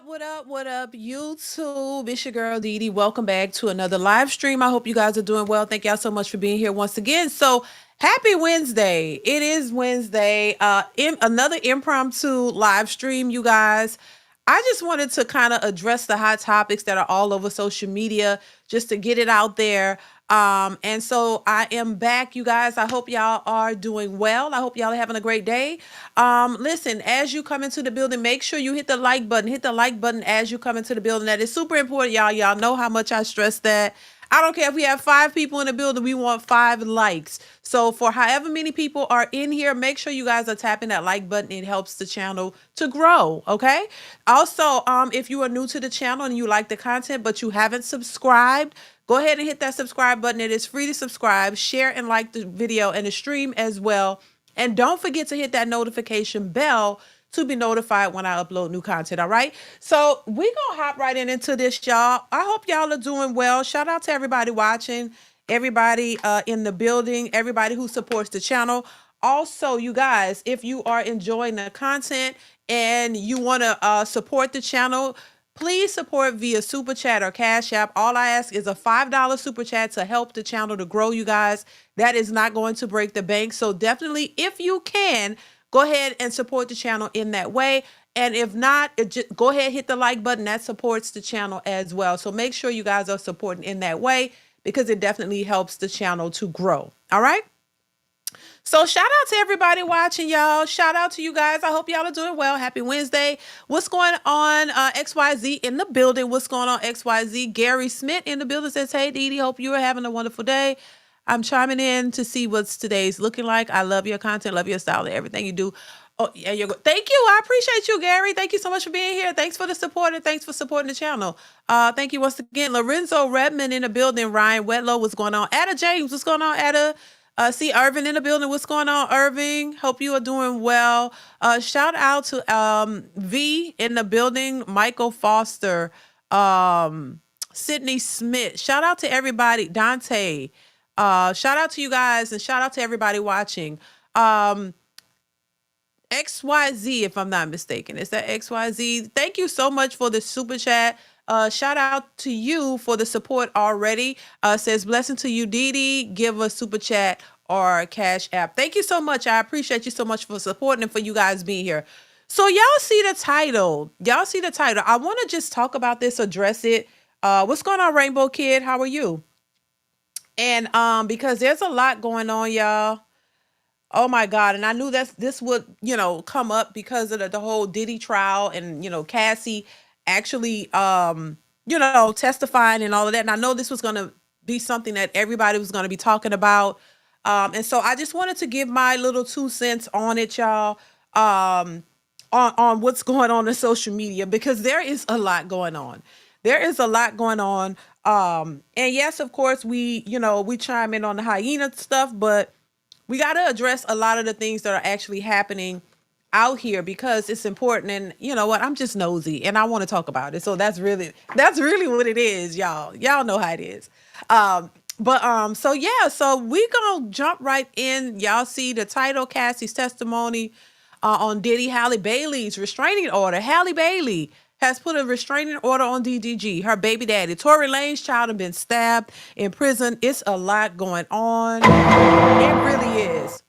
What up, YouTube? It's your girl DeeDee. Welcome back to another live stream. I hope you guys are doing well. Thank y'all so much for being here once again. So happy Wednesday. It is Wednesday. Another impromptu live stream, you guys. I just wanted to kind of address the hot topics that are all over social media just to get it out there. And so I am back, you guys. I hope y'all are doing well. I hope y'all are having a great day. Listen, as you come into the building, make sure you hit the like button. Hit the like button as you come into the building. That is super important, y'all. Y'all know how much I stress that. I don't care if we have 5 people in the building, we want 5 likes. So for however many people are in here, make sure you guys are tapping that like button. It helps the channel to grow, okay? Also, if you are new to the channel and you like the content, but you haven't subscribed, go ahead and hit that subscribe button. It is free to subscribe, share and like the video and the stream as well. And don't forget to hit that notification bell to be notified when I upload new content. All right. So we gonna hop right into this, y'all. I hope y'all are doing well. Shout out to everybody watching, everybody in the building, everybody who supports the channel. Also, you guys, if you are enjoying the content and you want to support the channel, please support via Super Chat or Cash App. All I ask is a $5 Super Chat to help the channel to grow, you guys. That is not going to break the bank. So definitely, if you can, go ahead and support the channel in that way. And if not, go ahead, hit the like button. That supports the channel as well. So make sure you guys are supporting in that way because it definitely helps the channel to grow. All right. So shout out to everybody watching, y'all. Shout out to you guys. I hope y'all are doing well. Happy Wednesday. What's going on? XYZ in the building. What's going on, XYZ? Gary Smith in the building says, hey, DeeDee, hope you are having a wonderful day. I'm chiming in to see what's today's looking like. I love your content, love your style, and everything you do. Oh, yeah, you're good. Thank you. I appreciate you, Gary. Thank you so much for being here. Thanks for the support and thanks for supporting the channel. Thank you once again. Lorenzo Redmond in the building. Ryan Wetlow, what's going on? Ada James, what's going on, Ada? See Irvin in the building. What's going on, Irving? Hope you are doing well. Shout out to V in the building. Michael Foster, Sydney Smith. Shout out to everybody. Dante. Shout out to you guys and shout out to everybody watching. XYZ, if I'm not mistaken. Is that XYZ? Thank you so much for the super chat. Shout out to you for the support already. Says blessing to you, DeeDee. Give a super chat or Cash App. Thank you so much. I appreciate you so much for supporting and for you guys being here. So y'all see the title. Y'all see the title. I want to just talk about this, address it. What's going on, Rainbow Kid? How are you? And because there's a lot going on, y'all. Oh my God. And I knew that this would, come up because of the whole Diddy trial and, Cassie actually, testifying and all of that. And I know this was going to be something that everybody was going to be talking about. And so I just wanted to give my little 2 cents on it, y'all, on what's going on in social media, because there is a lot going on. There is a lot going on. And yes, of course, we chime in on the hyena stuff, but we got to address a lot of the things that are actually happening out here because it's important. And you know what? I'm just nosy and I want to talk about it. So that's really what it is, y'all. Y'all know how it is. So we gonna jump right in. Y'all see the title, Cassie's testimony on Diddy Halle Bailey's restraining order. Halle Bailey has put a restraining order on DDG, her baby daddy. Tory Lanez child has been stabbed in prison. It's a lot going on. It really is.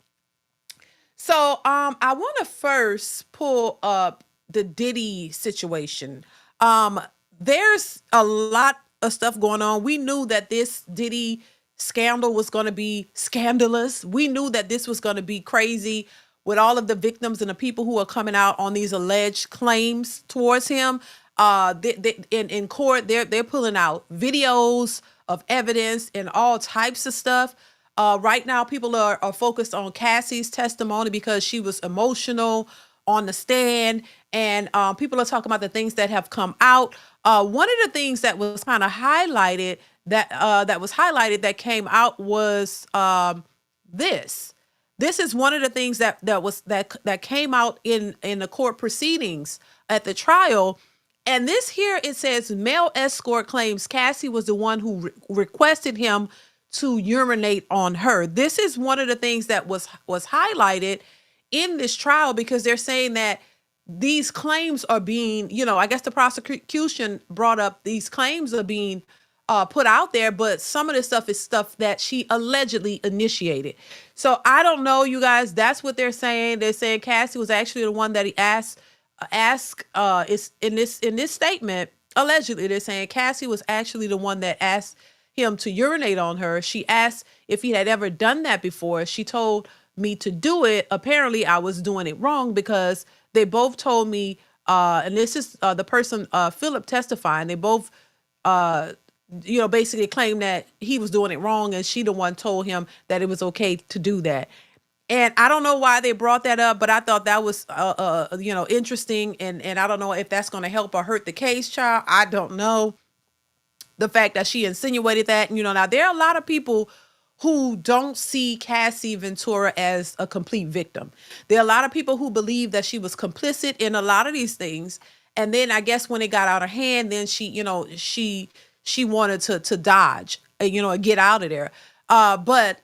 So I want to first pull up the Diddy situation. There's a lot of stuff going on. We knew that this Diddy scandal was going to be scandalous. We knew that this was going to be crazy with all of the victims and the people who are coming out on these alleged claims towards him. In court, they're pulling out videos of evidence and all types of stuff. Right now, people are focused on Cassie's testimony because she was emotional on the stand, and people are talking about the things that have come out. One of the things that was kind of highlighted that came out was this. This is one of the things that came out in the court proceedings at the trial. And this here, it says male escort claims Cassie was the one who requested him to urinate on her. This is one of the things that was highlighted in this trial because they're saying that these claims are being, I guess the prosecution brought up these claims are being put out there, but some of this stuff is stuff that she allegedly initiated. So I don't know, you guys. That's what they're saying. They're saying Cassie was actually the one that he asked. Is in this statement, allegedly they're saying Cassie was actually the one that asked him to urinate on her. She asked if he had ever done that before. She told me to do it. Apparently, I was doing it wrong because they both told me, and this is the person, Philip, testifying. They both, basically claimed that he was doing it wrong, and she the one told him that it was okay to do that. And I don't know why they brought that up, but I thought that was, interesting. And I don't know if that's going to help or hurt the case, child. I don't know. The fact that she insinuated that, now there are a lot of people who don't see Cassie Ventura as a complete victim. There are a lot of people who believe that she was complicit in a lot of these things. And then I guess when it got out of hand, then she wanted to dodge, and get out of there. But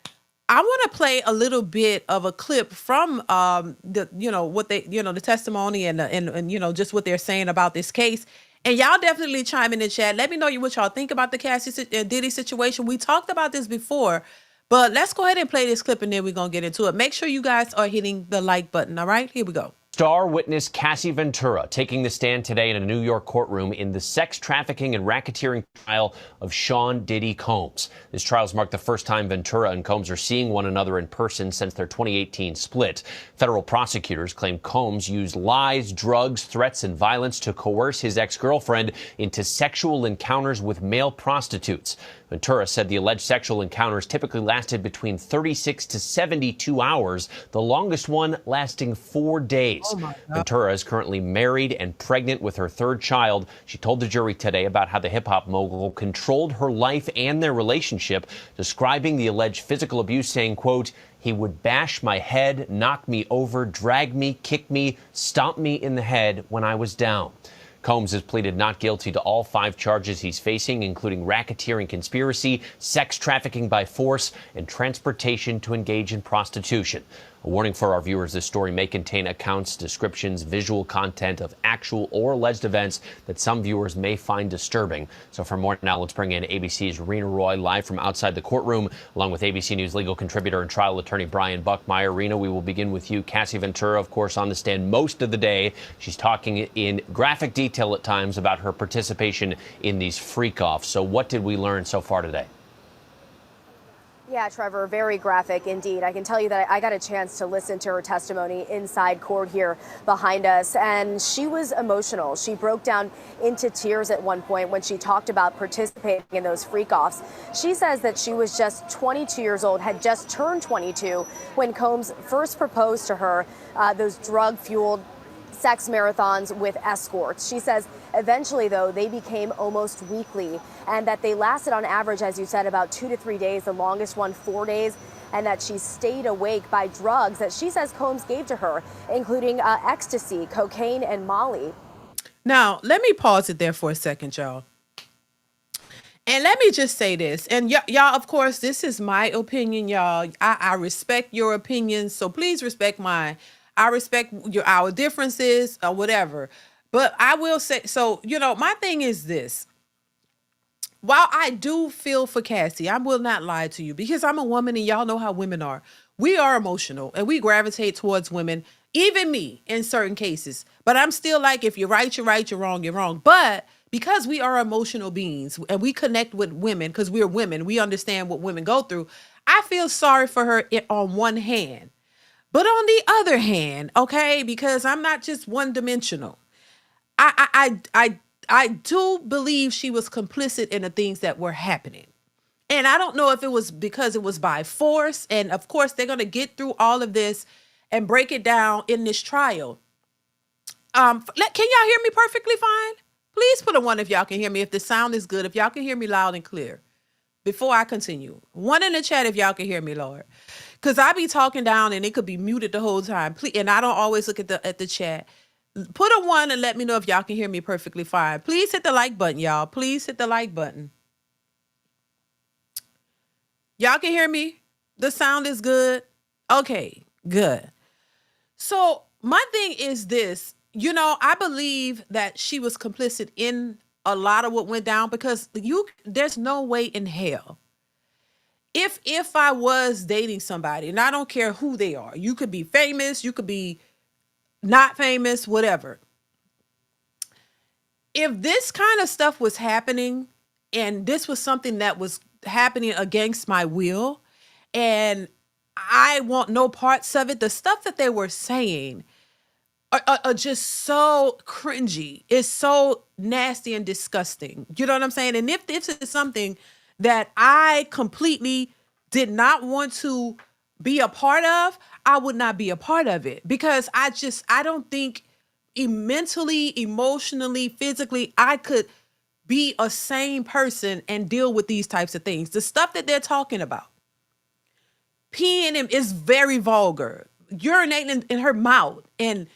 I want to play a little bit of a clip from the what they the testimony and just what they're saying about this case. And y'all definitely chime in the chat. Let me know what y'all think about the Cassie Diddy situation. We talked about this before, but let's go ahead and play this clip and then we're going to get into it. Make sure you guys are hitting the like button. All right, here we go. Star witness Cassie Ventura taking the stand today in a New York courtroom in the sex trafficking and racketeering trial of Sean Diddy Combs. This trial's marked the first time Ventura and Combs are seeing one another in person since their 2018 split. Federal prosecutors claim Combs used lies, drugs, threats, and violence to coerce his ex-girlfriend into sexual encounters with male prostitutes. Ventura said the alleged sexual encounters typically lasted between 36 to 72 hours, the longest one lasting 4 days. Ventura is currently married and pregnant with her third child. She told the jury today about how the hip-hop mogul controlled her life and their relationship, describing the alleged physical abuse, saying, quote, "He would bash my head, knock me over, drag me, kick me, stomp me in the head when I was down." Combs has pleaded not guilty to all 5 charges he's facing, including racketeering conspiracy, sex trafficking by force, and transportation to engage in prostitution. A warning for our viewers, this story may contain accounts, descriptions, visual content of actual or alleged events that some viewers may find disturbing. So for more now, let's bring in ABC's Rena Roy live from outside the courtroom, along with ABC News legal contributor and trial attorney Brian Buckmeyer. Rena, we will begin with you. Cassie Ventura, of course, on the stand most of the day. She's talking in graphic detail at times about her participation in these freak-offs. So what did we learn so far today? Yeah, Trevor, very graphic indeed. I can tell you that I got a chance to listen to her testimony inside court here behind us, and she was emotional. She broke down into tears at one point when she talked about participating in those freak-offs. She says that she was just 22 years old, had just turned 22 when Combs first proposed to her those drug-fueled sex marathons with escorts. She says eventually, though, they became almost weekly, and that they lasted on average, as you said, about 2 to 3 days, the longest one 4 days, and that she stayed awake by drugs that she says Combs gave to her, including ecstasy, cocaine, and Molly. Now, let me pause it there for a second, y'all. And let me just say this, and y'all, of course, this is my opinion, y'all. I respect your opinion, so please respect mine. I respect our differences or whatever. But I will say, so, my thing is this. While I do feel for Cassie, I will not lie to you because I'm a woman and y'all know how women are. We are emotional and we gravitate towards women, even me in certain cases. But I'm still like, if you're right, you're right, you're wrong, you're wrong. But because we are emotional beings and we connect with women because we're women, we understand what women go through. I feel sorry for her on one hand. But on the other hand, okay, because I'm not just one dimensional. I do believe she was complicit in the things that were happening. And I don't know if it was because it was by force. And of course, they're going to get through all of this and break it down in this trial. Can y'all hear me perfectly fine? Please put a 1 if y'all can hear me. If the sound is good, if y'all can hear me loud and clear. Before I continue, 1 in the chat if y'all can hear me, Lord. Because I be talking down and it could be muted the whole time. Please, and I don't always look at the chat. Put a 1 and let me know if y'all can hear me perfectly fine. Please hit the like button, y'all. Please hit the like button. Y'all can hear me? The sound is good? Okay, good. So my thing is this. I believe that she was complicit in a lot of what went down because there's no way in hell. If I was dating somebody, and I don't care who they are, you could be famous, you could be not famous, whatever. If this kind of stuff was happening and this was something that was happening against my will and I want no parts of it, the stuff that they were saying are just so cringy. It's so nasty and disgusting. You know what I'm saying? And if this is something that I completely did not want to be a part of, I would not be a part of it because I don't think mentally, emotionally, physically, I could be a sane person and deal with these types of things. The stuff that they're talking about, peeing in is very vulgar, urinating in her mouth and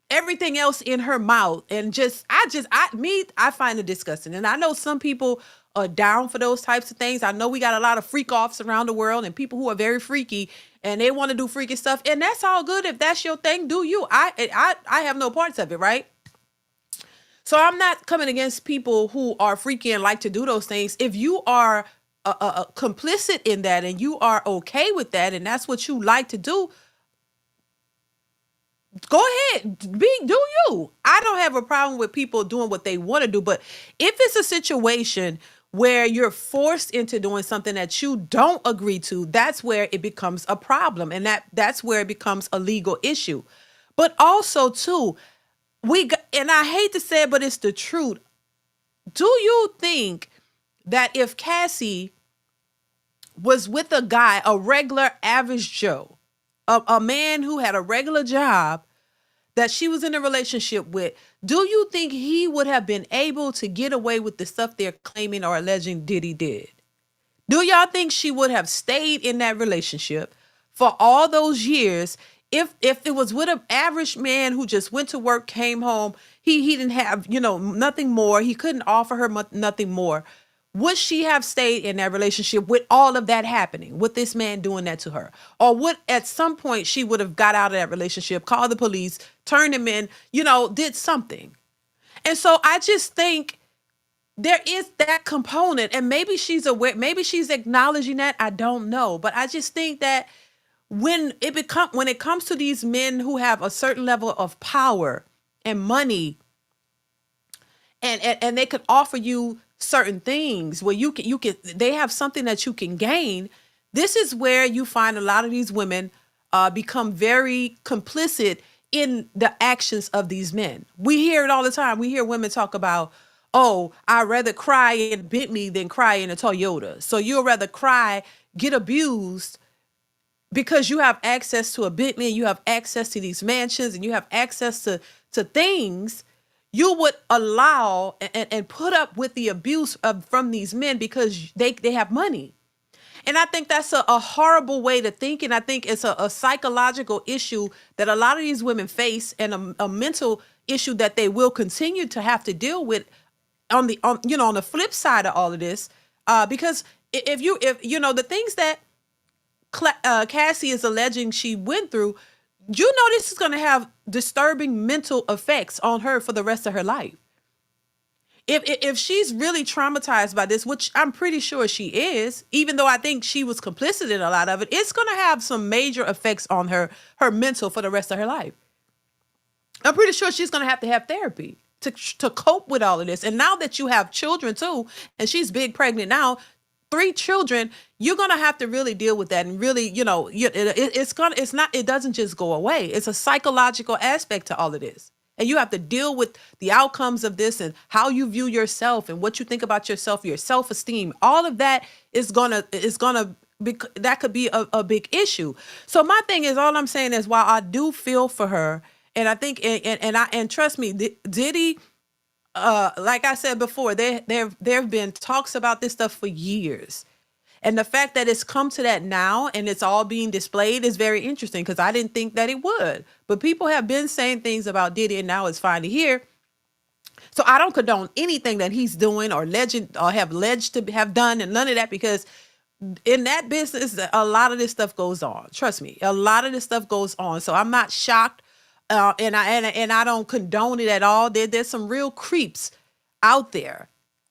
everything else in her mouth. And I find it disgusting. And I know some people are down for those types of things. I know we got a lot of freak offs around the world and people who are very freaky and they want to do freaky stuff. And that's all good. If that's your thing, do you. I have no parts of it, right? So I'm not coming against people who are freaky and like to do those things. If you are complicit in that and you are okay with that and that's what you like to do, go ahead, do you. I don't have a problem with people doing what they want to do, but if it's a situation where you're forced into doing something that you don't agree to, that's where it becomes a problem, and that's where it becomes a legal issue. But also too, and I hate to say it, but it's the truth. Do you think that if Cassie was with a guy, a regular average Joe, a man who had a regular job that she was in a relationship with, do you think he would have been able to get away with the stuff they're claiming or alleging Diddy did? Do y'all think she would have stayed in that relationship for all those years if it was with an average man who just went to work, came home, he didn't have, nothing more, he couldn't offer her nothing more? Would she have stayed in that relationship with all of that happening, with this man doing that to her? Or would at some point she would have got out of that relationship, called the police, turned him in, did something? And so I just think there is that component, and maybe she's aware, maybe she's acknowledging that. I don't know. But I just think that when it comes to these men who have a certain level of power and money, and they could offer you certain things where they have something that you can gain. This is where you find a lot of these women become very complicit in the actions of these men. We hear it all the time. We hear women talk about, oh, I'd rather cry in a Bentley than cry in a Toyota. So you'll rather cry, get abused because you have access to a Bentley, and you have access to these mansions, and you have access to things. You would allow and put up with the abuse from these men because they have money. And I think that's a horrible way to think. And I think it's a psychological issue that a lot of these women face, and a mental issue that they will continue to have to deal with on the flip side of all of this. Because if the things that Cassie is alleging she went through, this is going to have disturbing mental effects on her for the rest of her life. If she's really traumatized by this, which I'm pretty sure she is, even though I think she was complicit in a lot of it, it's going to have some major effects on her mental for the rest of her life. I'm pretty sure she's going to have therapy to cope with all of this. And now that you have children too, and she's big pregnant now, 3 children, you're going to have to really deal with that. And really, it doesn't just go away. It's a psychological aspect to all of this. And you have to deal with the outcomes of this and how you view yourself and what you think about yourself, your self-esteem. All of that that could be a big issue. So my thing is, all I'm saying is, while I do feel for her, and I think, and trust me, Diddy, like I said before, there have been talks about this stuff for years. And the fact that it's come to that now and it's all being displayed is very interesting, because I didn't think that it would. But people have been saying things about Diddy, and now it's finally here. So I don't condone anything that he's doing or have alleged to have done, and none of that, because in that business, a lot of this stuff goes on. Trust me, a lot of this stuff goes on. So I'm not shocked And I don't condone it at all. There's some real creeps out there,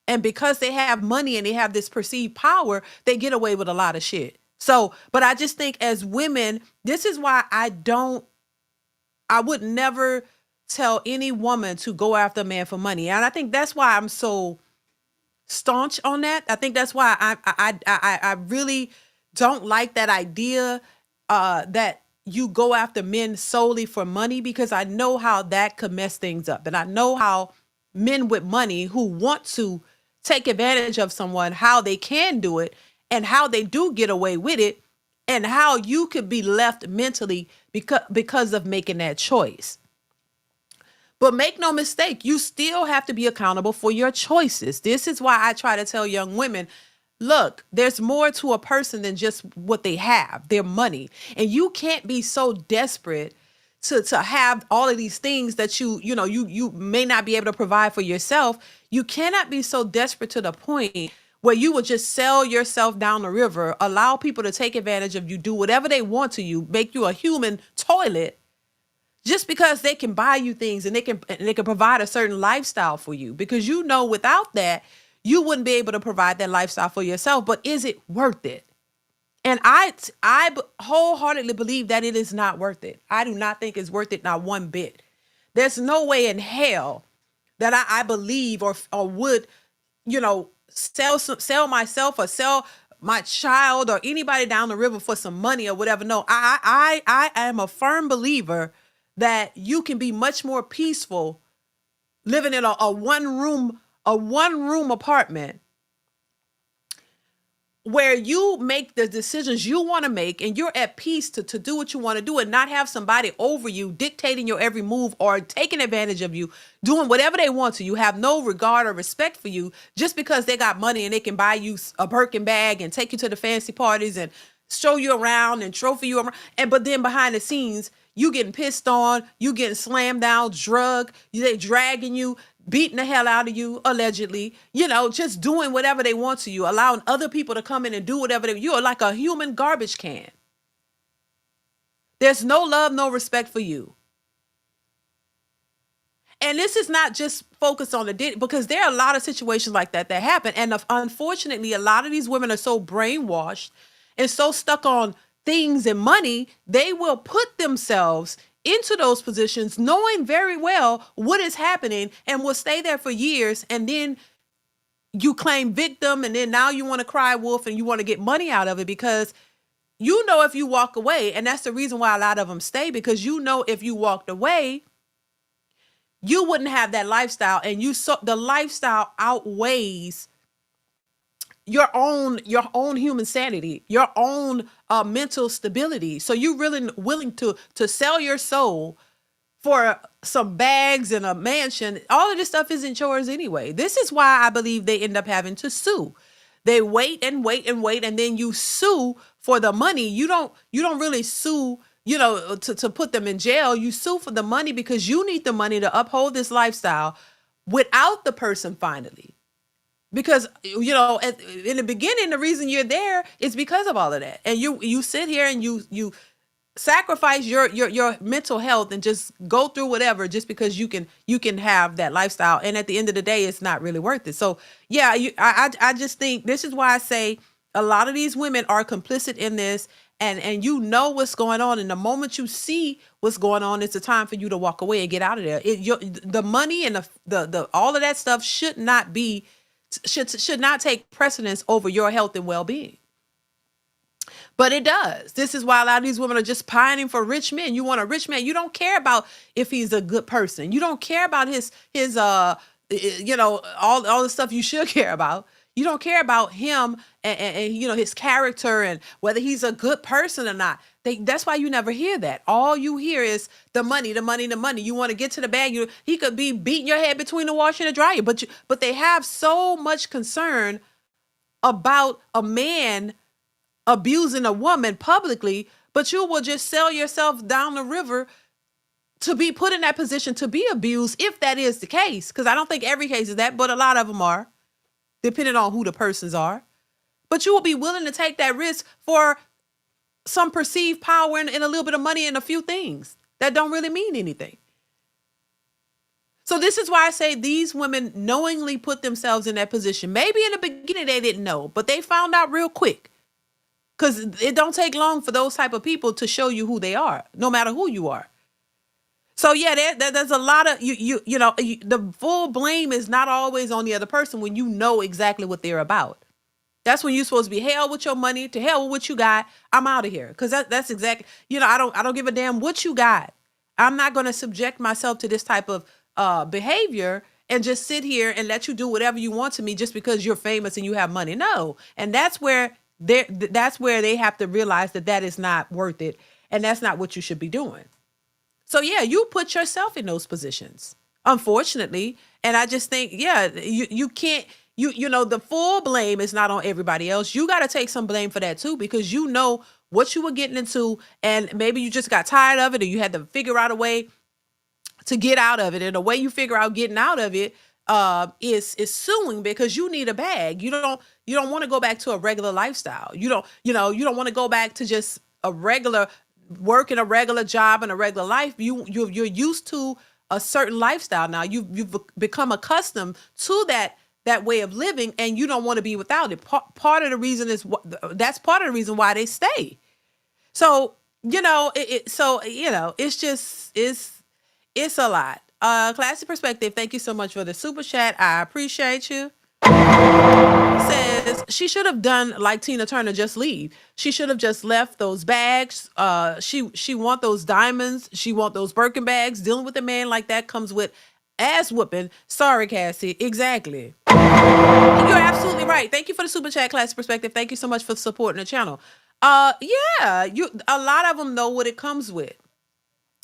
and because they have money and they have this perceived power, they get away with a lot of shit. So, but I just think as women, this is why I would never tell any woman to go after a man for money, and I think that's why I'm so staunch on that. I think that's why I really don't like that idea that you go after men solely for money, because I know how that could mess things up. And I know how men with money who want to take advantage of someone, how they can do it and how they do get away with it, and how you could be left mentally because of making that choice. But make no mistake, you still have to be accountable for your choices. This is why I try to tell young women, look, there's more to a person than just what they have, their money. And you can't be so desperate to have all of these things that you may not be able to provide for yourself. You cannot be so desperate to the point where you will just sell yourself down the river, allow people to take advantage of you, do whatever they want to you, make you a human toilet, just because they can buy you things and they can provide a certain lifestyle for you, because without that, you wouldn't be able to provide that lifestyle for yourself. But is it worth it? And I wholeheartedly believe that it is not worth it. I do not think it's worth it, not one bit. There's no way in hell that I believe or would, sell myself or sell my child or anybody down the river for some money or whatever. No, I am a firm believer that you can be much more peaceful living in a one room apartment where you make the decisions you want to make and you're at peace to do what you want to do, and not have somebody over you dictating your every move or taking advantage of you, doing whatever they want to. You have no regard or respect for you just because they got money and they can buy you a Birkin bag and take you to the fancy parties and show you around and trophy you around. But then behind the scenes, you getting pissed on, you getting slammed down, they dragging you, beating the hell out of you, allegedly, just doing whatever they want to you, allowing other people to come in and do whatever you're like a human garbage can. There's no love, no respect for you. And this is not just focused on the Diddy, because there are a lot of situations like that happen. And unfortunately, a lot of these women are so brainwashed and so stuck on things and money, they will put themselves into those positions knowing very well what is happening and will stay there for years. And then you claim victim, and then now you want to cry wolf and you want to get money out of it, because if you walk away, and that's the reason why a lot of them stay, because if you walked away, you wouldn't have that lifestyle, and the lifestyle outweighs your own human sanity, your own mental stability. So you're really willing to sell your soul for some bags and a mansion. All of this stuff isn't yours anyway. This is why I believe they end up having to sue. They wait and wait and wait, and then you sue for the money. You don't really sue, to put them in jail. You sue for the money because you need the money to uphold this lifestyle without the person finally. Because, in the beginning, the reason you're there is because of all of that. And you sit here and you sacrifice your mental health and just go through whatever just because you can have that lifestyle. And at the end of the day, it's not really worth it. So, yeah, I just think this is why I say a lot of these women are complicit in this, and what's going on. And the moment you see what's going on, it's a time for you to walk away and get out of there. The money and the all of that stuff should not take precedence over your health and well-being. But it does. This is why a lot of these women are just pining for rich men. You want a rich man. You don't care about if he's a good person. You don't care about his all the stuff you should care about. You don't care about him and his character and whether he's a good person or not. That's why you never hear that. All you hear is the money, the money, the money. You want to get to the bag. He could be beating your head between the washer and the dryer. But they have so much concern about a man abusing a woman publicly, but you will just sell yourself down the river to be put in that position to be abused, if that is the case. Because I don't think every case is that, but a lot of them are, depending on who the persons are. But you will be willing to take that risk for some perceived power and a little bit of money and a few things. that don't really mean anything. So this is why I say these women knowingly put themselves in that position. Maybe in the beginning they didn't know, but they found out real quick. Because it don't take long for those type of people to show you who they are, no matter who you are. So yeah, there's a lot of the full blame is not always on the other person when you know exactly what they're about. That's when you're supposed to be hell with your money, to hell with what you got. I'm out of here. Because that's exactly, I don't give a damn what you got. I'm not going to subject myself to this type of behavior and just sit here and let you do whatever you want to me just because you're famous and you have money. No. And that's where they have to realize that is not worth it. And that's not what you should be doing. So yeah, you put yourself in those positions, unfortunately. And I just think, yeah, you can't, the full blame is not on everybody else. You got to take some blame for that too, because you know what you were getting into and maybe you just got tired of it or you had to figure out a way to get out of it. And the way you figure out getting out of it is suing because you need a bag. You don't want to go back to a regular lifestyle. You don't want to go back to just a regular work in a regular job and a regular life. You're used to a certain lifestyle now. You've become accustomed to that way of living, and you don't want to be without it. Part of the reason that's part of the reason why they stay. So it's a lot. Classy Perspective, thank you so much for the super chat. I appreciate you. Says she should have done like Tina Turner, just leave. She should have just left those bags. She want those diamonds. She want those Birkin bags. Dealing with a man like that comes with ass whooping. Sorry, Cassie. Exactly. You're absolutely right. Thank you for the super chat, Classy Perspective. Thank you so much for supporting the channel. A lot of them know what it comes with,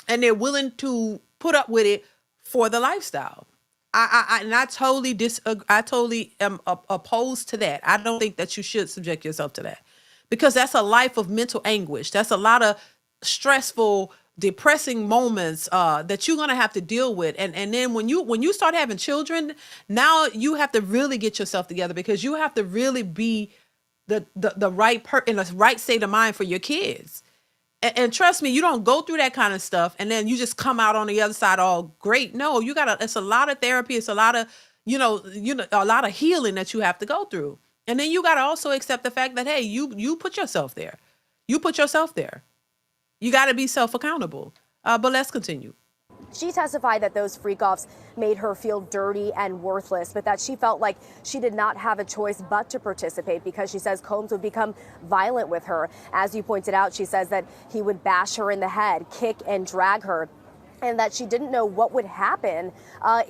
and they're willing to put up with it for the lifestyle. I totally disagree. I totally am opposed to that. I don't think that you should subject yourself to that because that's a life of mental anguish. That's a lot of stressful, depressing moments that you're gonna have to deal with. And then when you start having children, now you have to really get yourself together because you have to really be the right in the right state of mind for your kids. And trust me, you don't go through that kind of stuff and then you just come out on the other side all great. No, it's a lot of therapy. It's a lot of, a lot of healing that you have to go through. And then you got to also accept the fact that, hey, you put yourself there. You put yourself there. You got to be self-accountable. But let's continue. She testified that those freak-offs made her feel dirty and worthless, but that she felt like she did not have a choice but to participate because she says Combs would become violent with her. As you pointed out, she says that he would bash her in the head, kick and drag her, and that she didn't know what would happen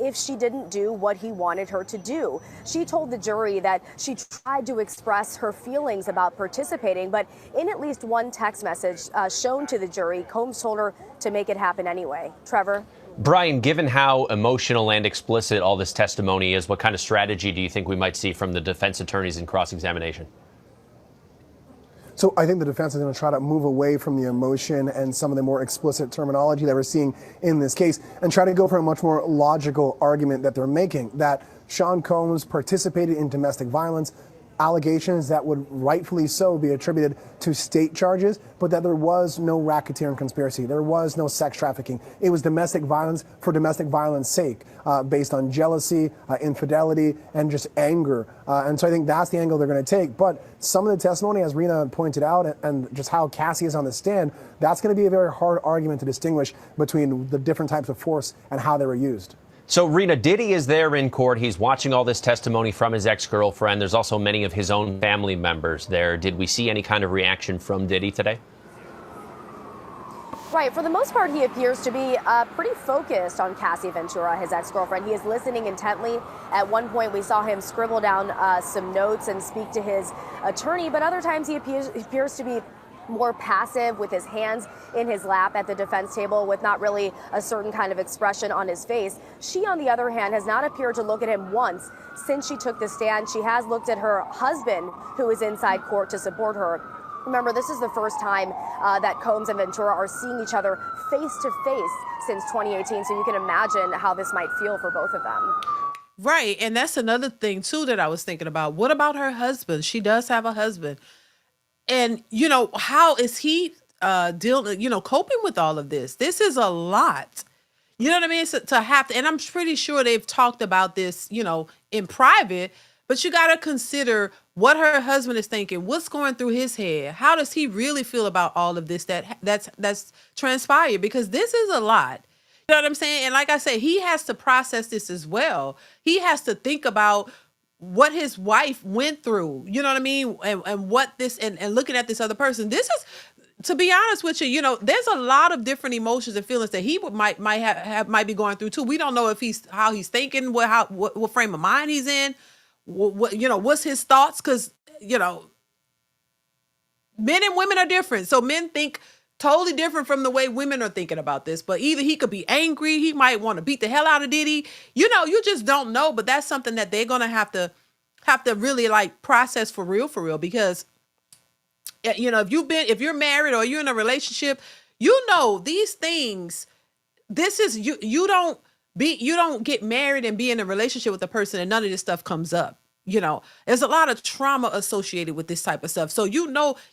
if she didn't do what he wanted her to do. She told the jury that she tried to express her feelings about participating, but in at least one text message shown to the jury, Combs told her to make it happen anyway. Trevor? Brian, given how emotional and explicit all this testimony is, what kind of strategy do you think we might see from the defense attorneys in cross-examination? So I think the defense is going to try to move away from the emotion and some of the more explicit terminology that we're seeing in this case and try to go for a much more logical argument that they're making, that Sean Combs participated in domestic violence, allegations that would rightfully so be attributed to state charges, but that there was no racketeering conspiracy. There was no sex trafficking. It was domestic violence for domestic violence sake, based on jealousy, infidelity, and just anger. And so I think that's the angle they're going to take. But some of the testimony, as Rena pointed out, and just how Cassie is on the stand, that's going to be a very hard argument to distinguish between the different types of force and how they were used. So, Rena, Diddy is there in court. He's watching all this testimony from his ex-girlfriend. There's also many of his own family members there. Did we see any kind of reaction from Diddy today? Right. For the most part, he appears to be pretty focused on Cassie Ventura, his ex-girlfriend. He is listening intently. At one point, we saw him scribble down some notes and speak to his attorney, but other times he appears to be more passive with his hands in his lap at the defense table with not really a certain kind of expression on his face. She, on the other hand, has not appeared to look at him once since she took the stand. She has looked at her husband, who is inside court, to support her. Remember, this is the first time that Combs and Ventura are seeing each other face to face since 2018. So you can imagine how this might feel for both of them. Right. And that's another thing, too, that I was thinking about. What about her husband? She does have a husband. And, how is he dealing, coping with all of this. This is a lot. You know what I mean? So, to have to, and I'm pretty sure they've talked about this, in private, but you got to consider what her husband is thinking, what's going through his head. How does he really feel about all of this that's transpired? Because this is a lot. You know what I'm saying? And like I said, he has to process this as well. He has to think about what his wife went through, you know what I mean? And what this, and looking at this other person, this is, to be honest with you, there's a lot of different emotions and feelings that he might be going through too. We don't know if how he's thinking, what frame of mind he's in, what's his thoughts. Cause men and women are different. So men think totally different from the way women are thinking about this. But either he could be angry, he might want to beat the hell out of Diddy. You just don't know. But that's something that they're gonna have to really like process for real, because if you're married or you're in a relationship, these things. This is you don't get married and be in a relationship with a person and none of this stuff comes up. There's a lot of trauma associated with this type of stuff. So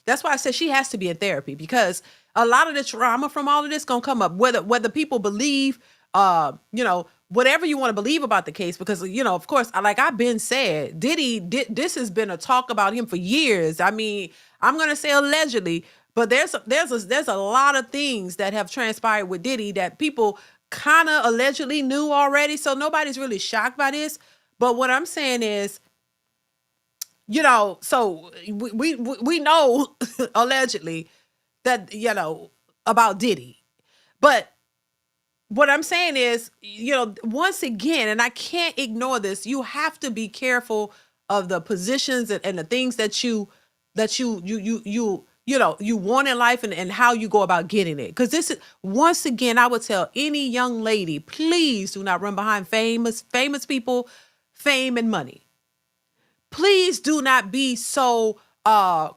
that's why I said she has to be in therapy, because a lot of the trauma from all of this gonna come up, whether people believe whatever you want to believe about the case, because of course, like I've been said, this has been a talk about him for years. I mean, I'm gonna say allegedly, but there's a lot of things that have transpired with Diddy that people kind of allegedly knew already. So nobody's really shocked by this. But what I'm saying is, so we know allegedly that about Diddy, but what I'm saying is, once again, and I can't ignore this, you have to be careful of the positions and the things that you want in life, and how you go about getting it. Because this is, once again, I would tell any young lady, please do not run behind famous people, fame and money. Please do not be so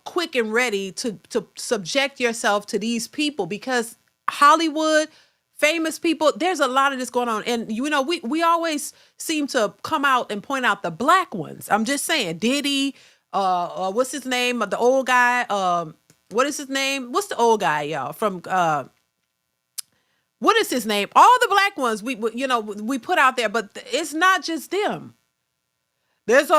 quick and ready to subject yourself to these people, because Hollywood, famous people, there's a lot of this going on. And we always seem to come out and point out the black ones. I'm just saying, Diddy, what's his name? The old guy, what is his name? What's the old guy, y'all? From what is his name? All the black ones we put out there, but it's not just them. There's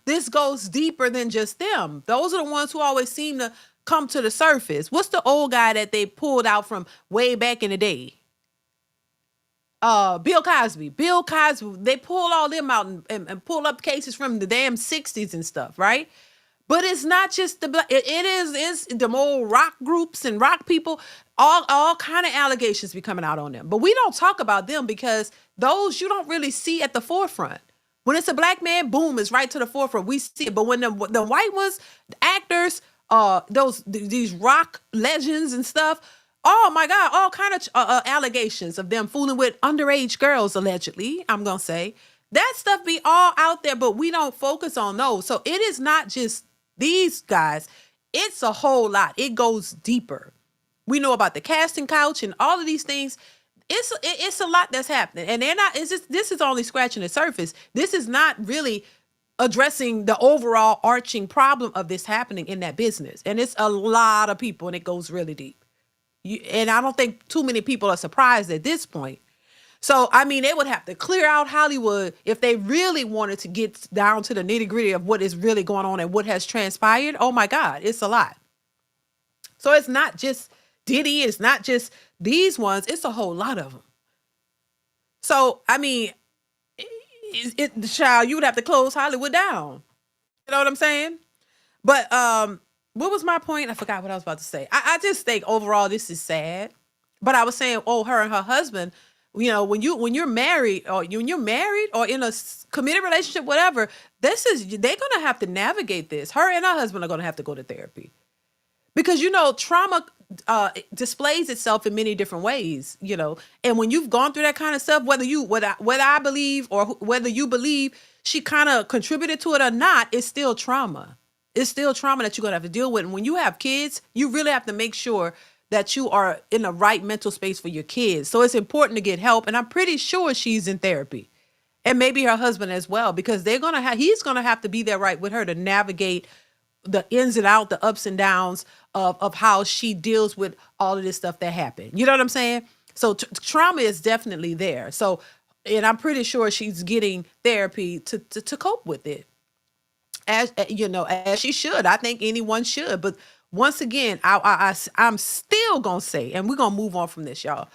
this goes deeper than just them. Those are the ones who always seem to come to the surface. What's the old guy that they pulled out from way back in the day? Bill Cosby. They pull all them out and pull up cases from the damn 60s and stuff, right? But it's not just the black. It's the old rock groups and rock people. All kind of allegations be coming out on them. But we don't talk about them because those you don't really see at the forefront. When it's a black man, boom, it's right to the forefront. We see it. But when the white ones, the actors, these rock legends and stuff, oh my God, all kind of allegations of them fooling with underage girls, allegedly, I'm going to say. That stuff be all out there, but we don't focus on those. So it is not just these guys. It's a whole lot. It goes deeper. We know about the casting couch and all of these things. It's a lot that's happening. And this is only scratching the surface. This is not really addressing the overall arching problem of this happening in that business. And it's a lot of people, and it goes really deep. And I don't think too many people are surprised at this point. So, I mean, they would have to clear out Hollywood if they really wanted to get down to the nitty gritty of what is really going on and what has transpired. Oh my God, it's a lot. So it's not just Diddy, it's not just these ones, it's a whole lot of them. So, I mean, child, you would have to close Hollywood down. You know what I'm saying? But what was my point? I forgot what I was about to say. I just think overall this is sad. But I was saying, her and her husband, when you're married or in a committed relationship, whatever, they're gonna have to navigate this. Her and her husband are gonna have to go to therapy. Because trauma displays itself in many different ways, and when you've gone through that kind of stuff, whether I believe or whether you believe she kind of contributed to it or not, it's still trauma. It's still trauma that you're gonna have to deal with. And when you have kids, you really have to make sure that you are in the right mental space for your kids. So it's important to get help, and I'm pretty sure she's in therapy, and maybe her husband as well, because he's gonna have to be there right with her to navigate the ins and out, the ups and downs of how she deals with all of this stuff that happened. You know what I'm saying? So trauma is definitely there. So, and I'm pretty sure she's getting therapy to cope with it, as you know, as she should. I think anyone should. But once again, I'm still gonna say, and we're gonna move on from this, y'all.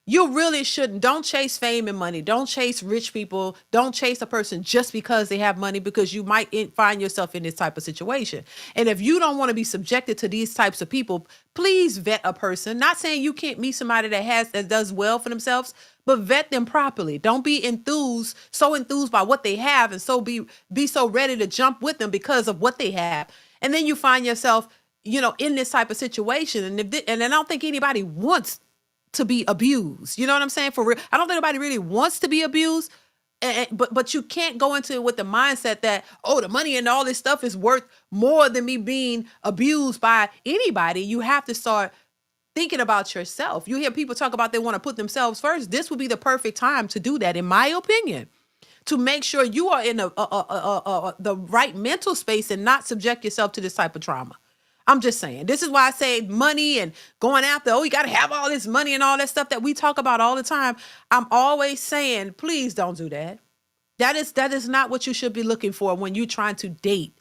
You really shouldn't. Don't chase fame and money. Don't chase rich people. Don't chase a person just because they have money, because you might find yourself in this type of situation. And if you don't want to be subjected to these types of people, please vet a person. Not saying you can't meet somebody that does well for themselves, but vet them properly. Don't be so enthused by what they have, and so be so ready to jump with them because of what they have. And then you find yourself, in this type of situation. And I don't think anybody wants to be abused. You know what I'm saying? For real. I don't think anybody really wants to be abused. But you can't go into it with the mindset that, oh, the money and all this stuff is worth more than me being abused by anybody. You have to start thinking about yourself. You hear people talk about they want to put themselves first. This would be the perfect time to do that, in my opinion, to make sure you are in the right mental space and not subject yourself to this type of trauma. I'm just saying. This is why I say money and going after, you got to have all this money and all that stuff that we talk about all the time. I'm always saying, please don't do that. That is not what you should be looking for when you're trying to date.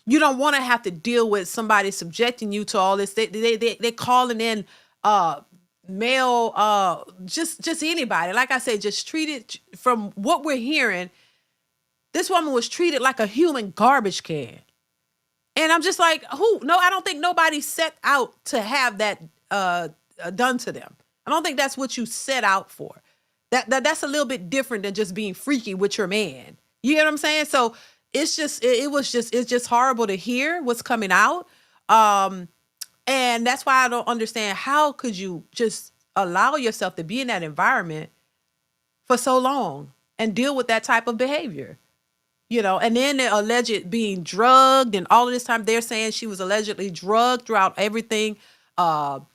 You don't want to have to deal with somebody subjecting you to all this. They're calling in male, just anybody. Like I said, just treated, from what we're hearing, this woman was treated like a human garbage can. And I'm just like, no, I don't think nobody set out to have that done to them. I don't think that's what you set out for. That's a little bit different than just being freaky with your man. You get what I'm saying? So it's just horrible to hear what's coming out. And that's why I don't understand, how could you just allow yourself to be in that environment for so long and deal with that type of behavior? And then the alleged being drugged, and all of this time they're saying she was allegedly drugged throughout everything, and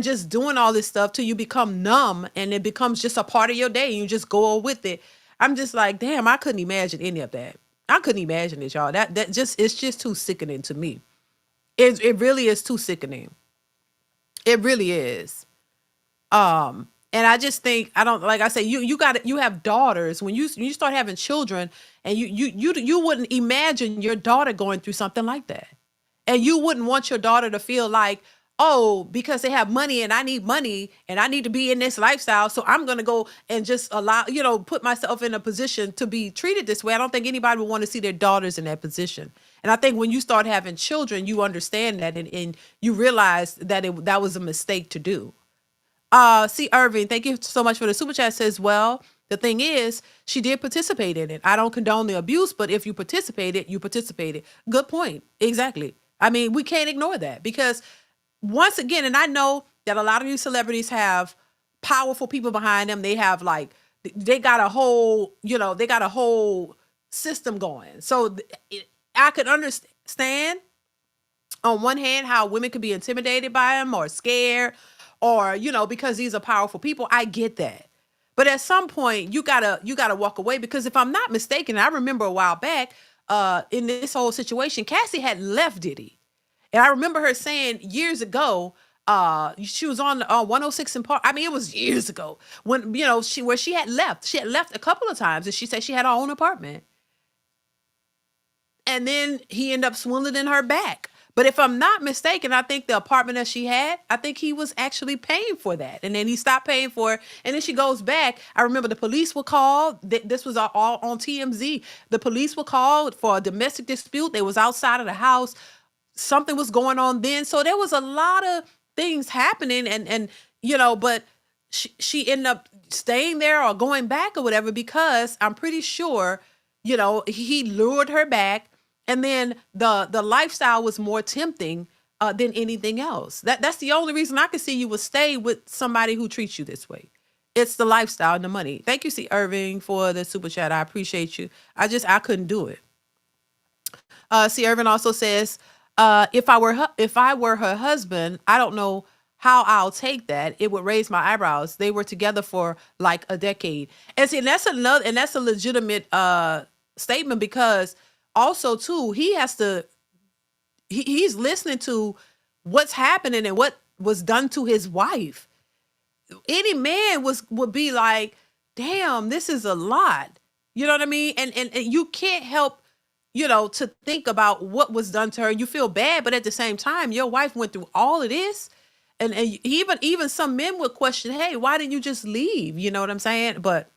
just doing all this stuff till you become numb, and it becomes just a part of your day and you just go with it. I'm just like, damn, I couldn't imagine any of that. I couldn't imagine it, y'all. It's just too sickening to me. It really is too sickening. It really is. And I just think, like I say, you have daughters. When you start having children, and you wouldn't imagine your daughter going through something like that. And you wouldn't want your daughter to feel like, oh, because they have money and I need money and I need to be in this lifestyle, so I'm going to go and just put myself in a position to be treated this way. I don't think anybody would want to see their daughters in that position. And I think when you start having children, you understand that, and you realize that that was a mistake to do. See, Irving, thank you so much for the super chat. Says, well, the thing is, she did participate in it. I don't condone the abuse, but if you participated, you participated. Good point. Exactly. I mean, we can't ignore that, because once again, and I know that a lot of these celebrities have powerful people behind them. They have they got a whole system going. So I could understand on one hand how women could be intimidated by them or scared, or, because these are powerful people. I get that. But at some point you gotta walk away, because if I'm not mistaken, I remember a while back in this whole situation, Cassie had left Diddy. And I remember her saying years ago, she was on 106 in Park. I mean, it was years ago when, she had left. She had left a couple of times, and she said she had her own apartment. And then he ended up swindling her back. But if I'm not mistaken, I think the apartment that she had, I think he was actually paying for that. And then he stopped paying for it. And then she goes back. I remember the police were called. This was all on TMZ. The police were called for a domestic dispute. They was outside of the house. Something was going on then. So there was a lot of things happening. But she ended up staying there or going back or whatever, because I'm pretty sure, he lured her back. And then the lifestyle was more tempting than anything else. That's the only reason I could see you would stay with somebody who treats you this way. It's the lifestyle and the money. Thank you, C. Irving, for the super chat. I appreciate you. I couldn't do it. C. Irving also says, if I were her husband, I don't know how I'll take that. It would raise my eyebrows. They were together for like a decade. And see, that's a legitimate statement, because also too, he has to, he's listening to what's happening and what was done to his wife. Any man would be like, damn, this is a lot. You know what I mean? And you can't help, to think about what was done to her. You feel bad, but at the same time, your wife went through all of this. And even some men would question, hey, why didn't you just leave? You know what I'm saying? But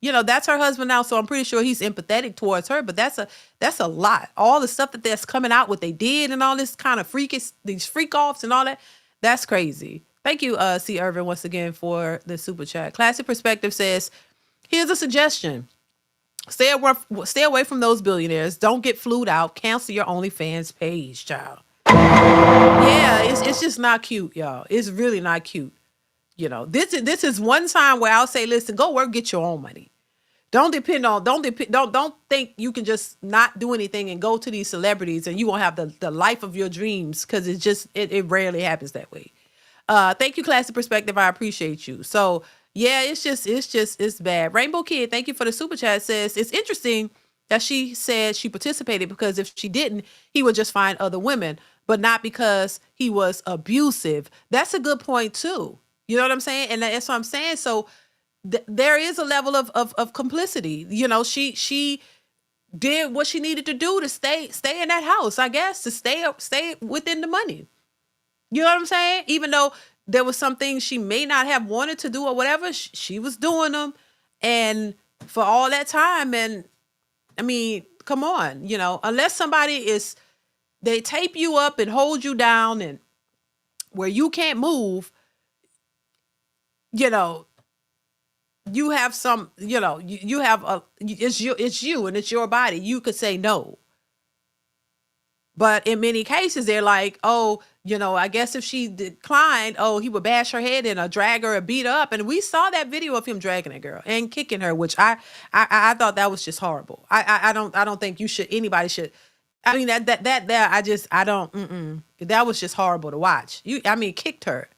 that's her husband now, so I'm pretty sure he's empathetic towards her. But that's a lot. All the stuff that's coming out, what they did, and all this kind of these freak offs and all that. That's crazy. Thank you, C. Irvin, once again for the super chat. Classic Perspective says, here's a suggestion. Stay away from those billionaires. Don't get flued out. Cancel your OnlyFans page, child. Yeah, it's just not cute, y'all. It's really not cute. This is one time where I'll say, listen, go work, get your own money. Don't think you can just not do anything and go to these celebrities and you won't have the life of your dreams, because it rarely happens that way. Thank you, Classic Perspective. I appreciate you. So yeah, it's bad. Rainbow Kid, thank you for the super chat. Says it's interesting that she said she participated because if she didn't, he would just find other women, but not because he was abusive. That's a good point too. You know what I'm saying? And that's what I'm saying. So there is a level of complicity. She did what she needed to do to stay in that house, I guess, to stay within the money. You know what I'm saying? Even though there was some things she may not have wanted to do or whatever, she was doing them. And for all that time, and I mean, come on, unless somebody they tape you up and hold you down and where you can't move, you have some, you have it's you and it's your body. You could say no. But in many cases, they're like, oh, I guess if she declined, oh, he would bash her head in or drag her or beat her up. And we saw that video of him dragging that girl and kicking her, which I thought that was just horrible. I don't think anybody should. I mean, that was just horrible to watch. Kicked her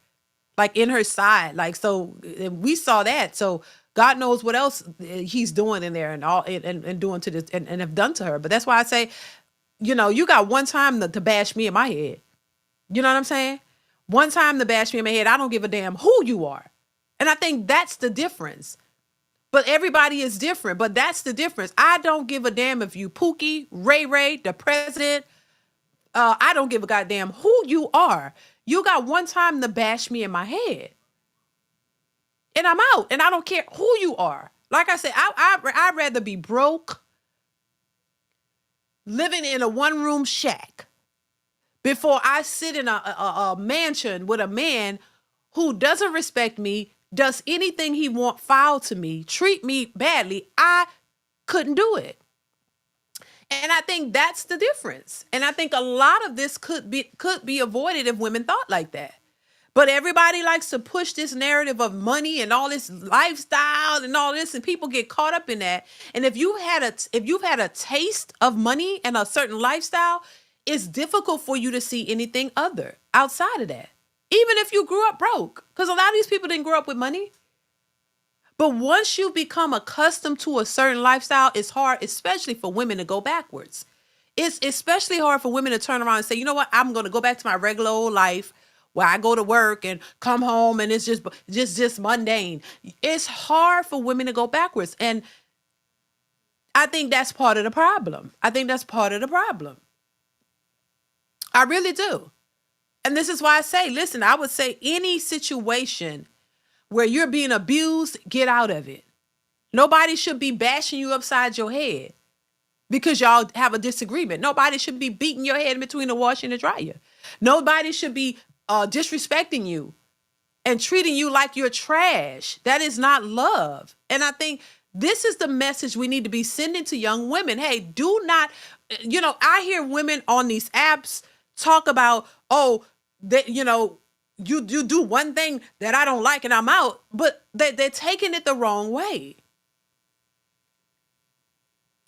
like in her side. Like, so we saw that. So God knows what else he's doing in there and all and doing to this and have done to her. But that's why I say, you got one time to bash me in my head. You know what I'm saying? One time to bash me in my head. I don't give a damn who you are. And I think that's the difference. But everybody is different. But that's the difference. I don't give a damn if you Pookie, Ray, the president. I don't give a goddamn who you are. You got one time to bash me in my head. And I'm out. And I don't care who you are. Like I said, I'd rather be broke, living in a one-room shack, before I sit in a mansion with a man who doesn't respect me, does anything he wants foul to me, treat me badly. I couldn't do it. And I think that's the difference. And I think a lot of this could be avoided if women thought like that. But everybody likes to push this narrative of money and all this lifestyle and all this, and people get caught up in that. And if you've had a taste of money and a certain lifestyle, it's difficult for you to see anything other outside of that. Even if you grew up broke, because a lot of these people didn't grow up with money. But once you become accustomed to a certain lifestyle, it's hard, especially for women, to go backwards. It's especially hard for women to turn around and say, you know what, I'm going to go back to my regular old life where I go to work and come home and it's just mundane. It's hard for women to go backwards. And I think that's part of the problem. I really do. And this is why I say, listen, I would say any situation where you're being abused, get out of it. Nobody should be bashing you upside your head because y'all have a disagreement. Nobody should be beating your head in between the washer and the dryer. Nobody should be disrespecting you and treating you like you're trash. That is not love. And I think this is the message we need to be sending to young women. Hey, do not, I hear women on these apps talk about, oh, that, you do one thing that I don't like and I'm out, but they're taking it the wrong way.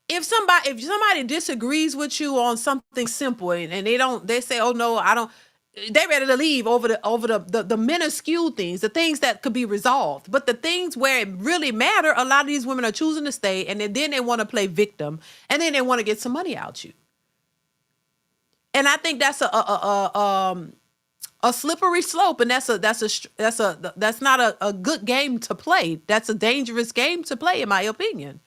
If somebody disagrees with you on something simple and they say, oh no, I don't, they ready to leave over the minuscule things, the things that could be resolved. But the things where it really matter, a lot of these women are choosing to stay, and then they want to play victim, and then they want to get some money out you. And I think that's a slippery slope, and that's not a good game to play. That's a dangerous game to play, in my opinion,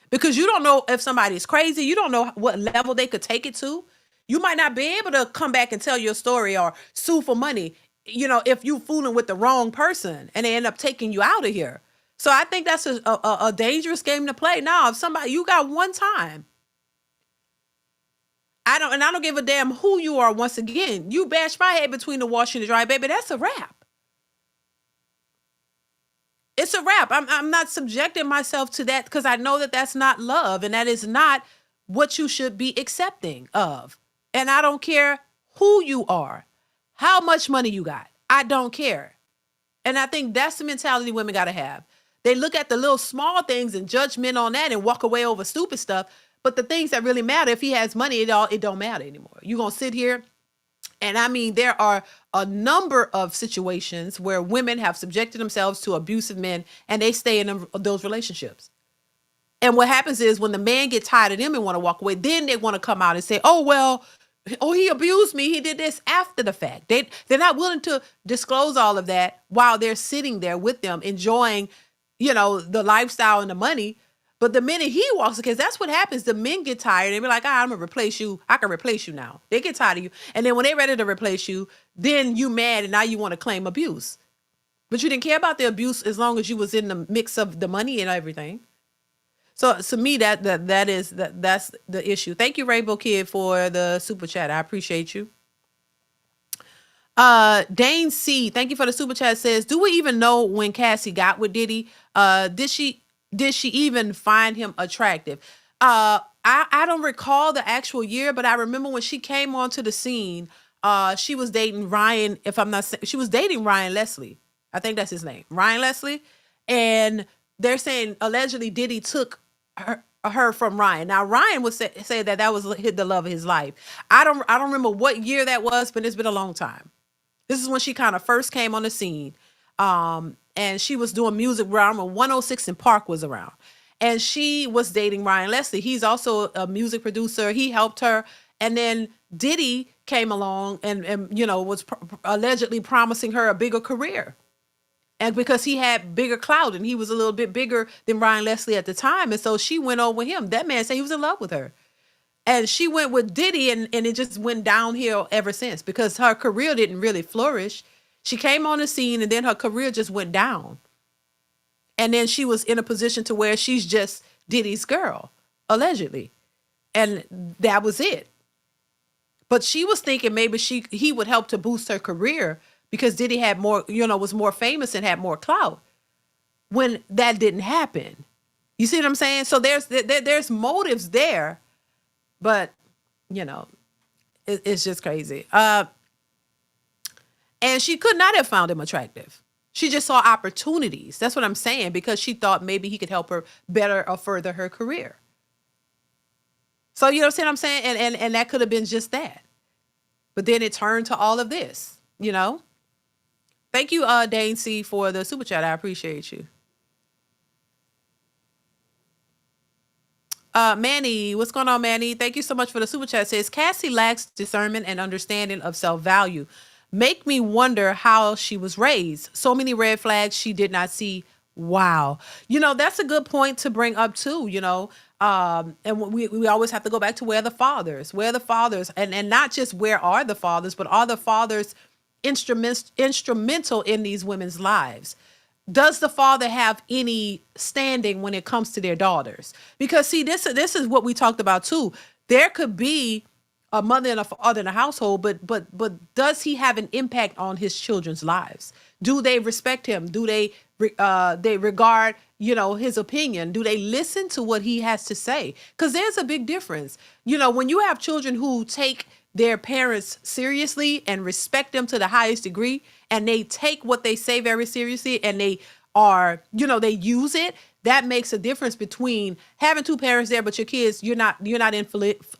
because you don't know if somebody's crazy. You don't know what level they could take it to. You might not be able to come back and tell your story or sue for money, if you fooling with the wrong person and they end up taking you out of here. So I think that's a dangerous game to play. Now, if somebody, you got one time, I don't give a damn who you are. Once again, you bash my head between the wash and the dry, baby, that's a wrap. It's a wrap. I'm not subjecting myself to that, because I know that that's not love, and that is not what you should be accepting of. And I don't care who you are, how much money you got. I don't care. And I think that's the mentality women got to have. They look at the little small things and judgment on that and walk away over stupid stuff. But the things that really matter, if he has money, it don't matter anymore. You're going to sit here. And I mean, there are a number of situations where women have subjected themselves to abusive men, and they stay in those relationships. And what happens is, when the man gets tired of them and want to walk away, then they want to come out and say, he abused me, he did this, after the fact. They're not willing to disclose all of that while they're sitting there with them, enjoying, the lifestyle and the money. But the minute he walks, because that's what happens, the men get tired. They be like, I'm going to replace you. I can replace you now. They get tired of you. And then when they're ready to replace you, then you mad, and now you want to claim abuse. But you didn't care about the abuse as long as you was in the mix of the money and everything. So to me, that's the issue. Thank you, Rainbow Kid, for the super chat. I appreciate you. Dane C, thank you for the super chat, says, do we even know when Cassie got with Diddy? Did she even find him attractive? I don't recall the actual year, but I remember when she came onto the scene, she was dating Ryan, she was dating Ryan Leslie. I think that's his name, Ryan Leslie. And they're saying allegedly Diddy took her from Ryan. Now, Ryan would say that was the love of his life. I don't remember what year that was, but it's been a long time. This is when she kind of first came on the scene. And she was doing music around when 106 and Park was around. And she was dating Ryan Leslie. He's also a music producer. He helped her. And then Diddy came along and was allegedly promising her a bigger career. And because he had bigger clout, and he was a little bit bigger than Ryan Leslie at the time. And so she went on with him. That man said he was in love with her. And she went with Diddy, and it just went downhill ever since, because her career didn't really flourish. She came on the scene, and then her career just went down. And then she was in a position to where she's just Diddy's girl, allegedly. And that was it. But she was thinking maybe he would help to boost her career, because Diddy had more, was more famous and had more clout, when that didn't happen. You see what I'm saying? So there's motives there, but it's just crazy. And she could not have found him attractive. She just saw opportunities. That's what I'm saying, because she thought maybe he could help her better or further her career. So you know what I'm saying? And that could have been just that. But then it turned to all of this, Thank you, Dane C, for the super chat. I appreciate you. Manny, what's going on, Manny? Thank you so much for the super chat. It says, Cassie lacks discernment and understanding of self-value. Make me wonder how she was raised. So many red flags she did not see. Wow. That's a good point to bring up too, and we always have to go back to where the fathers, and not just where are the fathers, but are the fathers instrumental in these women's lives? Does the father have any standing when it comes to their daughters? Because see, this is what we talked about too. There could be a mother and a father in a household, but does he have an impact on his children's lives? Do they respect him? Do they regard his opinion? Do they listen to what he has to say? Because there's a big difference. When you have children who take their parents seriously and respect them to the highest degree, and they take what they say very seriously, and they are, they use it, that makes a difference between having two parents there, but your kids, you're not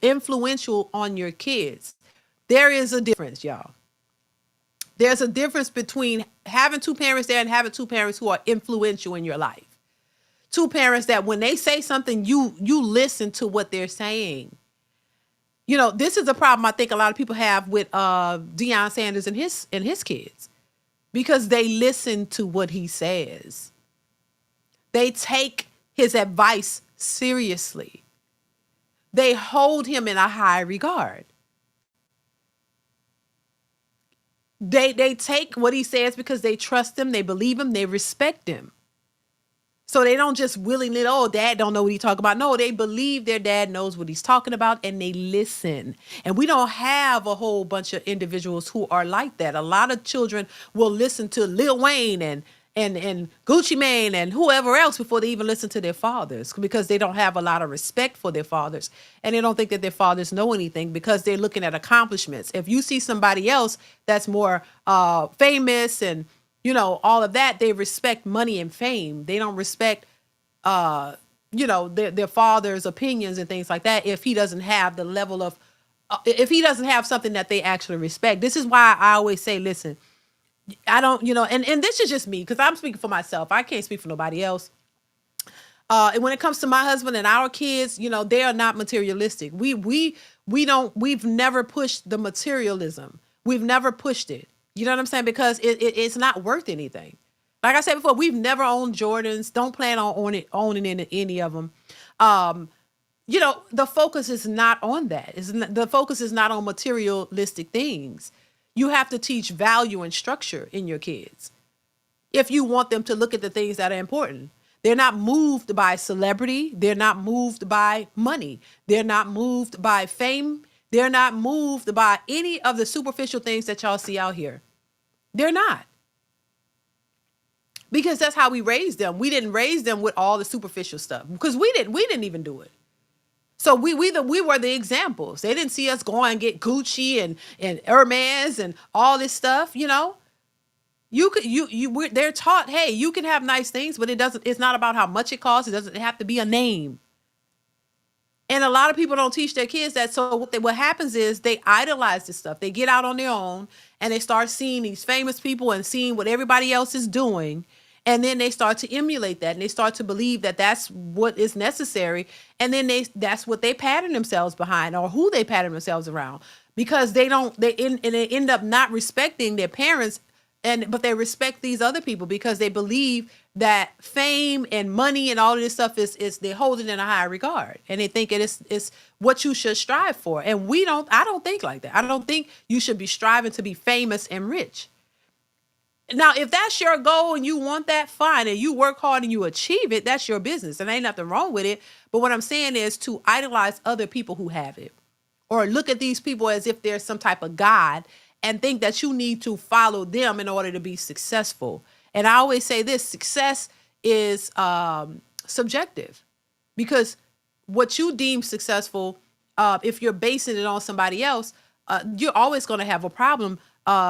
influential on your kids. There is a difference, y'all. There's a difference between having two parents there and having two parents who are influential in your life. Two parents that when they say something, you listen to what they're saying. You know, this is a problem I think a lot of people have with Deion Sanders and his kids, because they listen to what he says. They take his advice seriously. They hold him in a high regard. They take what he says because they trust him, they believe him, they respect him. So they don't just willingly, oh, dad don't know what he's talking about. No, they believe their dad knows what he's talking about, and they listen. And we don't have a whole bunch of individuals who are like that. A lot of children will listen to Lil Wayne and Gucci Mane and whoever else before they even listen to their fathers, because they don't have a lot of respect for their fathers. And they don't think that their fathers know anything because they're looking at accomplishments. If you see somebody else that's more famous and, you know, all of that, they respect money and fame. They don't respect, you know, their father's opinions and things like that if he doesn't have the level of, if he doesn't have something that they actually respect. This is why I always say, listen, I don't, you know, and this is just me because I'm speaking for myself. I can't speak for nobody else. And when it comes to my husband and our kids, you know, they are not materialistic. We've never pushed the materialism. We've never pushed it. You know what I'm saying? Because it's not worth anything. Like I said before, we've never owned Jordans. Don't plan on owning any of them. You know, the focus is not on that. The focus is not on materialistic things. You have to teach value and structure in your kids if you want them to look at the things that are important. They're not moved by celebrity. They're not moved by money. They're not moved by fame. They're not moved by any of the superficial things that y'all see out here. They're not. Because that's how we raised them. We didn't raise them with all the superficial stuff because we didn't even do it. So we were the examples. They didn't see us go and get Gucci and Hermes and all this stuff, you know. They're taught, hey, you can have nice things, but it's not about how much it costs. It doesn't have to be a name. And a lot of people don't teach their kids that. So what happens is they idolize this stuff. They get out on their own and they start seeing these famous people and seeing what everybody else is doing. And then they start to emulate that and they start to believe that that's what is necessary. And then that's what they pattern themselves behind, or who they pattern themselves around, because they end up not respecting their parents. But they respect these other people because they believe that fame and money and all of this stuff is they hold it in a high regard, and they think it's what you should strive for. And I don't think like that. I don't think you should be striving to be famous and rich. Now, if that's your goal and you want that, fine, and you work hard and you achieve it, that's your business, and ain't nothing wrong with it. But what I'm saying is to idolize other people who have it, or look at these people as if they're some type of God and think that you need to follow them in order to be successful. And I always say this, success is subjective, because what you deem successful, if you're basing it on somebody else, you're always going to have a problem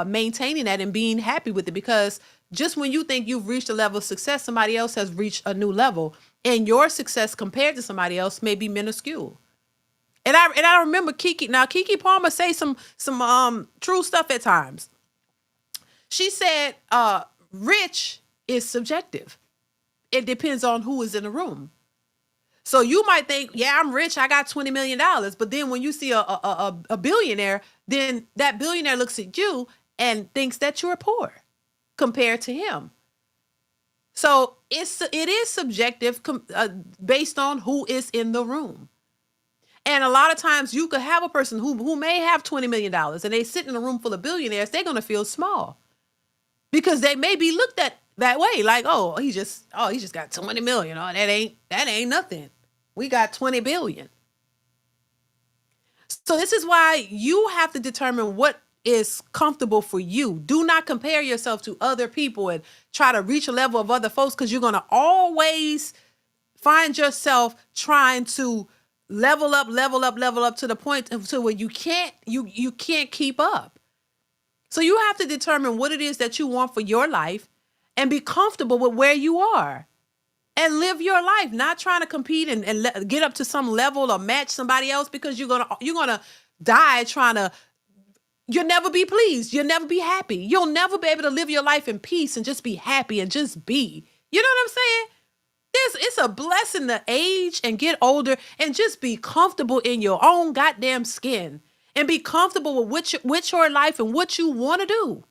maintaining that and being happy with it, because just when you think you've reached a level of success, somebody else has reached a new level, and your success compared to somebody else may be minuscule. And I remember Keke Palmer say some true stuff at times. She said, rich is subjective. It depends on who is in the room. So you might think, yeah, I'm rich, I got $20 million. But then when you see a billionaire, then that billionaire looks at you and thinks that you're poor compared to him. So it is subjective based on who is in the room. And a lot of times you could have a person who may have $20 million and they sit in a room full of billionaires, they're going to feel small because they may be looked at that way. Like, he just got 20 million. Oh, that ain't nothing. We got 20 billion. So this is why you have to determine what is comfortable for you. Do not compare yourself to other people and try to reach a level of other folks, because you're going to always find yourself trying to level up to the point to where you can't keep up. So you have to determine what it is that you want for your life and be comfortable with where you are and live your life, not trying to compete and get up to some level or match somebody else, because you're gonna die trying to, you'll never be pleased. You'll never be happy. You'll never be able to live your life in peace and just be happy and just be. You know what I'm saying? It's a blessing to age and get older and just be comfortable in your own goddamn skin and be comfortable with your life and what you want to do.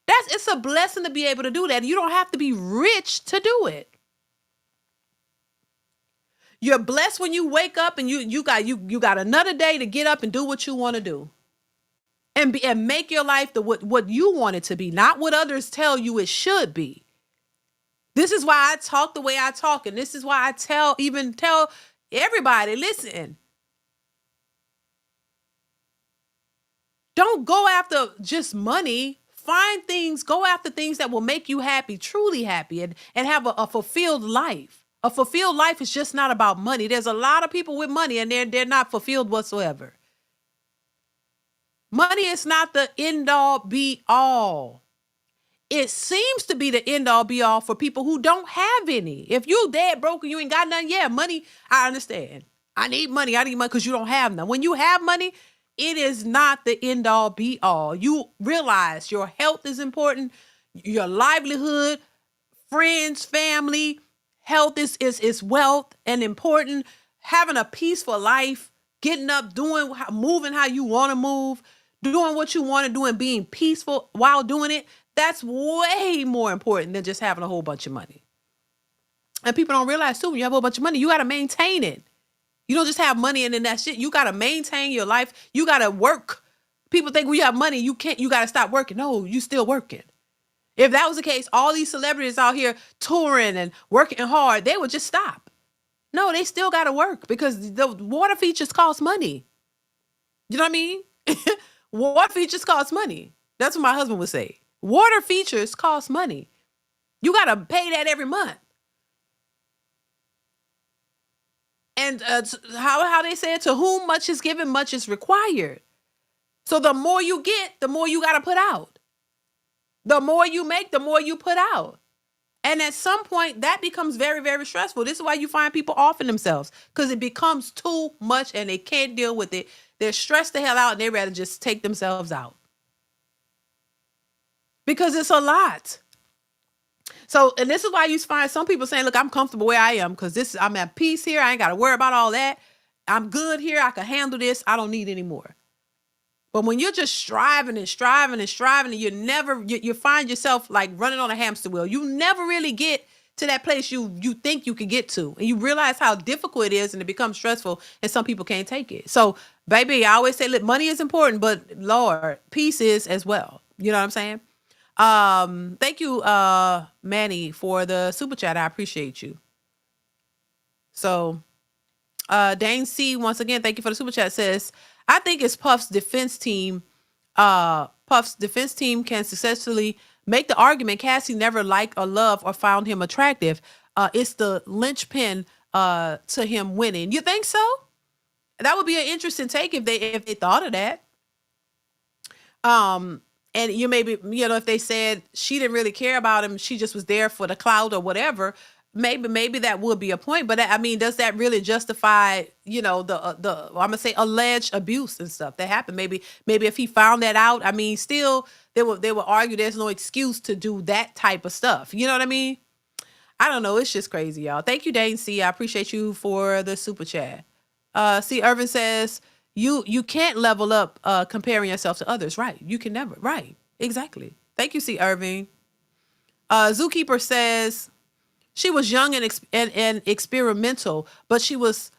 It's a blessing to be able to do that. You don't have to be rich to do it. You're blessed when you wake up and you got another day to get up and do what you want to do. And make your life what you want it to be, not what others tell you it should be. This is why I talk the way I talk, and this is why I tell everybody, listen, don't go after just money. Go after things that will make you happy, truly happy, and have a fulfilled life. A fulfilled life is just not about money. There's a lot of people with money and they're not fulfilled whatsoever. Money is not the end all be all. It seems to be the end all be all for people who don't have any. If you dead broke and you ain't got nothing, yeah, money, I understand. I need money because you don't have none. When you have money, it is not the end all be all. You realize your health is important, your livelihood, friends, family, health is wealth and important. Having a peaceful life, getting up, moving how you want to move, doing what you want to do and being peaceful while doing it, that's way more important than just having a whole bunch of money. And people don't realize too, when you have a whole bunch of money, you got to maintain it. You don't just have money and then that's shit. You got to maintain your life. You got to work. People think when you have money, you got to stop working. No, you still working. If that was the case, all these celebrities out here touring and working hard, they would just stop. No, they still got to work because the water features cost money. You know what I mean? Water features cost money. That's what my husband would say. Water features cost money. You got to pay that every month. And how they say it, to whom much is given, much is required. So the more you get, the more you got to put out. The more you make, the more you put out. And at some point, that becomes very, very stressful. This is why you find people offing themselves, because it becomes too much and they can't deal with it. They're stressed the hell out and they'd rather just take themselves out. Because it's a lot. So, and this is why you find some people saying, look, I'm comfortable where I am because I'm at peace here. I ain't got to worry about all that. I'm good here. I can handle this. I don't need any more. But when you're just striving and striving and striving and you find yourself like running on a hamster wheel, you never really get to that place you think you could get to. And you realize how difficult it is and it becomes stressful and some people can't take it. So, baby, I always say, look, money is important, but Lord, peace is as well. You know what I'm saying? Thank you, Manny, for the super chat. I appreciate you. So, Dane C, once again, thank you for the super chat, says, I think it's Puff's defense team can successfully make the argument Cassie never liked or loved or found him attractive. It's the linchpin to him winning. You think so? That would be an interesting take if they thought of that. And you maybe, if they said she didn't really care about him, she just was there for the clout or whatever, maybe that would be a point. But I mean, does that really justify, the I'm gonna say alleged abuse and stuff that happened? Maybe if he found that out, I mean, still they would argue there's no excuse to do that type of stuff. You know what I mean? I don't know. It's just crazy, y'all. Thank you, Dane C. I appreciate you for the super chat. See, Irvin says, You can't level up comparing yourself to others. Right. You can never. Right. Exactly. Thank you, C. Irving. Zookeeper says she was young and experimental, but she was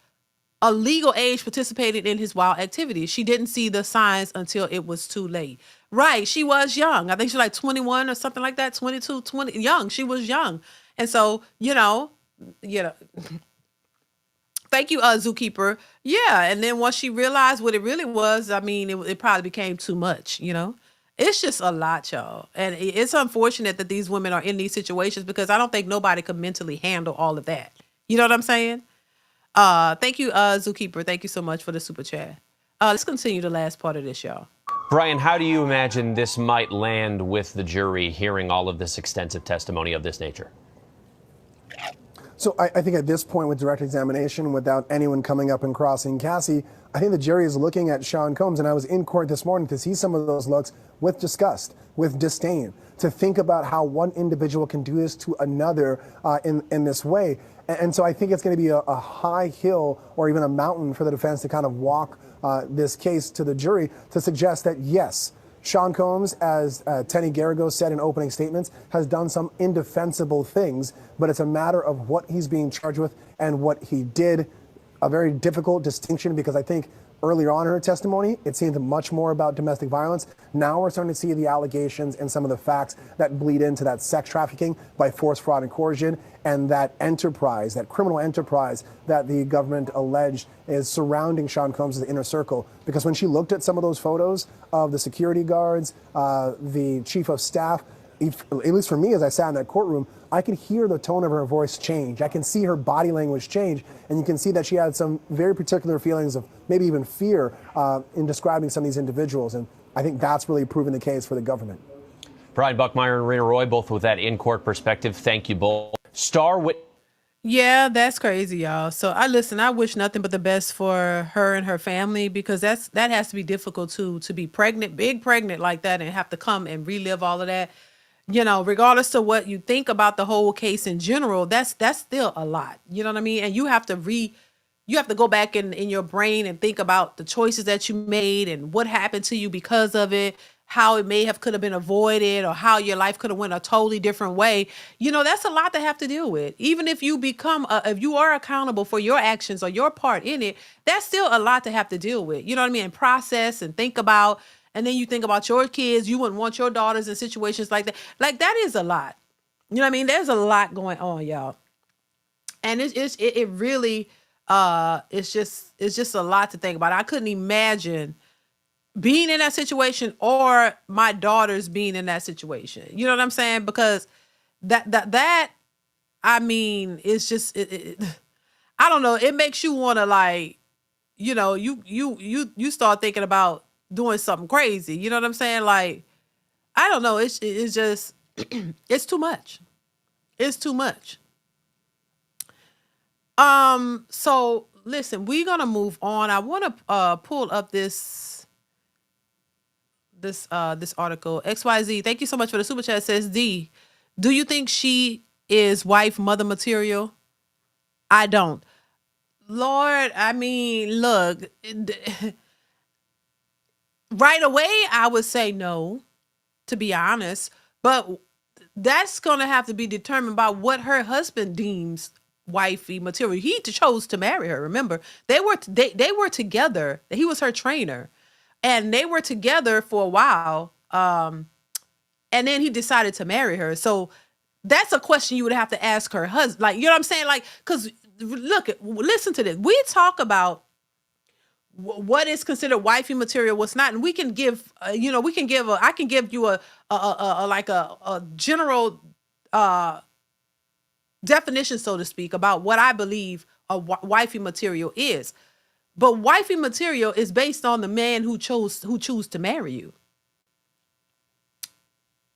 a legal age participating in his wild activities. She didn't see the signs until it was too late. Right. She was young. I think she was like 21 or something like that. 22, 20, young. She was young. And so, thank you, Zookeeper. Yeah, and then once she realized what it really was, I mean, it probably became too much, It's just a lot, y'all. And it's unfortunate that these women are in these situations because I don't think nobody could mentally handle all of that. You know what I'm saying? Thank you, Zookeeper. Thank you so much for the super chat. Let's continue the last part of this, y'all. Brian, how do you imagine this might land with the jury hearing all of this extensive testimony of this nature? So I think at this point with direct examination, without anyone coming up and crossing Cassie, I think the jury is looking at Sean Combs, and I was in court this morning to see some of those looks with disgust, with disdain, to think about how one individual can do this to another in this way. And so I think it's going to be a high hill or even a mountain for the defense to kind of walk this case to the jury to suggest that, yes, Sean Combs, as Tenny Garrigo said in opening statements, has done some indefensible things, but it's a matter of what he's being charged with and what he did. A very difficult distinction, because I think earlier on in her testimony, it seemed much more about domestic violence. Now we're starting to see the allegations and some of the facts that bleed into that sex trafficking by force, fraud, and coercion, and that enterprise, that criminal enterprise that the government alleged is surrounding Sean Combs' inner circle. Because when she looked at some of those photos of the security guards, the chief of staff, at least for me, as I sat in that courtroom, I could hear the tone of her voice change. I can see her body language change, and you can see that she had some very particular feelings of maybe even fear in describing some of these individuals. And I think that's really proving the case for the government. Brian Buckmeyer and Rena Roy, both with that in-court perspective. Thank you both. Yeah, that's crazy, y'all. So I wish nothing but the best for her and her family, because that has to be difficult to be pregnant, big pregnant like that, and have to come and relive all of that. You know, regardless of what you think about the whole case in general, that's still a lot. You know what I mean? And you have to go back in your brain and think about the choices that you made and what happened to you because of it, how it could have been avoided, or how your life could have went a totally different way. You know, that's a lot to have to deal with. Even if you if you are accountable for your actions or your part in it, that's still a lot to have to deal with. You know what I mean? And process and think about. And then you think about your kids. You wouldn't want your daughters in situations like that. Like, that is a lot. You know what I mean? There's a lot going on, y'all. And it really it's just a lot to think about. I couldn't imagine being in that situation, or my daughters being in that situation. You know what I'm saying? Because that I mean, it's just I don't know. It makes you want to, like, you know, you start thinking about doing something crazy. You know what I'm saying? Like, I don't know. It's just it's too much. It's too much. So listen, we're gonna move on. I want to pull up this article. XYZ, thank you so much for the super chat. Says, D, do you think she is wife mother material? I don't. Lord, I mean, look, right away I would say no, to be honest, but that's gonna have to be determined by what her husband deems wifey material. He chose to marry her. Remember, they were together. He was her trainer, and they were together for a while. And then he decided to marry her. So that's a question you would have to ask her husband. Like, you know what I'm saying? Like, because listen to this. We talk about what is considered wifey material, what's not, and we can give, I can give you a general definition, so to speak, about what I believe a wifey material is. But wifey material is based on the man who choose to marry you.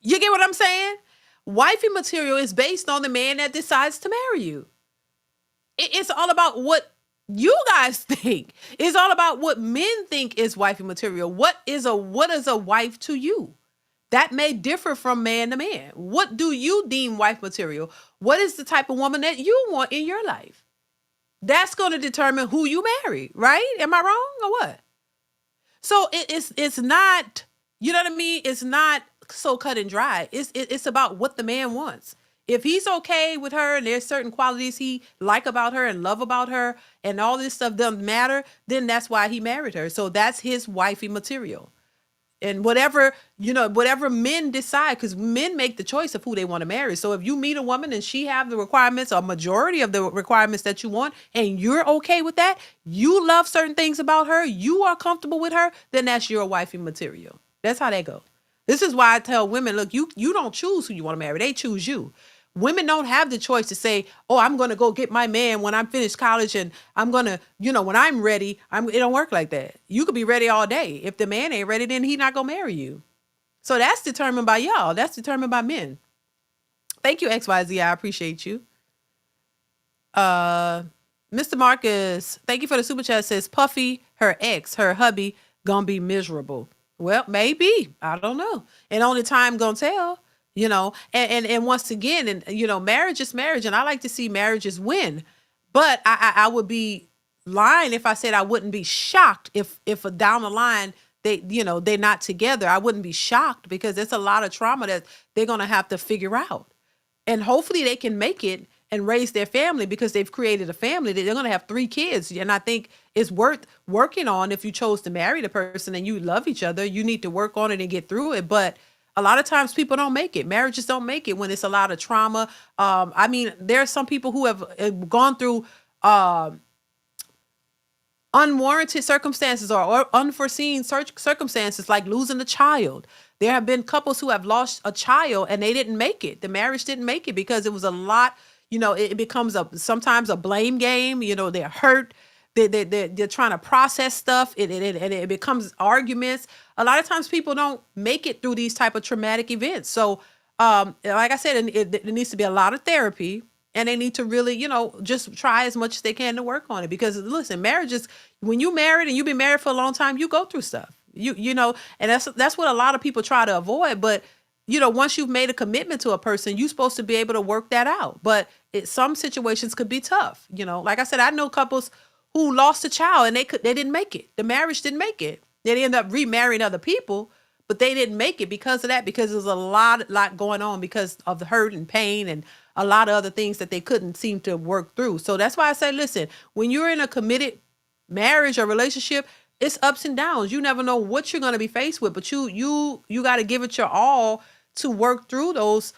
You get what I'm saying? Wifey material is based on the man that decides to marry you. It's all about what you guys think. It's all about what men think is wifey material. What is a wife to you? That may differ from man to man. What do you deem wife material? What is the type of woman that you want in your life? That's going to determine who you marry, right? Am I wrong or what? So it's not, you know what I mean? It's not so cut and dry. It's about what the man wants. If he's okay with her and there's certain qualities he like about her and love about her and all this stuff doesn't matter, then that's why he married her. So that's his wifey material. And whatever men decide, because men make the choice of who they want to marry. So if you meet a woman and she have the requirements, or majority of the requirements that you want, and you're okay with that, you love certain things about her, you are comfortable with her, then that's your wifey material. That's how they go. This is why I tell women, look, you don't choose who you want to marry. They choose you. Women don't have the choice to say, oh, I'm going to go get my man when I'm finished college, and I'm going to, when I'm ready. It don't work like that. You could be ready all day. If the man ain't ready, then he not going to marry you. So that's determined by y'all. That's determined by men. Thank you, XYZ. I appreciate you. Mr. Marcus, thank you for the super chat. Says Puffy, her ex, her hubby, gonna be miserable. Well, maybe. I don't know. And only time gonna tell, And once again, and marriage is marriage, and I like to see marriages win. But I would be lying if I said I wouldn't be shocked if down the line they're not together. I wouldn't be shocked because it's a lot of trauma that they're gonna have to figure out. And hopefully they can make it and raise their family because they've created a family. They're going to have 3 kids. And I think it's worth working on. If you chose to marry the person and you love each other, you need to work on it and get through it. But a lot of times people don't make it. Marriages don't make it when it's a lot of trauma. I mean, there are some people who have gone through unwarranted circumstances or unforeseen circumstances like losing a child. There have been couples who have lost a child and they didn't make it. The marriage didn't make it because it was a lot. It becomes sometimes a blame game. They're hurt. They're trying to process stuff. It becomes arguments. A lot of times people don't make it through these type of traumatic events. So, like I said, it needs to be a lot of therapy. And they need to really, just try as much as they can to work on it. Because listen, marriage is, when you married and you've been married for a long time, you go through stuff. And that's what a lot of people try to avoid. But once you've made a commitment to a person, you're supposed to be able to work that out. But some situations could be tough. Like I said, I know couples who lost a child and they didn't make it. The marriage didn't make it. They ended up remarrying other people, but they didn't make it because of that, because there's a lot going on because of the hurt and pain and a lot of other things that they couldn't seem to work through. So that's why I say, listen, when you're in a committed marriage or relationship, it's ups and downs. You never know what you're going to be faced with, but you got to give it your all to work through those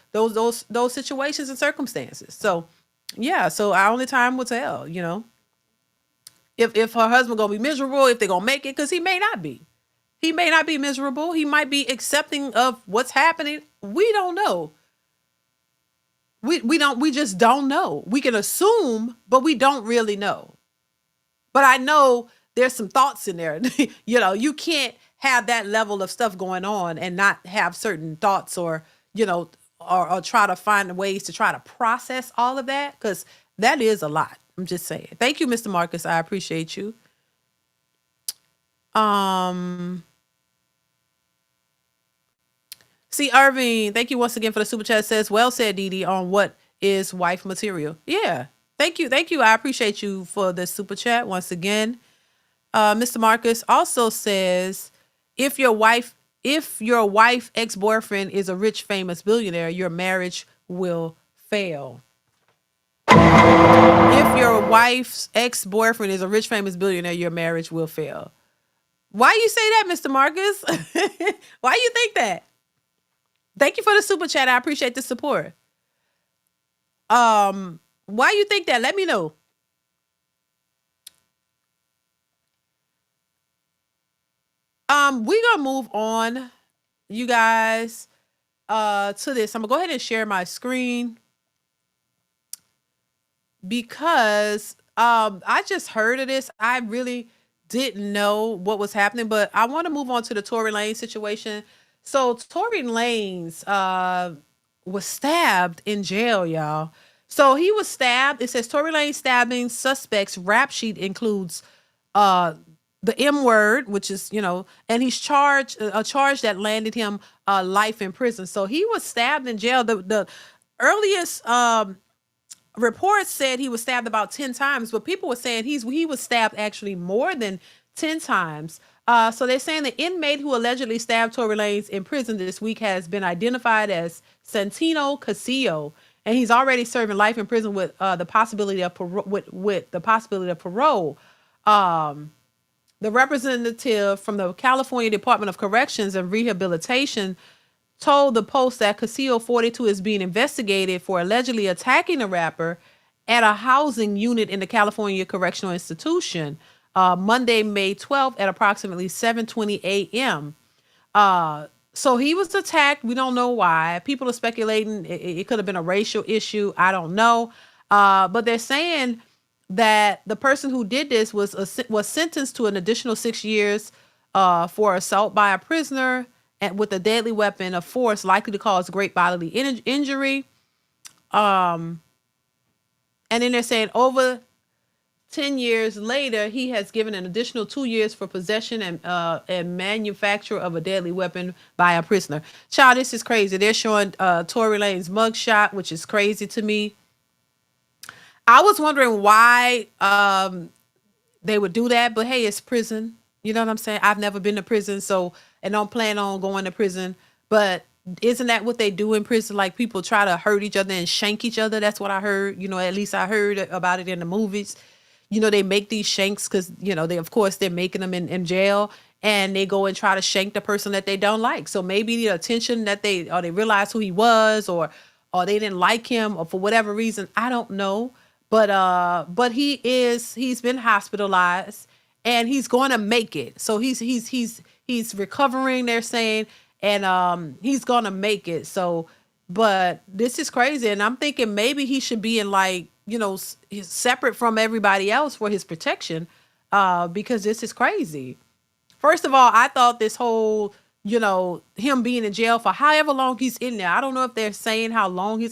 situations and circumstances. So yeah, so our only time will tell, if her husband gonna be miserable, if they're gonna make it, because he may not be. He may not be miserable. He might be accepting of what's happening. We don't know. We just don't know. We can assume, but we don't really know. But I know there's some thoughts in there. You can't have that level of stuff going on and not have certain thoughts or try to find ways to try to process all of that, because that is a lot. I'm just saying. Thank you, Mr. Marcus. I appreciate you. See, Irving, thank you once again for the super chat. Says, well said, DeeDee, on what is wife material. Yeah. Thank you. I appreciate you for the super chat once again. Mr. Marcus also says, if your wife ex-boyfriend is a rich, famous billionaire, your marriage will fail. If your wife's ex-boyfriend is a rich, famous billionaire, your marriage will fail. Why you say that, Mr. Marcus? Why you think that? Thank you for the super chat. I appreciate the support. Why you think that? Let me know. We're gonna move on, you guys, to this. I'm gonna go ahead and share my screen because I just heard of this. I really didn't know what was happening, but I want to move on to the Tory Lanez situation. So Tory Lanez was stabbed in jail, y'all. So he was stabbed. It says Tory Lanez stabbing suspect's rap sheet includes the M word, which is, and he's charged a charge that landed him life in prison. So he was stabbed in jail. The earliest reports said he was stabbed about 10 times, but people were saying he was stabbed actually more than 10 times. So they're saying the inmate who allegedly stabbed Tory Lanez in prison this week has been identified as Santino Casio, and he's already serving life in prison with the possibility of parole. The representative from the California Department of Corrections and Rehabilitation told the Post that Casio, 42, is being investigated for allegedly attacking a rapper at a housing unit in the California Correctional Institution Monday, May 12th at approximately 7:20 a.m. So he was attacked. We don't know why. People are speculating it could have been a racial issue. I don't know. But they're saying that the person who did this was sentenced to an additional 6 years for assault by a prisoner and with a deadly weapon of force likely to cause great bodily injury. And And then they're saying over 10 years later, he has given an additional 2 years for possession and manufacture of a deadly weapon by a prisoner. Child, this is crazy. They're showing Tory Lanez mugshot, which is crazy to me. I was wondering why they would do that, but hey, it's prison. You know what I'm saying? I've never been to prison, and don't plan on going to prison. But isn't that what they do in prison? Like people try to hurt each other and shank each other. That's what I heard. At least I heard about it in the movies. They make these shanks because, they're making them in jail, and they go and try to shank the person that they don't like. So maybe the attention that they realized who he was, or they didn't like him, or for whatever reason, I don't know. But he's been hospitalized, and he's going to make it. So he's recovering, they're saying, and he's going to make it. So, but this is crazy, and I'm thinking maybe he should be in separate from everybody else for his protection, because this is crazy. First of all, I thought this whole, him being in jail for however long he's in there. I don't know if they're saying how long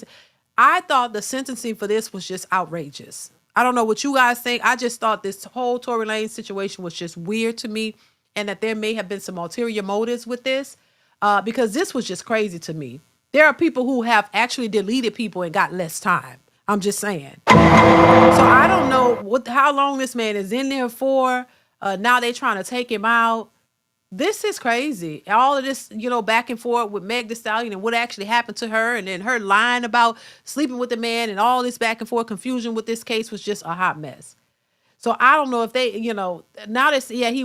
I thought the sentencing for this was just outrageous. I don't know what you guys think. I just thought this whole Tory Lanez situation was just weird to me, and that there may have been some ulterior motives with this, because this was just crazy to me. There are people who have actually deleted people and got less time. I'm just saying. So I don't know how long this man is in there for. Now they're trying to take him out. This is crazy. All of this, back and forth with Meg Thee Stallion and what actually happened to her, and then her lying about sleeping with the man, and all this back and forth confusion with this case was just a hot mess. So I don't know if they, now they're saying he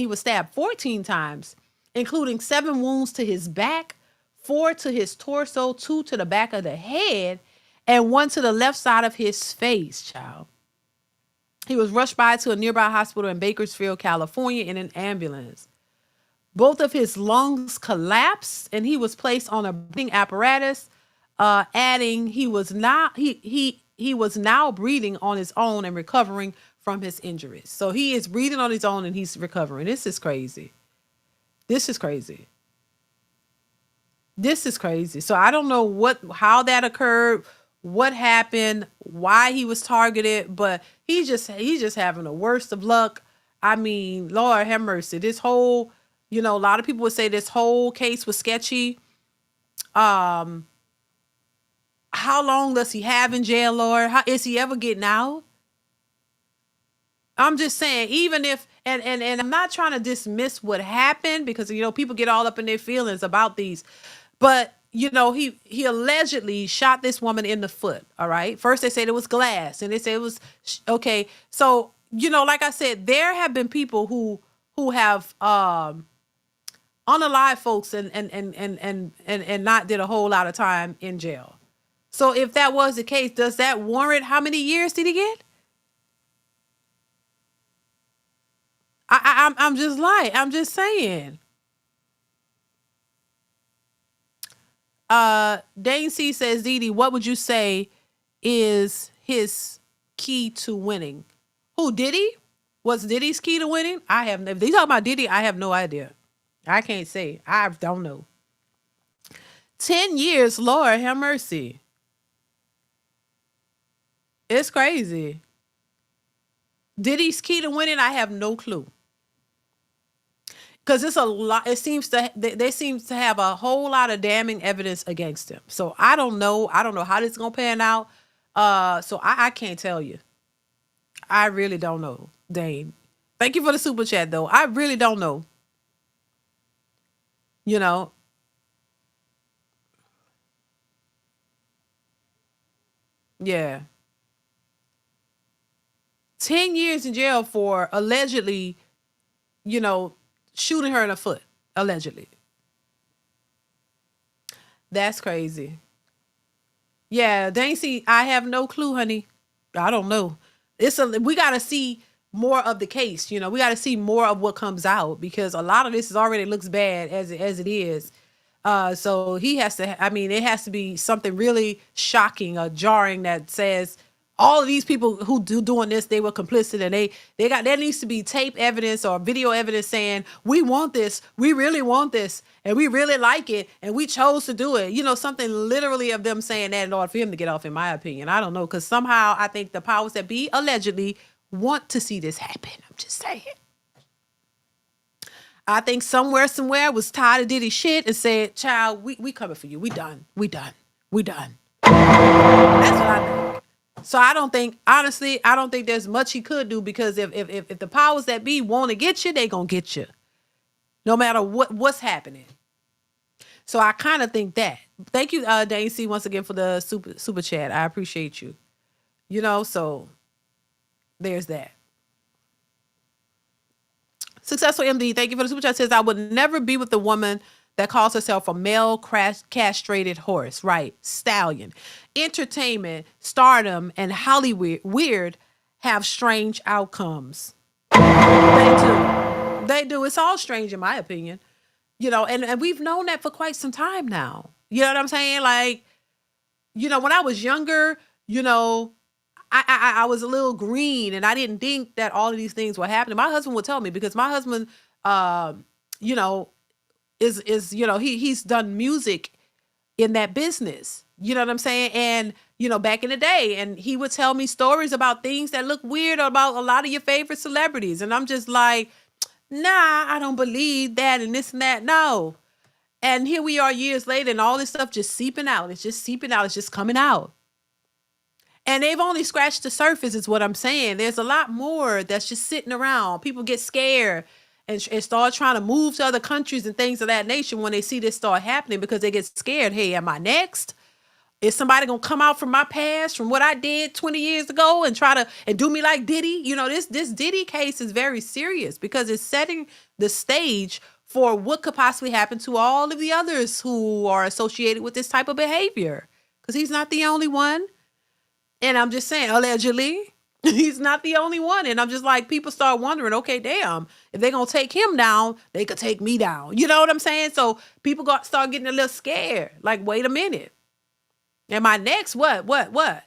was stabbed 14 times, including 7 wounds to his back, 4 to his torso, 2 to the back of the head, and 1 to the left side of his face, child. He was rushed to a nearby hospital in Bakersfield, California, in an ambulance. Both of his lungs collapsed, and he was placed on a breathing apparatus, adding he was now breathing on his own and recovering from his injuries. So he is breathing on his own and he's recovering. This is crazy. This is crazy. This is crazy. So I don't know how that occurred, what happened, why he was targeted, but he's just having the worst of luck. I mean, Lord have mercy. This whole, a lot of people would say this whole case was sketchy. How long does he have in jail, Lord? How is he ever getting out? I'm just saying, even if, and I'm not trying to dismiss what happened, because, people get all up in their feelings about these, but, he allegedly shot this woman in the foot. All right. First they said it was glass, and they said it was, okay. So, like I said, there have been people who have, unalived folks and not did a whole lot of time in jail. So if that was the case, does that warrant, how many years did he get? I'm just saying. Dane C says, DeeDee, what would you say is his key to winning? Who, Diddy? What's Diddy's key to winning? If they talk about Diddy, I have no idea. I can't say. I don't know. 10 years, Lord have mercy. It's crazy. Diddy's key to winning, I have no clue. Because it's a lot. They seem to have a whole lot of damning evidence against him. So I don't know. I don't know how this is gonna pan out. So I can't tell you. I really don't know, Dane. Thank you for the super chat, though. I really don't know. Yeah. 10 years in jail for allegedly, shooting her in the foot. Allegedly. That's crazy. Yeah, Daisy, I have no clue, honey. I don't know. We got to see more of the case. We got to see more of what comes out, because a lot of this already looks bad as it is. So he has to, it has to be something really shocking or jarring that says, all of these people who doing this, they were complicit, and there needs to be tape evidence or video evidence saying we want this, we really want this, and we really like it, and we chose to do it. Something literally of them saying that in order for him to get off, in my opinion. I don't know, because somehow I think the powers that be allegedly want to see this happen. I'm just saying. I think somewhere was tired of Diddy shit and said, child, we coming for you. We done. That's what I think. So I don't think, honestly, there's much he could do, because if the powers that be want to get you, they gonna get you. No matter what's happening. So I kind of think that. Thank you, Dane C, once again for the super chat. I appreciate you. So there's that. Successful MD, thank you for the super chat. Says, I would never be with the woman that calls herself a male castrated horse. Right. Stallion. Entertainment, stardom, and Hollywood have strange outcomes. They do. It's all strange, in my opinion. And we've known that for quite some time now. You know what I'm saying? Like, when I was younger, I was a little green, and I didn't think that all of these things were happening. My husband would tell me, because my husband, he's done music in that business. You know what I'm saying? And, back in the day, and he would tell me stories about things that look weird about a lot of your favorite celebrities. And I'm just like, nah, I don't believe that and this and that. No. And here we are years later, and all this stuff just seeping out. It's just seeping out. It's just coming out. And they've only scratched the surface, is what I'm saying. There's a lot more that's just sitting around. People get scared and start trying to move to other countries and things of that nature when they see this start happening, because they get scared. Hey, am I next? Is somebody going to come out from my past, from what I did 20 years ago, and try to do me like Diddy? This Diddy case is very serious, because it's setting the stage for what could possibly happen to all of the others who are associated with this type of behavior, because he's not the only one. And I'm just saying, allegedly, he's not the only one. And I'm just like, people start wondering, okay, damn, if they're going to take him down, they could take me down. You know what I'm saying? So people start getting a little scared. Like, wait a minute. Am I next? What? Let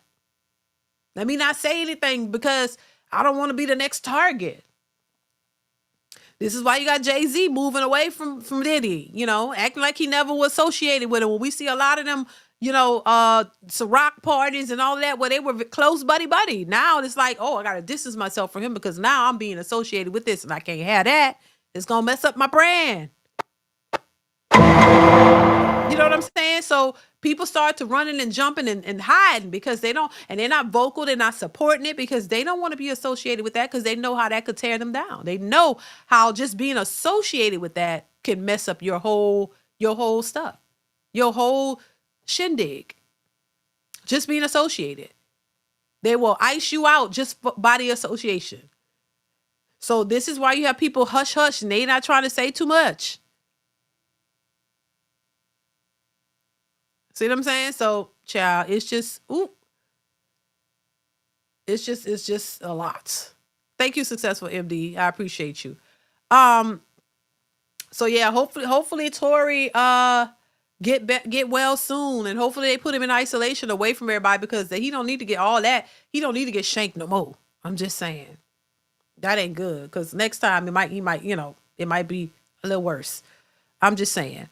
me not say anything, because I don't want to be the next target. This is why you got Jay-Z moving away from Diddy, acting like he never was associated with him. When we see a lot of them, some rock parties and all of that, where they were close buddy. Now it's like, oh, I got to distance myself from him, because now I'm being associated with this, and I can't have that. It's going to mess up my brand. You know what I'm saying? So people start to running and jumping and hiding, because they're not vocal. They're not supporting it, because they don't want to be associated with that, because they know how that could tear them down. They know how just being associated with that can mess up your whole stuff, your whole shindig. Just being associated. They will ice you out just by the association. So this is why you have people hush hush, and they not trying to say too much. See what I'm saying? So, child, it's just a lot. Thank you, Successful MD. I appreciate you. So yeah, hopefully Tory get well soon, and hopefully they put him in isolation away from everybody, because he don't need to get all that. He don't need to get shanked no more. I'm just saying. That ain't good, because next time it might be a little worse. I'm just saying.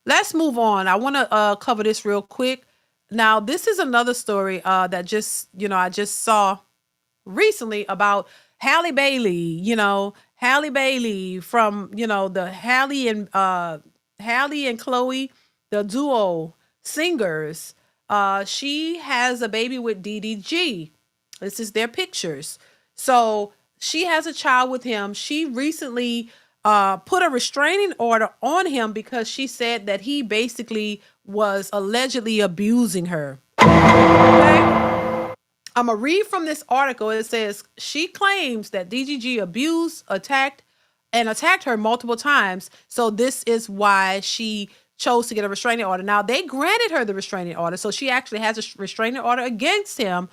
Let's move on. I want to cover this real quick. Now, this is another story that I just saw recently about Halle Bailey. Halle Bailey from the Halle and Chloe, the duo singers. She has a baby with DDG. This is their pictures. So she has a child with him. She recently put a restraining order on him, because she said that he basically was allegedly abusing her. Okay? I'm going to read from this article. It says, she claims that DGG attacked her multiple times. So this is why she chose to get a restraining order. Now, they granted her the restraining order. So she actually has a restraining order against him.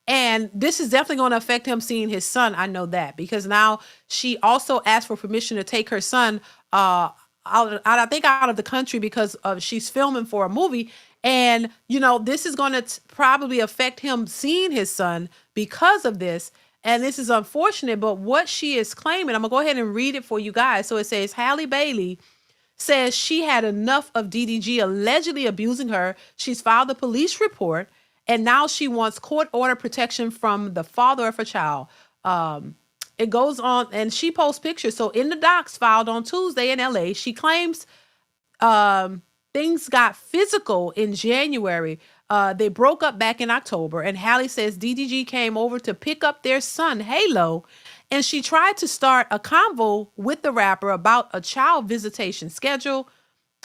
And this is definitely going to affect him seeing his son. I know that, because now she also asked for permission to take her son out of the country, because she's filming for a movie. And, you know, this is going to probably affect him seeing his son because of this. And this is unfortunate, but what she is claiming, I'm going to go ahead and read it for you guys. So it says, Halle Bailey says she had enough of DDG allegedly abusing her. She's filed a police report, and now she wants court order protection from the father of her child. It goes on, and she posts pictures. So in the docs filed on Tuesday in LA, she claims things got physical in January. They broke up back in October, and Halle says DDG came over to pick up their son, Halo, and she tried to start a convo with the rapper about a child visitation schedule.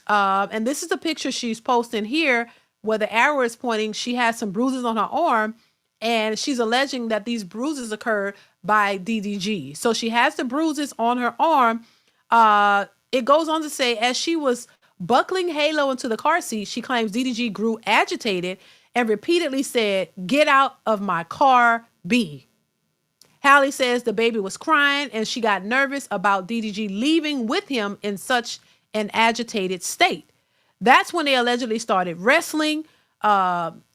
And this is the picture she's posting here where the arrow is pointing. She has some bruises on her arm, and she's alleging that these bruises occurred by DDG. So she has the bruises on her arm. It goes on to say, as she was buckling Halo into the car seat, she claims DDG grew agitated and repeatedly said, "Get out of my car, B." Halle says the baby was crying and she got nervous about DDG leaving with him in such an agitated state. That's when they allegedly started wrestling.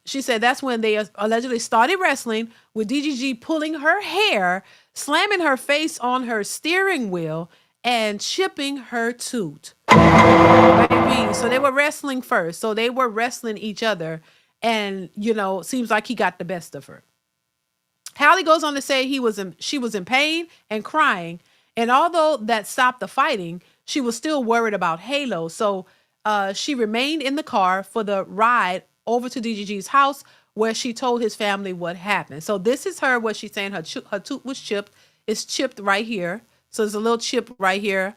She said that's when they allegedly started wrestling, with DDG pulling her hair, slamming her face on her steering wheel, and chipping her tooth. Baby. So they were wrestling first. So they were wrestling each other. And, you know, seems like he got the best of her. Halle goes on to say she was in pain and crying. And although that stopped the fighting, she was still worried about Halo. So she remained in the car for the ride over to DDG's house, where she told his family what happened. So this is her, what she's saying. Her tooth was chipped. It's chipped right here. So there's a little chip right here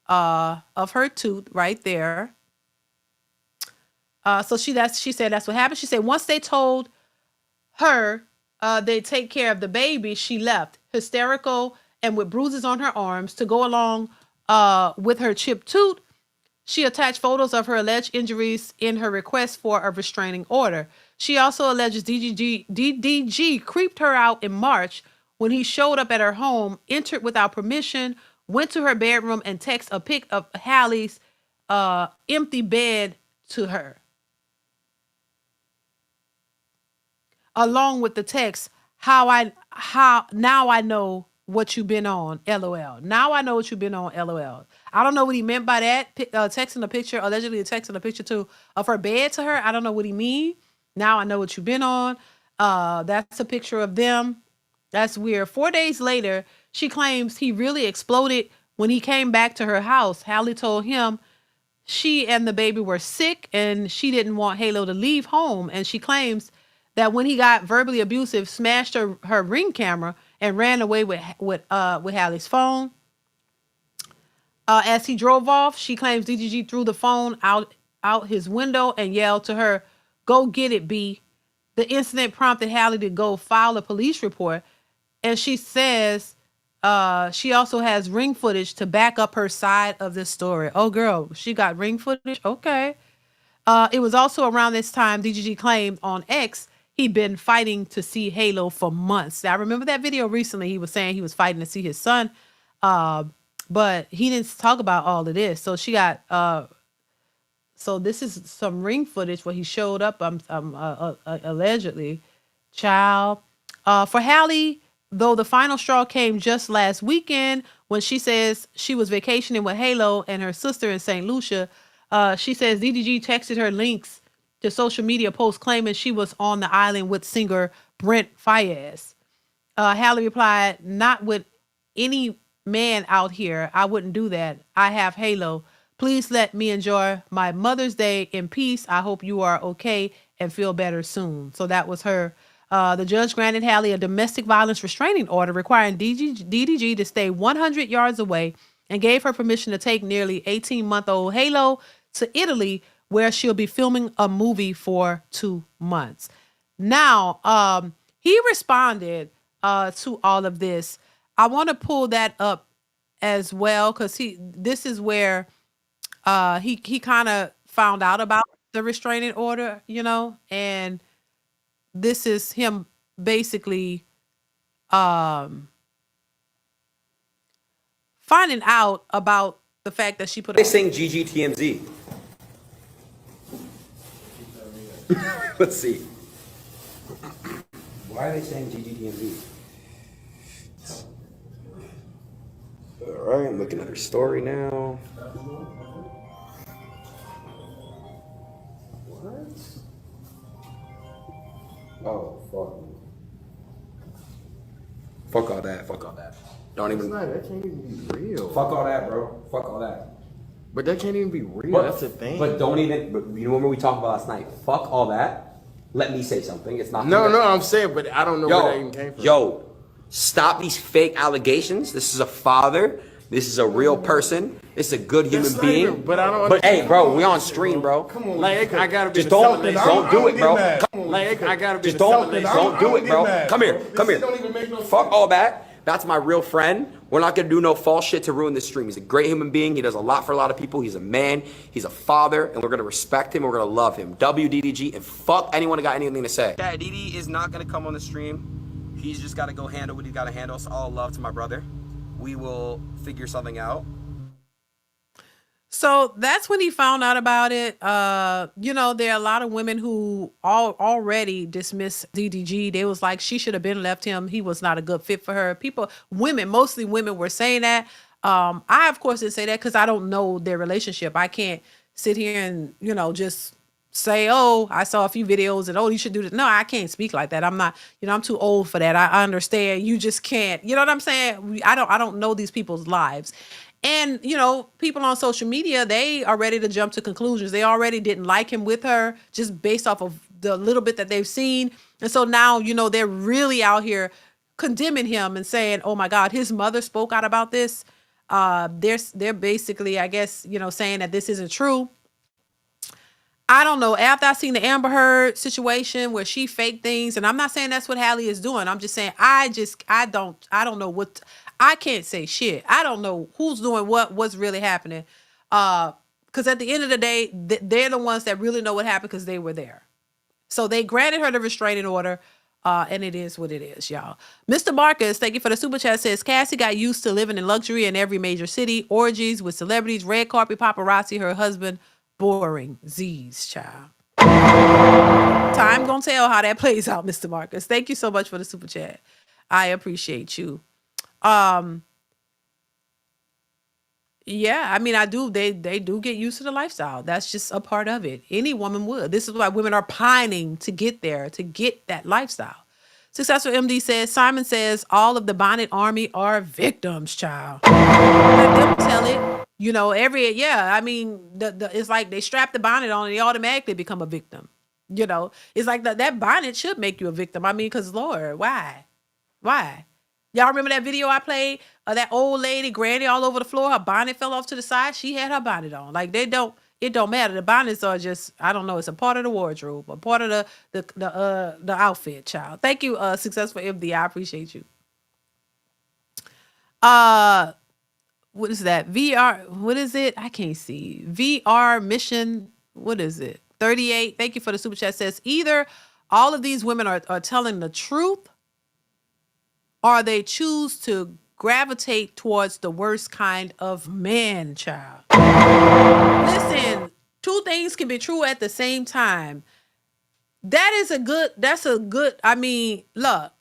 of her tooth right there. So she said that's what happened. She said once they told her they'd take care of the baby, she left, hysterical and with bruises on her arms. To go along with her chipped tooth, she attached photos of her alleged injuries in her request for a restraining order. She also alleges DDG creeped her out in March when he showed up at her home, entered without permission, went to her bedroom, and texted a pic of Halle's empty bed to her, along with the text, now I know what you've been on, LOL. Now I know what you've been on, LOL. I don't know what he meant by that. Texting a picture, allegedly texting a picture of her bed to her. I don't know what he mean. Now I know what you've been on. That's a picture of them. That's weird. 4 days later, she claims he really exploded when he came back to her house. Halle told him she and the baby were sick and she didn't want Halo to leave home. And she claims that when he got verbally abusive, smashed her Ring camera and ran away with Halle's phone. As he drove off, she claims DDG threw the phone out his window and yelled to her, "Go get it, B." The incident prompted Halle to go file a police report. And she says she also has Ring footage to back up her side of this story. Oh, girl, she got Ring footage? Okay. It was also around this time DDG claimed on X he'd been fighting to see Halo for months. I remember that video recently. He was saying he was fighting to see his son, but he didn't talk about all of this. So she got, so this is some Ring footage where he showed up, allegedly. Child. For Halle, though, the final straw came just last weekend when she says she was vacationing with Halo and her sister in St. Lucia. She says DDG texted her links to social media posts claiming she was on the island with singer Brent Faiyaz. Halle replied, "Not with any man out here. I wouldn't do that. I have Halo. Please let me enjoy my Mother's Day in peace. I hope you are okay and feel better soon." So that was her. The judge granted Halle a domestic violence restraining order requiring DDG to stay 100 yards away and gave her permission to take nearly 18-month-old Halo to Italy, where she'll be filming a movie for 2 months. Now, he responded to all of this. I want to pull that up as well, because this is where he kind of found out about the restraining order, you know, and this is him basically finding out about the fact that she put They saying GGTMZ. Let's see. Why are they saying GGDMB? Alright, I'm looking at her story now. What? Oh, fuck. Fuck all that, fuck all that. Don't even. That can't even be real. Fuck all that, bro. Fuck all that. But that can't even be real. But, that's the thing. But don't even. But you remember we talked about last night? Fuck all that. Let me say something. It's not. No, I'm saying, but I don't know where that even came from. Yo, stop these fake allegations. This is a father. This is a real person. It's a good human being. Even, but I don't. But hey, bro, we on stream, bro. Come on, like I gotta be. Just don't do it, bro. Like I gotta be. Just don't do it, bro. Come here. Don't even make no sense. Fuck all that. That's my real friend. We're not gonna do no false shit to ruin this stream. He's a great human being. He does a lot for a lot of people. He's a man. He's a father, and we're gonna respect him. We're gonna love him. WDDG, and fuck anyone who got anything to say. Yeah, DeeDee is not gonna come on the stream. He's just gotta go handle what he's gotta handle. So all love to my brother. We will figure something out. So that's when he found out about it. You know, there are a lot of women who already dismiss DDG. They was like, she should have been left him. He was not a good fit for her. Mostly women were saying that. I, of course, didn't say that because I don't know their relationship. I can't sit here and, you know, just say, oh, I saw a few videos and, oh, you should do this. No, I can't speak like that. I'm not, you know, I'm too old for that. I understand. You just can't, you know what I'm saying? I don't know these people's lives. And, you know, people on social media, they are ready to jump to conclusions. They already didn't like him with her just based off of the little bit that they've seen. And so now, you know, they're really out here condemning him and saying, oh, my God, his mother spoke out about this. They're basically, I guess, you know, saying that this isn't true. I don't know. After I seen the Amber Heard situation where she faked things, and I'm not saying that's what Halle is doing. I'm just saying I don't know what. I can't say shit. I don't know who's doing what's really happening. Because at the end of the day, they're the ones that really know what happened because they were there. So they granted her the restraining order, and it is what it is, y'all. Mr. Marcus, thank you for the super chat, says, Cassie got used to living in luxury in every major city, orgies with celebrities, red carpet paparazzi, her husband, boring. Z's, child. Time gonna tell how that plays out, Mr. Marcus. Thank you so much for the super chat. I appreciate you. Yeah, I mean, I do. They do get used to the lifestyle. That's just a part of it. Any woman would. This is why women are pining to get there, to get that lifestyle. Successful MD says, Simon says, all of the bonnet army are victims, child. Let them tell it. You know, I mean, it's like they strap the bonnet on and they automatically become a victim. You know, it's like that bonnet should make you a victim. I mean, because Lord, why? Y'all remember that video I played of that old lady, granny, all over the floor? Her bonnet fell off to the side. She had her bonnet on. Like it don't matter. The bonnets are just, I don't know. It's a part of the wardrobe, a part of the outfit, child. Thank you, Successful MD. I appreciate you. What is that? VR. What is it? I can't see. VR mission. What is it? 38. Thank you for the super chat. Says either all of these women are telling the truth, or they choose to gravitate towards the worst kind of man, child. Listen, two things can be true at the same time. That's a good, I mean, look,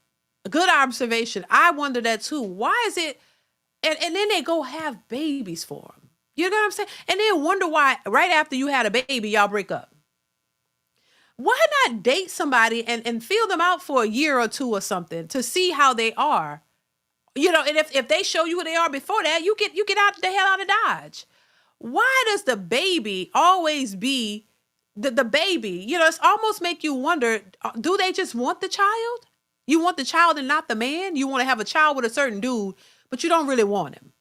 a good observation. I wonder that too. Why is it, and then they go have babies for them. You know what I'm saying? And then wonder why right after you had a baby, y'all break up. Why not date somebody and feel them out for a year or two or something to see how they are? You know, and if they show you who they are before that, you get out the hell out of Dodge. Why does the baby always be the baby? You know, it's almost make you wonder, do they just want the child? You want the child and not the man? You want to have a child with a certain dude, but you don't really want him.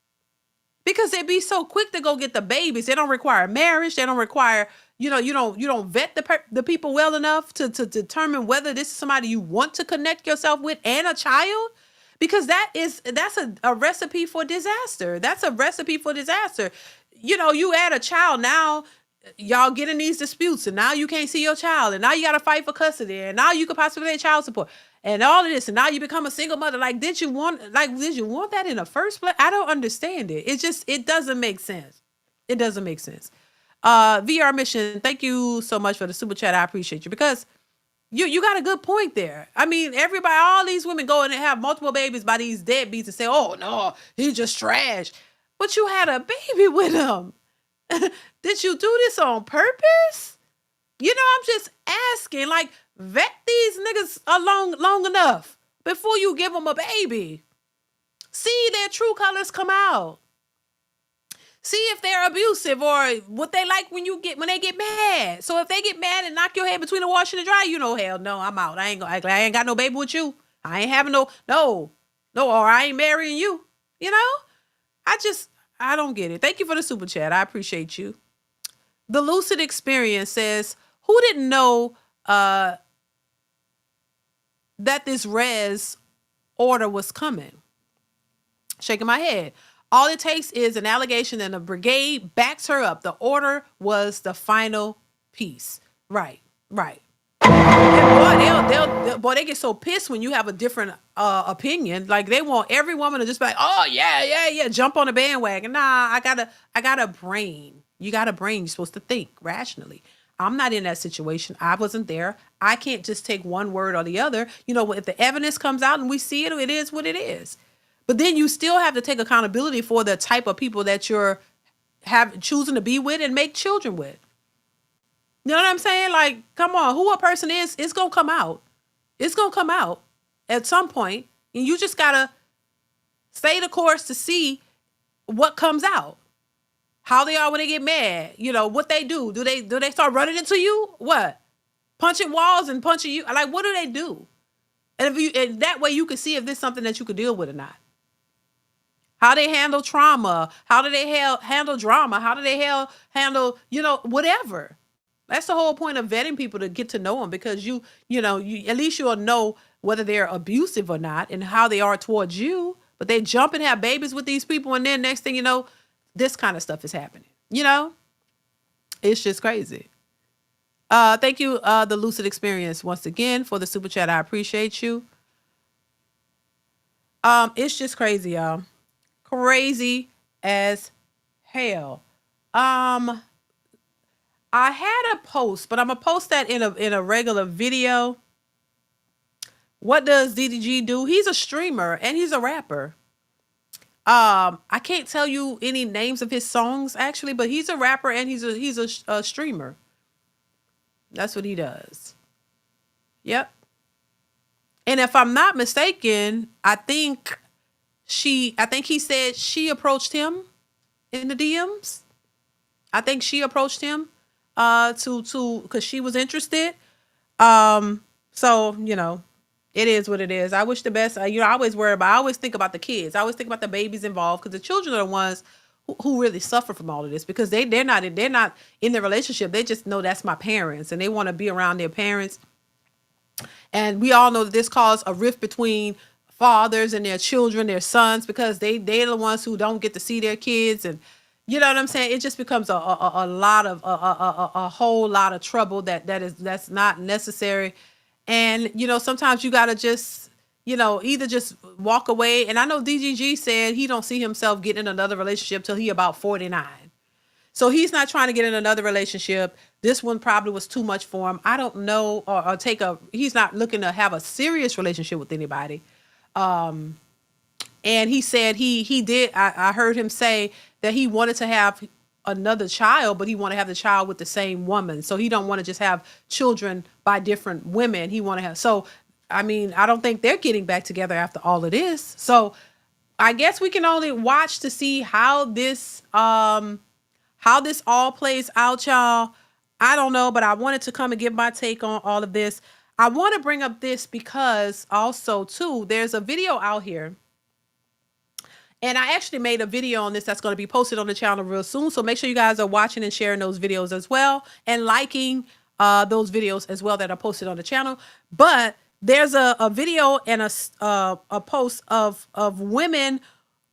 Because they'd be so quick to go get the babies. They don't require marriage. They don't require, you know, you don't vet the people well enough to determine whether this is somebody you want to connect yourself with and a child. Because that's a recipe for disaster. That's a recipe for disaster. You know, you add a child, now y'all get in these disputes, and now you can't see your child, and now you got to fight for custody, and now you could possibly pay child support, and all of this, and now you become a single mother. Like, did you want that in the first place? I don't understand it. It doesn't make sense. It doesn't make sense. VR Mission, thank you so much for the super chat. I appreciate you, because You got a good point there. I mean, everybody, all these women go and have multiple babies by these deadbeats and say, "Oh no, he's just trash." But you had a baby with him. Did you do this on purpose? You know, I'm just asking. Like, vet these niggas long enough before you give them a baby. See their true colors come out. See if they're abusive or what they like when they get mad. So if they get mad and knock your head between the washer and the dryer, you know, hell no, I'm out. I ain't got no baby with you. I ain't having no, or I ain't marrying you. You know? I don't get it. Thank you for the super chat. I appreciate you. The Lucid Experience says, who didn't know that this res order was coming? Shaking my head. All it takes is an allegation and a brigade backs her up. The order was the final piece. Right. And boy, they get so pissed when you have a different opinion. Like, they want every woman to just be like, oh, yeah, jump on the bandwagon. Nah, I got a brain. You got a brain. You're supposed to think rationally. I'm not in that situation. I wasn't there. I can't just take one word or the other. You know, if the evidence comes out and we see it, it is what it is. But then you still have to take accountability for the type of people that you're choosing to be with and make children with. You know what I'm saying? Like, come on, who a person is, it's going to come out. It's going to come out at some point. And you just got to stay the course to see what comes out. How they are when they get mad. You know, what they do. Do they start running into you? What? Punching walls and punching you? Like, what do they do? And that way you can see if this is something that you could deal with or not. How they handle trauma. How do they handle drama? How do they handle, you know, whatever. That's the whole point of vetting people, to get to know them, because you at least you'll know whether they're abusive or not and how they are towards you. But they jump and have babies with these people, and then next thing you know, this kind of stuff is happening. You know, it's just crazy. Thank you, the Lucid Experience, once again for the super chat. I appreciate you. It's just crazy, y'all. Crazy as hell. I had a post, but I'm gonna post that in a regular video. What does DDG do? He's a streamer and he's a rapper. I can't tell you any names of his songs actually, but he's a rapper and he's a streamer. That's what he does. Yep. And if I'm not mistaken, I think he said she approached him in the DMs. I think she approached him because she was interested. So, you know, it is what it is. I wish the best. I always think about the kids. I always think about the babies involved, because the children are the ones who really suffer from all of this, because they're not in their relationship. They just know that's my parents and they want to be around their parents. And we all know that this caused a rift between fathers and their children, their sons, because they're the ones who don't get to see their kids. And you know what I'm saying? It just becomes a whole lot of trouble that's not necessary. And, you know, sometimes you got to just, you know, either just walk away. And I know DGG said he don't see himself getting in another relationship till he about 49. So he's not trying to get in another relationship. This one probably was too much for him. I don't know, he's not looking to have a serious relationship with anybody. And he said he did, I heard him say that he wanted to have another child, but he want to have the child with the same woman. So he don't want to just have children by different women. He want to have, so, I mean, I don't think they're getting back together after all of this. So I guess we can only watch to see how this all plays out, y'all. I don't know, but I wanted to come and give my take on all of this. I want to bring up this because also too, there's a video out here. And I actually made a video on this that's going to be posted on the channel real soon. So make sure you guys are watching and sharing those videos as well, and liking those videos as well that are posted on the channel. But there's a video and a post of women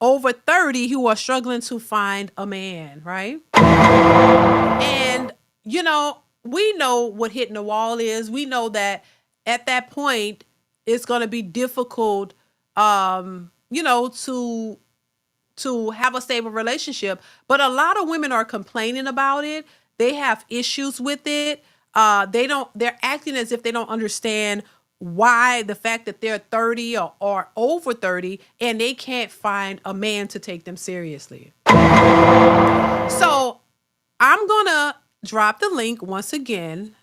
over 30 who are struggling to find a man, right? And, you know, we know what hitting the wall is. We know that at that point, it's going to be difficult, you know, to have a stable relationship. But a lot of women are complaining about it. They have issues with it. they're acting as if they don't understand why the fact that they're 30 or over 30 and they can't find a man to take them seriously. So I'm gonna drop the link once again.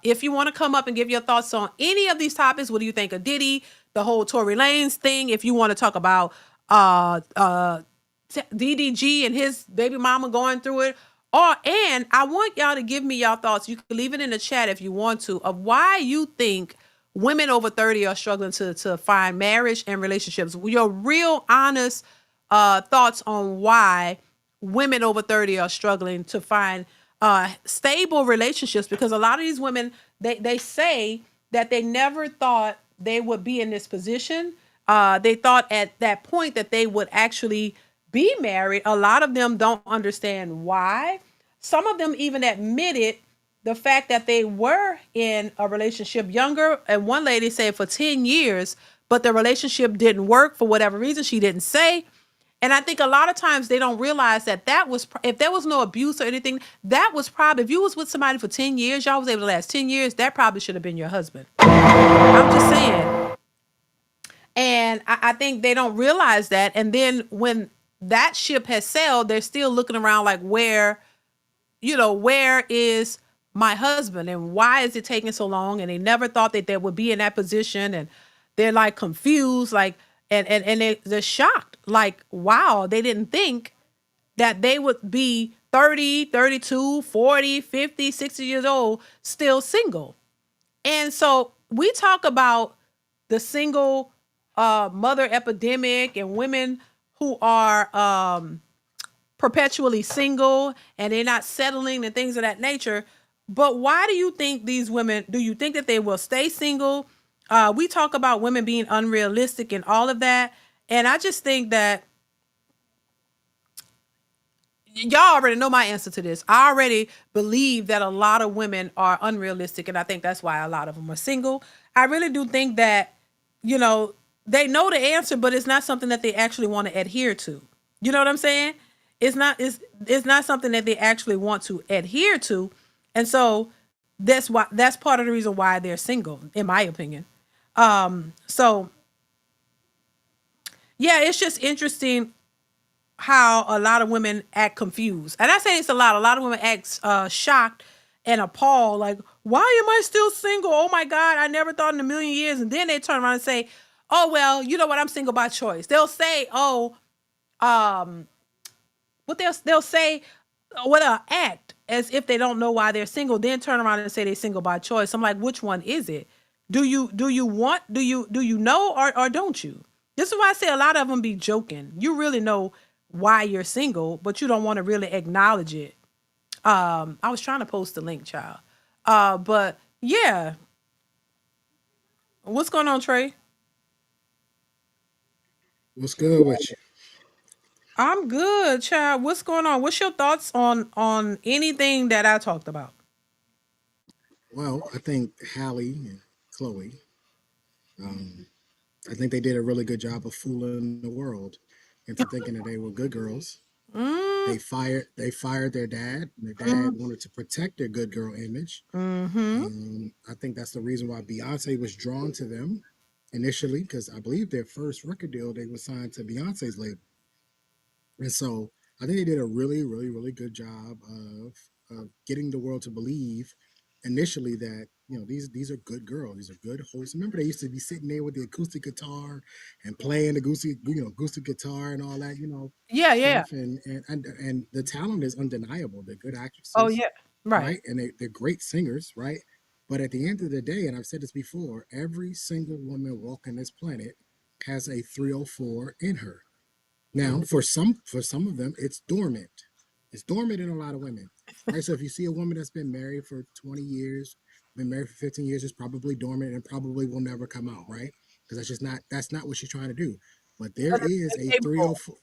If you want to come up and give your thoughts on any of these topics, what do you think of Diddy, the whole Tory Lanez thing? If you want to talk about DDG and his baby mama going through it, and I want y'all to give me y'all thoughts. You can leave it in the chat if you want to, of why you think women over 30 are struggling to find marriage and relationships. Your real honest thoughts on why women over 30 are struggling to find stable relationships, because a lot of these women, they say that they never thought they would be in this position. They thought at that point that they would actually be married. A lot of them don't understand why. Some of them even admitted the fact that they were in a relationship younger. And one lady said for 10 years, but the relationship didn't work for whatever reason. She didn't say. And I think a lot of times they don't realize that if there was no abuse or anything, that was probably, if you was with somebody for 10 years, y'all was able to last 10 years, that probably should have been your husband. I'm just saying. And I think they don't realize that. And then when that ship has sailed, they're still looking around like, where is my husband and why is it taking so long? And they never thought that they would be in that position. And they're like confused, like, and they're shocked. Like, wow, they didn't think that they would be 30, 32, 40, 50, 60 years old, still single. And so we talk about the single mother epidemic and women who are perpetually single and they're not settling and things of that nature. But why do you think these women, do you think that they will stay single? We talk about women being unrealistic and all of that. And I just think that y'all already know my answer to this. I already believe that a lot of women are unrealistic, and I think that's why a lot of them are single. I really do think that, they know the answer, but it's not something that they actually want to adhere to. You know what I'm saying? It's not something that they actually want to adhere to. And so that's part of the reason why they're single, in my opinion. So yeah, it's just interesting how a lot of women act confused. And I say it's a lot. A lot of women act shocked and appalled, like, why am I still single? Oh my God, I never thought in a million years. And then they turn around and say, oh, well, you know what? I'm single by choice. They'll say, what they'll say, what they'll act as if they don't know why they're single, then turn around and say they're single by choice. I'm like, which one is it? Do you know, or don't you? This is why I say a lot of them be joking. You really know why you're single, but you don't want to really acknowledge it. I was trying to post the link, child. But yeah. What's going on, Trey? What's good with you? I'm good, child. What's going on? What's your thoughts on anything that I talked about? Well, I think Halle and Chloe, um, I think they did a really good job of fooling the world into thinking that they were good girls. Mm, They fired their dad. And their mm, dad wanted to protect their good girl image. mm-hmm. I think that's the reason why Beyonce was drawn to them initially, because I believe their first record deal they were signed to Beyonce's label. And so I think they did a really, really, really good job of getting the world to believe initially that these are good girls, these are good hosts. Remember, they used to be sitting there with the acoustic guitar and playing the acoustic guitar and all that Yeah, yeah. stuff. And the talent is undeniable. They're good Oh actresses, yeah. Right. right? And they're great singers, right? But at the end of the day, and I've said this before, every single woman walking this planet has a 304 in her. Now, for some of them, it's dormant. It's dormant in a lot of women, right? So if you see a woman that's been married for 20 years, been married for 15 years, it's probably dormant and probably will never come out, right? Because that's not what she's trying to do. But there But is they're a capable. 304.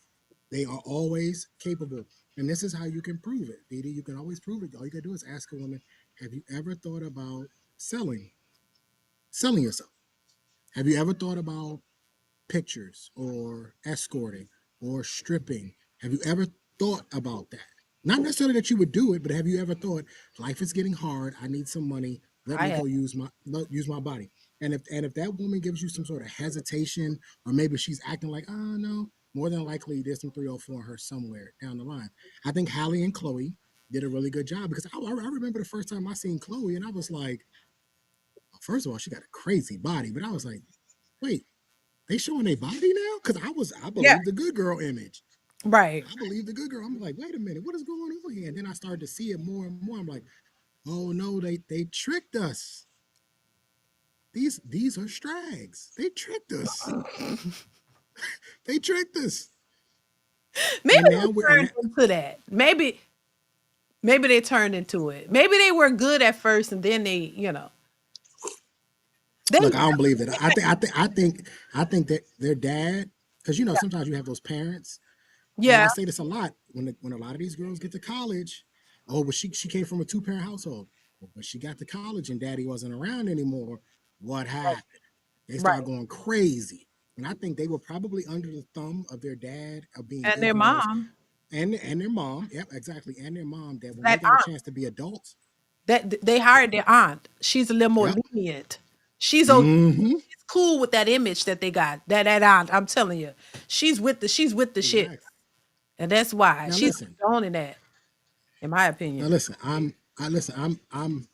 They are always capable, and this is how you can prove it, DeeDee. You can always prove it. All you gotta do is ask a woman, "Have you ever thought about selling yourself? Have you ever thought about pictures or escorting or stripping? Have you ever thought about that?" Not necessarily that you would do it, but have you ever thought life is getting hard? I need some money. Let I me have. go use my body. And if that woman gives you some sort of hesitation, or maybe she's acting like, oh no, more than likely there's some 304 in her somewhere down the line. I think Halle and Chloe did a really good job, because I remember the first time I seen Chloe and I was like, first of all, she got a crazy body, but I was like, wait, they showing their body now? Because I Yeah. believe the good girl image. Right. I believe the good girl. I'm like, wait a minute, what is going on here? And then I started to see it more and more. I'm like, oh no, they tricked us. These are strags. They tricked us. They tricked us. Maybe And now they turned into that. Maybe they turned into it. Maybe they were good at first and then they, they look, I don't believe that. I think that their dad, because sometimes you have those parents, and yeah, I say this a lot when a lot of these girls get to college. Oh, but she came from a 2-parent household. But she got to college and daddy wasn't around anymore. What happened? They right. start going crazy. And I think they were probably under the thumb of their dad, of being And good their girls, mom, and their mom. Yep, exactly. And their mom, that when they that got a aunt, chance to be adults. that they hired their aunt. She's a little more Yep. lenient. She's okay. Mm-hmm. She's cool with that image that they got. That aunt, I'm telling you, she's with the shit, Exactly. and that's why Now she's listen. owning that, in my Now opinion. listen. I'm I'm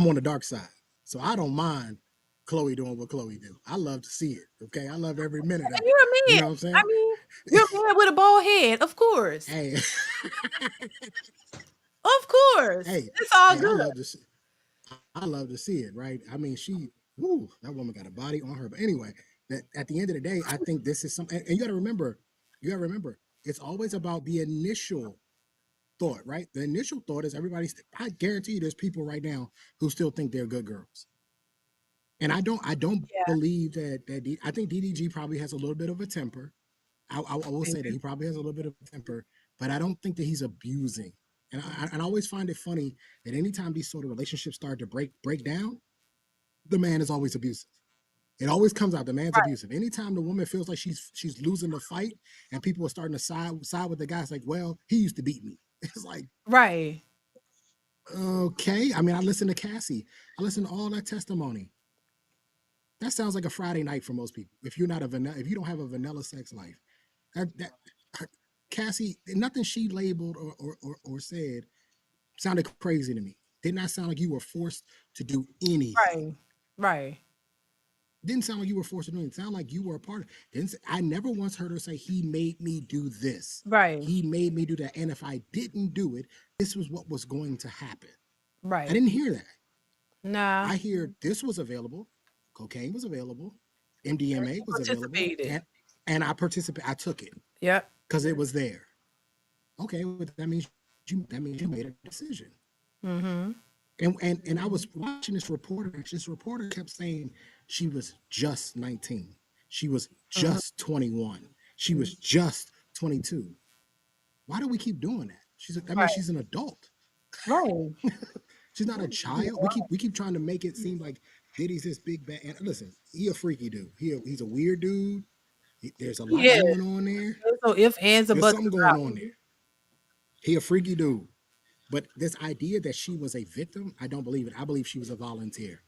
on the dark side. So I don't mind Chloe doing what Chloe do. I love to see it. Okay. I love every minute of And it. you're a You man. know what I'm I saying? mean, you're a man with a bald head, of course, Hey, of course. hey, It's all hey, good. I love to see it, right? I mean, that woman got a body on her. But anyway, that at the end of the day, I think this is something, and you gotta remember, it's always about the initial thought, right? The initial thought is I guarantee you there's people right now who still think they're good girls. And I don't Yeah. believe I think DDG probably has a little bit of a temper. I will say that he probably has a little bit of a temper, but I don't think that he's abusing. And I always find it funny that anytime these sort of relationships start to break down, the man is always abusive. It always comes out the man's Right. abusive. Anytime the woman feels like she's losing the fight, and people are starting to side with the guy, it's like, well, he used to beat me. It's like, Right. okay. I mean, I listen to Cassie. I listen to all that testimony. That sounds like a Friday night for most people. If if you don't have a vanilla sex life, that Cassie, nothing she labeled or said sounded crazy to me. Did not sound like you were forced to do anything. Right. Right. Didn't sound like you were forced to do anything. It sounded like you were a part of it. I never once heard her say, he made me do this. Right. He made me do that. And if I didn't do it, this was what was going to happen. I Right. didn't hear that. Nah. I hear this was available. Cocaine was available. MDMA was available. Participated. And I took it Yep. because it was there. Okay, well, that means you made a decision. Mm-hmm. And I was watching this reporter. This reporter kept saying she was just 19. She was Mm-hmm. just 21. She was just 22. Why do we keep doing that? That means Right. she's an adult. Right. She's not a child. We keep trying to make it seem like Diddy's this big bad. And listen, he a freaky dude. He's a weird dude. There's a lot Yeah. going on there. There's no ifs, ands, or There's buts something going about on it. there. He a freaky dude. But this idea that she was a victim, I don't believe it. I believe she was a volunteer.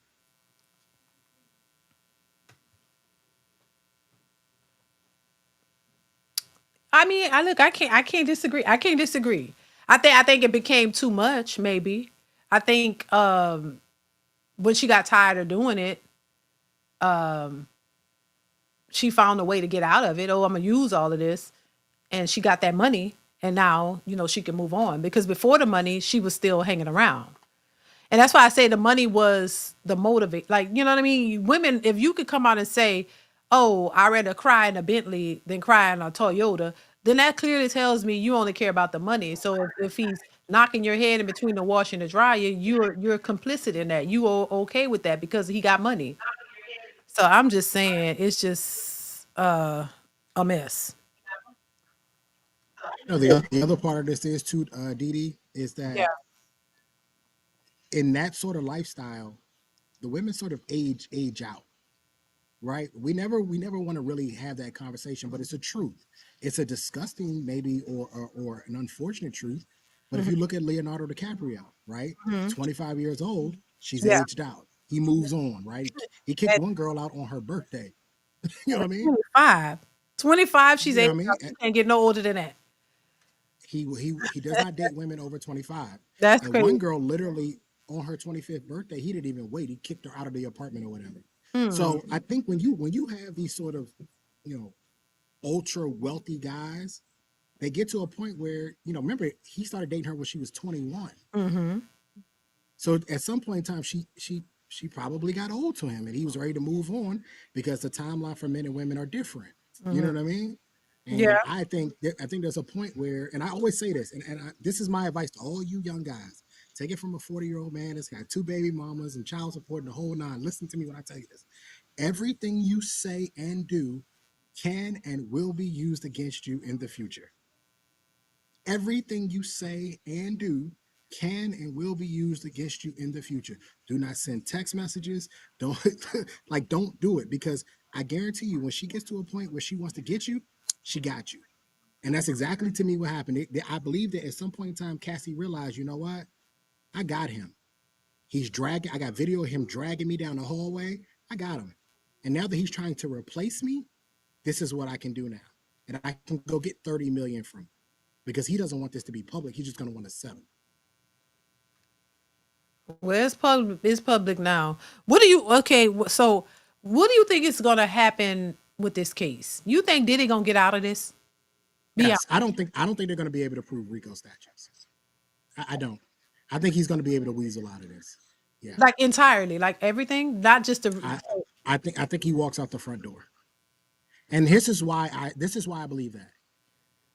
I mean, I can't disagree. I can't disagree. I think it became too much, maybe. I think when she got tired of doing it, she found a way to get out of it. Oh, I'm gonna use all of this. And she got that money, and now, she can move on. Because before the money, she was still hanging around. And that's why I say the money was the motivate. Like, you know what I mean? Women, if you could come out and say, oh, I'd rather cry in a Bentley than cry in a Toyota, then that clearly tells me you only care about the money. So if he's knocking your head in between the wash and the dryer, you're complicit in that. You are okay with that because he got money. So I'm just saying it's just a mess. The other part of this is too, DeeDee, is Yeah. that in that sort of lifestyle, the women sort of age out. right? We never want to really have that conversation, but it's a truth. It's a disgusting, maybe, or an unfortunate truth. But if Mhm. you look at Leonardo DiCaprio, right, Mhm. 25 years old, she's Yeah. aged out. He moves on, right? He kicked At one girl out on her birthday. You know what I mean? 25. 25, she's You know 8. what I mean? She can't get no older than that. He does not date women over 25. That's And one crazy. girl literally on her 25th birthday, he didn't even wait. He kicked her out of the apartment or whatever. Hmm. So I think when you have these sort of, you know, ultra wealthy guys, they get to a point where, remember he started dating her when she was 21. Mm-hmm. So at some point in time, she probably got old to him, and he was ready to move on because the timeline for men and women are different. You Mm-hmm. know what I mean? Yeah. And I think there's a point where, and I always say this, and this is my advice to all you young guys. Take it from a 40-year-old man that's got 2 baby mamas and child support and the whole nine. Listen to me when I tell you this. Everything you say and do can and will be used against you in the future. Everything you say and do can and will be used against you in the future. Do not send text messages. Don't don't do it, because I guarantee you when she gets to a point where she wants to get you, she got you. And that's exactly to me what happened. I believe that at some point in time, Cassie realized, you know what? I got him. He's dragging, I got video of him dragging me down the hallway. I got him. And now that he's trying to replace me, this is what I can do now. And I can go get 30 million from him because he doesn't want this to be public. He's just going to want to settle. Well, it's public. It's public now. What do you? Okay, so what do you think is gonna happen with this case? You think Diddy gonna get out of this? Be out, Yes, I don't think they're going to be able to prove RICO statutes. I don't. I think he's going to be able to weasel out of this. Yeah. like entirely, like everything, not just the. I I think he walks out the front door. And this is why I believe that.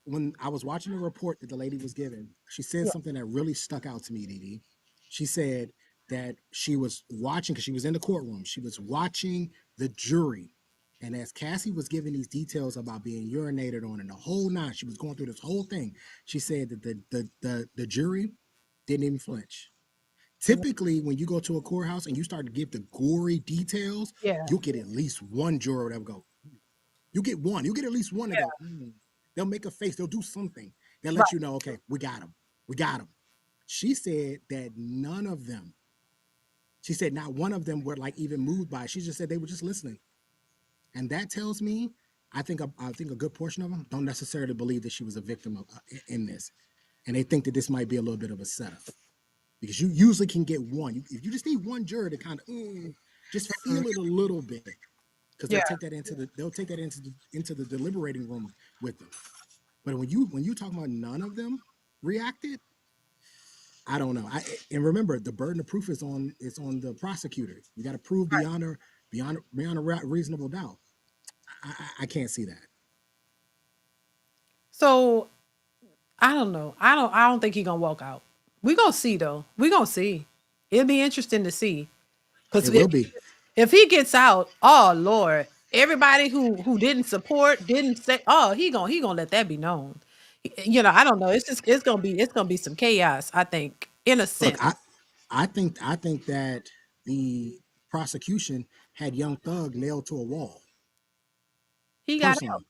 When I was watching the report that the lady was given, she said Yeah. something that really stuck out to me, DeeDee. She said that she was watching, because she was in the courtroom, she was watching the jury. And as Cassie was giving these details about being urinated on and the whole nine, she was going through this whole thing. She said that the jury didn't even flinch. Typically, when you go to a courthouse and you start to give the gory details, Yeah. you'll get at least one juror that will go, you get one. You get at least one to Yeah. go. They'll make a face. They'll do something. They'll Right. let you know, okay, we got him. We got him. She said that none of them, she said not one of them were like even moved by it. She just said they were just listening. And that tells me, I think a good portion of them don't necessarily believe that she was a victim of in this. And they think that this might be a little bit of a setup, because you usually can get one. If you just need one juror to kind of just Mhm. feel it a little bit, because they'll Yeah. take that into the deliberating room with them. But when you talk about none of them reacted, I don't know. And remember, the burden of proof is on the prosecutor. You got to prove Right. beyond a reasonable doubt. I can't see that. So I don't know. I don't think he gonna walk out. We gonna see though. We gonna see. It'll be interesting to see because It will be. if he gets out, oh Lord, everybody who didn't support, didn't say, oh, he gonna let that be known. I don't know. It's just it's gonna be some chaos. I think, in a sense, Look, I think that the prosecution had Young Thug nailed to a wall. he got out, Personally,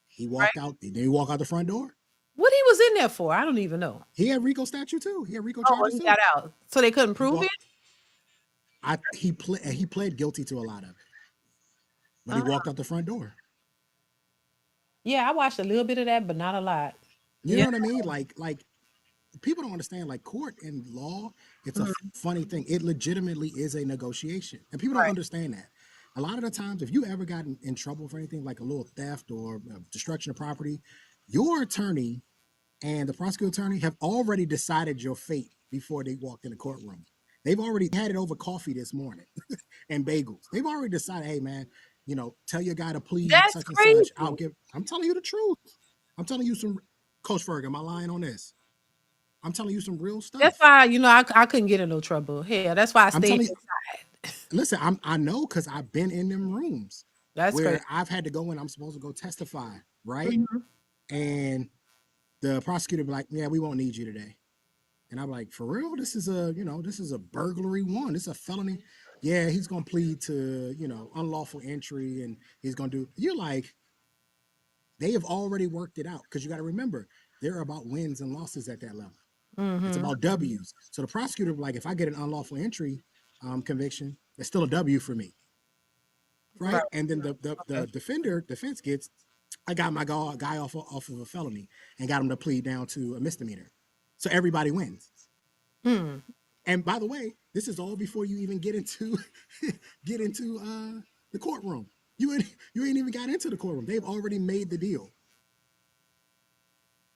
he right. walked out. Did he walk out the front door? What he was in there for? I don't even know. He had RICO statute too. He had RICO Oh, well, charges he too. got out, so they couldn't He prove it. walked. He pled guilty to a lot of it, but he Uh, walked out the front door. yeah, I watched a little bit of that, but not a lot. You Yeah. know what I mean? Like people don't understand, like, court and law, it's a Mhm. funny thing. It legitimately is a negotiation, and people don't Right. understand that. A lot of the times, if you ever got in trouble for anything like a little theft or destruction of property, your attorney and the prosecuting attorney have already decided your fate before they walked in the courtroom. They've already had it over coffee this morning and bagels. They've already decided, hey man, tell your guy to plead That's such and such. crazy. I'm telling you the truth. I'm telling you some, Coach Ferg, am I lying on this? I'm telling you some real That's stuff. why I couldn't get in no trouble. Hell, that's why I I'm stayed telling you, inside. listen, I know because I've been in them rooms That's crazy. where I've had to go in, I'm supposed to go testify, right? Mhm. And the prosecutor be like, yeah, we won't need you today. And I'm like, for real? This is a burglary one. This is a felony. yeah, he's gonna plead to, unlawful entry, and he's gonna do. You're like, they have already worked it out, because you got to remember, they're about wins and losses at that level. It's about W's. So the prosecutor, like, if I get an unlawful entry conviction, it's still a W for me, right? And then the defense gets, I got my guy off of a felony and got him to plead down to a misdemeanor. So everybody wins. And by the way, this is all before you even get into the courtroom. You ain't even got into the courtroom. They've already made the deal.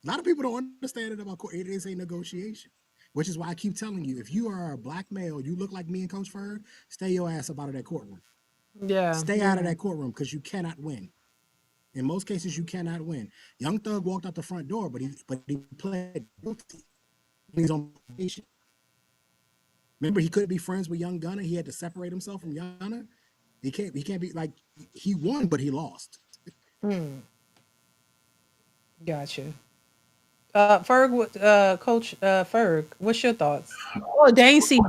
A lot of people don't understand it about court. It is a negotiation, which is why I keep telling you, if you are a black male, you look like me and Coach Ferg, stay your ass up out of that courtroom. Yeah. Stay out of that courtroom, because you cannot win. In most cases, you cannot win. Young Thug walked out the front door, but he pled guilty. He's on probation. Remember, he couldn't be friends with Young Gunna. He had to separate himself from Young Gunna. He can't be like, he won, but he lost. Gotcha. Ferg, Coach Ferg, what's your thoughts? Oh, Dancy,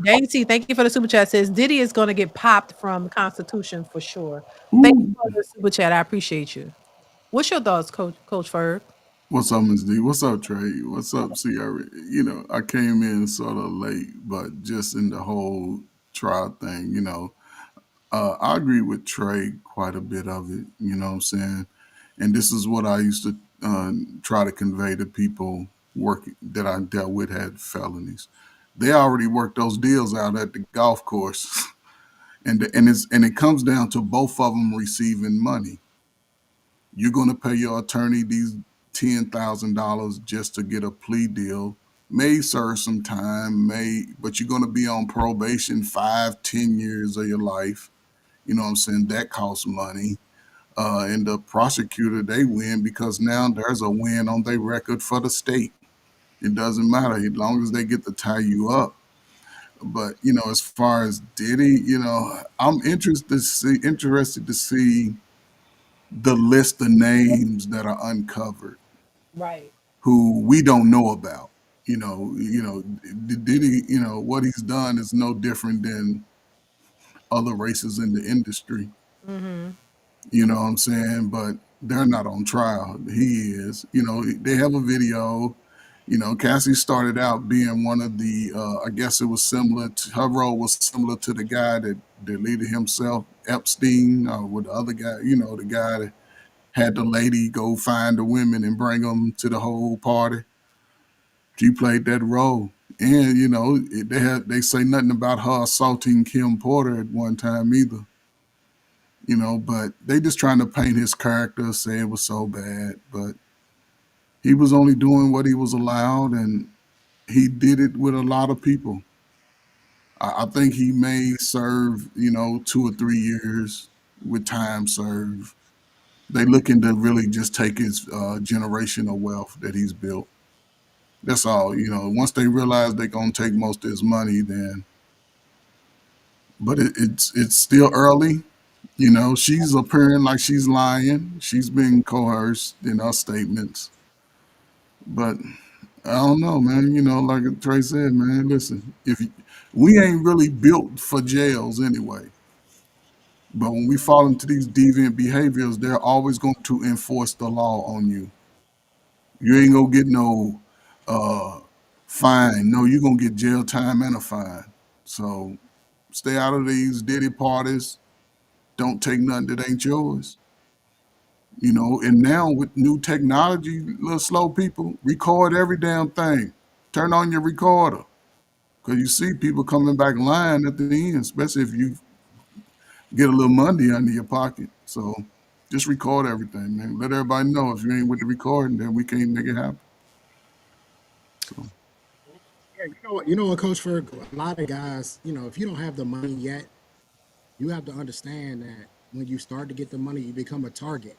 thank you for the super chat. Says Diddy is going to get popped from the Constitution for sure. Thank you for the super chat. I appreciate you. What's your thoughts, Coach Ferg? What's up, Ms. D? What's up, Trey? What's up, Sierra? I came in sort of late, but just in the whole trial thing, I agree with Trey quite a bit of it, you know what I'm saying? And this is what I used to try to convey to people that I dealt with had felonies. They already worked those deals out at the golf course. and it comes down to both of them receiving money. You're going to pay your attorney these $10,000 just to get a plea deal. May serve some time, but you're going to be on probation 5-10 years of your life. You know what I'm saying? That costs money. And the prosecutor, they win because now there's a win on their record for the state. It doesn't matter as long as they get to tie you up. But as far as Diddy, I'm interested to see the list of names that are uncovered Right. who we don't know about. Diddy, what he's done is no different than other races in the industry. You know what I'm saying? But they're not on trial. He is. They have a video. Cassie started out being one of the, I guess it was her role was similar to the guy that deleted himself, Epstein, with the other guy, the guy that had the lady go find the women and bring them to the whole party. She played that role. And, they say nothing about her assaulting Kim Porter at one time either. But they just trying to paint his character, say it was so bad. But he was only doing what he was allowed, and he did it with a lot of people. I think he may serve, 2 or 3 years with time served. They looking to really just take his generational wealth that he's built. That's all. Once they realize they're gonna take most of his money, then. But it's still early. She's appearing like she's lying. She's been coerced in her statements. But I don't know, man. Like Trey said, man, listen, we ain't really built for jails anyway. But when we fall into these deviant behaviors, they're always going to enforce the law on you. You ain't gonna get no fine. No, you're gonna get jail time and a fine. So stay out of these Diddy parties. Don't take nothing that ain't yours. And now with new technology, little slow people, record every damn thing. Turn on your recorder. Because you see people coming back lying at the end, especially if you get a little money under your pocket. So just record everything, man. Let everybody know if you ain't with the recording, then we can't make it happen. So. Yeah, you know what, Coach Ferg? A lot of guys, if you don't have the money yet, you have to understand that when you start to get the money, you become a target,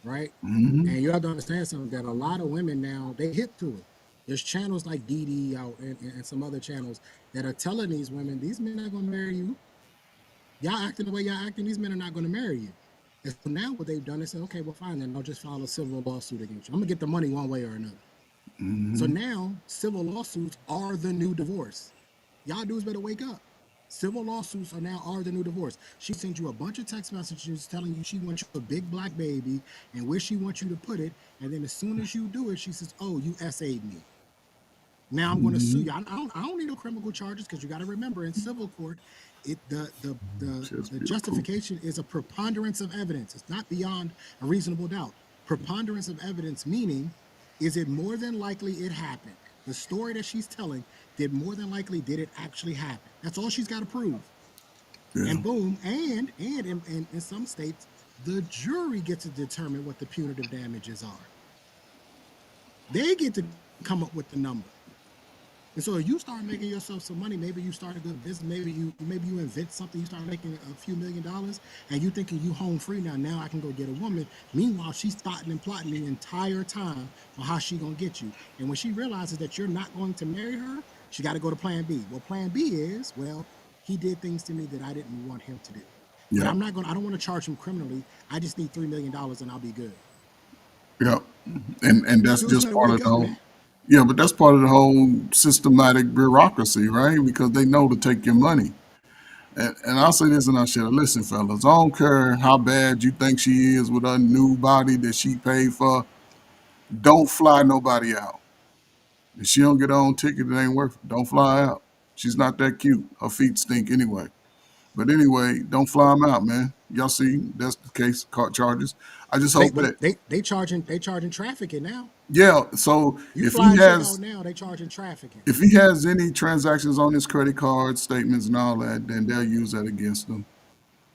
right? Mm-hmm. And you have to understand something, that a lot of women now, they hip to it. There's channels like DeeDee out and some other channels that are telling these women, these men are going to marry you. Y'all acting the way y'all acting, these men are not going to marry you. And so now what they've done is say, okay, well, fine, then I'll just file a civil lawsuit against you. I'm going to get the money one way or another. Mm-hmm. So now civil lawsuits are the new divorce. Y'all dudes better wake up. Civil lawsuits are the new divorce. She sends you a bunch of text messages telling you she wants you a big black baby and where she wants you to put it. And then as soon as you do it, she says, "Oh, you SA'd me. Now I'm going to sue you." I don't need no criminal charges because you got to remember in civil court, the justification is a preponderance of evidence. It's not beyond a reasonable doubt. Preponderance of evidence meaning, is it more than likely it happened? The story that she's telling, more than likely did it actually happen? That's all she's got to prove. Yeah. And boom, and in some states, the jury gets to determine what the punitive damages are. They get to come up with the number. And so if you start making yourself some money, maybe you start a good business, maybe you invent something, you start making a few $1 million, and you thinking you home free now I can go get a woman. Meanwhile, she's thoughting and plotting the entire time on how she gonna get you. And when she realizes that you're not going to marry her, she got to go to plan B. Well, plan B is, well, he did things to me that I didn't want him to do. Yeah. But I don't want to charge him criminally. I just need $3 million and I'll be good. Yeah. And that's just part of the whole. Yeah, but that's part of the whole systematic bureaucracy, right? Because they know to take your money. And I'll say this and I'll share. Listen, fellas, I don't care how bad you think she is with her new body that she paid for. Don't fly nobody out. If she don't get her own ticket, it ain't worth it. Don't fly out. She's not that cute. Her feet stink anyway. But anyway, don't fly them out, man. Y'all see, that's the case. Caught charges. I just hope that they charging trafficking now. Yeah, so if he has now, they charging trafficking. If he has any transactions on his credit card statements and all that, then they'll use that against him.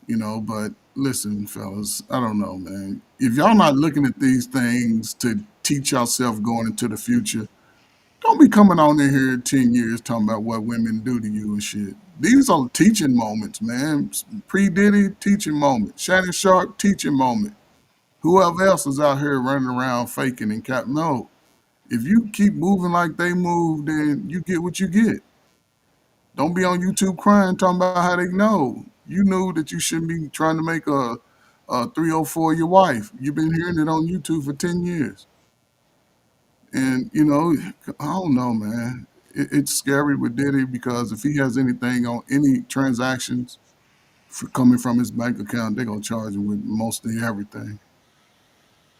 But listen, fellas, I don't know, man. If y'all not looking at these things to teach yourself going into the future, don't be coming on in here in 10 years talking about what women do to you and shit. These are teaching moments, man. Pre-Diddy, teaching moment. Shannon Sharp, teaching moment. Whoever else is out here running around faking and no. If you keep moving like they move, then you get what you get. Don't be on YouTube crying talking about how they know. You knew that you shouldn't be trying to make a 304 your wife. You've been hearing it on YouTube for 10 years. And, I don't know, man. It's scary with Diddy because if he has anything on any transactions coming from his bank account, they're going to charge him with mostly everything.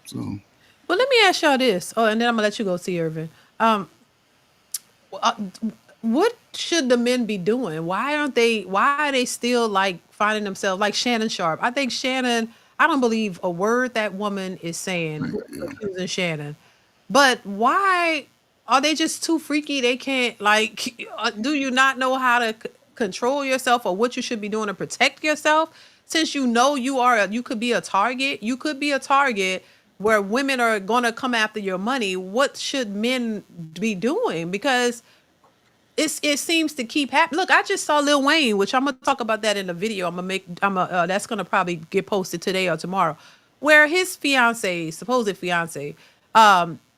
So. Well, let me ask y'all this. Oh, and then I'm going to let you go see Irvin. What should the men be doing? Why are they still like finding themselves like Shannon Sharp? I think Shannon, I don't believe a word that woman is saying, accusing Shannon. But why are they just too freaky? They can't do you not know how to control yourself or what you should be doing to protect yourself? Since you could be a target. You could be a target where women are going to come after your money. What should men be doing? Because it seems to keep happening. Look, I just saw Lil Wayne, which I'm gonna talk about that in the video. That's gonna probably get posted today or tomorrow, where his supposed fiance,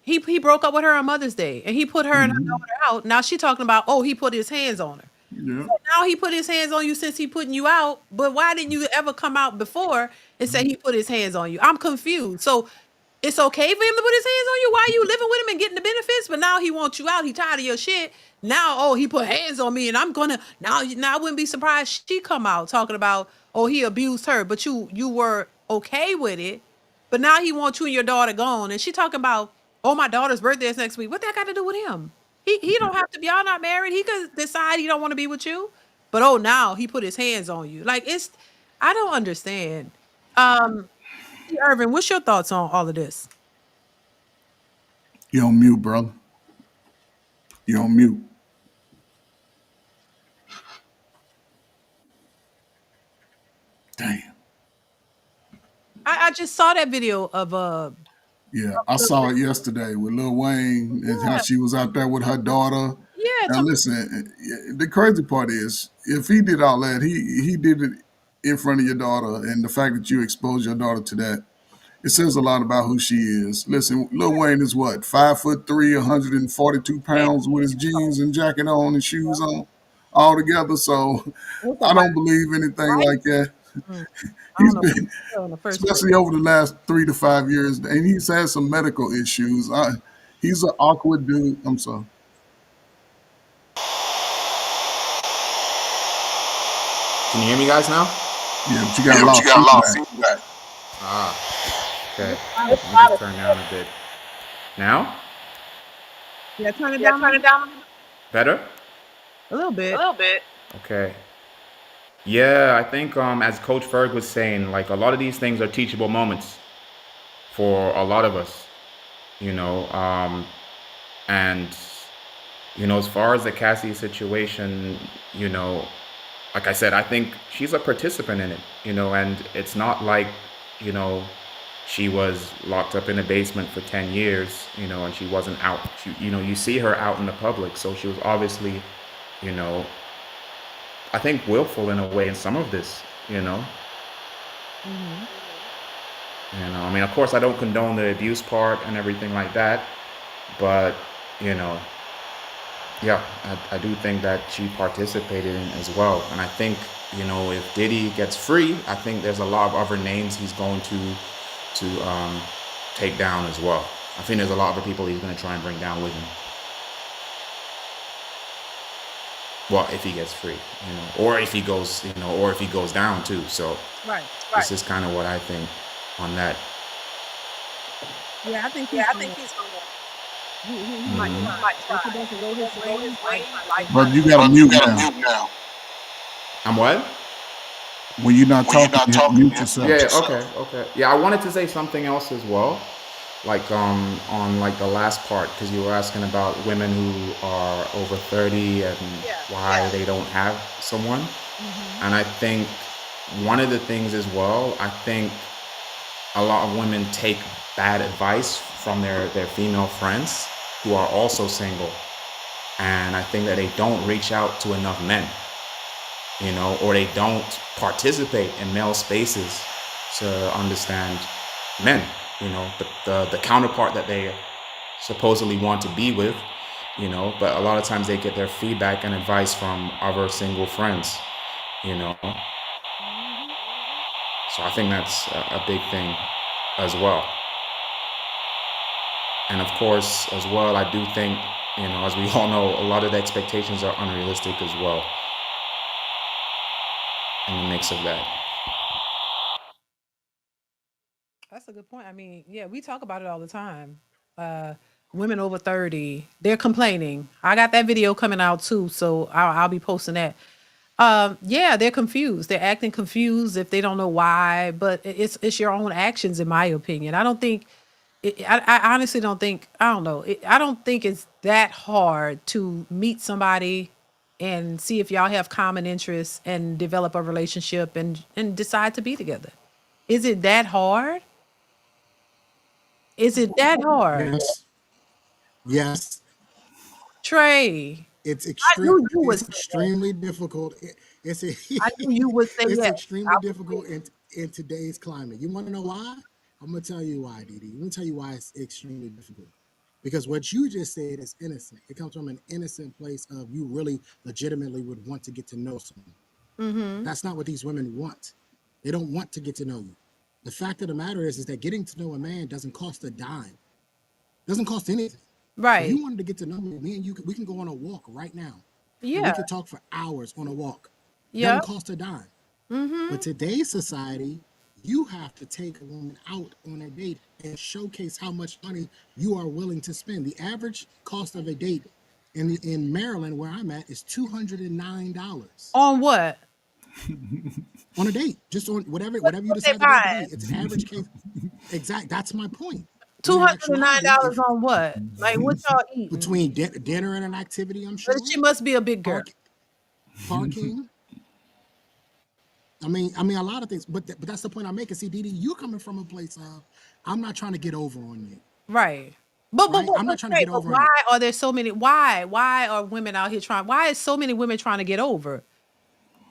he broke up with her on Mother's Day and he put her and her daughter out. Now she talking about, he put his hands on her. Yeah. So now he put his hands on you since he putting you out. But why didn't you ever come out before and say he put his hands on you? I'm confused. So it's okay for him to put his hands on you? Why are you living with him and getting the benefits? But now he wants you out. He tired of your shit. Now, he put hands on me and I'm gonna now I wouldn't be surprised she come out talking about, he abused her, but you were okay with it. But now he wants you and your daughter gone. And she talking about, my daughter's birthday is next week. What that got to do with him? He don't have to be, y'all not married. He could decide he don't want to be with you. But now he put his hands on you. Like I don't understand. Irvin, what's your thoughts on all of this? You're on mute, brother. You're on mute. Damn. I just saw that video of Yeah, I saw it yesterday with Lil Wayne and how she was out there with her daughter. Yeah. Now listen, the crazy part is if he did all that, he did it in front of your daughter, and the fact that you exposed your daughter to that, it says a lot about who she is. Listen, Lil Wayne is what, 5'3", 142 pounds with his jeans and jacket on and shoes on all together. So I don't believe anything like that. He's been, especially over the last 3 to 5 years, and he's had some medical issues. He's an awkward dude. I'm sorry. Can you hear me guys now? Yeah, but you got a lot of feedback. Okay. Let me just turn down a bit. Now? Yeah, turn it down. Better? A little bit. Okay. Yeah, I think as Coach Ferg was saying, like a lot of these things are teachable moments for a lot of us, you know. And you know, as far as the Cassie situation, you know, like I said, I think she's a participant in it, you know, and it's not like, you know, she was locked up in a basement for 10 years, you know, and she wasn't out. She, you know, you see her out in the public, so she was obviously, you know, I think willful in a way in some of this, you know. You know, I mean, of course, I don't condone the abuse part and everything like that, but, you know, yeah, I do think that she participated in as well. And I think, you know, if Diddy gets free, I think there's a lot of other names he's going to take down as well. I think there's a lot of other people he's going to try and bring down with him. Well, if he gets free, you know, or if he goes, you know, or if he goes down too. So this is kind of what I think on that. Yeah, I think he's he might try. If he doesn't go his way, But you got to mute now. I'm what? When you're not talking, you mute yourself. Yeah, okay. Yeah, I wanted to say something else as well. Like on like the last part, because you were asking about women who are over 30 and why they don't have someone. And I think one of the things as well, I think a lot of women take bad advice from their female friends who are also single. And I think that they don't reach out to enough men, you know, or they don't participate in male spaces to understand men, you know, the counterpart that they supposedly want to be with, you know, but a lot of times they get their feedback and advice from other single friends, you know. So I think that's a big thing as well. And of course, as well, I do think, you know, as we all know, a lot of the expectations are unrealistic as well in the mix of that. That's a good point. I mean, yeah, we talk about it all the time. Women over 30, they're complaining. I got that video coming out too, so I'll be posting that. Yeah, they're confused. They're acting confused if they don't know why, but it's your own actions, in my opinion. I don't think. I honestly don't think. I don't know. I don't think it's that hard to meet somebody and see if y'all have common interests and develop a relationship and decide to be together. Is it that hard? Is it that hard? Yes. Trey, It's I knew you would It's say that. extremely difficult. I knew you would say It's yes. extremely difficult in today's climate. You want to know why? I'm gonna tell you why, DeeDee. I'm gonna tell you why it's extremely difficult. Because what you just said is innocent. It comes from an innocent place of you really legitimately would want to get to know someone. That's not what these women want. They don't want to get to know you. The fact of the matter is that getting to know a man doesn't cost a dime. Doesn't cost anything. If Right. you wanted to get to know me and you, we can go on a walk right now. And we Yeah. could talk for hours on a walk. Yeah. Doesn't cost a dime. But today's society, you have to take a woman out on a date and showcase how much money you are willing to spend. The average cost of a date in Maryland, where I'm at, is $209 On what? on a date. Just on whatever you What they decide the date to buying? be. It's an average case. Exact. That's my point. $209 In actuality, if on what? Like what y'all eating? between dinner and an activity, I'm sure. But she must be a big girl. Parking. I mean, a lot of things, but that's the point I'm making. See, DeeDee, you're coming from a place of, I'm not trying to get over on you. Right. But Right? I'm not trying to Trey, get but over on why you. are there so many? Why are women out here trying? Why is so many women trying to get over?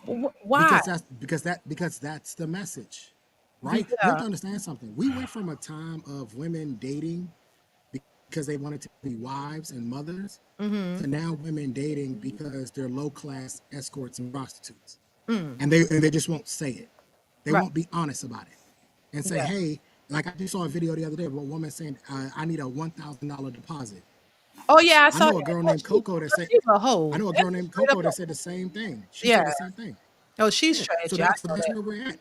Why? Because that's the message, right? You have Yeah. to understand something. We went from a time of women dating because they wanted to be wives and mothers to now women dating because they're low class escorts and prostitutes, and they just won't say it. They Right. won't be honest about it and say, Yeah. hey, like I just saw a video the other day of a woman saying, I need a $1,000 deposit. Oh yeah, I I saw know a that. girl Oh, named Coco that said, she's a hoe. I know a That's girl named straight up Coco hoe. that said the same thing. She Yeah. said the same thing. Oh, she's Yeah. trash. So Yeah, I that's know that. where we're at.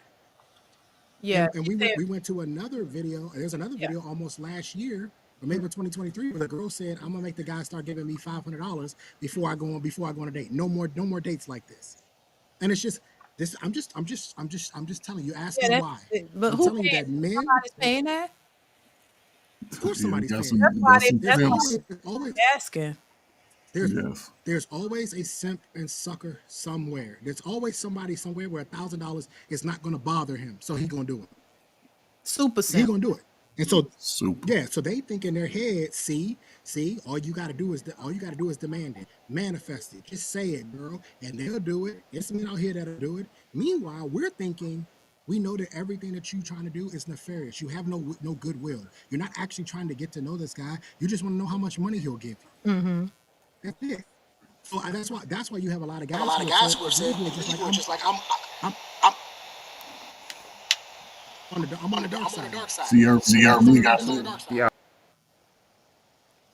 Yeah, And she said, we went to another video. There's another yeah. video almost last year, or maybe 2023, where the girl said, "I'm gonna make the guy start giving me $500 before I go on a date. No more dates like this." And it's just this. I'm just telling you. Ask Yeah, me that's why. it. But I'm who telling you paying? that men, Somebody's paying that? of course, Yeah, somebody's paying that. That's why pimps. There's always they asking. there's Yes. there's always a simp and sucker somewhere. There's always somebody somewhere where $1,000 is not going to bother him, so he's gonna do it. Super He simple. gonna do it. And so Super. yeah, so they think in their head, see, all you gotta do is demand it, manifest it, just say it, girl, and they'll do it. It's men out here that'll do it. Meanwhile, we're thinking we know that everything that you're trying to do is nefarious. You have no goodwill. You're not actually trying to get to know this guy. You just want to know how much money he'll give you. Mm-hmm. That's it. So that's why you have a lot of Have a guys lot who of have guys said, who have leave said, here just like "Leave just like I'm I'm I'm on the dark on the side. dark side." See, Irvin got that. Yeah,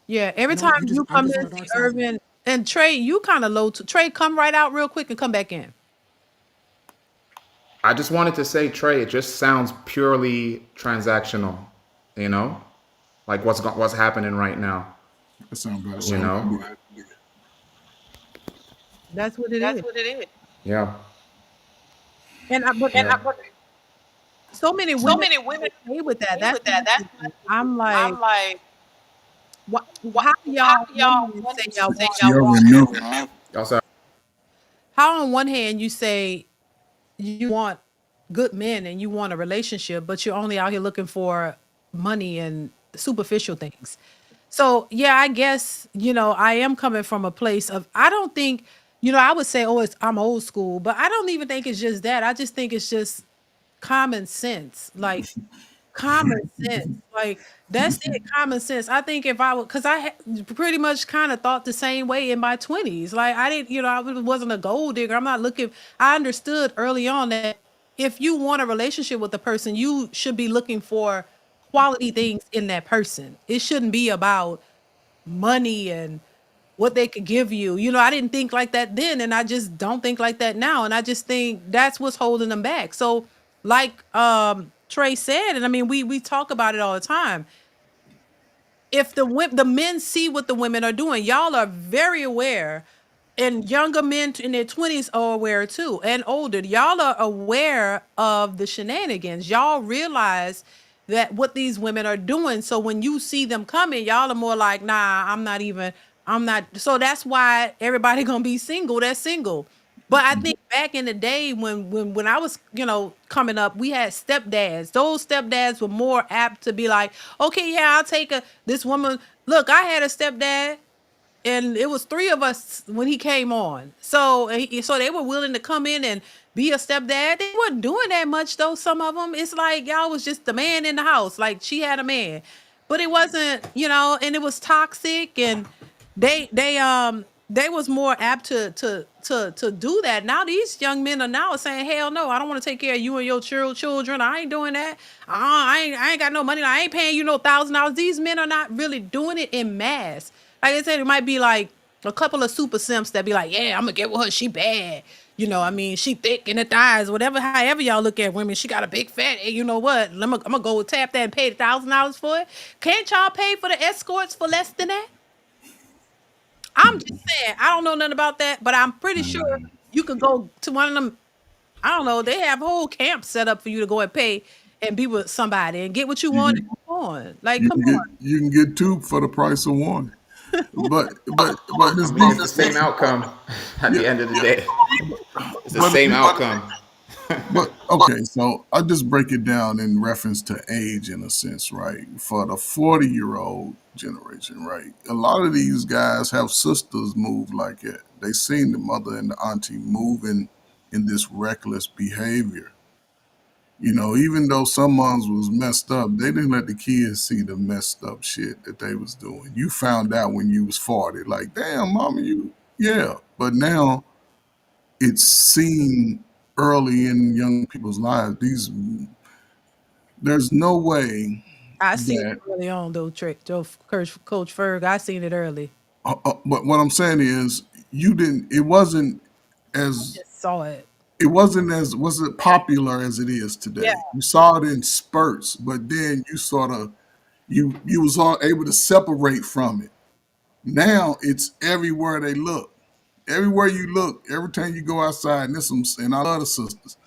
Yeah, every You know what? time you I'm come just on in, the see dark side. Irvin and Trey, you kind of low. Trey, come right out real quick and come back in. I just wanted to say, Trey, it just sounds purely transactional. You know, like what's happening right now. That sound about You know. right. That's what it is. Yeah. But Yeah. so many So women many women okay with that. agree That's with my that. That's thing. I'm like, I'm like, what? what? How How y'all do one y'all hand say women y'all say want? See, y'all Irvin want? knew. Also, How on one hand you say you want good men and you want a relationship, but you're only out here looking for money and superficial things. So yeah, I guess I am coming from a place of I don't think I would say I'm old school, but I don't even think it's just that. I just think it's just common sense. Like common sense. Like that's it, common sense. I think if I would, because pretty much kind of thought the same way in my 20s. Like I didn't, I wasn't a gold digger. I'm not looking. I understood early on that if you want a relationship with a person, you should be looking for quality things in that person. It shouldn't be about money and what they could give you. I didn't think like that then, and I just don't think like that now. And I just think that's what's holding them back. So, like Trey said, and I mean we talk about it all the time. If the men see what the women are doing, y'all are very aware, and younger men in their 20s are aware too, and older. Y'all are aware of the shenanigans. Y'all realize that what these women are doing. So when you see them coming, y'all are more like, nah, I'm not. So that's why everybody gonna be single. That's single. But I think back in the day when I was, coming up, we had stepdads. Those stepdads were more apt to be like, okay, yeah, I'll take this woman. Look, I had a stepdad and it was three of us when he came on. So so they were willing to come in and be a stepdad. They weren't doing that much though. Some of them, it's like y'all was just the man in the house. Like she had a man, but it wasn't, and it was toxic. And they was more apt to do that. Now these young men are now saying, hell no, I don't want to take care of you and your children. I ain't doing that. I ain't got no money. I ain't paying you no $1,000. These men are not really doing it in mass. Like I said, it might be like a couple of super simps that be like, yeah, I'm gonna get with her. She bad. I mean, she thick in the thighs, whatever, however y'all look at women. She got a big fat. And you know what? I'm gonna go tap that and pay $1,000 for it. Can't y'all pay for the escorts for less than that? I'm just saying, I don't know nothing about that, but I'm pretty sure you could go to one of them. I don't know. They have whole camps set up for you to go and pay and be with somebody and get what you want and You, move on. Like, you come can on. get two for the price of one. But I this mean, it's thing, the same outcome at yeah. the end of the day. It's the But same outcome. But okay, so I just break it down in reference to age in a sense, right? For the 40-year-old generation, right? A lot of these guys have sisters move like it. They seen the mother and the auntie moving in this reckless behavior. Even though some moms was messed up, they didn't let the kids see the messed up shit that they was doing. You found out when you was 40, like, damn, mama, yeah. But now it's seen early in young people's lives. There's no way I seen it that. early on though, Coach Ferg. I seen it early. But what I'm saying is, you didn't. It wasn't I as just saw it. it wasn't as was it popular as it is Yeah. today. You saw it in spurts, but then you sort of you was all able to separate from it. Now it's everywhere they look. Everywhere you look, every time you go outside, and there's some, and I love the sisters.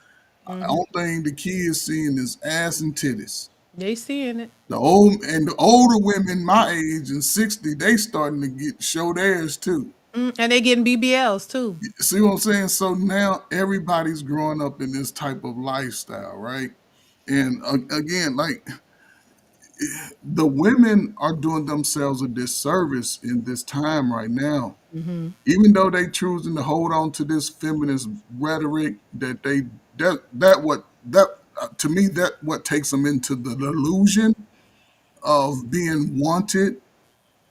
The only thing the kids seeing is ass and titties. They seeing it. The older women my age and 60, they starting to get show theirs too. And they getting BBLs too. See what I'm saying? So now everybody's growing up in this type of lifestyle, right? And again, like the women are doing themselves a disservice in this time right now. Even though they choosing to hold on to this feminist rhetoric that they that what that to me that what takes them into the delusion of being wanted,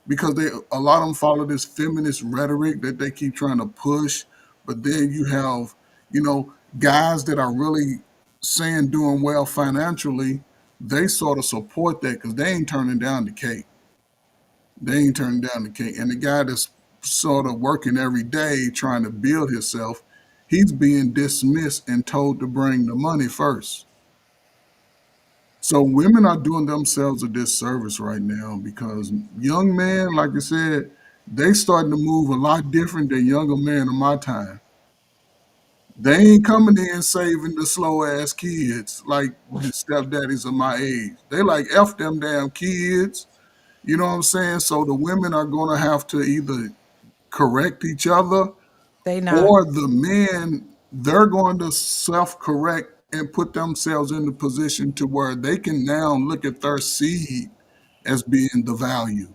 because they a lot of them follow this feminist rhetoric that they keep trying to push. But then you have, guys that are really saying doing well financially, they sort of support that because they ain't turning down the cake. They ain't turning down the cake. And the guy that's sort of working every day trying to build himself, he's being dismissed and told to bring the money first. So women are doing themselves a disservice right now because young men, like I said, they starting to move a lot different than younger men of my time. They ain't coming in saving the slow ass kids like the stepdaddies of my age. They like F them damn kids. You know what I'm saying? So the women are gonna have to either correct each other, They not. or the men, they're going to self-correct and put themselves in the position to where they can now look at their seed as being the value.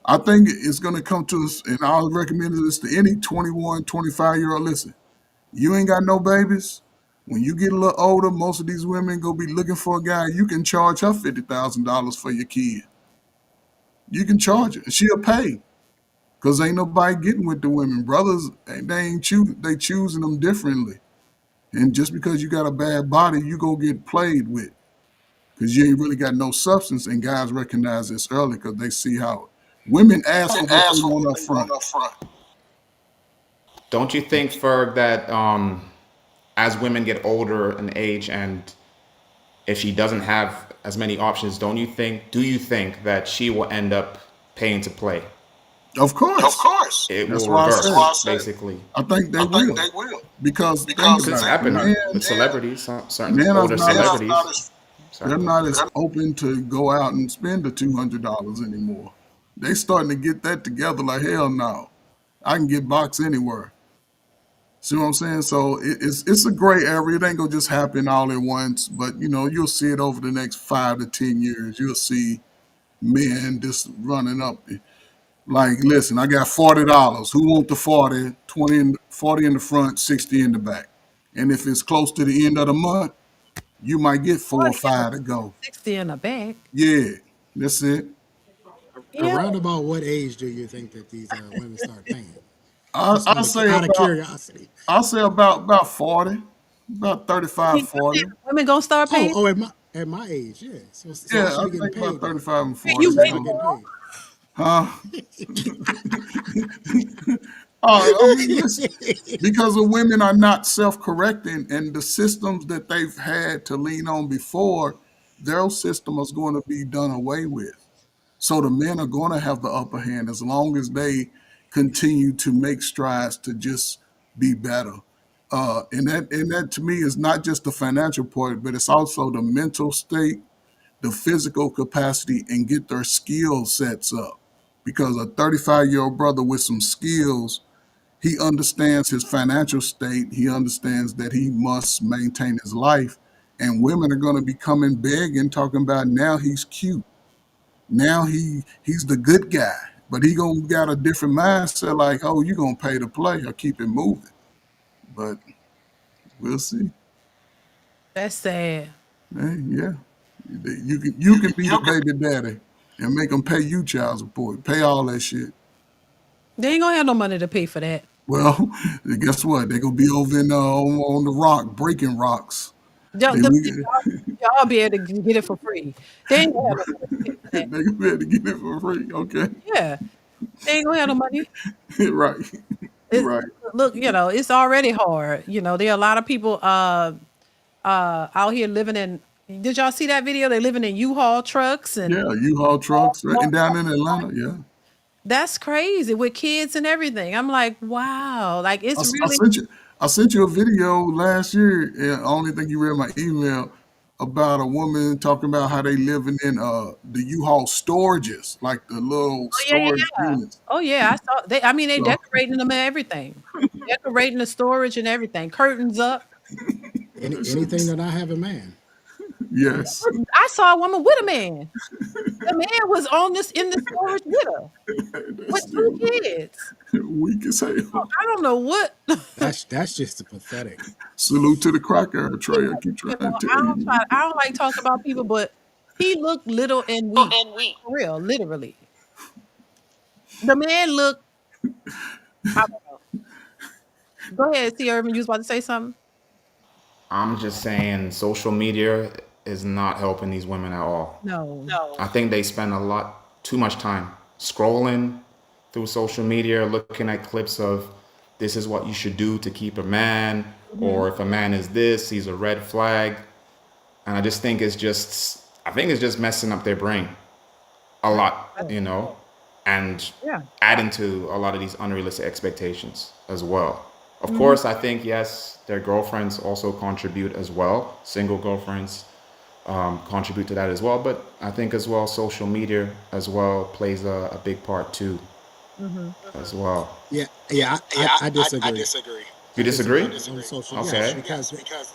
I think it's going to come to us, and I'll recommend this to any 21, 25-year-old. Listen, you ain't got no babies. When you get a little older, most of these women go be looking for a guy. You can charge her $50,000 for your kid. You can charge her. She'll pay. Because ain't nobody getting with the women. Brothers, they choosing them differently. And just because you got a bad body, you go get played with. Because you ain't really got no substance. And guys recognize this early because they see how women ask for what they want up front. Don't you think, Ferg, that as women get older in age, and if she doesn't have as many options, do you think that she will end up paying to play? Of course. It That's will why I reverse, said. basically. I think they will. Because think about It's it, happened man, with celebrities, certain men are older not as, celebrities. they're not as open to go out and spend the $200 anymore. They starting to get that together like, hell no. I can get box anywhere. See what I'm saying? So it's a gray area. It ain't gonna just happen all at once, but you'll see it over the next 5 to 10 years. You'll see men just running up. Like, listen, I got $40. Who want the 40? 40 in the front, 60 in the back. And if it's close to the end of the month, you might get 4 or 5 to go. 60 in the back. Yeah, that's it. Yeah. Around about what age do you think that these women start paying? I'll Just say out of about curiosity. I'll say about 40, about 35, 40. Women gonna start paying. Oh, at my age, yeah. So I Yeah, should I be getting think about paid then. 35 and 40. You Should wait. start getting paid. Huh? I mean, listen, because the women are not self-correcting, and the systems that they've had to lean on before, their system is going to be done away with. So the men are going to have the upper hand as long as they continue to make strides to just be better. And that to me is not just the financial part, but it's also the mental state, the physical capacity, and get their skill sets up. Because a 35-year-old brother with some skills, he understands his financial state. He understands that he must maintain his life. And women are going to be coming begging, talking about now he's cute. Now he's the good guy. But he gonna got a different mindset, like, oh, you gonna pay to play or keep it moving. But we'll see. That's sad. Hey, yeah. You can be the baby daddy and make them pay you child support, pay all that shit. They ain't gonna have no money to pay for that. Well, guess what? They gonna be over in on the rock, breaking rocks. Y'all, They, y'all be able to get it for free. They ain't gonna have no money to pay for they that. gonna be able to get it for free. Okay, Yeah. They ain't gonna have no money. right, It's, right. look, it's already hard. There are a lot of people out here living in. Did y'all see that video? They're living in U-Haul trucks and Yeah, U-Haul trucks, right? And down in Atlanta, yeah. that's crazy with kids and everything. I'm like, wow, like I, it's s- I really sent you I sent you a video last year, and I only think you read my email about a woman talking about how they living in the U-Haul storages, like the little Oh yeah, yeah, storage yeah. units. Oh yeah, I saw they I mean they So decorating them and everything. Decorating the storage and everything. Curtains up. that shit Anything is- that I have a man. yes, I saw a woman with a man. The man was on this in the storage with her that's with two still kids. weak as hell. I don't know what. That's just pathetic. Salute to the cracker tray. I keep I trying to tell you, man. don't like talking about people, but he looked little and weak. For real, literally. The man looked I don't know. Go ahead, C. Irvin. You was about to say something? I'm just saying social media is not helping these women at all. No. I think they spend a lot too much time scrolling through social media, looking at clips of this is what you should do to keep a man, or if a man is this, he's a red flag. And I just think I think it's just messing up their brain a lot, and Yeah. adding to a lot of these unrealistic expectations as well. Of course, I think, yes, their girlfriends also contribute as well. Single girlfriends contribute to that as well. But I think as well, social media as well plays a big part too, as well. Yeah, I disagree. You disagree? On social, Okay. yes,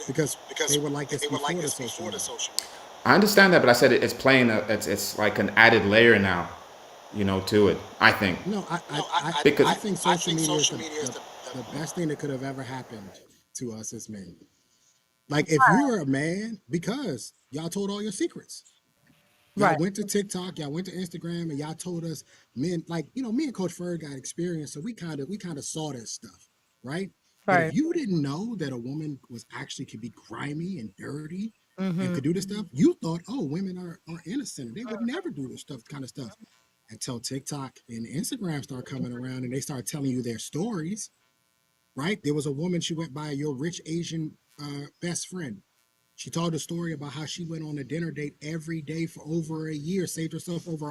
because they were like this before the social media. I understand that, but I said it's playing it's like an added layer now, to it. I think No, because I think social media is the best thing that could have ever happened to us as men. Like if you were a man, because y'all told all your secrets. Y'all Right. went to TikTok, y'all went to Instagram, and y'all told us men, like, me and Coach Ferg got experience, so we kind of saw this stuff, right? But if Right. you didn't know that a woman was actually could be grimy and dirty and Mm-hmm. could do this stuff, you thought, oh, women are innocent. They would never do this kind of stuff. Until TikTok and Instagram start coming around and they start telling you their stories, right? There was a woman, she went by your rich Asian best friend. She told a story about how she went on a dinner date every day for over a year, saved herself over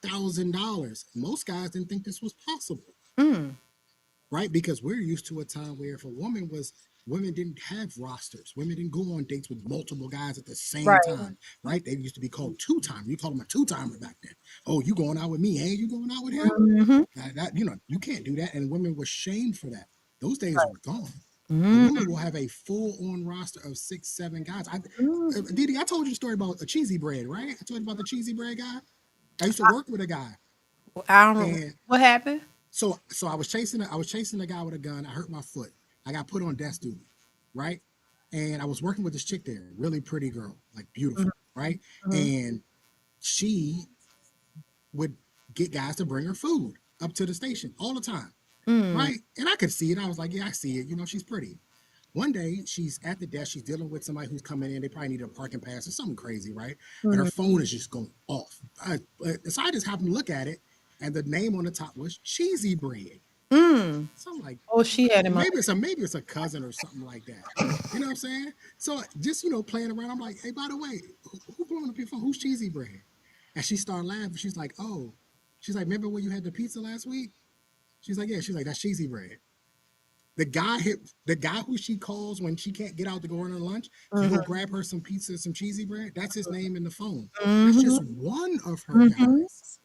$100,000. Most guys didn't think this was possible, Mm. right? Because we're used to a time where if a women didn't have rosters. Women didn't go on dates with multiple guys at the same Right. time, right? They used to be called two-time. You call them a two-timer back then. Oh, you going out with me, and you going out with him? Mm-hmm. You can't do that. And women were shamed for that. Those days were gone. A Mm. woman will have a full-on roster of 6, 7 guys. Mm. DeeDee, I told you a story about a cheesy bread, right? I told you about the cheesy bread guy. I used to work with a guy, I don't know and what happened. so I was chasing a guy with a gun. I hurt my foot. I got put on desk duty, right? And I was working with this chick there, really pretty girl, like beautiful, right? And she would get guys to bring her food up to the station all the time, right? And I could see it. I was like, yeah, I see it. She's pretty. One day, she's at the desk. She's dealing with somebody who's coming in. They probably need a parking pass or something crazy, right? And her phone is just going off. So I just happened to look at it, and the name on the top was Cheesy Bread. Mm. So I'm like, Oh, she had him. maybe it's a cousin or something like that. You know what I'm saying? So just playing around, I'm like, hey, by the way, who blowing up your phone? Who's Cheesy Bread? And she started laughing. She's like, oh, she's like, remember when you had the pizza last week? She's like, yeah. She's like, that's Cheesy Bread. The guy who she calls when she can't get out to go on her lunch to go grab her some pizza, some cheesy bread. That's his name in the phone. That's just one of her guys.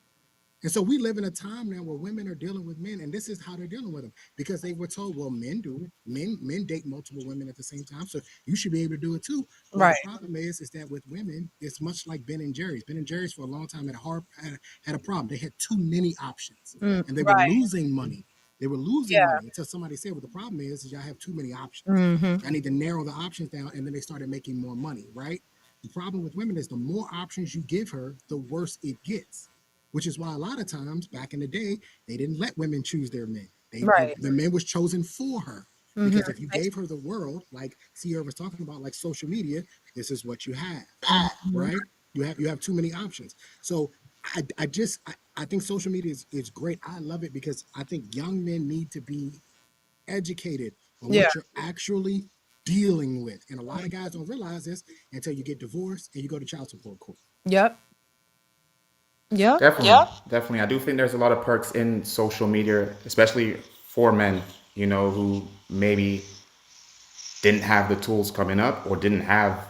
And so we live in a time now where women are dealing with men, and this is how they're dealing with them because they were told, well, men date multiple women at the same time, so you should be able to do it too. But Right. the problem is that with women, it's much like Ben and Jerry's. Ben and Jerry's for a long time had a problem. They had too many options, and they were Right. losing money. They were losing Yeah. money until somebody said, well, the problem is y'all have too many options. Mm-hmm. I need to narrow the options down, and then they started making more money, right? The problem with women is the more options you give her, the worse it gets, which is why a lot of times back in the day, they didn't let women choose their men. Right. The man was chosen for her. Because if you gave her the world, like Sierra was talking about, like social media, this is what you have, right? You have too many options. So I think social media is great. I love it because I think young men need to be educated on Yeah. what you're actually dealing with. And a lot of guys don't realize this until you get divorced and you go to child support court. Yep. Yep. Definitely, definitely. I do think there's a lot of perks in social media, especially for men, who maybe didn't have the tools coming up or didn't have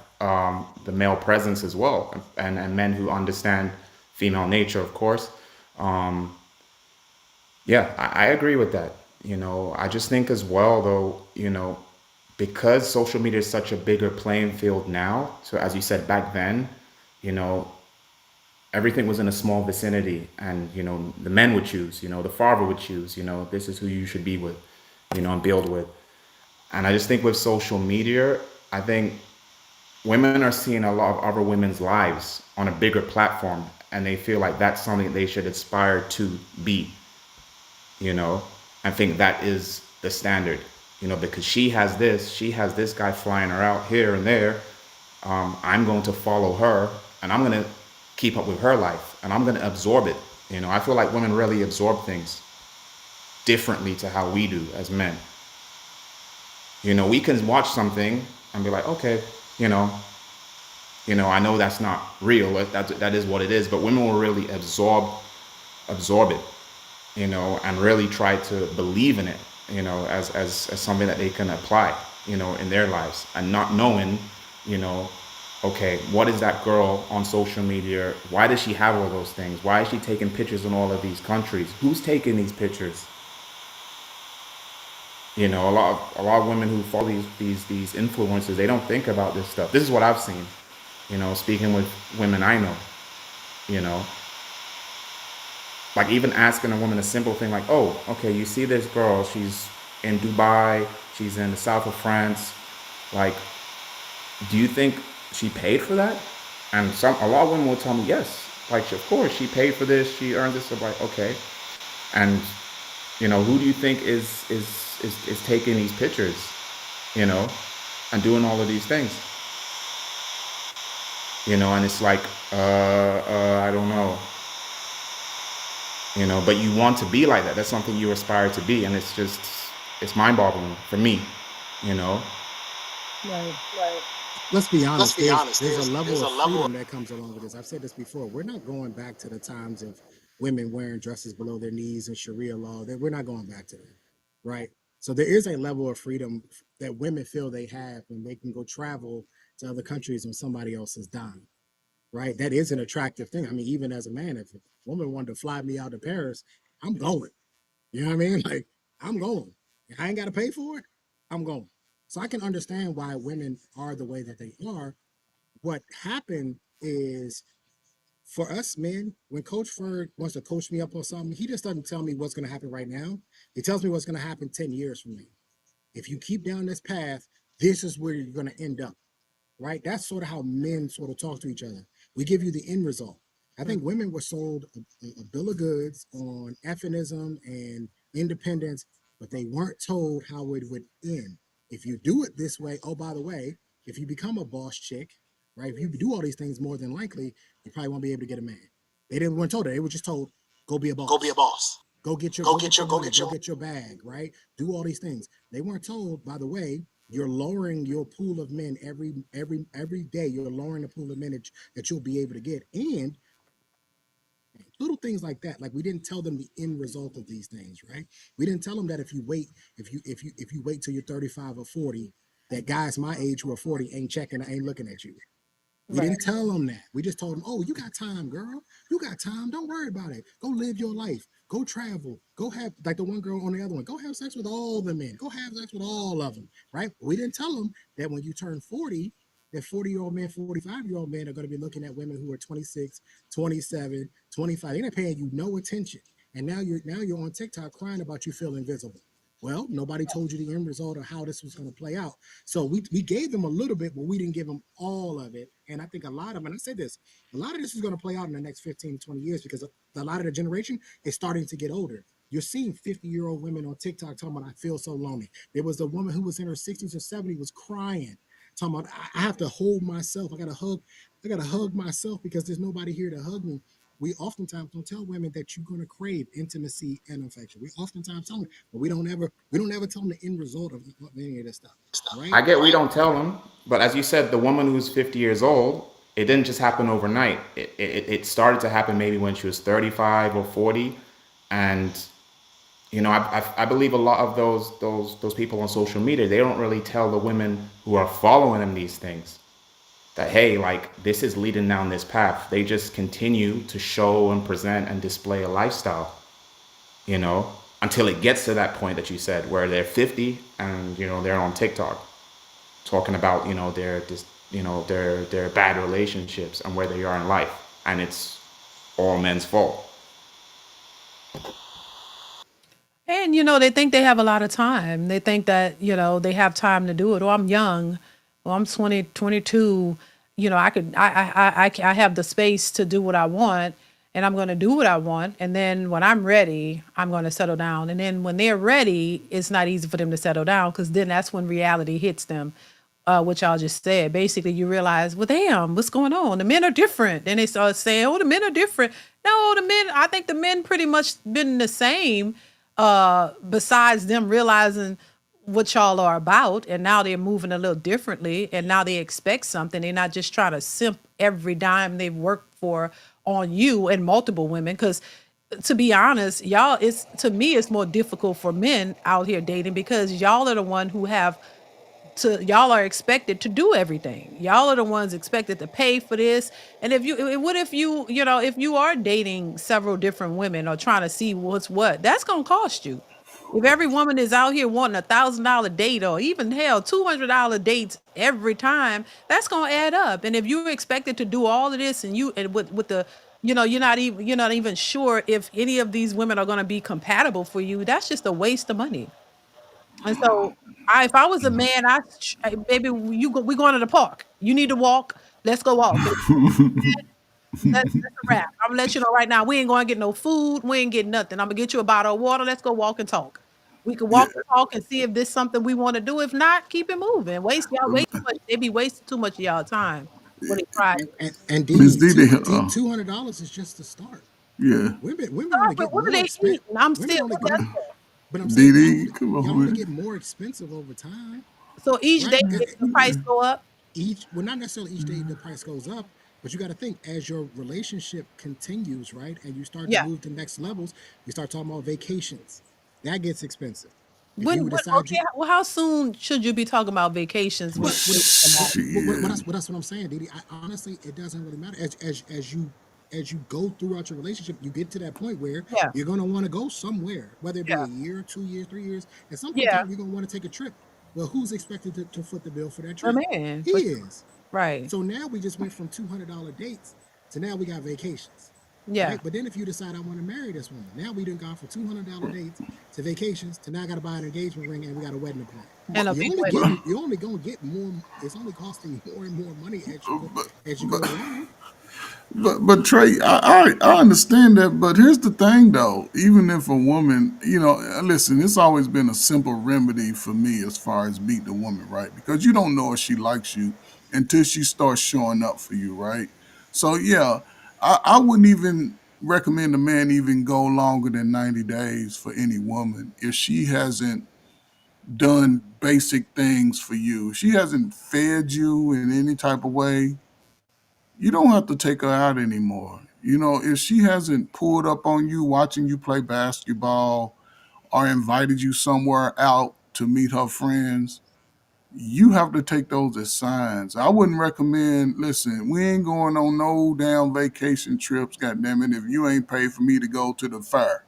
the male presence as well, and men who understand female nature, of course. Um, yeah, I agree with that. I just think as well, though, because social media is such a bigger playing field now. So as you said back then, you know, everything was in a small vicinity, and the men would choose, the father would choose, this is who you should be with, and build with. And I just think with social media, I think women are seeing a lot of other women's lives on a bigger platform, and they feel like that's something they should aspire to be. I think that is the standard, because she has this guy flying her out here and there. I'm going to follow her, and I'm going to keep up with her life, and I'm going to absorb it. I feel like women really absorb things differently to how we do as men. We can watch something and be like, okay, I know that's not real. That is what it is. But women will really absorb it, and really try to believe in it, as something that they can apply, in their lives, and not knowing, okay, what is that girl on social media? Why does she have all those things? Why is she taking pictures in all of these countries? Who's taking these pictures? A lot of women who follow these influencers, they don't think about this stuff. This is what I've seen, speaking with women I know, you know, like even asking a woman a simple thing like, oh, okay, you see this girl, she's in Dubai, she's in the south of France, like, do you think she paid for that? And a lot of women will tell me yes, like, of course she paid for this, she earned this. I'm like, okay. And who do you think is taking these pictures, and doing all of these things, and it's like, I don't know, but you want to be like that. That's something you aspire to be, and it's mind-boggling for me, you know. Right. Let's be honest. There's a level of freedom that comes along with this. I've said this before. We're not going back to the times of women wearing dresses below their knees and Sharia law. We're not going back to that, right? So there is a level of freedom that women feel they have when they can go travel to other countries on somebody else's dime, right? That is an attractive thing. I mean, even as a man, if a woman wanted to fly me out to Paris, I'm going. You know what I mean? Like, I'm going. I ain't got to pay for it. I'm going. So I can understand why women are the way that they are. What happened is, for us men, when Coach Ferd wants to coach me up on something, he just doesn't tell me what's going to happen right now. He tells me what's going to happen 10 years from now. If you keep down this path, this is where you're going to end up, right? That's sort of how men sort of talk to each other. We give you the end result. I think women were sold a bill of goods on feminism and independence, but they weren't told how it would end. If you do it this way, oh, by the way, if you become a boss chick, right? If you do all these things, more than likely, you probably won't be able to get a man. They didn't weren't told that. They were just told, go be a boss. Go be a boss. Go get your bag, right? Do all these things. They weren't told, by the way, you're lowering your pool of men every day. You're lowering the pool of men that you'll be able to get, and little things like that. Like, we didn't tell them the end result of these things, right? We didn't tell them that if you wait till you're 35 or 40, that guys my age who are 40 ain't checking, ain't looking at you. We didn't tell them that. We just told them, oh, you got time, girl. You got time. Don't worry about it. Go live your life. Go travel. Go have, like the one girl on the other one, go have sex with all the men. Go have sex with all of them, right? We didn't tell them that when you turn 40, that 40-year-old men, 45-year-old men are going to be looking at women who are 26, 27, 25. They're not paying you no attention. And now you're on TikTok crying about you feeling invisible. Well, nobody told you the end result of how this was going to play out. So we gave them a little bit, but we didn't give them all of it. And I think a lot of, and I said this, a lot of this is going to play out in the next 15, 20 years, because a lot of the generation is starting to get older. You're seeing 50-year-old women on TikTok talking about, I feel so lonely. There was a woman who was in her 60s or 70s was crying, talking about, I have to hold myself. I got to hug myself because there's nobody here to hug me. we oftentimes don't tell women that you're going to crave intimacy and affection. We oftentimes tell them, but we don't ever tell them the end result of any of this stuff, right? I get we don't tell them, but as you said, the woman who's 50 years old, it didn't just happen overnight. It started to happen maybe when she was 35 or 40, and I believe a lot of those people on social media, they don't really tell the women who are following them these things that, hey, like, this is leading down this path. They just continue to show and present and display a lifestyle, until it gets to that point that you said where they're 50 and they're on TikTok talking about their bad relationships and where they are in life, and it's all men's fault. And they think they have a lot of time. They think that, they have time to do it. Oh, I'm young. Well, I'm 20, 22. I have the space to do what I want, and I'm going to do what I want. And then when I'm ready, I'm going to settle down. And then when they're ready, it's not easy for them to settle down, because then that's when reality hits them. What y'all just said. Basically, you realize, well, damn, what's going on? The men are different. Then they start saying, oh, the men are different. No, I think the men pretty much been the same, besides them realizing what y'all are about. And now they're moving a little differently. And now they expect something. They're not just trying to simp every dime they've worked for on you and multiple women. Because to be honest, to me, it's more difficult for men out here dating, because y'all are the one who have y'all are expected to do everything. Y'all are the ones expected to pay for this. And what if if you are dating several different women or trying to see what's what, that's gonna cost you. If every woman is out here wanting $1,000 date, or even hell $200 dates every time, that's gonna add up. And if you're expected to do all of this, and with the you're not even sure if any of these women are gonna be compatible for you, that's just a waste of money. And so, if I was a man, baby, we going to the park. You need to walk. Let's go walk. That's a wrap. I'm gonna let you know right now. We ain't going to get no food. We ain't getting nothing. I'm gonna get you a bottle of water. Let's go walk and talk. We can Yeah. walk and talk and see if this something we want to do. If not, keep it moving. Y'all waste too much. They be wasting too much of y'all time when they try And it. and, and Miss DD, Didi, $200 is just the start. yeah. Women Start only with, get what are more they expensive. eating? I'm Women still. only What get, that's but I'm saying Didi, come y'all on, only man. get more expensive over time, so each right? day the price go up. Well, not necessarily each day the price goes up, but you got to think as your relationship continues, right? And you start to Yeah. move to next levels, you start talking about vacations. That gets expensive. If When you what decide okay, well, how soon should you be talking about vacations when what what, come out? Shit. that's what I'm saying, Didi. Honestly, it doesn't really matter. As you go throughout your relationship, you get to that point where Yeah. you're gonna want to go somewhere, whether it be Yeah. a year, 2 years, 3 years. At some point in Yeah. time, you're gonna want to take a trip. Well, who's expected to foot the bill for that A trip? man, He for sure. is. Right. So now we just went from $200 dates to now we got vacations, Yeah. right? But then if you decide I want to marry this woman, now we done gone from $200 dates to vacations to now I got to buy an engagement ring and we got a wedding to plan. And a You big only wedding. getting you're only gonna get more. It's only costing more and more money But, as you go but, along. but Trey, I understand that. But here's the thing, though. Even if a woman, listen, it's always been a simple remedy for me as far as beating a woman, right? Because you don't know if she likes you until she starts showing up for you, right? So yeah, I wouldn't even recommend a man even go longer than 90 days for any woman if she hasn't done basic things for you. If she hasn't fed you in any type of way, you don't have to take her out anymore. If she hasn't pulled up on you watching you play basketball or invited you somewhere out to meet her friends, you have to take those as signs. I wouldn't recommend, listen, we ain't going on no damn vacation trips, goddamn it, if you ain't paid for me to go to the fair.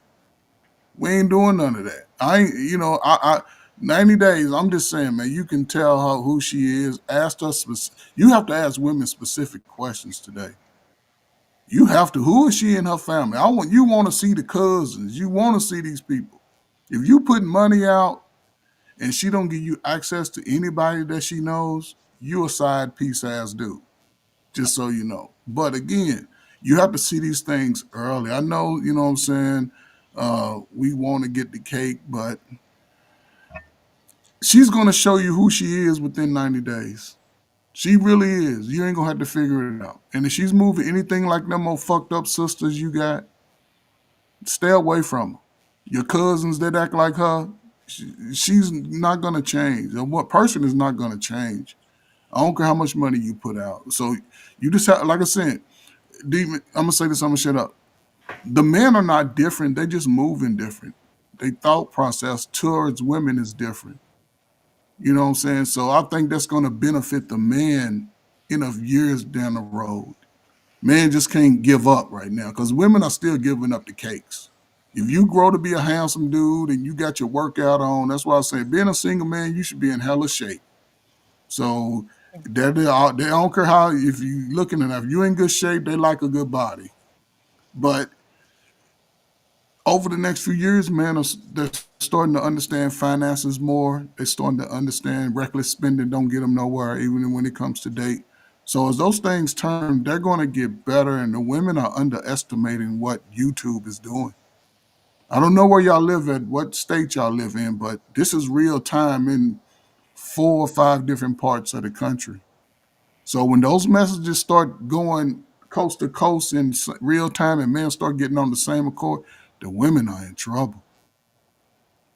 We ain't doing none of that. I ain't, 90 days, I'm just saying, man, you can tell her who she is. Ask her, you have to ask women specific questions today. You have to. Who is she in her family? You want to see the cousins. You want to see these people. If you putting money out and she don't give you access to anybody that she knows, you a side piece ass dude. Just so you know. But again, you have to see these things early. I know, you know what I'm saying. We want to get the cake, but she's going to show you who she is within 90 days. She really is. You ain't gonna have to figure it out. And if she's moving anything like them old fucked up sisters you got, stay away from her. Your cousins that act like her, she's not gonna change. And what person is not gonna change? I don't care how much money you put out. So you just have, like I said, I'm gonna say this. I'm gonna shut up. The men are not different. They just moving different. Their thought process towards women is different. You know what I'm saying? So I think that's gonna benefit the man in a years down the road. Men just can't give up right now because women are still giving up the cakes. If you grow to be a handsome dude and you got your workout on, that's why I say being a single man, you should be in hella shape. So they don't care how if you looking enough, you in good shape, they like a good body. But over the next few years, man, they're starting to understand finances more. They're starting to understand reckless spending don't get them nowhere, even when it comes to date. So as those things turn, they're going to get better, and the women are underestimating what YouTube is doing. I don't know where y'all live at, what state y'all live in, but this is real time in 4 or 5 different parts of the country. So when those messages start going coast to coast in real time and men start getting on the same accord, the women are in trouble.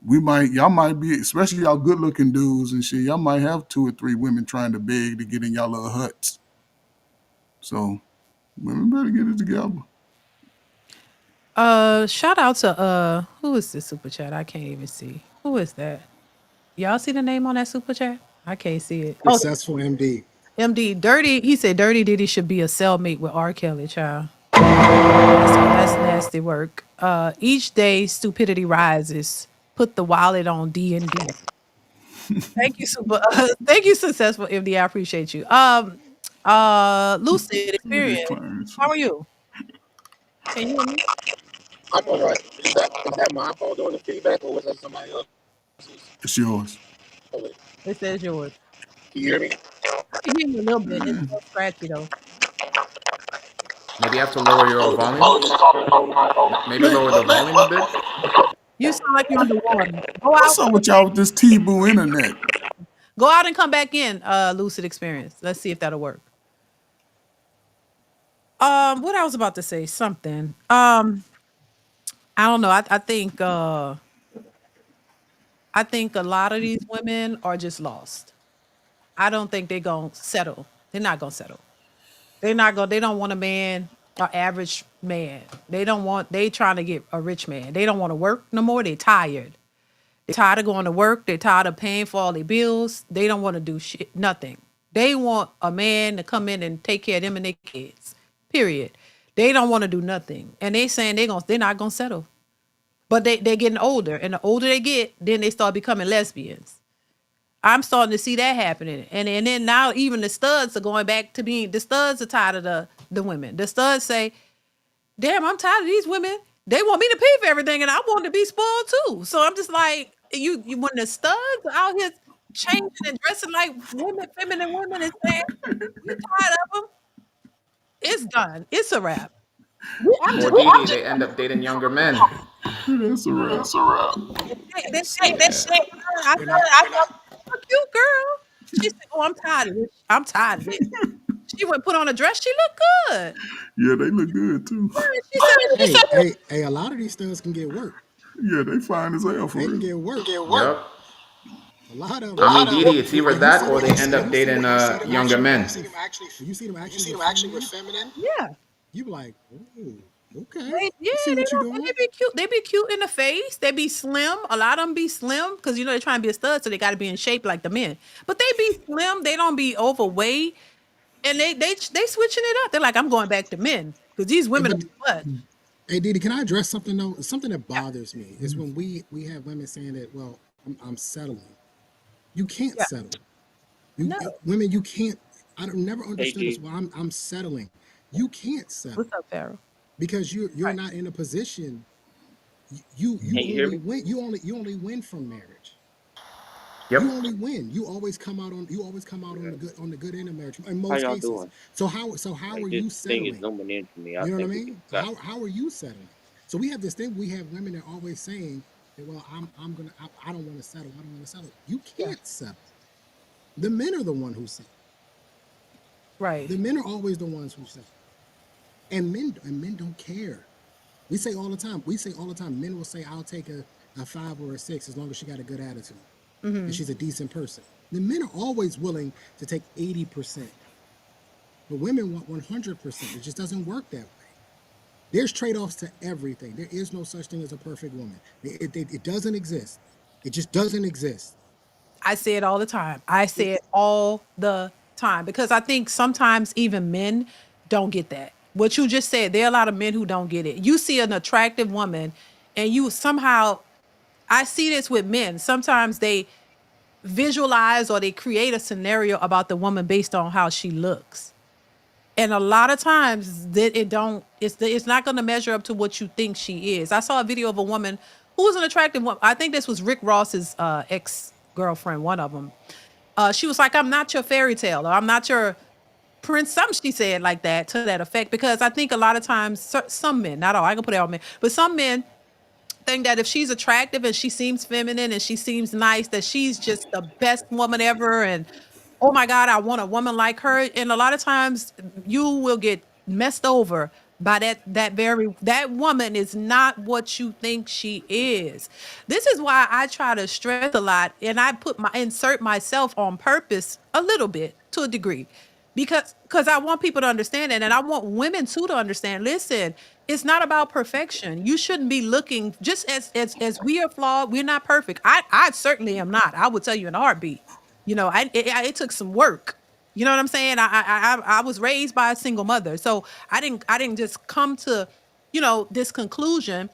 Y'all might be, especially y'all good looking dudes and shit, y'all might have 2 or 3 women trying to beg to get in y'all little huts. So women better get it together. Shout out to who is this super chat? I can't even see. Who is that? Y'all see the name on that super chat? I can't see it. Oh, Successful MD. MD Dirty. He said Dirty Diddy should be a cellmate with R. Kelly, child. That's nasty work. Each day stupidity rises. Put the wallet on D and D. Thank you, super. Thank you, successful MD. I appreciate you. Lucid Look at experience. Clarence. How are you? Can you hear me? I'm all right. Is that my phone doing the feedback or was that somebody else? It's yours. Oh, wait. It says yours. Can you hear me? I can hear you a little bit. It's so scratchy though. Maybe you have to lower your volume. Oh, just talking on my phone. Maybe lower the volume a bit. You sound like you're underwater. Go What's out. up with y'all with this T-Boo internet? Go out and come back in. Lucid experience. Let's see if that'll work. What I was about to say something. I don't know. I think a lot of these women are just lost. I don't think they're gonna settle. They're not gonna settle. They don't want a man, an average man. They trying to get a rich man. They don't want to work no more. They tired. They're tired of going to work. They're tired of paying for all their bills. They don't want to do shit, nothing. They want a man to come in and take care of them and their kids. Period. They don't want to do nothing. And they saying they're not gonna settle. But they're getting older. And the older they get, then they start becoming lesbians. I'm starting to see that happening. And then now even the studs are going back to being the studs are tired of the women. The studs say, damn, I'm tired of these women. They want me to pay for everything and I want to be spoiled too. So I'm just like, you when the studs are out here changing and dressing like women, feminine women and saying, we tired of them, it's done. It's a wrap. I'm Or just DeeDee, they end up dating younger men. That's a wrap. That's a wrap. they say, I We're not. thought a cute girl. She said, oh, I'm tired of this. I'm tired of it. She went put on a dress. She looked good. Yeah, they look good too. She said, Hey, a lot of these studs can get work. Yeah, they fine as hell for They can real. get work. Yep. A lot of I them. mean, DeeDee, it's either And you that see or them. they end up dating younger men. You see them actually with feminine. yeah. You be like, ooh, okay. Yeah, I see they what you're don't. doing. They be cute. They be cute in the face. They be slim. A lot of them be slim because they're trying to be a stud, so they got to be in shape like the men. But they be slim. They don't be overweight, and they switching it up. They're like, I'm going back to men because these women are But too much. hey, Didi, can I address something though? Something that bothers me is when we have women saying that, well, I'm settling. You can't Yeah. settle. No. Women, you can't. I don't never understood this. AG. Well, I'm settling. You can't settle What's up, Farrell? because you're Right. not in a position. You Can you hear only me? win. You only win from marriage. Yep. You only win. You always come out on the good end of marriage in How most y'all cases. doing? So how Like are this you thing is settling? zooming in for me. I You know what I think we can mean? cut. How are you settling? So we have this thing. We have women that are always saying that, well, I don't want to settle. I don't want to settle. You Yeah. can't settle. The men are the one who settle. Right. The men are always the ones who say, and men don't care. We say all the time. Men will say, "I'll take a 5 or a 6 as long as she got a good attitude and she's a decent person." The men are always willing to take 80%, but women want 100%. It just doesn't work that way. There's trade-offs to everything. There is no such thing as a perfect woman. It doesn't exist. It just doesn't exist. I say it all the time. I say it all the time because I think sometimes even men don't get that. What you just said, there are a lot of men who don't get it. You see an attractive woman and you somehow, I see this with men. Sometimes they visualize or they create a scenario about the woman based on how she looks. And a lot of times that it's not going to measure up to what you think she is. I saw a video of a woman who was an attractive woman. I think this was Rick Ross's ex-girlfriend, one of them. She was like, "I'm not your fairy tale," or "I'm not your prince." Something she said like that to that effect. Because I think a lot of times some men, not all, I can put it on men, but some men think that if she's attractive and she seems feminine and she seems nice, that she's just the best woman ever. And oh my God, I want a woman like her. And a lot of times you will get messed over by that woman is not what you think she is. This is why I try to stress a lot and I insert myself on purpose a little bit to a degree because I want people to understand it, and I want women too to understand. Listen, it's not about perfection. You shouldn't be looking just as we are flawed. We're not perfect. I certainly am not. I would tell you in a heartbeat. It took some work. You know what I'm saying? I was raised by a single mother, so I didn't just come to this conclusion.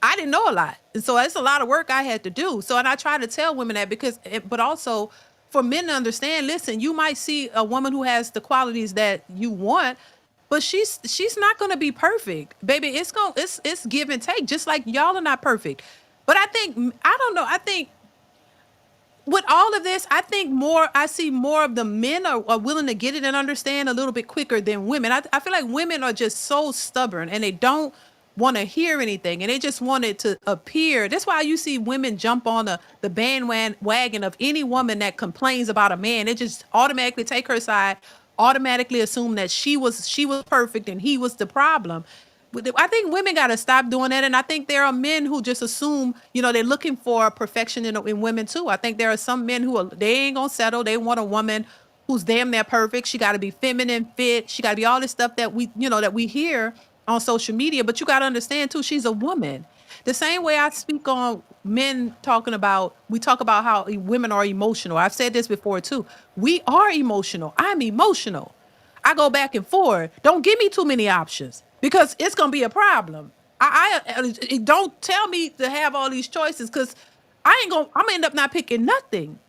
I didn't know a lot. And so it's a lot of work I had to do. So, and I try to tell women that but also for men to understand, listen, you might see a woman who has the qualities that you want, but she's not going to be perfect. Baby, it's give and take, just like y'all are not perfect. But I don't know. I think with all of this, I see more of the men are willing to get it and understand a little bit quicker than women. I feel like women are just so stubborn and they don't want to hear anything and they just want it to appear. That's why you see women jump on the bandwagon of any woman that complains about a man. They just automatically take her side, automatically assume that she was perfect and he was the problem. I think women got to stop doing that. And I think there are men who just assume, they're looking for perfection in women too. I think there are some men they ain't going to settle. They want a woman who's damn near perfect. She got to be feminine, fit. She got to be all this stuff that we hear on social media. But you got to understand too, she's a woman. The same way I speak on men we talk about how women are emotional. I've said this before too. We are emotional. I'm emotional. I go back and forth. Don't give me too many options because it's gonna be a problem. Don't tell me to have all these choices because I'm gonna end up not picking nothing,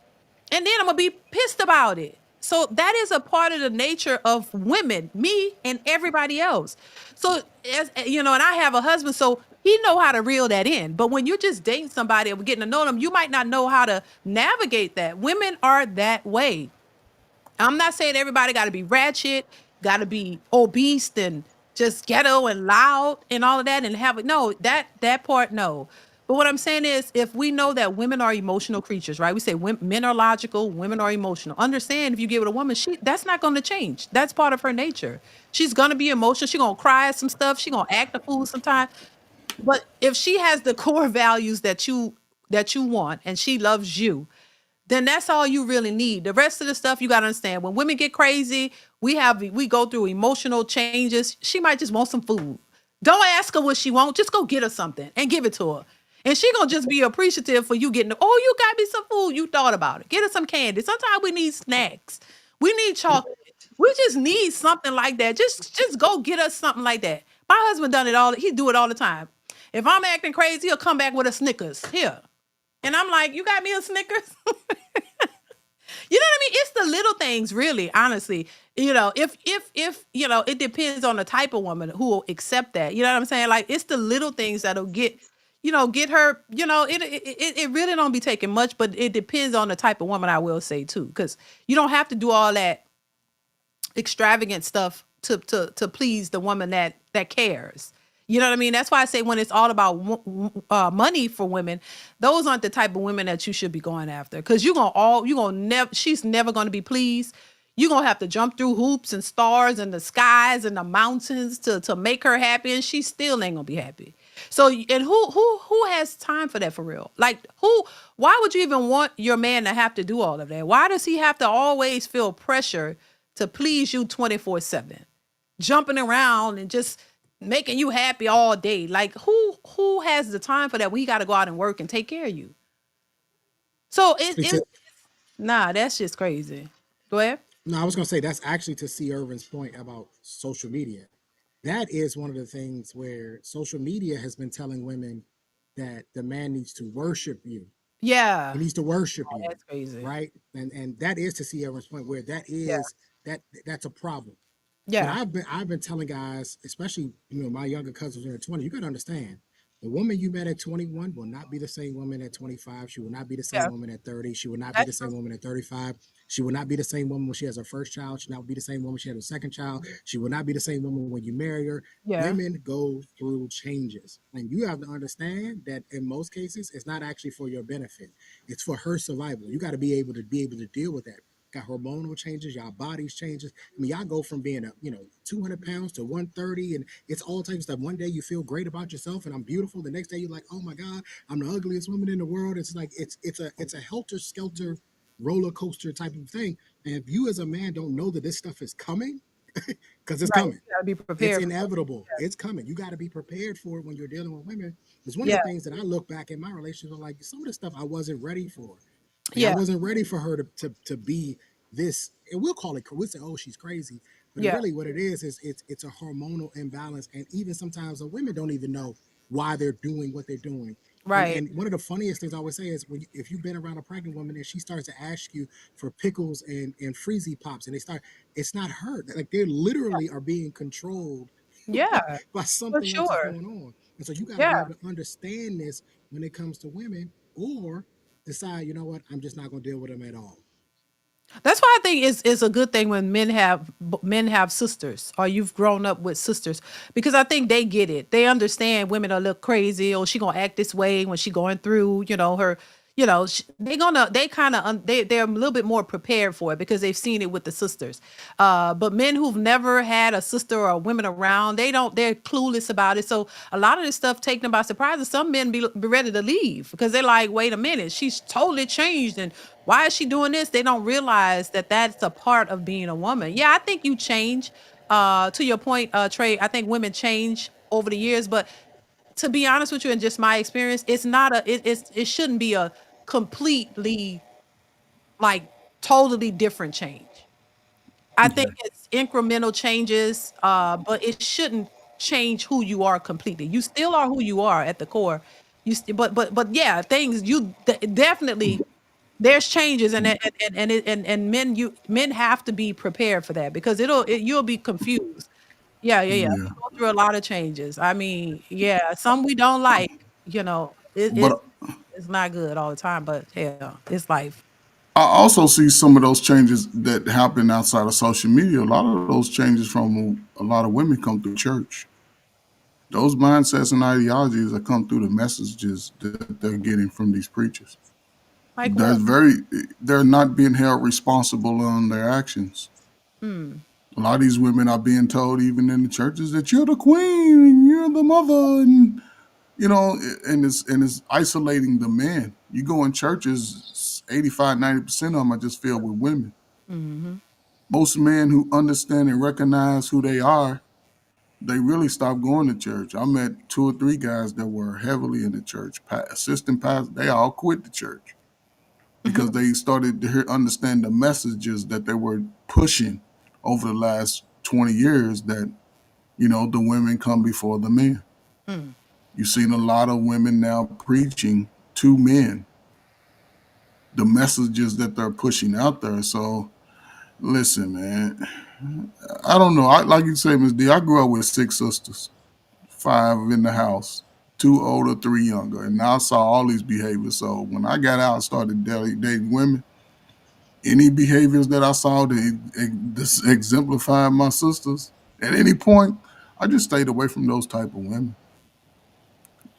and then I'm gonna be pissed about it. So that is a part of the nature of women, me and everybody else. So and I have a husband, so he know how to reel that in. But when you're just dating somebody and getting to know them, you might not know how to navigate that. Women are that way. I'm not saying everybody got to be ratchet, got to be obese and just ghetto and loud and all of that and have it. No, that part, no. But what I'm saying is, if we know that women are emotional creatures, right? We say men are logical, women are emotional. Understand, if you get with a woman, that's not going to change. That's part of her nature. She's going to be emotional. She's going to cry at some stuff. She's going to act a fool sometimes. But if she has the core values that you want and she loves you, then that's all you really need. The rest of the stuff you got to understand. When women get crazy, we go through emotional changes. She might just want some food. Don't ask her what she wants. Just go get her something and give it to her. And she gonna just be appreciative for you getting, oh, you got me some food. You thought about it. Get her some candy. Sometimes we need snacks. We need chocolate. We just need something like that. Just go get us something like that. My husband done it all. He do it all the time. If I'm acting crazy, he'll come back with a Snickers. Here. And I'm like, you got me a Snickers? You know what I mean? It's the little things, really, honestly. If it depends on the type of woman who will accept that. You know what I'm saying? Like, it's the little things that'll get her, it really don't be taking much, but it depends on the type of woman, I will say too. Because you don't have to do all that extravagant stuff to please the woman that cares. You know what I mean? That's why I say when it's all about money for women, those aren't the type of women that you should be going after. Because she's never going to be pleased. You're gonna have to jump through hoops and stars and the skies and the mountains to make her happy, and she still ain't gonna be happy. So and who has time for that for real? Like why would you even want your man to have to do all of that? Why does he have to always feel pressure to please you 24/7? Jumping around and just making you happy all day. Like who has the time for that? We got to go out and work and take care of you. So It's a, nah, that's just crazy. Go ahead. no, I was going to say that's actually to C. Irvin's point about social media. That is one of the things where social media has been telling women that the man needs to worship you. Yeah. He needs to worship Oh, you, that's crazy. right? And that is to C. Irvin's point where that Yeah. is that's a problem. But Yeah. I've been telling guys, especially my younger cousins in their 20s, you got to understand, the woman you met at 21 will not be the same woman at 25. She will not be the same Yeah. woman at 30. She will not be That's the true. same woman at 35. She will not be the same woman when she has her first child. She will not be the same woman when she has her second child. She will not be the same woman when you marry her. Yeah. Women go through changes. And you have to understand that in most cases, it's not actually for your benefit. It's for her survival. You got to be able to deal with that. Got hormonal changes, y'all bodies changes. I mean, y'all go from being 200 pounds to 130, and it's all types of stuff. One day you feel great about yourself, and I'm beautiful. The next day you're like, oh my god, I'm the ugliest woman in the world. It's like it's a helter skelter roller coaster type of thing. And if you as a man don't know that this stuff is coming, because it's Right. coming, You gotta be it's prepared for inevitable. It's coming. You got to be prepared for it when you're dealing with women. It's one it. of Yeah. the things that I look back in my relationship, like some of the stuff I wasn't ready for. Like I Yeah. wasn't ready for her to be this, and we'll call it. We'll say, "Oh, she's crazy," but Yeah. really, what it is it's a hormonal imbalance, and even sometimes the women don't even know why they're doing what they're doing. And Right. and one of the funniest things I always say is if you've been around a pregnant woman and she starts to ask you for pickles and freezy pops, and it's not her. Like they literally are being controlled Yeah. by For something else that's sure. going on. And so you got to Yeah. be able to understand this when it comes to women, or decide, you know what, I'm just not going to deal with them at all. That's why I think it's a good thing when men have sisters or you've grown up with sisters because I think they get it. They understand women are a little crazy or she gonna act this way when she going through her they kind of they're a little bit more prepared for it because they've seen it with the sisters. But men who've never had a sister or women around, they're clueless about it. So a lot of this stuff take them by surprise. And some men be ready to leave because they're like, wait a minute, she's totally changed and why is she doing this? They don't realize that that's a part of being a woman. Yeah, I think you change. To your point, Trey, I think women change over the years, but to be honest with you, in just my experience, it's not it shouldn't be a completely like totally different change. I think Yeah. it's incremental changes, but it shouldn't change who you are completely. You still are who you are at the core. But yeah, things definitely there's changes and men have to be prepared for that because you'll be confused. Yeah, yeah, yeah. We Yeah. go through a lot of changes. I mean, yeah, some we don't like. It's But it's not good all the time, but hell, it's life. I also see some of those changes that happen outside of social media. A lot of those changes from a lot of women come through church. Those mindsets and ideologies that come through the messages that they're getting from these preachers. Like That's what? very, they're not being held responsible on their actions. Hmm. A lot of these women are being told, even in the churches, that you're the queen and you're the mother, and and it's isolating the men. You go in churches, 85-90% of them are just filled with women. Hmm. Most men who understand and recognize who they are, they really stop going to church. I met 2 or 3 guys that were heavily in the church, assistant pastors. They all quit the church because Hmm. they started to understand the messages that they were pushing over the last 20 years that, the women come before the men. Hmm. You've seen a lot of women now preaching to men the messages that they're pushing out there. So listen, man, I don't know. Like you say, Miss D, I grew up with 6 sisters, 5 in the house, 2 older, 3 younger, and I saw all these behaviors. So when I got out and started dating women, any behaviors that I saw that exemplified my sisters at any point, I just stayed away from those type of women.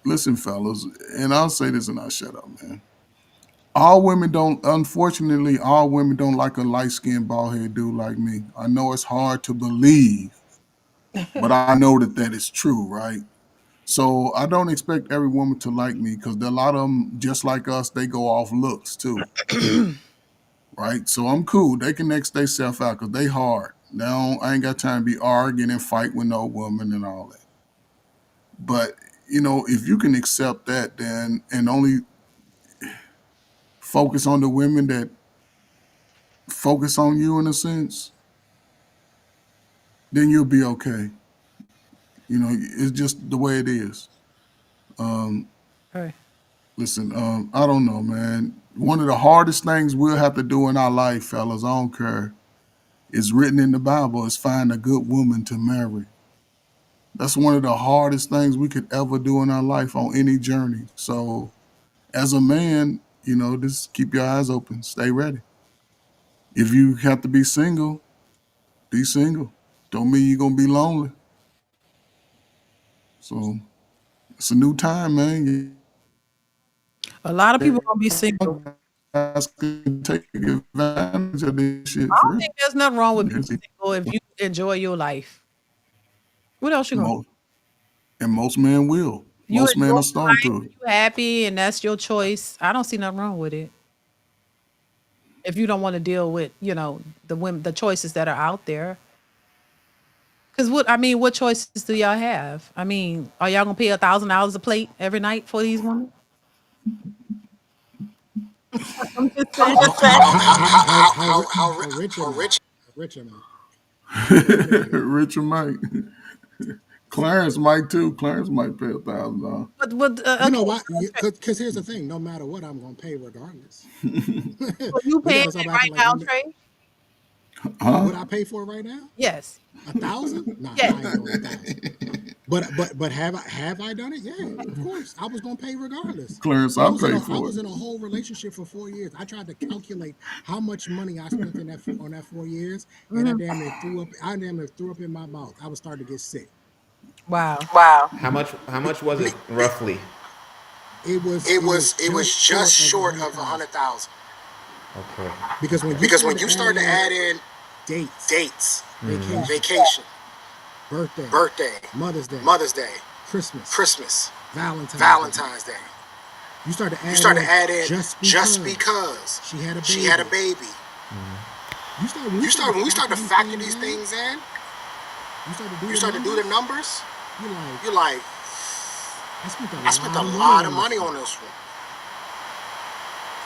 Listen, fellas, and I'll say this and I'll shut up, man. All women don't, unfortunately, all women don't like a light skinned bald head dude like me. I know it's hard to believe, but I know that that is true, right? So I don't expect every woman to like me because a lot of them, just like us, they go off looks too, right? So I'm cool. They can next themselves out because they hard. Now I ain't got time to be arguing and fight with no woman and all that. But if you can accept that, then and only focus on the women that focus on you in a sense, then you'll be okay. It's just the way it is. Um, Right. Listen, I don't know, man. One of the hardest things we'll have to do in our life, fellas, I don't care, is written in the Bible, is find a good woman to marry. That's one of the hardest things we could ever do in our life on any journey. So, as a man, just keep your eyes open, stay ready. If you have to be single, be single. Don't mean you're gonna be lonely. So, it's a new time, man. A lot of people You gonna be single. guys can take advantage of this shit I for don't real. think there's nothing wrong with being There's single if you enjoy your life. What else you gonna do? most, and most men will. You Most enjoy men are your starting life, to. you happy, and that's your choice. I don't see nothing wrong with it. If you don't want to deal with, the women, the choices that are out there. Because what choices do y'all have? I mean, are y'all gonna pay $1,000 a plate every night for these women? I'm just saying. How rich am I? How rich am I? What money I got? Richard might. Clarence might too. Clarence might pay $1,000. You know Okay, why? Because here's the thing: no matter what, I'm gonna pay regardless. so you We paying gotta stop it acting right like now, women. Trey? Huh? Would I pay for it right now? Yes. 1,000? Nah, Yes. I ain't doing 1,000. But have I done it? Yeah, of course. I was gonna pay regardless. Clarence, I I'll was in pay a I for was it. in a whole relationship for 4 years. I tried to calculate how much money I spent in on that 4 years, and Mhm. I damn near threw up in my mouth. I was starting to get sick. Wow. Wow. How much was Be, it roughly? it was just Just short of a short hundred of a thousand hundred thousand. Okay. because when Okay. you Because start when to you add start to in add in dates, dates, Yeah. vacation, vacation, birthday, birthday, Mother's Day, Mother's Day, Christmas, Christmas, Valentine's Day, Valentine's Day, you start to you add start to in add in just just because because she had a she had a baby. baby. You start when You start when we start factor to these factor things these in, things in, you start to do you the start to do the numbers. numbers, You're like, you're like, I spent a I spent a lot of money lot of on this money one. on this one.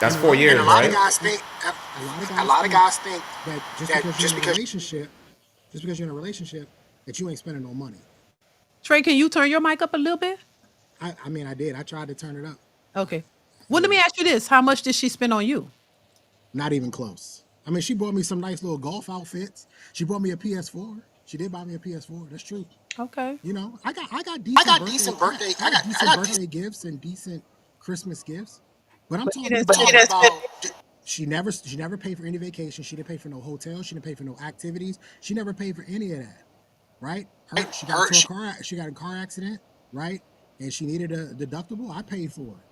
And That's a four lot of years, guys right? think, a lot of A guys lot of think guys think that that just because just because you're in a relationship, that you ain't spending no money. Trey, can you turn your mic up a little bit? I mean, I did. I tried to turn it up. Okay. Well, let Yeah, me ask you this: how much did she spend on you? not even close. I mean, she bought me some nice little golf outfits. She bought me a PS4. She did buy me a PS4. That's true. Okay. I got I decent got birthday. decent I got birthday. I got I decent got decent. birthday gifts and decent Christmas gifts. But I'm But she talking didn't But spend about talking it. about she never paid for any vacation. She didn't pay for no hotel. She didn't pay for no activities. She never paid for any of that. Right? She got her, into a car. She got in a car accident. Right? And she needed a deductible. I paid for it.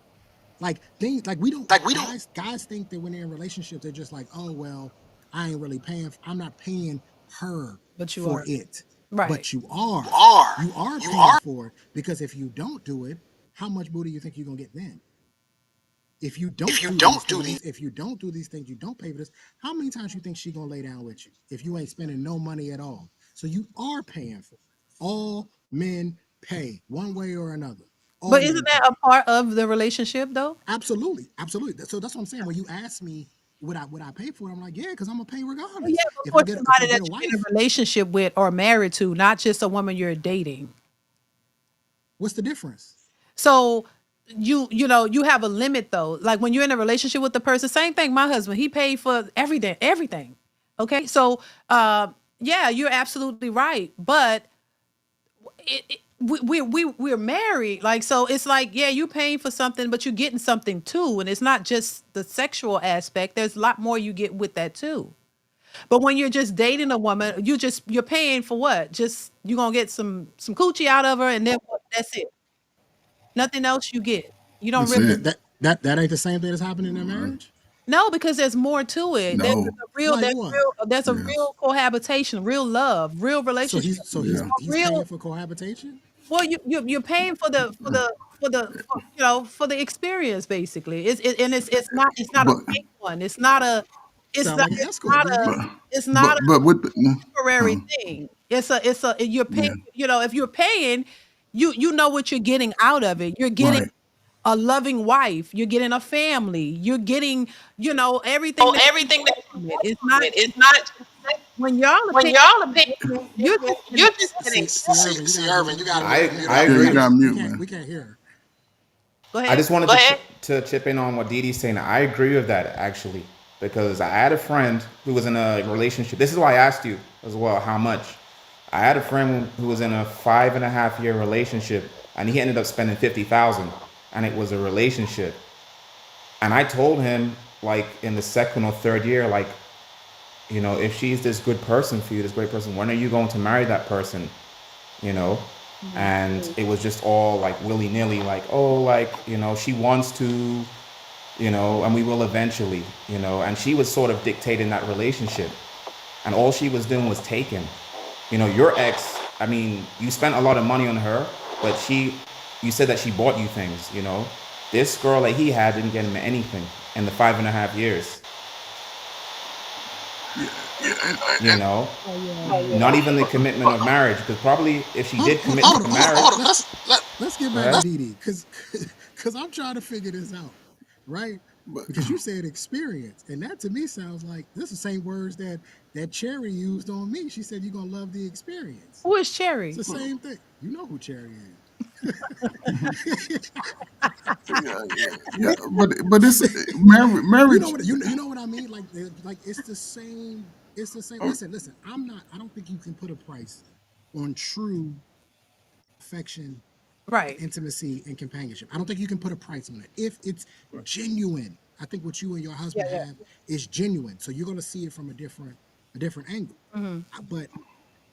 Like things like we don't like we don't. guys think that when they're in relationships, they're just like, oh well, I ain't really paying. I'm not paying her But you for are. it, Right. but you are. Are You are you paying are? for it because if you don't do it, how much booty you think you're gonna get then? If you don't If you do these don't do these, things, you don't pay for this. How many times you think she gonna lay down with you if you ain't spending no money at all? So you are paying for it. All men pay one way or another. All But isn't men that pay. a part of the relationship, though? Absolutely, absolutely. So that's what I'm saying. When you ask me would I pay for it, I'm like, yeah, because I'm gonna pay Well, yeah, regardless. but If for I get somebody a that you're in a wife, relationship with or married to, not just a woman you're dating. what's the difference? So you have a limit though. Like when you're in a relationship with the person, same thing. My husband, he paid for everything, everything. Okay, so yeah, you're absolutely right. But we're married, like so. It's like yeah, you paying for something, but you're getting something too, and it's not just the sexual aspect. There's a lot more you get with that too. But when you're just dating a woman, you're paying for what? Just you're gonna get some coochie out of her, and then what? That's it. Nothing else you get. You don't That's really. it. That ain't the same thing that's happening in their marriage. No, because there's more to it. There's No. a real, Like what? there's a Yes. real cohabitation, real love, real So relationship, Yeah. he's paying real. for cohabitation. Well, you're paying for for the experience basically. It's not a But fake one. It's not a it's Sound not like an it's escort, not a but DeeDee. it's not a but with the no, temporary thing. It's a you're paying. yeah. If you're paying, you know what you're getting out of it. You're getting Right. a loving wife. You're getting a family. You're getting everything that comes Everything that from it. It's not it's not when y'all are when paying. y'all are paying, You're just getting you're just getting. See, Irvin, you gotta be Irvin, you you gotta gotta be I mute I up. Yeah, you agree. got mute, man. We can't hear her. Go I just ahead. wanted Go to ahead. to chip in on what DeeDee's saying. I agree with that actually, because I had a friend who was in a relationship. This is why I asked you as well how much. I had a friend who was in a 5.5 year relationship, and he ended up spending 50,000, and it was a relationship. And I told him like in the second or third year, like, if she's this good person for you, this great person, when are you going to marry that person? You know, and it was just all like willy nilly, like, oh, like, she wants to, and we will eventually, and she was sort of dictating that relationship, and all she was doing was taking. Your ex, I mean, you spent a lot of money on her, but you said that she bought you things. This girl that he had didn't get him anything in the 5.5 years. Yeah, You know, Oh yeah. not even the commitment of marriage, because probably if she did commit Hold to on, marriage, let's get go back to ahead. DeeDee because I'm trying to figure this out, right? but Because you said experience, and that to me sounds like this is the same words that Cherry used on me. She said you're gonna love the experience. Who is It's Cherry? the same thing. You know who Cherry yeah, but it's is. You know marriage. what you know what I mean? Like it's the same. It's the same. Listen. I'm not. I don't think you can put a price on true affection, Right. intimacy, and companionship. I don't think you can put a price on it if it's genuine. I think what you and your husband have is genuine. So you're gonna see it from a different angle. But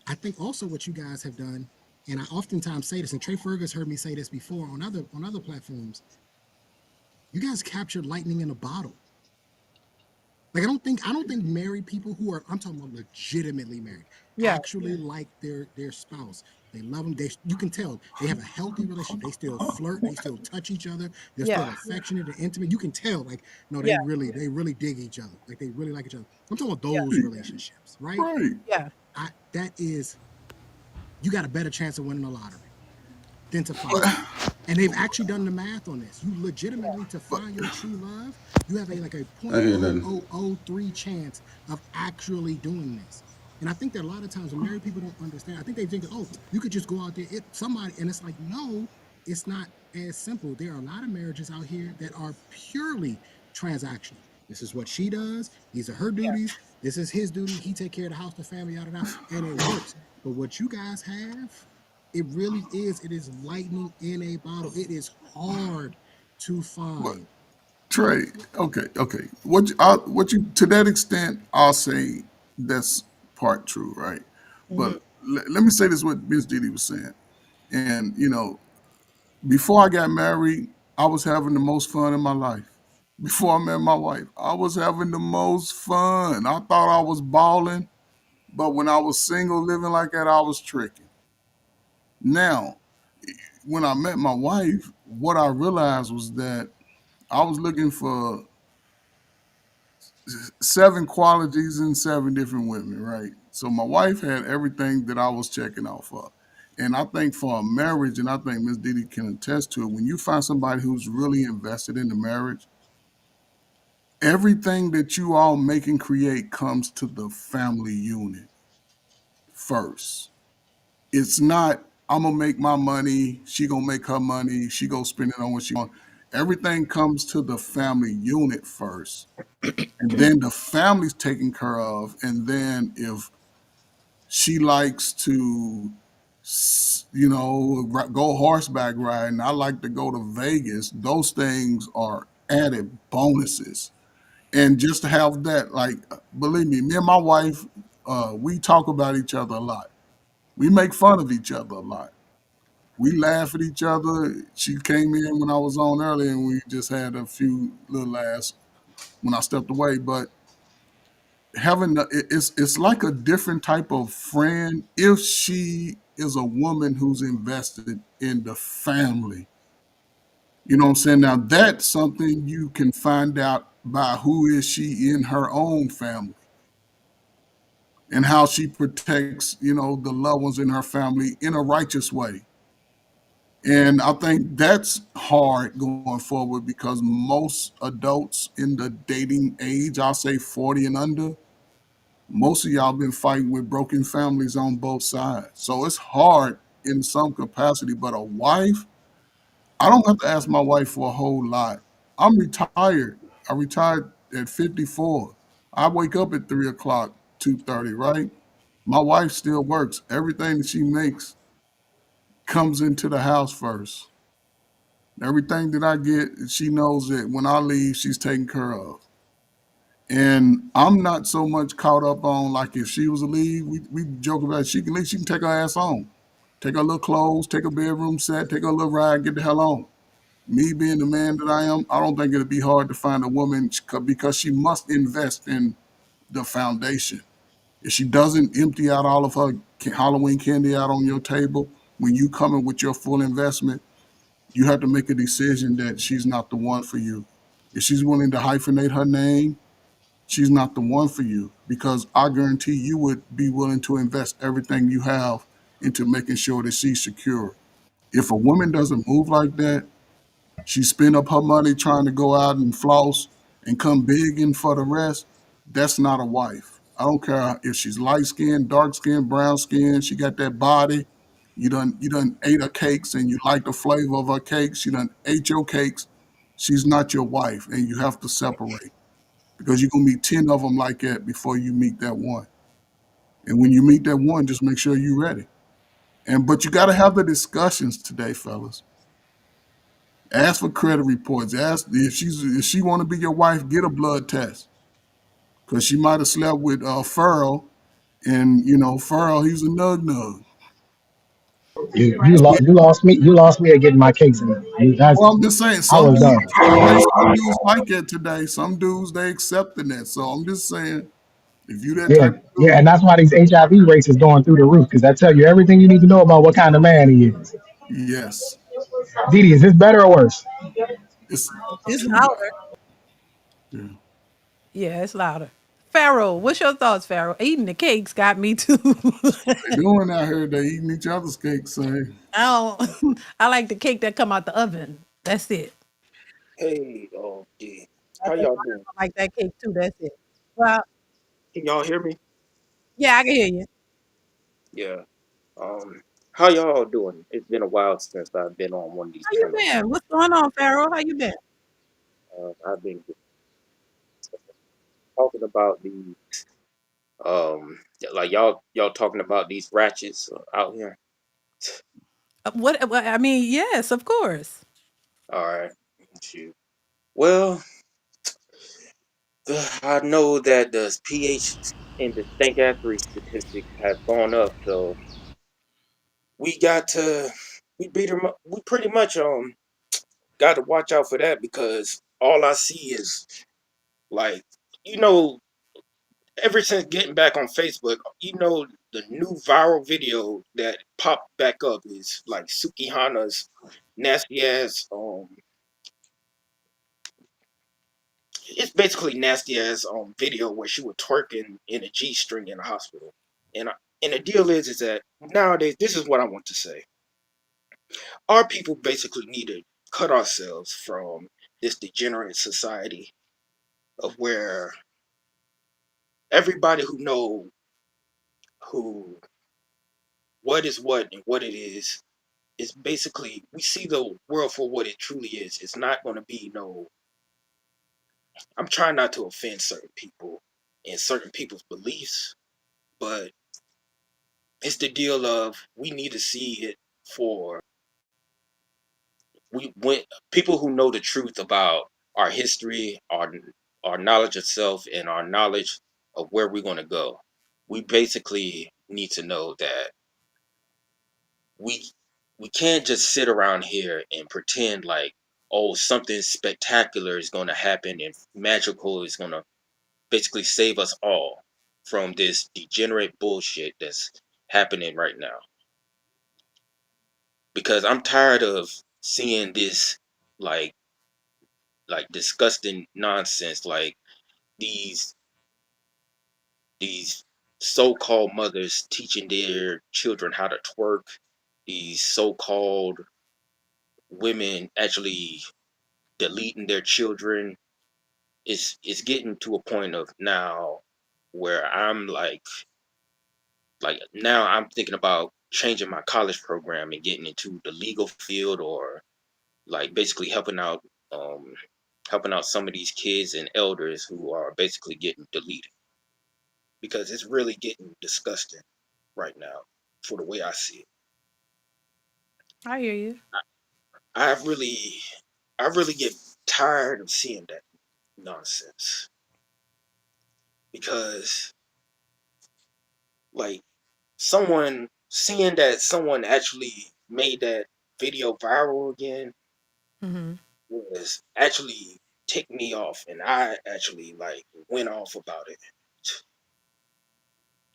I think also what you guys have done, and I oftentimes say this, and Trey Fergus heard me say this before on other platforms. You guys captured lightning in a bottle. Like I don't think married people who are, I'm talking about legitimately married, Yeah. actually like their spouse. They love them. You can tell they have a healthy relationship. They still flirt. They still touch each other. They're still Yeah. affectionate and intimate. You can tell, like, no, Yeah. they really dig each other. Like they really like each other. I'm talking about those relationships, right? Right. Yeah. That is, you got a better chance of winning the lottery than to find it. And they've actually done the math on this. You legitimately, to find your true love, you have a I hear nothing. 0.0003 chance of actually doing this. And I think that a lot of times when married people don't understand, I think they think, oh, you could just go out there, and it's like, no, it's not as simple. There are a lot of marriages out here that are purely transactional. This is what she does. These are her duties. This is his duty. He take care of the house, the family, yada, yada, and it works. But what you guys have, it really is. It is lightning in a bottle. It is hard to find. Trey, okay. What you to that extent, I'll say that's part true, right? But let me say this: what Miss Diddy was saying, and before I got married, I was having the most fun in my life. Before I met my wife, I was having the most fun. I thought I was balling, but when I was single, living like that, I was tricking. Now, when I met my wife, what I realized was that I was looking for 7 qualities in 7 different women, right? So my wife had everything that I was checking out for. And I think for a marriage, and I think Miss Diddy can attest to it, when you find somebody who's really invested in the marriage, everything that you all make and create comes to the family unit first. It's not, I'm gonna make my money, she gonna make her money, she gonna spend it on what she want. Everything comes to the family unit first. And then the family's taken care of. And then if she likes to, go horseback riding, I like to go to Vegas, those things are added bonuses. And just to have that, like, believe me and my wife, we talk about each other a lot. We make fun of each other a lot. We laugh at each other. She came in when I was on earlier, and we just had a few little laughs when I stepped away. But it's like a different type of friend if she is a woman who's invested in the family. You know what I'm saying? Now that's something you can find out by who is she in her own family and how she protects, the loved ones in her family in a righteous way. And I think that's hard going forward because most adults in the dating age, I'll say 40 and under, most of y'all been fighting with broken families on both sides. So it's hard in some capacity, but a wife, I don't have to ask my wife for a whole lot. I'm retired. I retired at 54. I wake up at 3 o'clock, 2:30, right? My wife still works. Everything that she makes comes into the house first. Everything that I get, she knows that when I leave, she's taken care of. And I'm not so much caught up on like if she was to leave, we joke about it, she can leave, she can take her ass home. Take her little clothes, take her bedroom set, take her little ride, get the hell on. Me being the man that I am, I don't think it'd be hard to find a woman because she must invest in the foundation. If she doesn't empty out all of her Halloween candy out on your table, when you come in with your full investment, you have to make a decision that she's not the one for you. If she's willing to hyphenate her name, she's not the one for you because I guarantee you would be willing to invest everything you have into making sure that she's secure. If a woman doesn't move like that, she spend up her money trying to go out and floss and come begging for the rest, that's not a wife. I don't care if she's light skinned, dark skinned, brown skinned, she got that body. You done ate her cakes and you like the flavor of her cakes. You done ate your cakes. She's not your wife, and you have to separate because you're gonna meet 10 of them like that before you meet that one. And when you meet that one, just make sure you're ready. But you got to have the discussions today, fellas. Ask for credit reports. Ask if she want to be your wife, get a blood test because she might have slept with Furl, and Furl he's a nug nug. You lost me at getting my cakes in. Well, I'm just saying, I some was dudes, done. some dudes like it today. Some dudes they accepting that. So I'm just saying, if you that Yeah, type of yeah, dude, and that's why these HIV rates is going through the roof because that tell you everything you need to know about what kind of man he is. yes, DeeDee, is this better or worse? it's It's too louder. loud. Yeah. Yeah, it's louder. Pharaoh, what's your thoughts, Pharaoh? Eating the cakes got me too. They doing out here. They eating each other's cake. Say, I don't. I like the cake that come out the oven. That's it. Hey, D, I how think y'all doing? I like that cake too. That's it. Well, Can y'all hear me? yeah, I can hear you. Yeah. Um, how y'all doing? It's been a while since I've been on one of these How you panels. been? What's going on, Pharaoh? How you been? I've been talking about the like y'all talking about these ratchets out here. What? I mean, yes, of course. All right. Shoot. Well, I know that the pH and the stank athlete statistics have gone up, so we got to we beat them up. We pretty much got to watch out for that because all I see is like you know ever since getting back on Facebook, the new viral video that popped back up is like Sukihana's nasty ass it's basically nasty ass video where she was twerking in a G string in a hospital. And and the deal is that nowadays this is what I want to say. Our people basically need to cut ourselves from this degenerate society of where everybody who what is what and what it is basically we see the world for what it truly is. It's not going to be no. I'm trying not to offend certain people and certain people's beliefs, but it's the deal of we need to see it for we when people who know the truth about our history, our knowledge of self, and our knowledge of where we're going to go. We basically need to know that we we can't just sit around here and pretend like, oh, something spectacular is going to happen and magical is going to basically save us all from this degenerate bullshit that's happening right now. Because I'm tired of seeing this like disgusting nonsense, like these these so-called mothers teaching their children how to twerk, these so-called women actually deleting their children. It's getting to a point of now where I'm like now I'm thinking about changing my college program and getting into the legal field, or like basically um helping out some of these kids and elders who are basically getting deleted, because it's really getting disgusting right now for the way I see it. I hear you. I really I really get tired of seeing that nonsense, because like someone seeing that someone actually made that video viral again Hmm. was actually ticked me off, and I actually like went off about it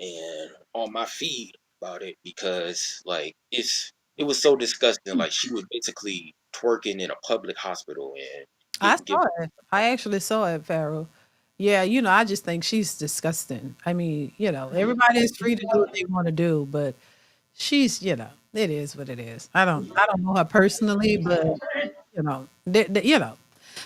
and on my feed about it, because like it was so disgusting. Like she was basically twerking in a public hospital and I didn't give saw it. I actually saw it, Pharaoh. Yeah, I just think she's disgusting. I mean, everybody is free to do what they want to do, but she's, it is what it is. I don't know her personally, but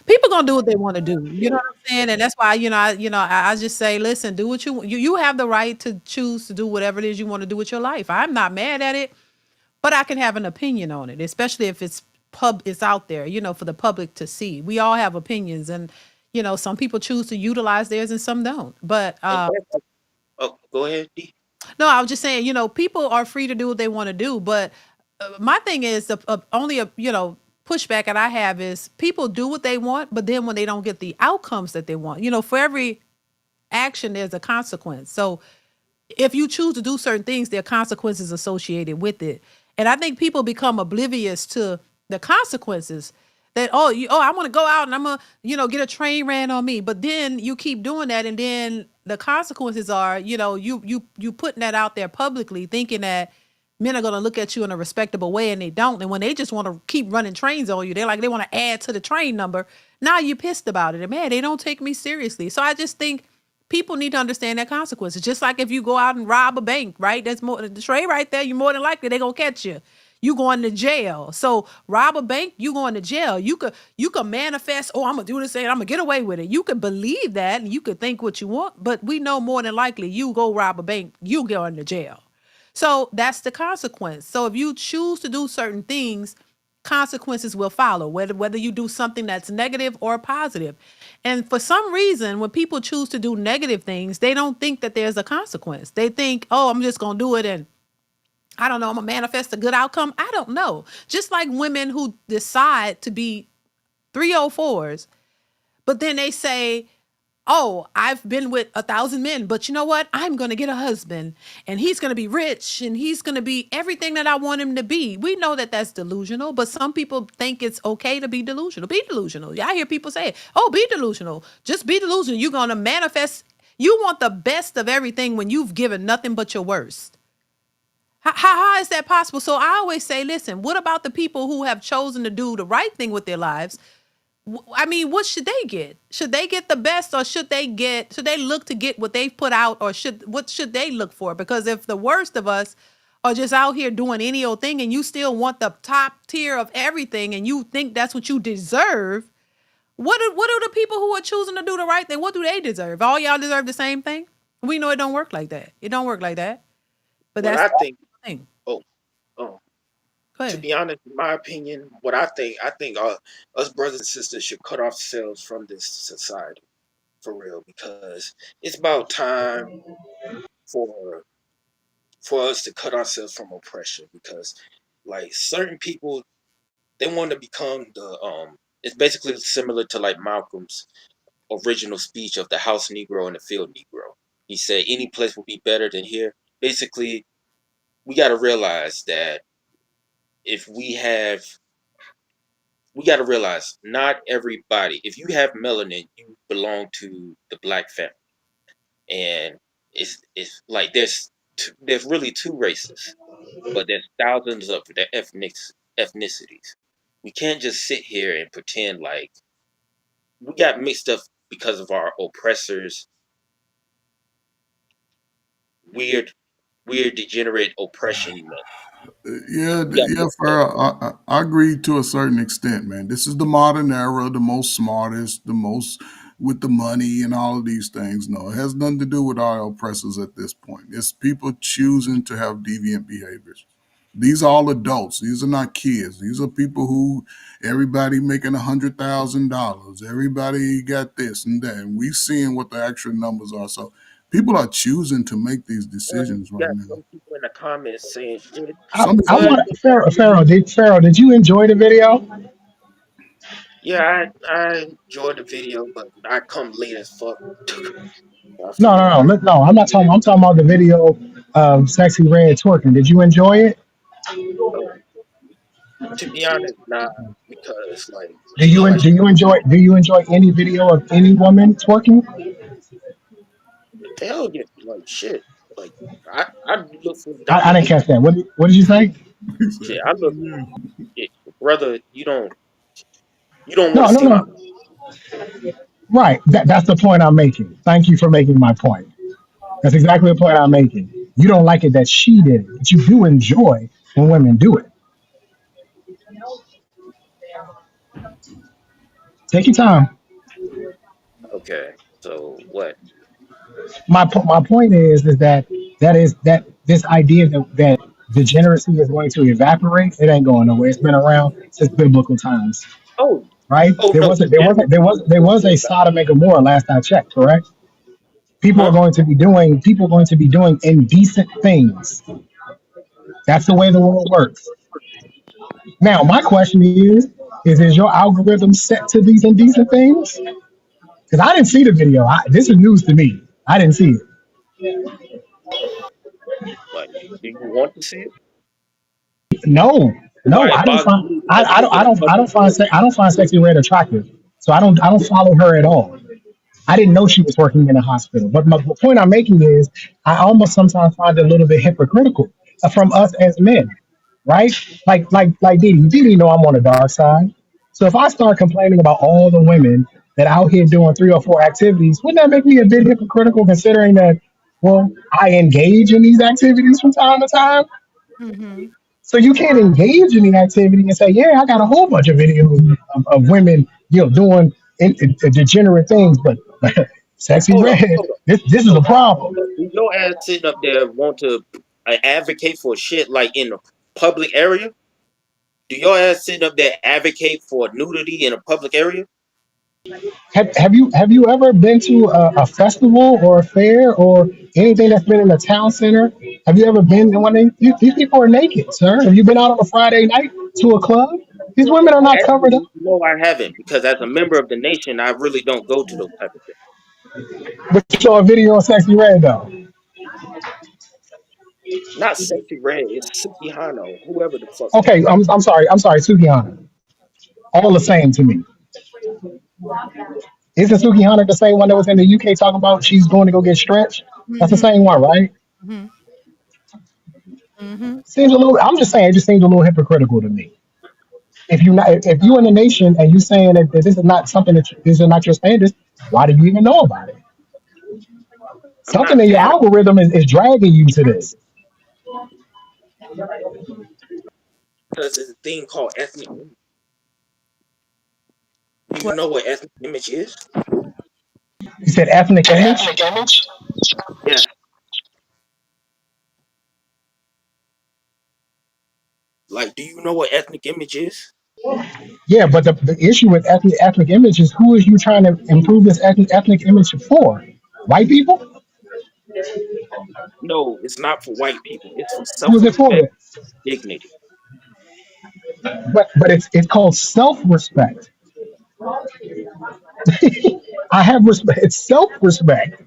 people gonna do what they want to do. You know what I'm saying? And that's why, I just say, listen, do what you have the right to choose to do whatever it is you want to do with your life. I'm not mad at it, but I can have an opinion on it, especially if it's out there, for the public to see. We all have opinions, and some people choose to utilize theirs and some don't. But and that's oh, go ahead, D. no, I was just saying, people are free to do what they want to do. But my thing is, only pushback that I have is people do what they want, but then when they don't get the outcomes that they want, for every action, there's a consequence. So if you choose to do certain things, there are consequences associated with it. And I think people become oblivious to the consequences. That I want to go out and I'm gonna get a train ran on me, but then you keep doing that, and then the consequences are you putting that out there publicly, thinking that men are gonna look at you in a respectable way, and they don't. And when they just want to keep running trains on you, they want to add to the train number. Now you pissed about it, and man, they don't take me seriously. So I just think people need to understand their consequences. Just like if you go out and rob a bank, right? That's more the trade right there. You're more than likely they're gonna catch you. You going to jail. So rob a bank, you going to jail. You could manifest, oh, I'm gonna do this and I'm gonna get away with it. You could believe that and you could think what you want, but we know more than likely you go rob a bank, you go into jail. So that's the consequence. So if you choose to do certain things, consequences will follow, whether you do something that's negative or positive. And for some reason, when people choose to do negative things, they don't think that there's a consequence. They think, oh, I'm just gonna do it and I don't know, I'm gonna manifest a good outcome. I don't know. Just like women who decide to be 304s, but then they say, oh, I've been with 1,000 men, but you know what? I'm going to get a husband and he's going to be rich and he's going to be everything that I want him to be. We know that that's delusional, but some people think it's okay to be delusional. Be delusional. I hear people say, oh, be delusional. Just be delusional. You're going to manifest. You want the best of everything when you've given nothing but your worst. How is that possible? So I always say, listen, what about the people who have chosen to do the right thing with their lives? I mean, what should they get? Should they get the best, or should they look to get what they've put out, or what should they look for? Because if the worst of us are just out here doing any old thing and you still want the top tier of everything and you think that's what you deserve, what do the people who are choosing to do the right thing, what do they deserve? All y'all deserve the same thing? We know it don't work like that. It don't work like that. But What that's I the think, thing. oh, oh, Go to ahead. be honest, in my opinion, what I think us brothers and sisters should cut ourselves from this society for real, because it's about time for us to cut ourselves from oppression, because like certain people, they want to become the it's basically similar to like Malcolm's original speech of the house Negro and the field Negro. He said any place will be better than here. Basically, we got to realize that if we have, we got to realize not everybody. If you have melanin, you belong to the black family, and it's like there's really two races, but there's thousands of the ethnicities. We can't just sit here and pretend like we got mixed up because of our oppressors, weird, weird, degenerate oppression. Yeah, We got yeah, mixed up. Farrah, I agree to a certain extent, man. This is the modern era, the most smartest, the most with the money and all of these things. No, it has nothing to do with our oppressors at this point. It's people choosing to have deviant behaviors. These are all adults. These are not kids. These are people who everybody making $100,000. Everybody got this and that. And we seeing what the actual numbers are. So people are choosing to make these You decisions right got now. some people in the comments saying shit. Some I But want Pharaoh, did you enjoy the video? yeah, I enjoyed the video, but I come late as fuck. I No, forget. no, no, no. I'm not talking. I'm talking about the video of Sexy Red twerking. Did you enjoy it? Uh, to be honest, nah, because like Do she you looked like do you enjoy any video of any woman twerking? hell yeah, like shit. Like I look for I didn't dominate. catch that. What did you say? He said, Shit, I look. yeah. Yeah, brother, you don't want No, to no, see my. no. Right. That's the point I'm making. Thank you for making my point. That's exactly the point I'm making. You don't like it that she did it, but you do enjoy when women do it. Take your time. Okay, so what? My point is that this idea that degeneracy is going to evaporate. It ain't going nowhere. It's been around since biblical times, Oh, right? oh There no, wasn't there wasn't there degeneracy was is there going was to a evaporate, Sodom and Gomorrah last I checked, correct? huh? People are going to be doing indecent things. That's the way the world works. Now, my question is your algorithm set to these indecent things? Because I didn't see the video. This is news to me. I didn't see it. Like, do you want to see it? No, no, Why it I don't bothers find you because it was in a I public don't find area? I don't find Sexy Red attractive. So I don't follow her at all. I didn't know she was working in a hospital. But the point I'm making is I almost sometimes find it a little bit hypocritical from us as men, right? Like DeeDee know I'm on the dark side. So if I start complaining about all the women that out here doing 3 or 4 activities, wouldn't that make me a bit hypocritical considering that, well, I engage in these activities from time to time? Mm-hmm. So you can't engage in the activity and say, "Yeah, I got a whole bunch of videos of women, doing degenerate things." But Sexy Hold on, Red, hold on. this is So, a problem. so do your ass sitting up there want to advocate for shit like in a public area? Do your ass sitting up there advocate for nudity in a public area? Have you ever been to a festival or a fair or anything that's been in a town center? Have you ever been to one of these people are naked, sir? Have you been out on a Friday night to a club? These women are not covered up. Actually, no, I haven't because as a member of the nation, I really don't go to those type of things. But you saw a video on Sexy Red though. Not Sexy Red, it's Suki Hano, whoever the fuck that Okay, is. I'm sorry, Sugiyana. All the same to me. Isn't Sugihana the same one that was in the UK talking about she's going to go get stretched? That's the Mm-hmm. same one, right? Mm-hmm. Mm-hmm. Seems a little. I'm just saying, it just seems a little hypocritical to me. If you in the nation and you saying that this is not something these are not your standards, why do you even know about it? I'm Something not in your mad algorithm is dragging you to this. because there's a thing called ethnic image. Do you What? know what ethnic image is? You said ethnic image. Yes. Like, do you know what ethnic image is? Yeah, but the issue with ethnic image is who is you trying to improve this ethnic image for? White people? No, it's not for white people. It's for Who is it for? self-respect, dignity. But it's called self-respect. I have respect. It's self-respect.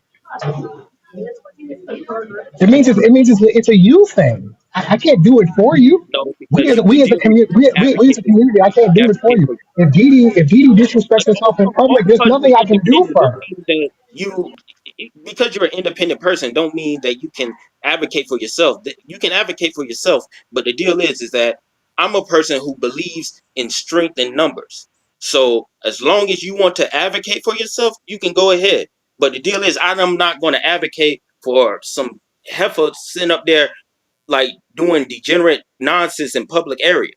It means it's a you thing. I can't do it for you. No, because you we could as a deal community, we as advocate a community, I can't do it for advocate you. for. If Didi disrespects herself in public, there's Because you're nothing I can do independent for don't her. mean that because you're an independent person don't mean that you can advocate for yourself. You can advocate for yourself, but the deal is that I'm a person who believes in strength in numbers. So as long as you want to advocate for yourself, you can go ahead. But the deal is I'm not going to advocate for some heifer sitting up there like doing degenerate nonsense in public area.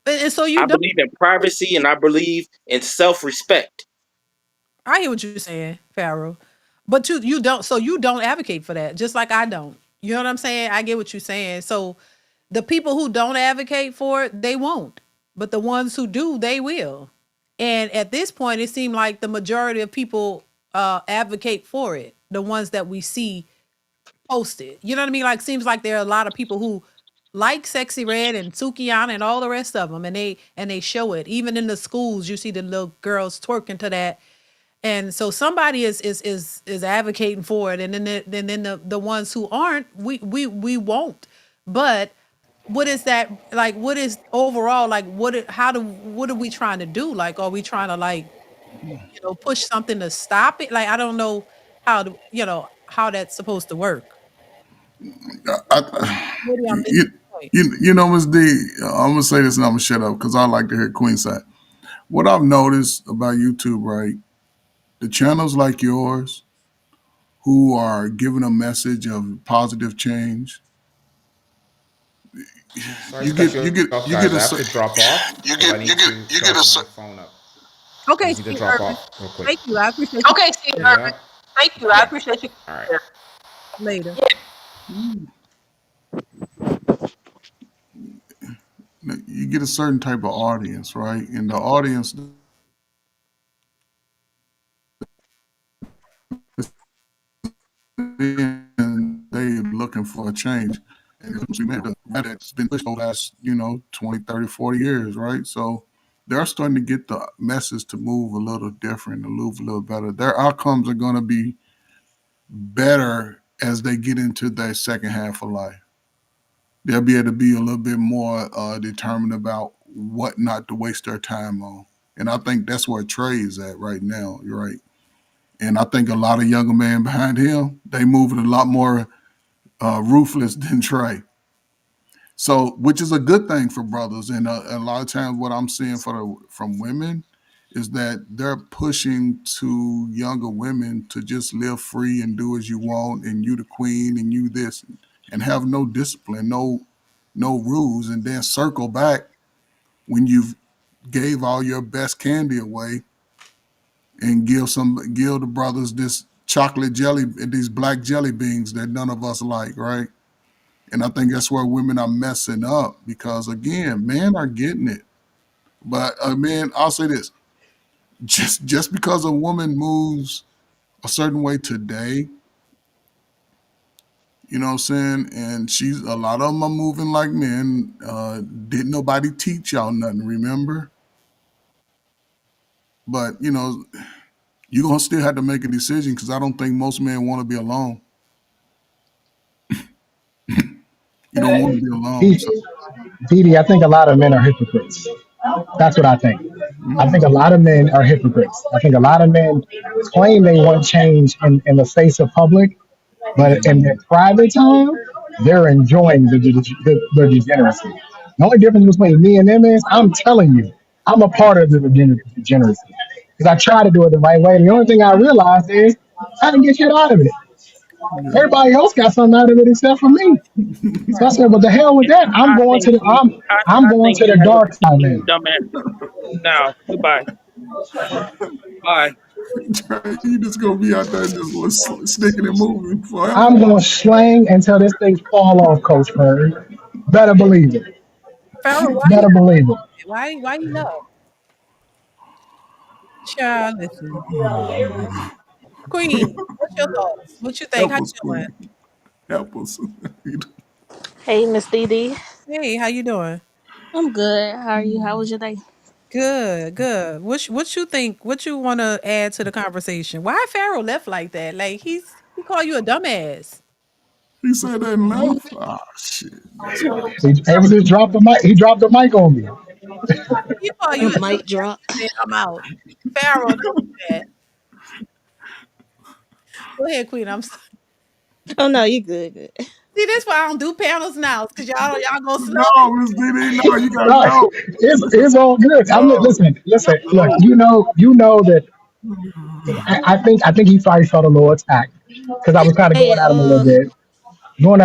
And so you I don't. believe in privacy and I believe in self-respect. I hear what you're saying, Pharaoh. But you don't, so you don't advocate for that, just like I don't. You know what I'm saying? I get what you're saying. So the people who don't advocate for it, they won't. But the ones who do, they will. And at this point, it seemed like the majority of people advocate for it. The ones that we see posted. You know what I mean? Like seems like there are a lot of people who like Sexy Red and Sukiana and all the rest of them, and they show it. Even in the schools, you see the little girls twerking to that, and so somebody is advocating for it, and then the ones who aren't, we won't. But what is that like? What is overall like? What are we trying to do? Like, are we trying to like push something to stop it? Like, I don't know how that's supposed to work. I, Maybe I'm missing you, the point. Ms. D, I'm gonna say this and I'm gonna shut up because I like to hear Queen side. What I've noticed about YouTube, right? The channels like yours who are giving a message of positive change, Sorry to cut you off, you get guys. a I have to drop off because I need to you get a charge my phone up. I Okay, just need to Steve drop Irvin. off real quick. Thank you. I appreciate you. Okay, Steve Yeah. Irvin. Thank you. I Yeah. appreciate you. All right. Later. You get a certain type of audience, right? And the audience they looking for a change. And that's been pushed over the last, 20, 30, 40 years, right? So they're starting to get the message to move a little different, to move a little better. Their outcomes are going to be better as they get into their second half of life. They'll be able to be a little bit more determined about what not to waste their time on. And I think that's where Trey is at right now. You're right. And I think a lot of younger men behind him, they moving a lot more ruthless than Trey. So, which is a good thing for brothers. And a lot of times, what I'm seeing from women is that they're pushing to younger women to just live free and do as you want, and you the queen, and you this, and have no discipline, no rules, and then circle back when you've gave all your best candy away and give the brothers this chocolate jelly, these black jelly beans that none of us like, right? And I think that's where women are messing up because again, men are getting it. But man, I'll say this: just because a woman moves a certain way today, you know what I'm saying, and she's a lot of them are moving like men. Didn't nobody teach y'all nothing, remember? But you're gonna still have to make a decision because I don't think most men want to be alone. You don't want to be alone. So Didi, I think a lot of men are hypocrites. That's what I think. I think a lot of men are hypocrites. I think a lot of men claim they want change in the face of public, but in their private time, they're enjoying the degeneracy. The only difference between me and them is I'm telling you, I'm a part of the degeneracy because I try to do it the right way. The only thing I realized is I didn't get shit out of it. yeah. Everybody else got something out of it except for me. So I said, "Well, the hell with And that. I'm I going think to the you, I'm I going think to you the have a dark side complete now." dumb answer. Now, goodbye. Bye. You just gonna be out there just sticking and moving I'm forever. going to slang until this thing fall off, Coach Curry. Better believe it. Pharaoh, why you Better believe it. why you know? Child, listen. Queen, what's your thoughts? What you think? How Help you us, doing? Queen. Help us. Hey, Miss DeeDee. Hey, how you doing? I'm good. How are you? How was your day? Good, good. What you think? What you want to add to the conversation? Why Pharaoh left like that? Like he called you a dumbass. He said that and left. Ah, shit. That's crazy. Ever since dropped the mic, he dropped the mic on me. You call A you a dumb mic drop. man, I'm out. Pharaoh, don't do that. Go ahead, Queen. I'm sorry. Oh no, you good, good. See, that's why I don't do panels now, because y'all go slow. No, Miss Diddy, no, you gotta Right. go. It's all good. I'm No, listen. Look, no. you know that I think he probably felt a little attacked because I was kind of Hey, going at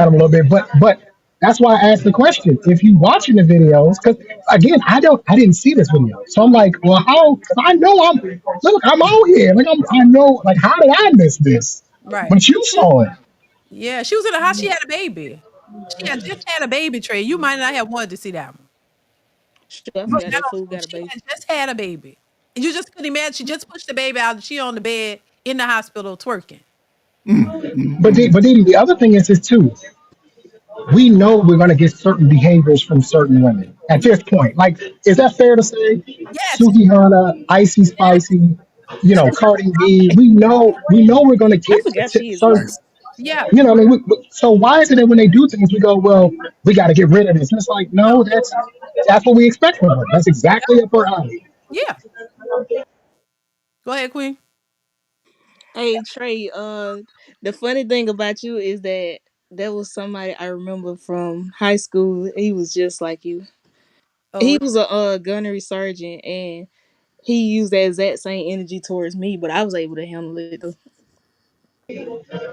him a little bit. But that's why I asked the question. If you watching the videos, because again, I didn't see this video, so I'm like, well, how? Because I know I'm out here. Like I know, like how did I miss this? Right. But you saw it. Yeah, she was in the house. She had a baby. She had just had a baby, Trey. You might not have wanted to see that one. shoot, I But forgot no, that fool got a she baby. had just had a baby. And you just couldn't imagine. She just pushed the baby out and she on the bed in the hospital twerking. But the other thing is too. We know we're going to get certain behaviors from certain women at this point. Like, is that fair to say? Yes. Suki Hana, Icy Spicy, Cardi B. We know we're going to I get forgot she certain. existed. Yeah. What I mean, so why is it that when they do things, we go, well, we got to get rid of this? And it's like, no, that's what we expect from her. That's exactly up her alley. Yeah. Go ahead, Queen. Hey Trey, the funny thing about you is that there was somebody I remember from high school. He was just like you. Oh, He was a gunnery sergeant, and he used that exact same energy towards me, but I was able to handle it though.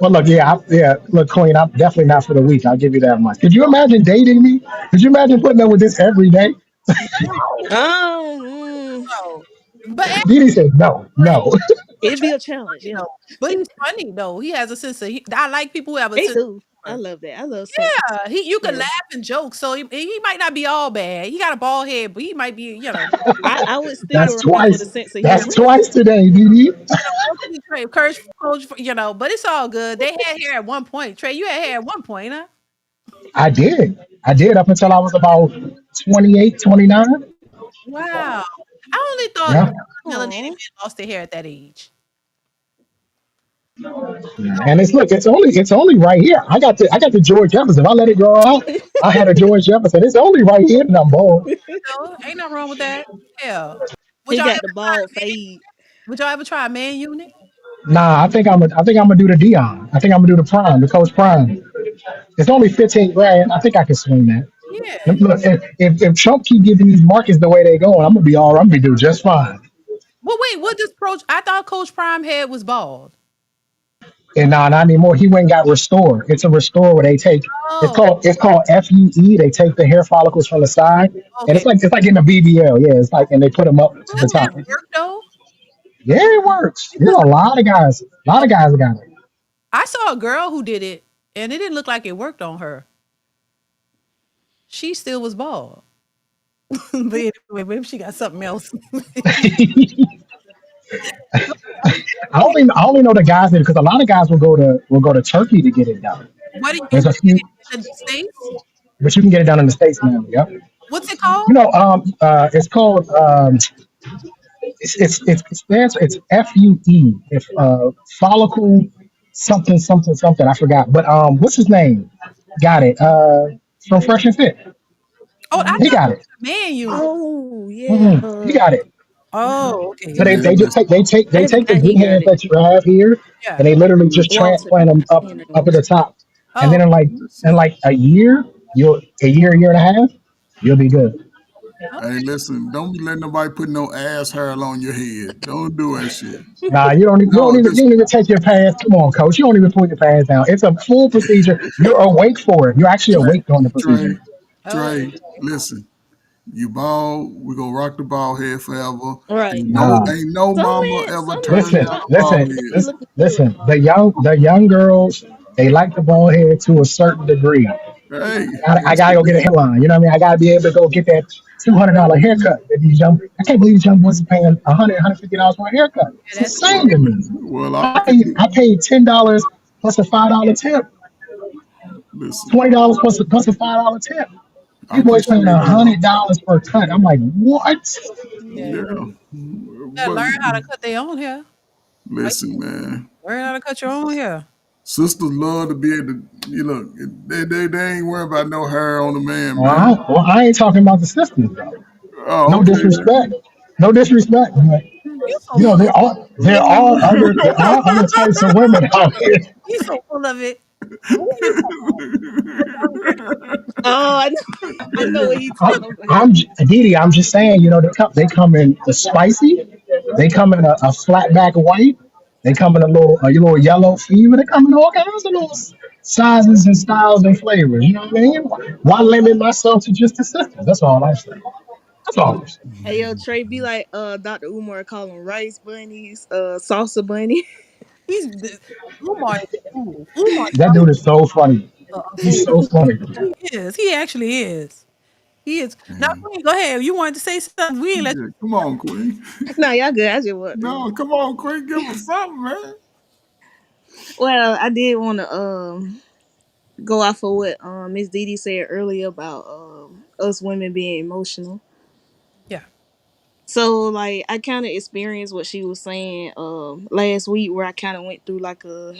Well, look, look, Queen, I'm definitely not for the weak. I'll give you that much. Could you imagine dating me? Could you imagine putting up with this every day? Um, no. But DeeDee said, no, no. it'd be a funny challenge, yeah. though. But he's funny though. He has a sense of. I like people who have a Me sense too. of I humor. love that. I love sense. Yeah, you can Yeah, laugh and joke. So he might not be all bad. He got a bald head, but he might be. I would stick That's around for the twice. sense of That's humor. twice today, DeeDee. What could be Trey? Coach, but it's all good. They had hair at one point. Trey, you had hair at one point, huh? I did. I did up until I was about 28, 29. Wow. I only thought Yeah. melanated Aw. men lost their hair at that age. And it's only right here. I got the George Jefferson. If I let it grow out, I had a George Jefferson. It's only right here and I'm bald. Ain't nothing wrong with that. Hell. Would He y'all ever got the try bald a man? fade. Would y'all ever try a man unit? Nah, I think I'm gonna do the Dion. I think I'm gonna do the Prime, the Coach Prime. It's only 15 grand. I think I can swing that. Yeah. Look, if Trump keep giving these markets the way they going, I'm gonna be all right. I'm gonna do just fine. Well, wait, what does Coach? I thought Coach Prime head was bald. And nah, not anymore. He went and got Restore. It's a Restore where they take Oh, it's called FUE. They take the hair follicles from the side, and okay. it's like getting a BBL. Yeah, it's like and they put them up to the Does that top. work though? Yeah, it works. There's Because a lot of guys. A lot of guys that got it. I saw a girl who did it, and it didn't look like it worked on her. She still was bald. But anyway, maybe she got something else. I only know the guys that because a lot of guys will go to Turkey to get it done. What do you There's a can get few, it in the States? but you can get it done in the states now. Yep. What's it called? It's called it's FUE. If follicle something something something I forgot. But what's his name? Got it. From Fresh and Fit. Oh, I thought He it got was it. a man unit. Oh yeah. He got it. Oh, okay. So they, Man, they just take listen, they take I they take the forgot he good got hairs it. that you have here Yeah. and they literally just Walter. transplant them up You up know. at the top. And Oh, then in listen. like a year and a half, you'll be good. Hey, okay. listen. Don't be letting nobody put no ass hair on your head. Don't do that shit. Nah, you don't you don't No, even you listen. don't even take your pants. Come on, coach. You don't even put your pants down. It's a full procedure. You're awake for it. You're actually Trey, awake during the procedure. Trey, Oh, Trey. Listen. You bald. We gonna rock the bald head forever. Right. Ain't no mama ever Some turned men, Listen, down a bald listen, some head. be listen, looking good. listen. The young girls, they like the bald head to a certain degree. Hey, I that's gotta what go get a headline. You know what I mean? I gotta be able to go get that $200 haircut. That these young, I can't believe these young boys are paying $150 for a haircut. yeah, It's that's insane to me. well, I I paid $10 plus a $5 tip, listen. $20 plus a $5 tip. I These can boys paying shave it off. $100 per cut. I'm like, what? yeah. Yeah, You gotta but learn how to cut their own hair. Like, listen, man. learn how to cut your own hair. Sisters love to be able to, you look, they ain't worried about no hair on the man, Well, man. I ain't talking about the sisters though. Oh, No okay then. disrespect. No disrespect. But, You so you know, full of there are other types of women out here. you so full of it. What are you talking Oh, I know what he's talking about. Didi. I'm just saying, you know, they come in the spicy. They come in a flat back white. They come in a little yellow fever. They come in all kinds of little sizes and styles and flavors. You know what I mean? Why limit myself to just the sisters? That's all I'm saying. That's all I'm saying. Hey yo, Trey, be like Dr. Umar call them rice bunnies, salsa bunny. He's Umar is cool. Umar That dude is so funny. a He's fool. so funny. He is. He actually is. He is. Now, Man. Queen, go ahead. You wanted to say something. We ain't let Yeah, come on, Queen. No, y'all good. I just want. No, come on, Queen. Give us something, man. Well, I did want to go off of what Miss DeeDee said earlier about us women being emotional. Yeah. So like I kind of experienced what she was saying last week, where I kind of went through like a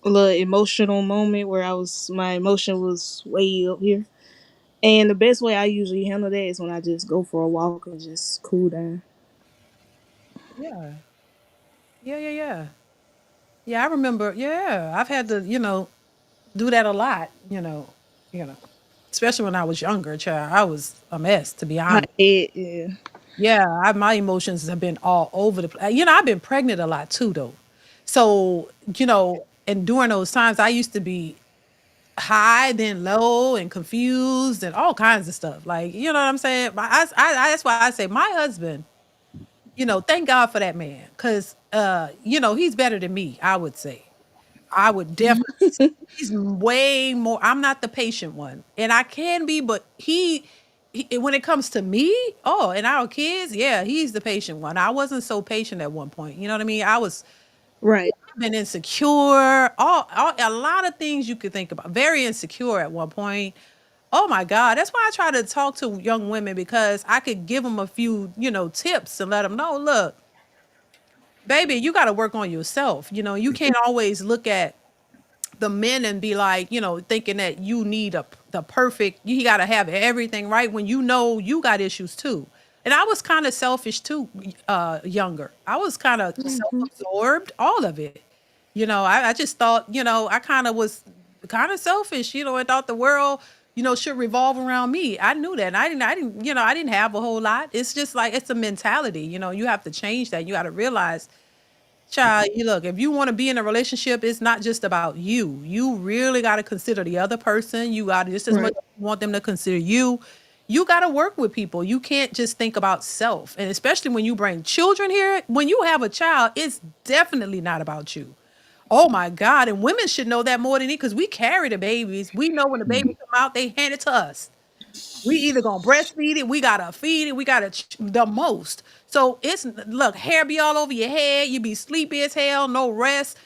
little emotional moment where my emotion was way up here. And the best way I usually handle that is when I just go for a walk and just cool down. Yeah. Yeah. Yeah, I remember. Yeah, I've had to, do that a lot. You know, especially when I was younger, child. I was a mess, to be Hot honest. head, yeah. Yeah, my emotions have been all over the place. I've been pregnant a lot too, though. So, and during those times, I used to be high, then low, and confused, and all kinds of stuff. Like, you know what I'm saying? That's why I say my husband. Thank God for that man, because he's better than me. I would say. I would definitely. He's way more. I'm not the patient one, and I can be, but when it comes to me, and our kids, yeah, he's the patient one. I wasn't so patient at one point. You know what I mean? Right. I've been insecure, a lot of things you could think about. Very insecure at one point. Oh my God, that's why I try to talk to young women, because I could give them a few, tips and let them know, look, baby, you got to work on yourself. You can't always look at the men and be like, thinking that you need the perfect, you got to have everything right, when you got issues too. And I was kind of selfish too, younger. I was kind of Hmm. self-absorbed, all of it. I just thought, I kind of was kind of selfish, and thought the world, should revolve around me. I knew that. And I didn't have a whole lot. It's just like, it's a mentality, you have to change that. You got to realize, child, you look, if you want to be in a relationship, it's not just about you. You really got to consider the other person. You got to, just as much Right. as you want them to consider you. You got to work with people. You can't just think about self. And especially when you bring children here, when you have a child, it's definitely not about you. Oh my God. And women should know that more than me, because we carry the babies. We know when the baby come out, they hand it to us. We either gonna breastfeed it, we gotta feed it, we gotta the most. So it's, look, hair be all over your head, you be sleepy as hell, no rest.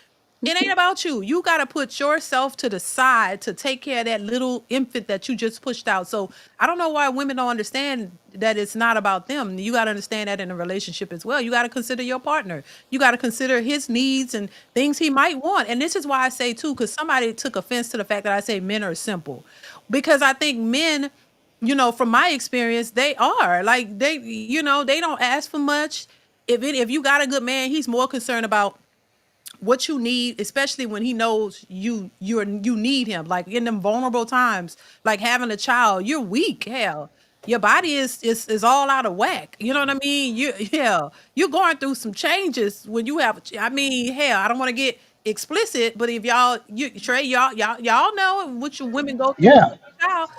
It ain't about you. You gotta put yourself to the side to take care of that little infant that you just pushed out. So I don't know why women don't understand that it's not about them. You gotta understand that in a relationship as well. You gotta consider your partner. You gotta consider his needs and things he might want. And this is why I say too, because somebody took offense to the fact that I say men are simple. Because I think men, from my experience, they are like, they don't ask for much. If you got a good man, he's more concerned about what you need, especially when he knows you need him. Like in them vulnerable times, like having a child, you're weak. Hell, your body is all out of whack. You know what I mean? You're going through some changes when you have. I mean, hell, I don't want to get explicit, but if Trey, y'all know what you women go through with Yeah. a child.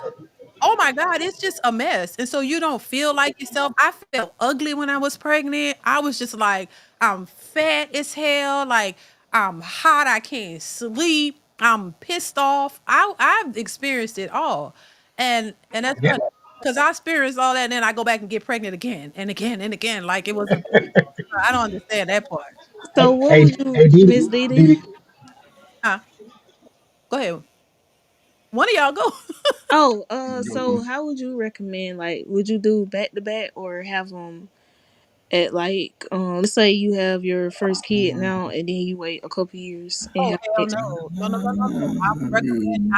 Oh my God, it's just a mess. And so you don't feel like yourself. I felt ugly when I was pregnant. I was just like, I'm fat as hell. Like, I'm hot. I can't sleep. I'm pissed off. I've experienced it all. And that's Yeah. funny, because I experienced all that, and then I go back and get pregnant again and again and again. Like it was I don't understand that part. So Hey, what hey, would you, hey, Miss DeeDee? Didi. Huh? Go ahead. One of y'all go. Oh, Go, so how would you recommend? Like, would you do back to back or have them at like let's say you have your first kid now and then you wait a couple years and Oh have hell next. no, no, no, no, no, no. I would recommend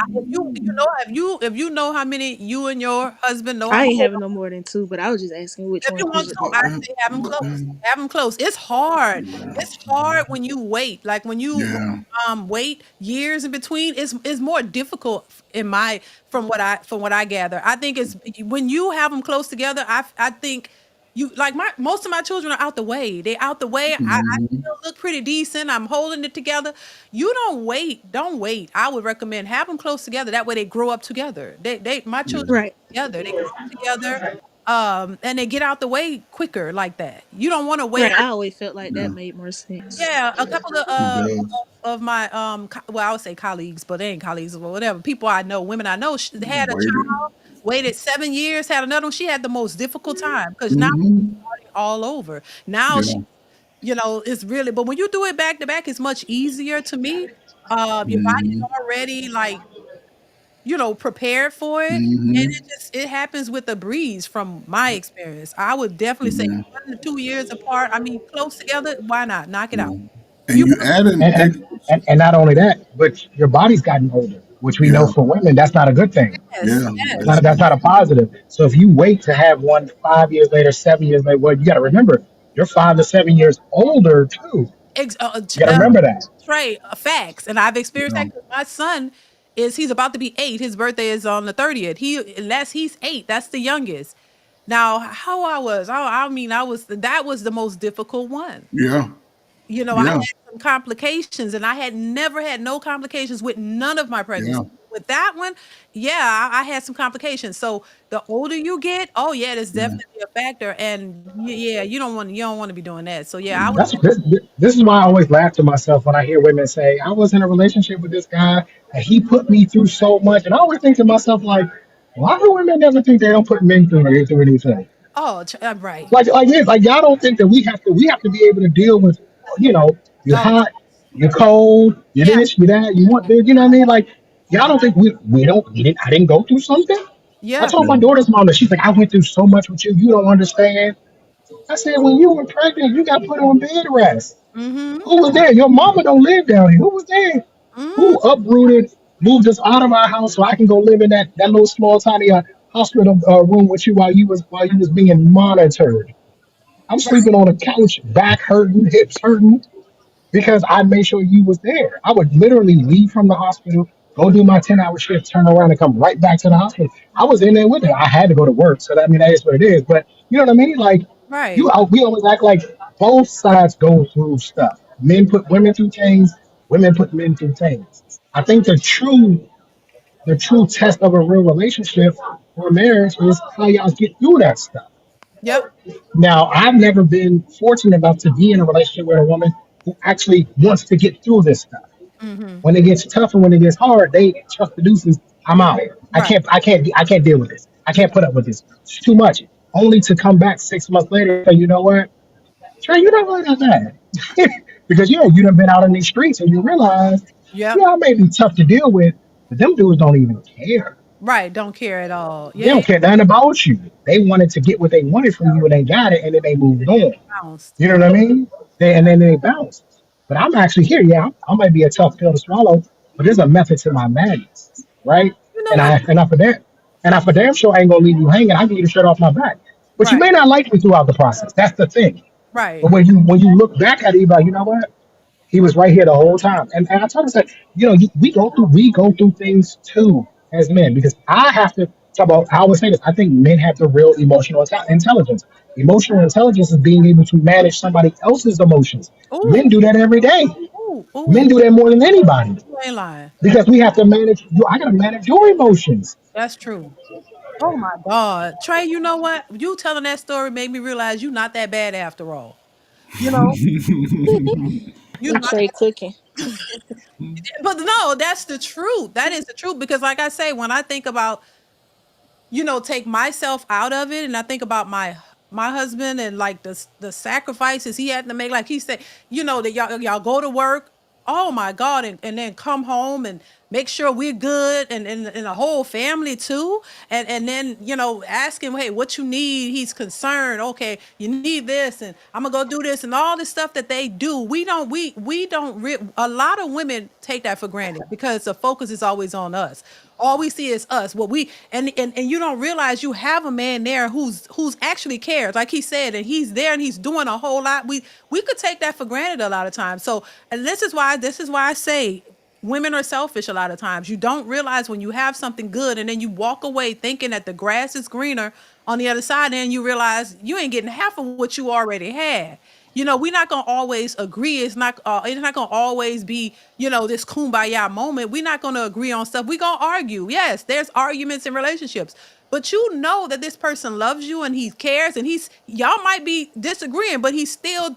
if you know how many you and your husband know how I many. ain't having no more than two, but I was just asking which If one you you want would. to, I say have them close. Have them close. It's hard. It's hard when you wait. Like when you Yeah. wait years in between. It's more difficult in my from what I gather. I think it's when you have them close together. I think you like my most of my children are out the way. They out the way. I Mhm. still look pretty decent. I'm holding it together. You don't wait. Don't wait. I would recommend have them close together. That way they grow up together. They my Yeah. children Right, together. They grow up together and they get out the way quicker like that. You don't want to wait. right. I always felt like Yeah. that made more sense. Yeah, a couple It does. of my well, I would say colleagues, but they ain't colleagues or whatever. People I know, women I know, had a Waited. child, waited 7 years, had another one. She had the most difficult time because now Hmm. she's starting all over. Now she, Yeah. it's really. But when you do it back to back, it's much easier to me. Your body's Hmm. already like prepared for it. And Hmm. it happens with a breeze from my experience. I would definitely say Yeah. 1 to 2 years apart. I mean, close together. Why not knock it out? Yeah. If And you you add in and, and and not only that, but your body's gotten older, which we know yeah. for women that's not a good thing. yes, Yeah. yes, That's not a positive. So if you wait to have one 5 years later, 7 years later, well, you got to remember you're 5 to 7 years older too. ex- uh, uh, You got to uh, remember that. Trey, facts, and I've experienced Yeah. that. 'Cause my son he's about to be 8. His birthday is on the 30th. He's 8. That's the youngest. Now, how I was, I mean, that was the most difficult one. Yeah. I had Yeah. some complications and I had never had no complications with none of my Yeah. pregnancies. With that one, yeah, I had some complications. So the older you get, oh yeah, that's Yeah. definitely a factor. And yeah, you don't want to be doing that. So yeah, I would That's this is why I always laugh to myself when I hear women say, "I was in a relationship with this guy and he put me through so much," and I always think to myself like, "Why do women never think they don't put men through anything?" right. Like this, like y'all don't think that we have to be able to deal with, you know, you're Oh hot, you're cold, you're yeah, this, you're that, you want this, you know what I mean? Like y'all don't think we don't we didn't I didn't go through something. I yeah. told my Yeah. daughter's mom that she's like, I went through so much with you, you don't understand. I said, when you were pregnant, you got put on bed rest. Mm-hmm. Who was there? Your mama don't live down here. Who was there? Mm-hmm. Who uprooted, moved us out of our house so I can go live in that little small tiny hospital room with you while you was being monitored? I'm sleeping on a couch, back hurting, hips hurting, because I made sure you was there. I would literally leave from the hospital, go do my 10-hour shift, turn around and come right back to the hospital. I was in there with it. I had to go to work, so that, I mean that is what it is. But you know what I mean? Like Right. we always act like both sides go through stuff. Men put women through things, women put men through things. I think the true test of a real relationship or marriage is how y'all get through that stuff. Yep. Now, I've never been fortunate enough to be in a relationship with a woman who actually wants to get through this stuff. Mm-hmm. When it gets tough and when it gets hard, they trust the deuces. I'm out. I Right. can't. I can't. I can't deal with this. I can't put up with this. It's too much. Only to come back 6 months later and say, you know what, Trey, you're not really that bad. Because you done been out in these streets and you realize, Yep. yeah, I may be tough to deal with, but them dudes don't even care. Right. Don't care at all. They Yeah. don't care nothing about you. They wanted to get what they wanted from you and they got it and then they moved on. Bounced. You know what I mean? And then they bounce. But I'm actually here. Yeah, I might be a tough pill to swallow, but there's a method to my madness, right? You know And what? I for damn for damn sure I ain't gonna leave you hanging. I give you the shirt off my back. But you Right. may not like me throughout the process. That's the thing. Right. But when you look back at it, you're like, you know what? He was right here the whole time. And I told him, that, we go through things too as men because I have to talk about. I always say this. I think men have the real emotional intelligence. Emotional intelligence is being able to manage somebody else's emotions. Ooh. Men do that every day. Ooh. Ooh. Men do that more than anybody You ain't lying. because we have to manage. I got to manage your emotions. That's true. Oh my God. Trey, you know what? You telling that story made me realize you not that bad after all. You know, you And not Trey cooking. but no, that's the truth. That is the truth. Because like I say, when I think about, take myself out of it and I think about my husband and like the sacrifices he had to make, like he said, that y'all go to work. Oh my God. And then come home and make sure we're good and the whole family too. And then, ask him, hey, what you need? He's concerned. Okay, you need this and I'm gonna go do this and all this stuff that they do. A lot of women take that for granted because the focus is always on us. All we see is us. What we and you don't realize you have a man there who's actually cares, like he said, and he's there and he's doing a whole lot. We could take that for granted a lot of times. So, and this is why I say women are selfish a lot of times. You don't realize when you have something good and then you walk away thinking that the grass is greener on the other side, and you realize you ain't getting half of what you already had. We're not gonna always agree. It's not gonna always be, this kumbaya moment. We're not gonna agree on stuff. We're gonna argue. Yes, there's arguments in relationships. But you know that this person loves you and he cares, and y'all might be disagreeing, but he's still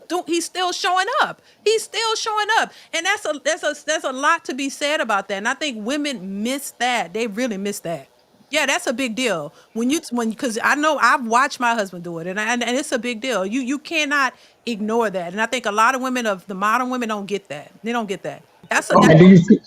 showing up. He's still showing up. And that's a lot to be said about that. And I think women miss that. They really miss that. Yeah, that's a big deal. Because I know I've watched my husband do it, and it's a big deal. You cannot ignore that. And I think a lot of women of the modern women don't get that. They don't get that. And Oh,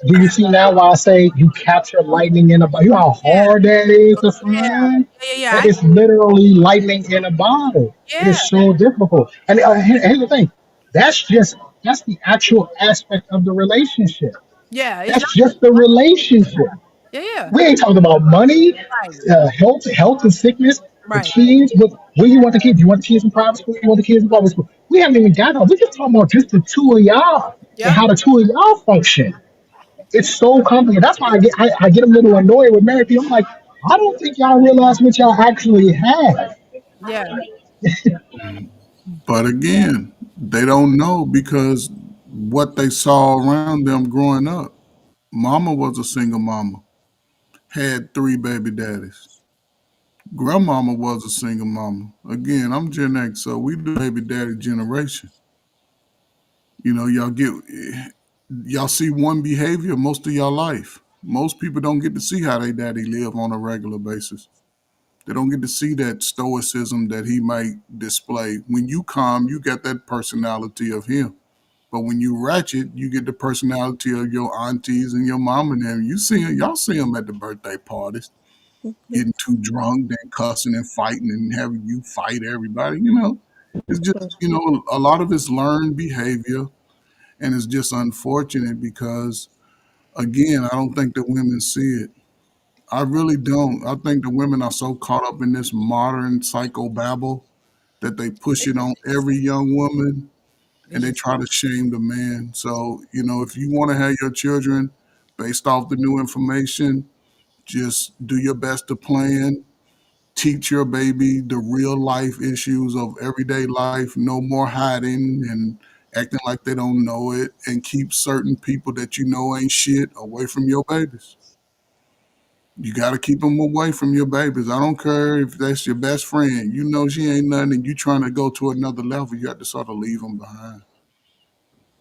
do you see now why I say you capture lightning in a bottle? You know how Yeah, hard that is to yeah, find? yeah. That is literally lightning in a bottle. It Yeah, is so difficult. And here's the thing. That's the actual aspect of the relationship. yeah. It's That's not just the relationship. yeah, yeah. We ain't talking about money, Right, health and sickness, the right. kids. Where you want the kids? You want the kids in private school? You want the kids in public school? We haven't even got on. We're just talking about just the two of y'all and Yep. how the two of y'all function. It's so complicated. That's why I get a little annoyed with married people. I'm like, I don't think y'all realize what y'all actually have. Yeah. but again, they don't know because what they saw around them growing up. Mama was a single mama, had three baby daddies. Grandmama was a single mama. Again, I'm Gen X, so we the baby daddy generation. Y'all see one behavior most of your life. Most people don't get to see how they daddy live on a regular basis. They don't get to see that stoicism that he might display. When you calm, you get that personality of him. But when you ratchet, you get the personality of your aunties and your mom and them. Y'all see them at the birthday parties, getting too drunk, then cussing and fighting and having you fight everybody. It's just a lot of it's learned behavior, and it's just unfortunate because again, I don't think the women see it. I really don't. I think the women are so caught up in this modern psychobabble that they push it on every young woman They and they just try to shame the man. So, if you want to have your children based off the new information, just do your best to plan. Teach your baby the real life issues of everyday life. No more hiding and acting like they don't know it. And keep certain people that you know ain't shit away from your babies. You got to keep them away from your babies. I don't care if that's your best friend. You know she ain't nothing and you trying to go to another level, you have to sort of leave them behind.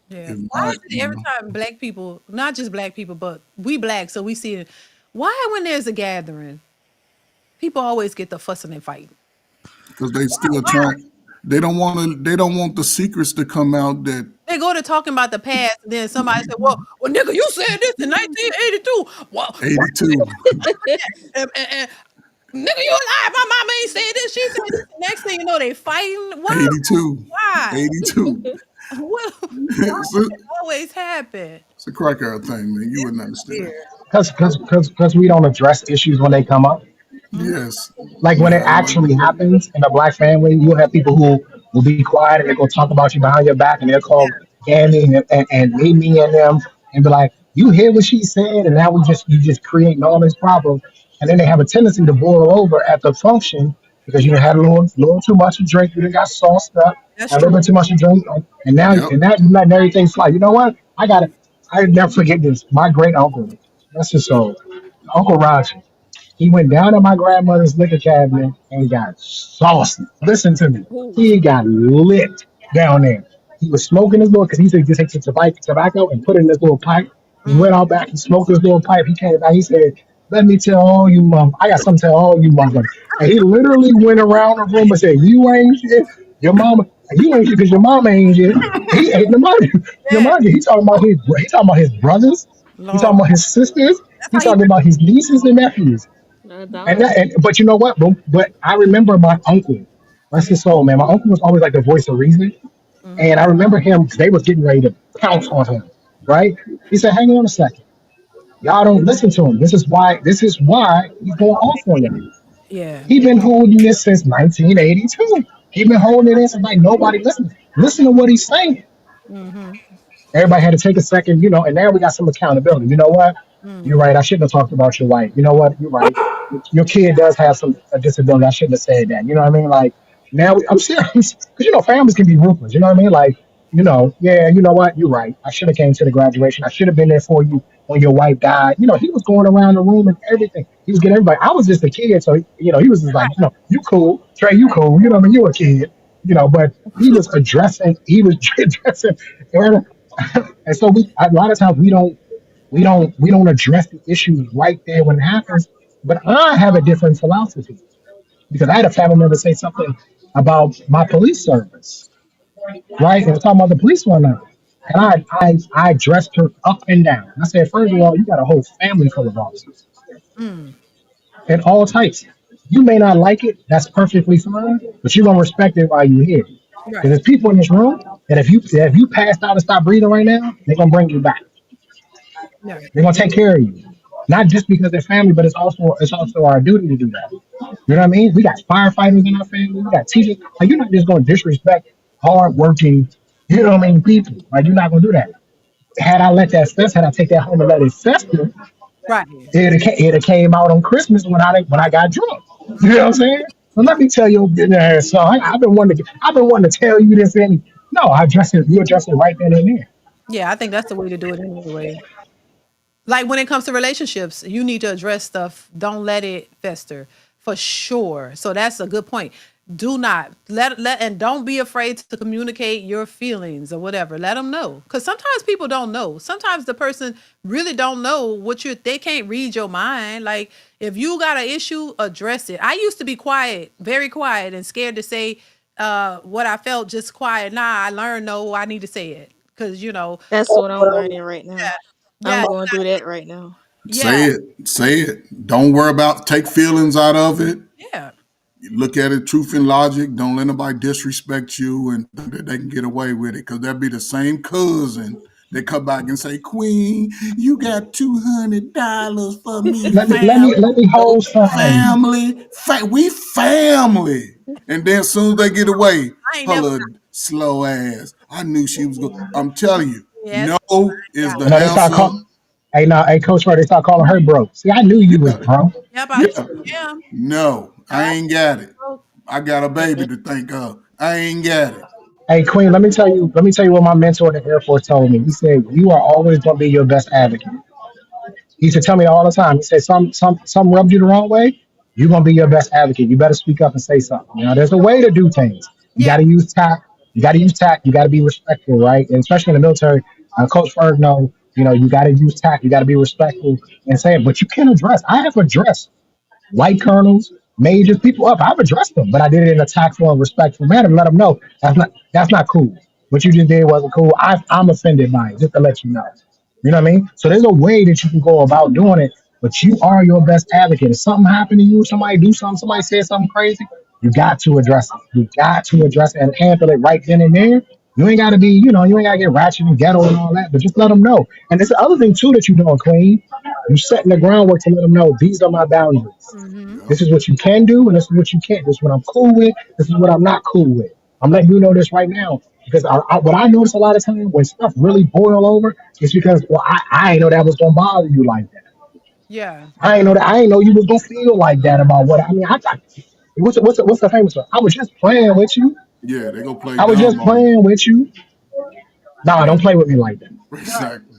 yeah. If Why not, is it every time black people, not just black people, but we black, so we see it. Why when there's a gathering, people always get the fussing and fighting? because they still Why? trying, they don't want the secrets to come out that They go to talking about the past, and then somebody said, "Well, nigga, you said this in 1982. Well, what? 82, And nigga, you alive? My mama ain't said this. She said this. The next thing you know, they fighting. Why? 82, Why? 82. What? Why it's, does a, it always happen? it's a crack out thing, man. You It's wouldn't so understand. weird. Because we don't address issues when they come up. Yes. Like when it Yeah, actually happens in a black family, you'll have people who will be quiet and they're gonna talk about you behind your back and they'll call Gammy and Mimi and them and be like, "You hear what she said?" And now you just creating all this problem. And then they have a tendency to boil over at the function because you done had a little too much to drink, you done got sauced up, That's had a little true. bit too much to drink, and now yep. you're letting everything slide. You know what? I never forget this. My great uncle, that's his soul, Uncle Roger. He went down to my grandmother's liquor cabinet and got saucy. Listen to me. Ooh. He got lit down there. He was smoking his little, because he said he just takes the tobacco and put it in this little pipe. He went out back, he smoked his little pipe. He came back, he said, "Let me tell all you I got something to tell all you motherfuckers." And he literally went around the room and said, "You ain't shit. Your mama." You ain't because your mama ain't here. He ain't the money. Your Yeah, money. He talking about his brothers. He Lord, talking about his sisters. that's He how you. talking about his nieces and nephews. The And dog. that, but you know what? But I remember my uncle. That's his soul, man. My uncle was always like the voice of reason. Hmm. And I remember him. They was getting ready to pounce on him. Right? He said, "Hang on a second. Y'all don't listen to him. This is why. This is why he's going off on you. Yeah. He been holding this since 1982. He been holding it since like nobody listens. Listen to what he's saying. Hmm. Everybody had to take a second, and now we got some accountability. You know what? You're Hmm. right. I shouldn't have talked about your wife. You know what? You're right. Your kid does have some a disability. I shouldn't have said that. You know what I mean? Like now, I'm serious because families can be ruthless. You know what I mean? Like yeah. You know what? You're right. I should have came to the graduation. I should have been there for you when your wife died. He was going around the room and everything. He was getting everybody. I was just a kid, so he was just like, you cool, Trey, you cool. You know what I mean? You a kid. But he was addressing. He was addressing. And so a lot of times we don't address the issues right there when it happens. But I have a different philosophy because I had a family member say something about my police service, right? And we're talking about the police one now. And I addressed her up and down. I said, first of all, you got a whole family full of officers Mm. and all types. You may not like it, that's perfectly fine, but you're gonna respect it while you're here. Because Right. there's people in this room, and if you passed out and stop breathing right now, they're gonna bring you back. Yeah. They're gonna take care of you. Not just because they're family, but it's also our duty to do that. You know what I mean? We got firefighters in our family, we got teachers. Like you're not just gonna disrespect hardworking, people. Like you're not gonna do that. Had I let that fester, had I take that home and let it fester, Right. it came out on Christmas when I got drunk. You know what I'm saying? So let me tell you, so I've been wanting to tell you this and no, you address it right then and there. Yeah, I think that's the way to do it anyway. Like when it comes to relationships, you need to address stuff. Don't let it fester for sure. So that's a good point. Do not let and don't be afraid to communicate your feelings or whatever. Let them know because sometimes people don't know. Sometimes the person really don't know they can't read your mind. Like if you got an issue, address it. I used to be quiet, very quiet, and scared to say what I felt. Just quiet. Nah, I learned no. I need to say it because That's what I'm learning right now. yeah, yeah, I'm going through that right now. yeah, Say it. Don't worry about take feelings out of it. yeah. You look at it, truth and logic. Don't let nobody disrespect you and think that they can get away with it. Because that'll be the same cousin that come back and say, Queen, you got $200 for me, Let me hold something. we family. And then as soon as they get away, I ain't her never. little slow ass. I knew she was going. I'm telling you, Yes. no is Yeah. the And now they start answer. call. Hey, now, hey, Coach Ray, they start calling her broke. See, I knew you was Yeah, broke. Yep. I yeah. sure am. No, I I ain't got it. broke. I got a baby to think of. I ain't got it. Hey, Queen, let me tell you what my mentor in the Air Force told me. He said, "You are always going to be your best advocate." He used to tell me all the time. He said, "Some rubbed you the wrong way. You're gonna be your best advocate. You better speak up and say something. There's a way to do things. You Yeah. got to use tact. You got to use tact. You got to be respectful, right? And especially in the military, Coach Ferg, know, you got to use tact. You got to be respectful and say it. But you can address. I have addressed light colonels, majors, people up. I've addressed them, but I did it in a tactful and respectful manner to let them know that's not cool. What you just did wasn't cool. I'm offended by it, just to let you know. You know what I mean? So there's a way that you can go about doing it, but you are your best advocate. If something happened to you, somebody do something, somebody said something crazy, you got to address it. You got to address it and handle it right then and there. You ain't got to be, you ain't got to get ratchet and ghetto and all that, but just let them know. And there's the other thing too that you're doing, Queen. You setting the groundwork to let them know these are my boundaries. Mm-hmm. Yep. This is what you can do, and this is what you can't. This is what I'm cool with. This is what I'm not cool with. I'm letting you know this right now because what I notice a lot of times when stuff really boil over, it's because I ain't know that was gonna bother you like that. Yeah. I ain't know that. I ain't know you was gonna feel like that about what I mean. What's the famous one? I was just playing with you. Yeah, they go play I was dumb just on playing with you. Nah, Yeah. don't play with me like that. you. Right. Exactly.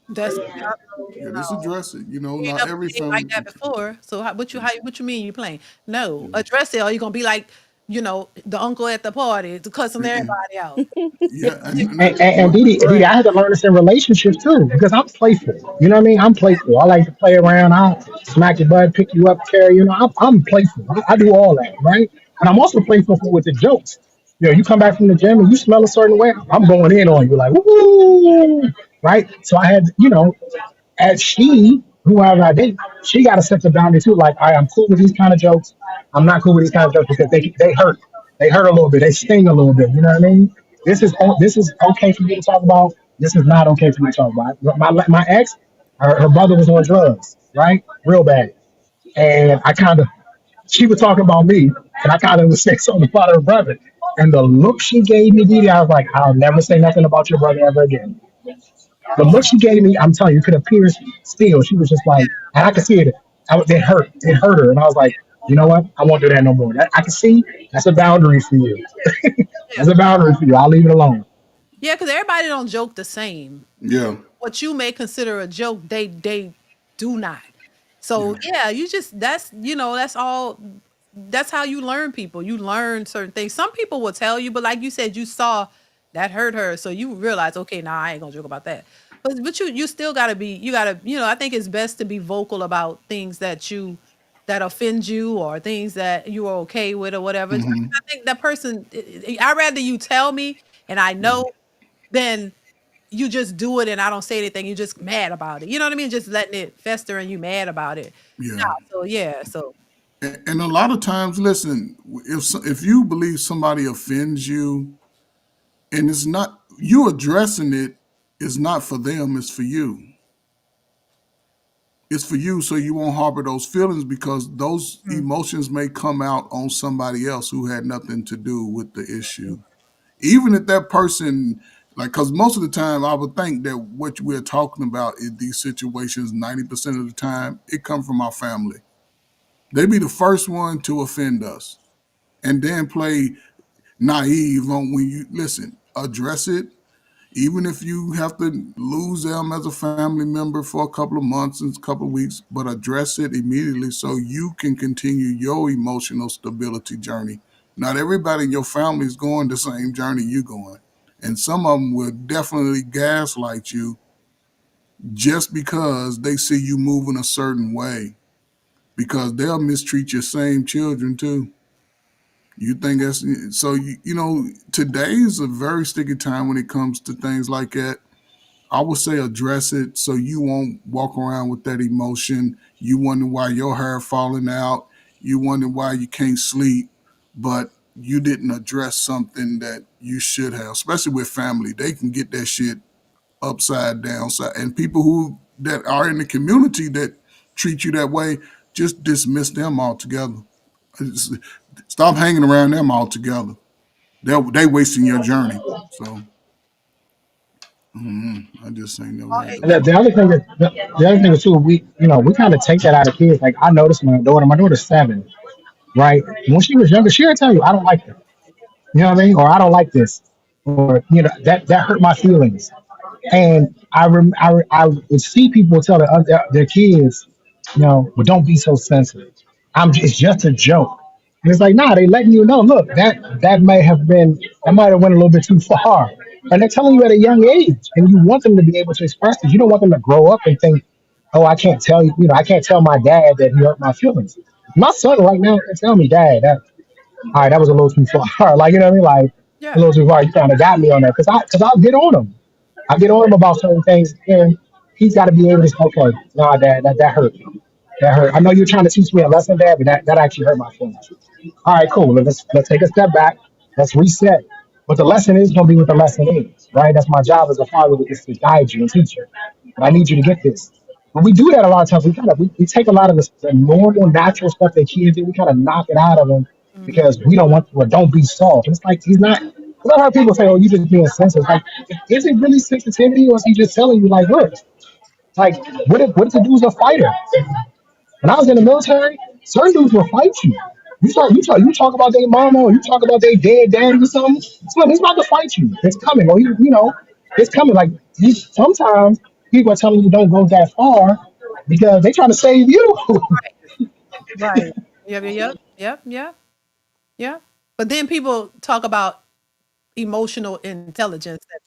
That's Yeah, just address it. you ain't Not never every played like family that can. before. So what you mean you playing? No, Yeah. address it, or you gonna be like the uncle at the party to cussing Mm-mm. everybody out. Yeah, And what? Didi, I Right. had to learn this in relationships too because I'm playful. You know what I mean? I'm playful. I like to play around. I'll smack your butt, pick you up, carry. I'm playful. I do all that, right? And I'm also playful with the jokes. Yo, you come back from the gym and you smell a certain way, I'm going in on you like, woo, right? So I had, as she, whoever I date, she got to set the boundary too. Like, all right, I'm cool with these kind of jokes. I'm not cool with these kind of jokes because they hurt. They hurt a little bit. They sting a little bit. You know what I mean? This is okay for me to talk about. This is not okay for me to talk about. My ex, her brother was on drugs, right? Real bad. And she was talking about me, and I kind of was saying something about her brother. And the look she gave me, DeeDee, I was like, I'll never say nothing about your brother ever again. The look she gave me, I'm telling you, could have pierced steel. She was just like, and I could see it. It hurt. It hurt her. And I was like, you know what? I won't do that no more. I can see that's a boundary for you. That's a boundary for you. I'll leave it alone. Yeah, because everybody don't joke the same. Yeah. What you may consider a joke, they do not. So yeah, you just that's all. That's how you learn people. You learn certain things. Some people will tell you, but like you said, you saw that hurt her, so you realize, okay, nah, I ain't gonna joke about that. But you still gotta be. You gotta. I think it's best to be vocal about things that offend you or things that you are okay with or whatever. I Hmm. think that person. I rather you tell me and I know than you just do it and I don't say anything. You're just mad about it. You know what I mean? Just letting it fester and you mad about it. No, Yeah. so yeah, so And a lot of times, listen, if you believe somebody offends you, and it's not you addressing it, is not for them, it's for you. It's for you, so you won't harbor those feelings because those emotions may come out on somebody else who had nothing to do with the issue. Even if that person, like, because most of the time, I would think that what we're talking about in these situations, 90% of the time, it comes from our family. They be the first one to offend us, and then play naive on when you listen, address it. Even if you have to lose them as a family member for a couple of months and a couple of weeks, but address it immediately so you can continue your emotional stability journey. Not everybody in your family is going the same journey you're going. And some of them will definitely gaslight you just because they see you moving a certain way, because they'll mistreat your same children too. You think that's so? Today is a very sticky time when it comes to things like that. I would say address it so you won't walk around with that emotion. You wonder why your hair falling out. You wonder why you can't sleep, but you didn't address something that you should have. Especially with family, they can get that shit upside down. And people who that are in the community that treat you that way, just dismiss them altogether. Stop hanging around them altogether. They wasting your journey. So I just think that we And do. the other thing is, the other thing is too, we kind of take that out of kids. Like I noticed my daughter's 7, right? When she was younger, she would tell you, I don't like that. You know what I mean? Or I don't like this. Or, that hurt my feelings. And I would see people tell their kids, well, don't be so sensitive. It's just a joke. And it's like, nah, they letting you know, look, that might have went a little bit too far. And they're telling you at a young age, and you want them to be able to express it. You don't want them to grow up and think, oh, I can't tell you, I can't tell my dad that he hurt my feelings. My son right now can tell me, Dad, all right, that was a little too far. Like, you know what I mean? Like, a yeah. little too far. You kind of got me on that because I'll get on him. I get on him about certain things, and he's got to be able to say, okay, nah, Dad, that hurt. That hurt. I know you're trying to teach me a lesson, Dad, but that actually hurt my feelings. All right, cool. Let's take a step back. Let's reset. But the lesson is going to be what the lesson is, right? That's my job as a father, is to guide you and teach you. But I need you to get this. When we do that a lot of times, we take a lot of the normal, natural stuff that kids do. We kind of knock it out of them Mhm. because we don't want. Well, don't be soft. And it's like he's not. A lot of people say, "Oh, you just being sensitive." Like, is it really sensitivity, or is he just telling you, like, look, like, what if the dude's a fighter? When I was in the military, certain dudes will fight you. You talk about their mama or you talk about their dead daddy or something. He's about to fight you. It's coming. Or it's coming. Like sometimes people are telling you don't go that far because they trying to save you. Right. Yep, yep, yep, yep, yeah, yeah. But then people talk about emotional intelligence that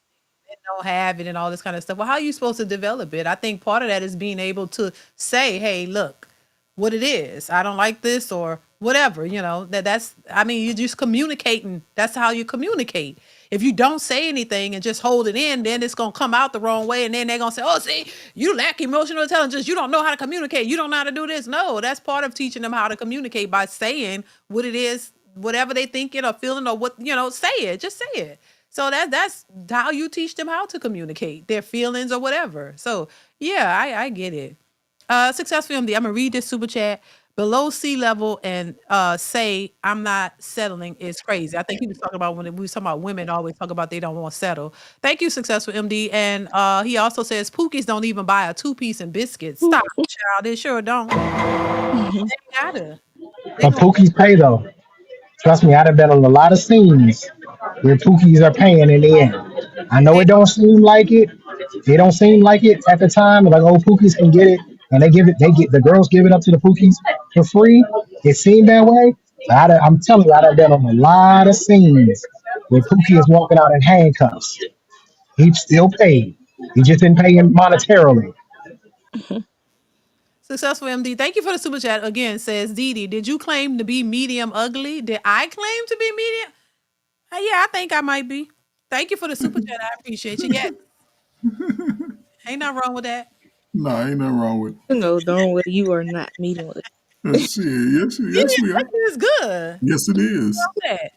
men don't have it and all this kind of stuff. Well, how are you supposed to develop it? I think part of that is being able to say, hey, look, what it is. I don't like this, or whatever, that's, I mean, you're just communicating. That's how you communicate. If you don't say anything and just hold it in, then it's going to come out the wrong way. And then they're going to say, oh, see, you lack emotional intelligence. You don't know how to communicate. You don't know how to do this. No, that's part of teaching them how to communicate by saying what it is, whatever they thinking or feeling or what, say it, just say it. So that's how you teach them how to communicate their feelings or whatever. So yeah, I get it. Successful MD. I'm gonna read this super chat. Below sea level and say I'm not settling is crazy. I think he was talking about when we was talking about women always talk about they don't want to settle. Thank you, Successful MD. And he also says Pookies don't even buy a 2-piece and biscuits. Stop, child. They sure don't. They gotta. They But gonna Pookie's pay though. Trust me, I'd have been on a lot of scenes where Pookies are paying in the end. I know pay. it don't seem like it. It don't seem like it at the time. Like, oh, Pookies can get it, and the girls give it up to the Pookies for free. It seemed that way. But I'm telling you, I'd have been on a lot of scenes where Pookie is walking out in handcuffs. He still paid. He just didn't pay him monetarily. Successful MD. Thank you for the super chat. Again, says DeeDee, did you claim to be medium ugly? Did I claim to be medium? Yeah, I think I might be. Thank you for the super chat. I appreciate you. Yes, ain't nothing wrong with that. Nah, ain't nothing wrong with No, don't worry. You are not meeting with. shit. Yes, Medium we are. ugly is good. Yes, it What's is. wrong with that?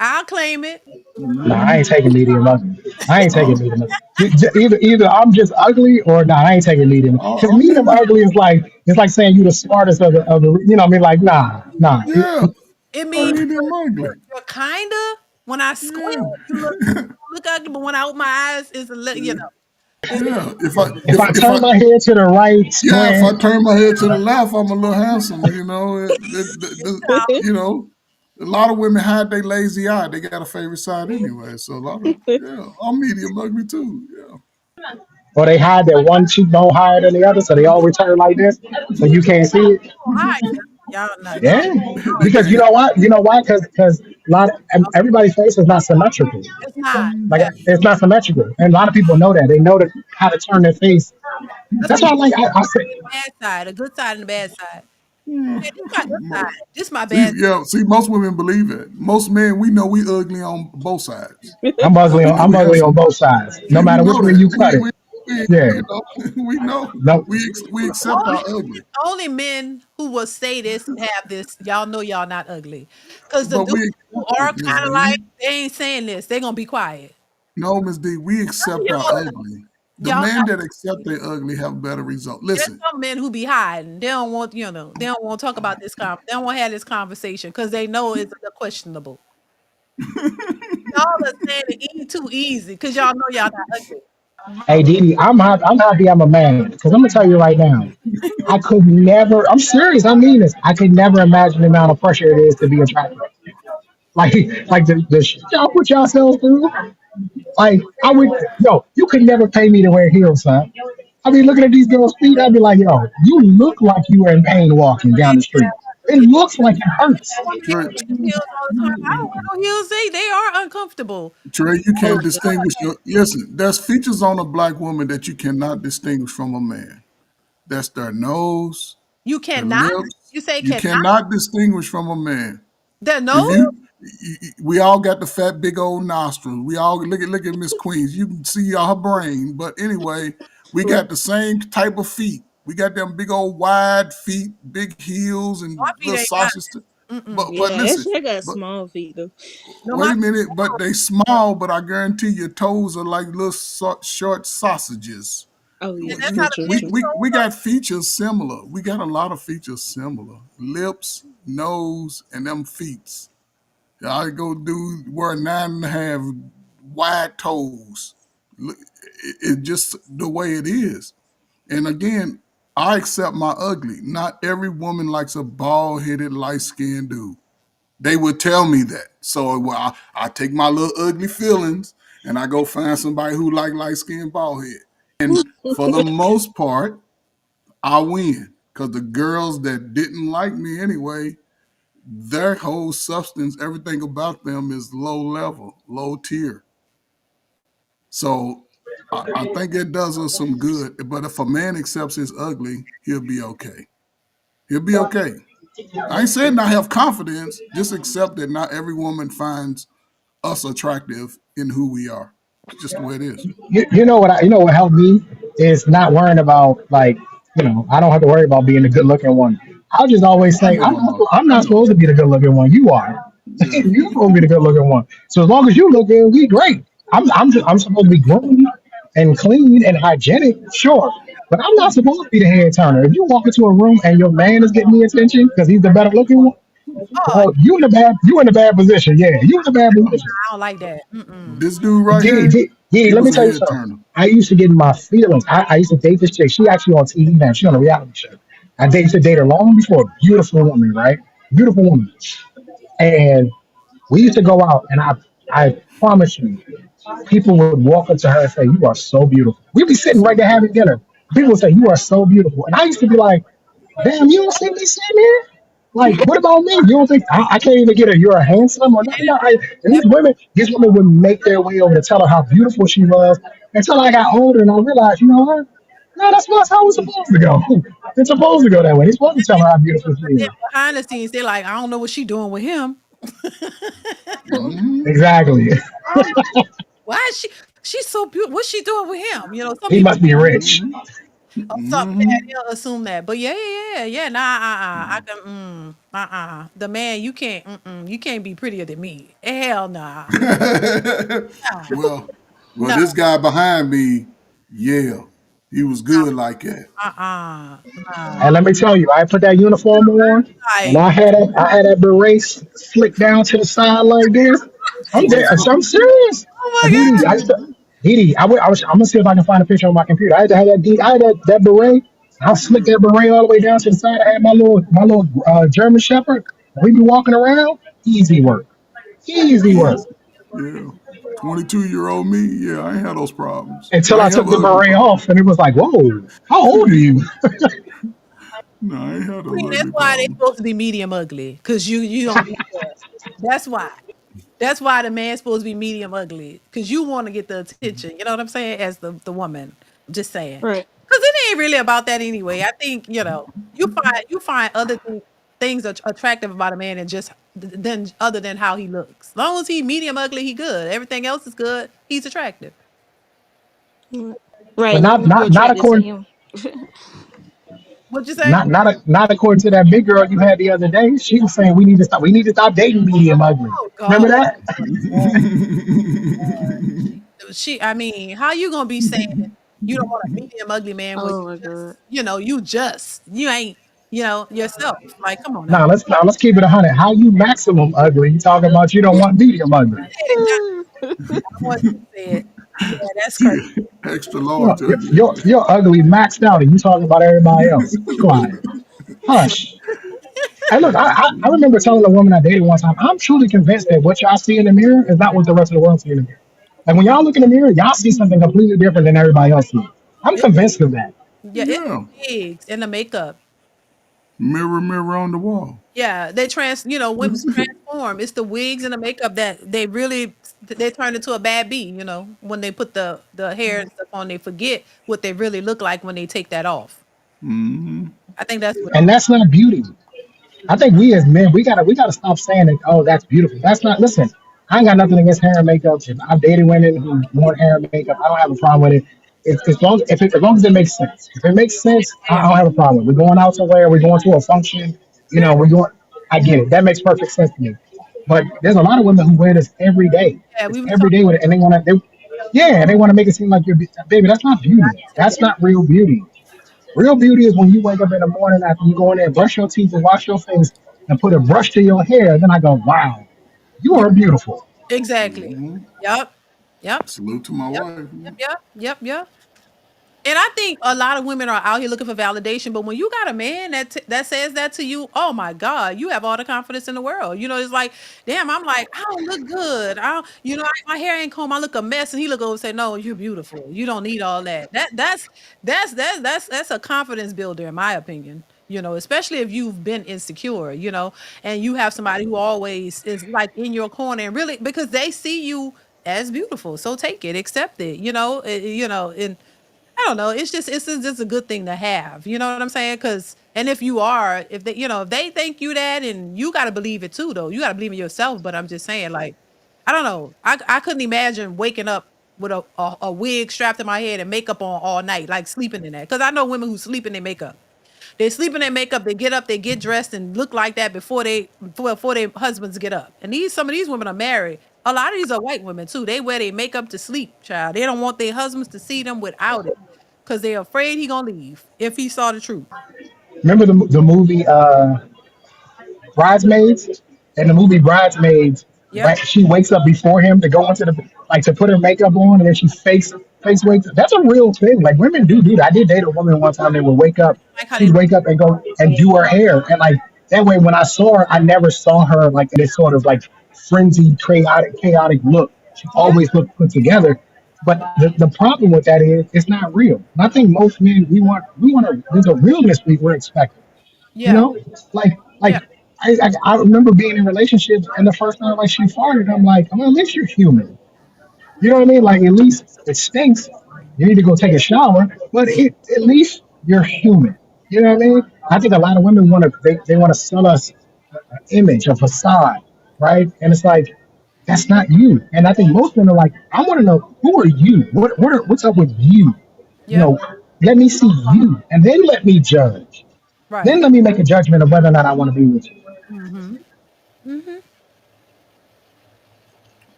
I'll claim it. Nah, I ain't taking medium ugly. I ain't taking Oh, medium ugly. Either I'm just ugly or nah, I ain't taking medium. Because I medium mean, ugly is like it's like saying you the smartest of the you know what I mean? Like nah. It, yeah, it I means mean, them ugly. you're kinda when I squint, Yeah, you look ugly, but when I open my eyes, it's a it's yeah. If I turn my head to the right, If I squint, turn my head to the left, I'm a little handsome. You know, you know, a lot of women hide their lazy eye. They got a favorite side anyway. So a lot of I'm medium ugly too. Yeah. or they hide their one cheekbone higher than the other, so they all return like this, so you can't see it. hi. Y'all not y'all. Yeah, because you know what? You know why? Because a lot of everybody's face is not symmetrical. It's not. Like Yeah. it's not symmetrical, and a lot of people know that. They know that how to turn their face. That's That's why why you I like. I say, the bad side, a good side and the bad side. Yeah, this my good side. This my See, bad. yeah, see, most women believe it. Most men, we know we ugly on both sides. I'm ugly. We know I'm we ugly on handsome. both sides, no See, we matter which know way that. you cut it. We Yeah, you know, we know. no. We accept our ugly, Only men who will say this and have this, y'all know y'all not ugly. Because the but dudes we who accept are it, Miss kind of like, D. they ain't saying this. They going to be quiet. No, Miss D, we accept our Y'all, ugly. The y'all, men that accept their ugly have better results. there's Listen, some men who be hiding. They don't want, they don't want to talk about this. They don't want to have this conversation because they know it's questionable. Y'all are saying it too easy because y'all know y'all not ugly. Hey, DeeDee, I'm happy I'm a man because I'm gonna tell you right now. I could never. I'm serious. I mean this. I could never imagine the amount of pressure it is to be attractive. Like, like the shit y'all put yourselves through. Like, I would, yo, you could never pay me to wear heels, son. I mean, looking at these girls' feet, I'd be like, yo, you look like you were in pain walking down the street. It looks like it hurts. Trey, Heels all the time. I don't wear no heels. They are uncomfortable. Trey, you Oh, can't distinguish your. Listen, there's features on a black woman that you cannot distinguish from a man. That's their nose, You their cannot. lips. You say You cannot. cannot distinguish from a man. The If nose. we all got the fat, big old nostrils. We all look at Miss Queens. You can see her brain, but anyway, we right. got the same type of feet. We got them big old wide feet, big heels, My and feet little ain't got sausages. it. But Yeah, listen, actually, I got but small feet though. No, wait a minute. But they small. But I guarantee your toes are like little short sausages. Oh yeah, yeah, that's true, how the true, men true. We got features similar. We got a lot of features similar. Lips, nose, and them feet. I go do wear 9.5 wide toes. It just the way it is. And again, I accept my ugly. Not every woman likes a bald headed, light skinned dude. They would tell me that. So I take my little ugly feelings and I go find somebody who like light skinned bald head. And for the most part, I win. Because the girls that didn't like me anyway, their whole substance, everything about them is low level, low tier. So I think it does us some good. But if a man accepts his ugly, he'll be okay. He'll be okay. I ain't saying not have confidence. Just accept that not every woman finds us attractive in who we are. It's just the way it is. You know what helped me is not worrying about like I don't have to worry about being a good looking one. I'll just always I say know, Mo. I'm I not know. supposed to be the good looking one. You are. Yeah. You're supposed to be the good looking one. So as long as you look good, we great. I'm supposed to be groomed and clean and hygienic, sure. But I'm not supposed to be the head turner. If you walk into a room and your man is getting the attention because he's the better looking one, Oh, well, you in a bad position. Yeah, you in a bad position. I don't like that. This dude right Diddy, here, Diddy, Diddy, he let me was a tell you head something. turner. I used to get in my feelings. I used to date this chick. She actually on TV now. She on a reality show. Used to date her long before. Beautiful woman, right? Beautiful woman. And we used to go out, and I promise you, people would walk up to her and say, "You are so beautiful." We'd be sitting right there having dinner. People would say, "You are so beautiful," and I used to be like, "Damn, you don't see me sitting here." Like, what about me? You don't think I can't even get her? You're a handsome or nothing? And these women would make their way over to tell her how beautiful she was until I got older and I realized, you know what? No, that's how it's supposed to go. It's supposed to go that way. They're supposed to tell her how beautiful she Then is. behind the scenes, they're like, I don't know what she doing with him. Hmm. Exactly. Why is she's so beautiful? What's she doing with him? Some He people must be rich. something Hmm. they'll assume that. But yeah. Nah, I can The man, you can't be prettier than me. Hell nah. Nah. well, No. this guy behind me, yeah, he was good like that. Nah. And let me tell you, I put that uniform on and Like, I had that beret slicked down to the side like this. I'm So, dead. so I'm serious. oh my Didi, God. I'm gonna see if I can find a picture on my computer. I had to have I had that beret. I slicked that beret all the way down to the side. I had my little German Shepherd. We be walking around. Easy work. Easy work. easy. Yeah. 22-year-old me, yeah, I ain't had those problems. Until I I ain't have took the ugly beret problems. off, and it was like, whoa, how old are you? No, I ain't had those See, that's ugly why they problems. supposed to be medium ugly. Cause you don't get the that's why. That's why the man's supposed to be medium ugly. Cause you want to get the attention. You know what I'm saying? As the woman. Just saying. Right. Cause it ain't really about that anyway. I think, you find other things attractive about a man and just than other than how he looks. As long as he medium ugly, he good. Everything else is good. He's attractive. Right. But As long not as you're not not attracted to according him. What'd you say? not according to that big girl you had the other day. She was saying we need to stop dating medium ugly. Oh Remember God. that? I mean, how you gonna be saying you don't want a medium ugly man when Oh my god. you ain't, yourself. Like, come on now. Now let's keep it 100. How you maximum ugly? You talking about you don't want medium ugly? Said exactly what you said. Yeah, that's crazy. Extra large ugly. You're ugly maxed out, and you talking about everybody else. Be quiet. Hush. Hey, look, I remember telling a woman I dated one time, I'm truly convinced that what y'all see in the mirror is not what the rest of the world see in the mirror. And when y'all look in the mirror, y'all see something completely different than everybody else sees. I'm It, convinced of that. yeah, it's Yeah. the wigs and the makeup. Mirror, mirror on the wall. Yeah, women transform. It's the wigs and the makeup that they turn into a bad bee, when they put the hair and stuff on, they forget what they really look like when they take that off. Hmm. I think that's what And that's not beauty. I think we as men, we gotta stop saying that. Oh, that's beautiful. That's not. Listen, I ain't got nothing against hair and makeup. If I've dated women who want hair and makeup, I don't have a problem with it. As long as it makes sense. If it makes sense, I don't have a problem. We're going out somewhere. We're going to a function. We're going. I get it. That makes perfect sense to me. But there's a lot of women who wear this every day. yeah, It's we was every talking day with it, and they want to make it seem like baby. That's not beauty. That's not real beauty. Real beauty is when you wake up in the morning after you go in there, brush your teeth and wash your face and put a brush to your hair. Then I go, wow, you yeah, are beautiful. exactly. Hmm. Yep. Yep. Salute to my Yep. wife. Yep. Man. Yep. And I think a lot of women are out here looking for validation, but when you got a man that says that to you, oh my God, you have all the confidence in the world. It's like, damn, I'm like, I don't look good. My hair ain't combed. I look a mess, and he look over and say, no, you're beautiful. You don't need all that. That's a confidence builder, in my opinion. Especially if you've been insecure, and you have somebody who always is like in your corner, and really because they see you as beautiful. So take it, accept it. And I don't know. It's just a good thing to have. You know what I'm saying? Because And if you are, if they, if they think you that, and you got to believe it too, though. You got to believe in yourself. But I'm just saying, like, I don't know. I couldn't imagine waking up with a wig strapped in my head and makeup on all night, like sleeping in that. Because I know women who sleep in their makeup. They sleep in their makeup. They get up. They get dressed and look like that before their husbands get up. And some of these women are married. A lot of these are white women too. They wear their makeup to sleep, child. They don't want their husbands to see them without it, because they're afraid he gonna leave if he saw the truth. Remember the movie Bridesmaids? In the movie Bridesmaids, Yep. she wakes up before him to go into the like to put her makeup on, and then she face wakes. That's a real thing. Like women do that. I did date a woman one time. They would wake up. Like how they She'd look. wake up and go and do her hair, and like that way, when I saw her, I never saw her like in this sort of like frenzied, chaotic look. She Yeah. always looked put together. But the problem with that is it's not real. And I think most men we want there's a realness we're expecting. You Yeah. know, like Yeah. I remember being in relationships, and the first time like she farted, I'm like, well, at least you're human. You know what I mean? Like at least it stinks. You need to go take a shower, but at least you're human. You know what I mean? I think a lot of women they want to sell us an image, a facade, right? And it's like that's not you. And I think most men are like, I want to know who are you? What's up with you? You Yeah. know, let me see you, and then let me judge. Then Right. let me make a judgment of whether or not I want to be with you. Mm-hmm. Mm-hmm.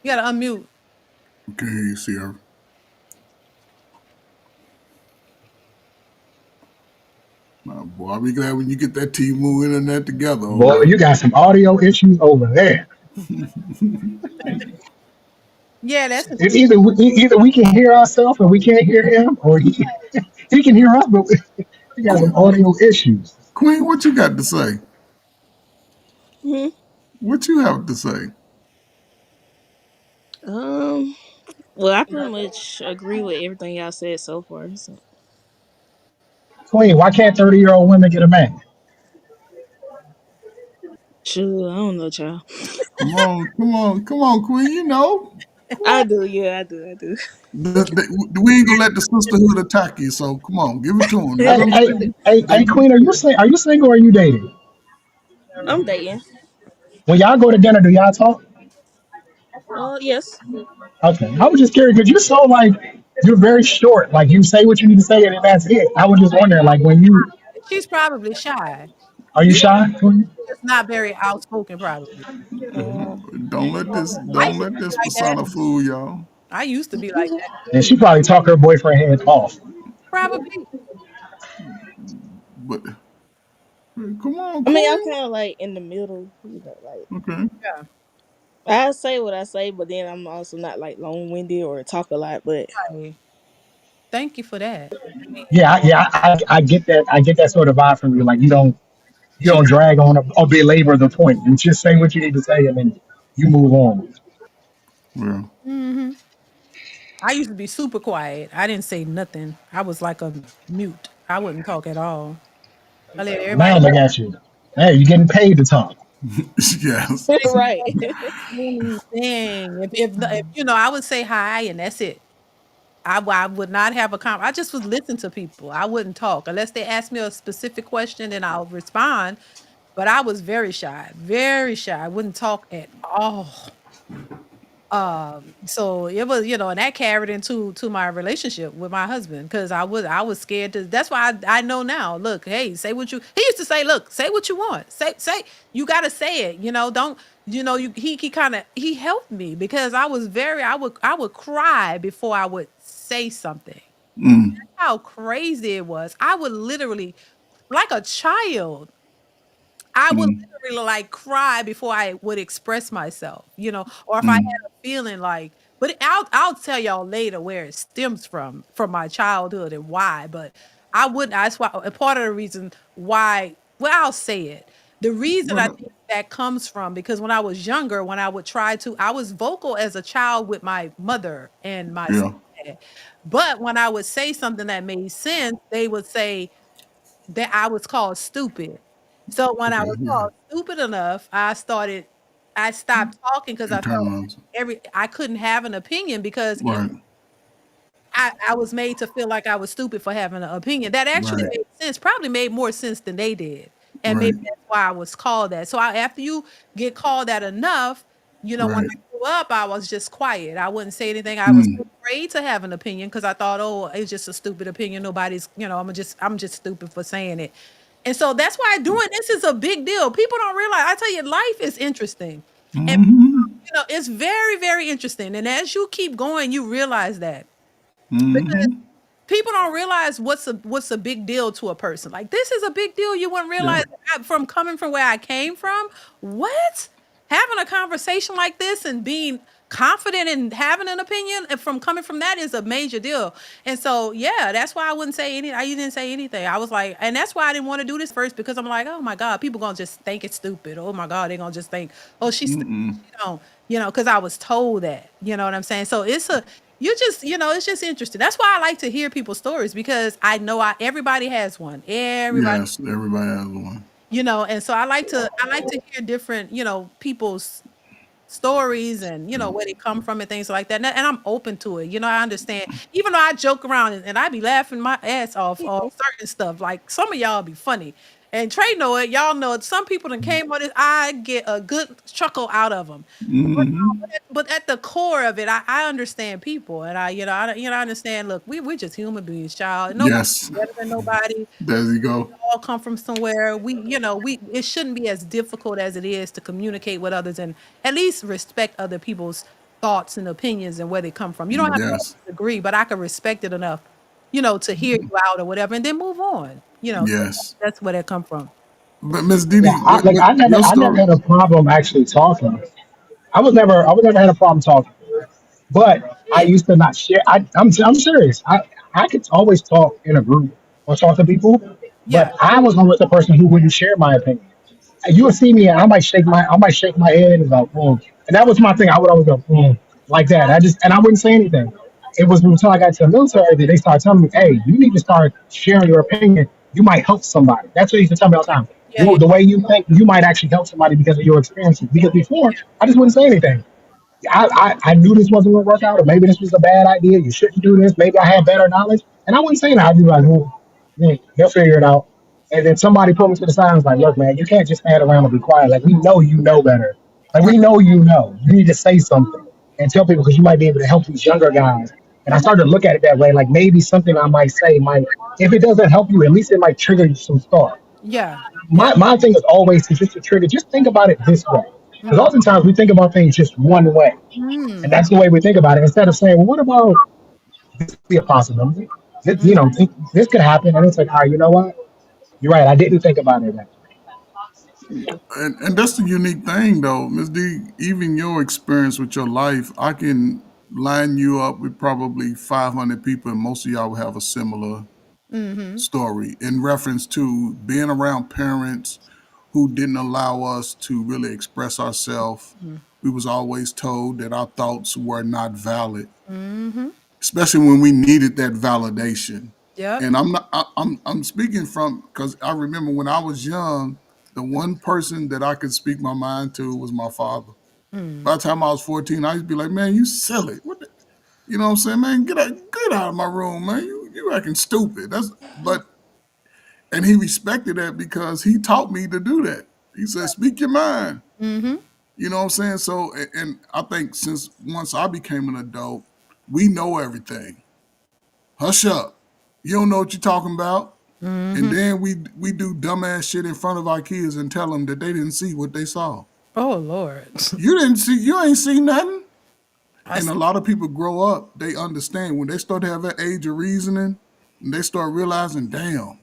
You gotta unmute. Okay, Sierra. Boy, I'll be glad when you get that T-Move internet together, old Boy, girl. you got some audio issues over there. Yeah, that's It's either we can hear ourselves or we can't hear him, or he can hear us, but we got some audio issues. Queen, what you got to say? Hmm. What you have to say? Um. Well, I pretty much agree with everything y'all said so far. So. Queen, why can't 30-year-old women get a man? Sure, I don't know, child. Come on, Queen. You know, come I on. do, yeah, I do, I do. We ain't gonna let the sisterhood attack you. So come on, give it to them. Let Hey, them hey, say hey, they. Queen, are you single or are you dating? I'm dating. When y'all go to dinner, do y'all talk? Yes. Okay, I was just curious because you're so like you're very short. Like you say what you need to say and then that's it. I was just wondering, like when you she's probably shy. are you You shy, Queen? just not very outspoken, probably. Mm. I Don't used to let be this like that. persona fool y'all. I used to be like that. And she probably talk her boyfriend head off. Probably. But come on, I mean, I'm Queen. kind of like in the middle, like Okay. Yeah. I say what I say, but then I'm also not like long winded or talk a lot. But Right. Thank you for that. I get that. I get that sort of vibe from you. Like you She. don't drag on or belabor the point. You just say what you need to say and then you move on. Well, Hmm. I used to be super quiet. I didn't say nothing. I was like a mute. I wouldn't talk at all. I let Now everybody look at you. Hey, you're getting paid to talk. yes. right. anything. If I would say hi and that's it. I would not have a I just would listen to people. I wouldn't talk unless they ask me a specific question, and I'll respond. But I was very shy, very shy. I wouldn't talk at all. So it was, and that carried into my relationship with my husband, because I was scared to. That's why I know now. Look, hey, say what you. He used to say, look, say what you want. Say you got to say it. Don't. He kind of he helped me, because I would cry before I would say something. Mm, How crazy it was! I would literally, like a child, I would mm, literally like cry before I would express myself, or if I had mm. a feeling like, but I'll tell y'all later where it stems from my childhood and why, but I wouldn't. That's why a part of the reason why, well, I'll say it. The reason I Well, think that comes from, because when I was younger, when I would try to, I was vocal as a child with my mother and my yeah. stepdad. But when I would say something that made sense, they would say that I was called stupid. So when I Okay. was Yeah. called stupid enough, I stopped talking, because I felt Internalize. I couldn't have an opinion, because if Right. I was made to feel like I was stupid for having an opinion. That actually Right. made sense, probably made more sense than they did. And Right. maybe that's why I was called that. So after you get called that enough, when Right. I grew up, I was just quiet. I wouldn't say anything. I was Mm. afraid to have an opinion because I thought, oh, it's just a stupid opinion. Nobody's, I'm just stupid for saying it. And so that's why doing this is a big deal. People don't realize. I tell you, life is interesting, and Hmm. it's very, very interesting. And as you keep going, you realize that Hmm. people don't realize what's a big deal to a person. Like this is a big deal. You wouldn't Yeah. realize from coming from where I came from. What having a conversation like this and being confident in having an opinion and from coming from that is a major deal. And so yeah, that's why I wouldn't say any. I didn't say anything. I was like, and that's why I didn't want to do this first because I'm like, oh my god, people gonna just think it's stupid. Oh my god, they're gonna just think, oh she's stupid. Mm-mm. She don't, because I was told that. You know what I'm saying? So it's a you just, it's just interesting. That's why I like to hear people's stories because I know everybody has one. Everybody, Yes, everybody has one. and so I like to hear different, people's stories and where they come from and things like that. And I'm open to it. I understand. Even though I joke around and I be laughing my ass off on certain stuff. Like some of y'all be funny. And Trey know it. Y'all know it. Some people that came on this, I get a good chuckle out of them. But, Hmm. but at the core of it, I understand people, and I understand. Look, we're just human beings, child. Nobody's Yes. better than nobody. There you go. All come from somewhere. We it shouldn't be as difficult as it is to communicate with others and at least respect other people's thoughts and opinions and where they come from. You don't have to Yes. always agree, but I can respect it enough, to hear you out or whatever, and then move on. So Yes. that's where that come from. But Miss Yeah, Didi, with your I never story. had a problem actually talking. I was never had a problem talking. But I Yeah, used to not share. I'm serious. I could always talk in a group or talk to people, yeah, but I was always the person who wouldn't share my opinion. You would see me and I might shake my head and go, and that was my thing. I would always go, like that. I wouldn't say anything. It was until I got to the military that they started telling me, hey, you need to start sharing your opinion. You might help somebody. That's what they used to tell me all the time. yeah, yeah, The way you think, you might actually help somebody because of your experiences. Because before, I just wouldn't say anything. I knew this wasn't going to work out, or maybe this was a bad idea. You shouldn't do this. Maybe I had better knowledge, and I wouldn't say that. I'd be like, they'll figure it out. And then somebody pulled me to the side and was like, look, man, you can't just stand around and be quiet. Like, we know you know better. Like, right, we know you know. You need to say something and tell people because you might be able to help these younger guys. And I started to look at it that way. Like, maybe something I might say might, if it doesn't help you, at least it might trigger you some thought. yeah, yeah, My thing is always to just to trigger, just think about it this way. Because mm, oftentimes we think about things just one way. And mm, that's the way we think about it. Instead of saying, well, what about this could be a possibility? mm, This could happen. And it's like, all right, you know what? You're right. I didn't think about it that way. And that's the unique thing, though, Miss D. Even your experience with your life, I can line you up with probably 500 people, and most of y'all will have a similar mm-hmm, story in reference to being around parents who didn't allow us to really express ourselves. We was always told that our thoughts were not valid, mm-hmm, especially when we needed that validation. yep, And I'm not. I'm speaking from because I remember when I was young, the one person that I could speak my mind to was my father. mm, By the time I was 14, I used to be like, "Man, you silly. What the, you know what I'm saying, man? Get out of my room, man. You acting stupid." And he respected that because he taught me to do that. He said, "Speak your mind." mm-hmm, You know what I'm saying? So, and I think since once I became an adult, we know everything. Hush up. You don't know what you're talking about. And mm-hmm. then we do dumbass shit in front of our kids and tell them that they didn't see what they saw. Oh Lord, You ain't see nothing. I And a see. lot of people grow up, they understand when they start to have that age of reasoning, and they start realizing, damn,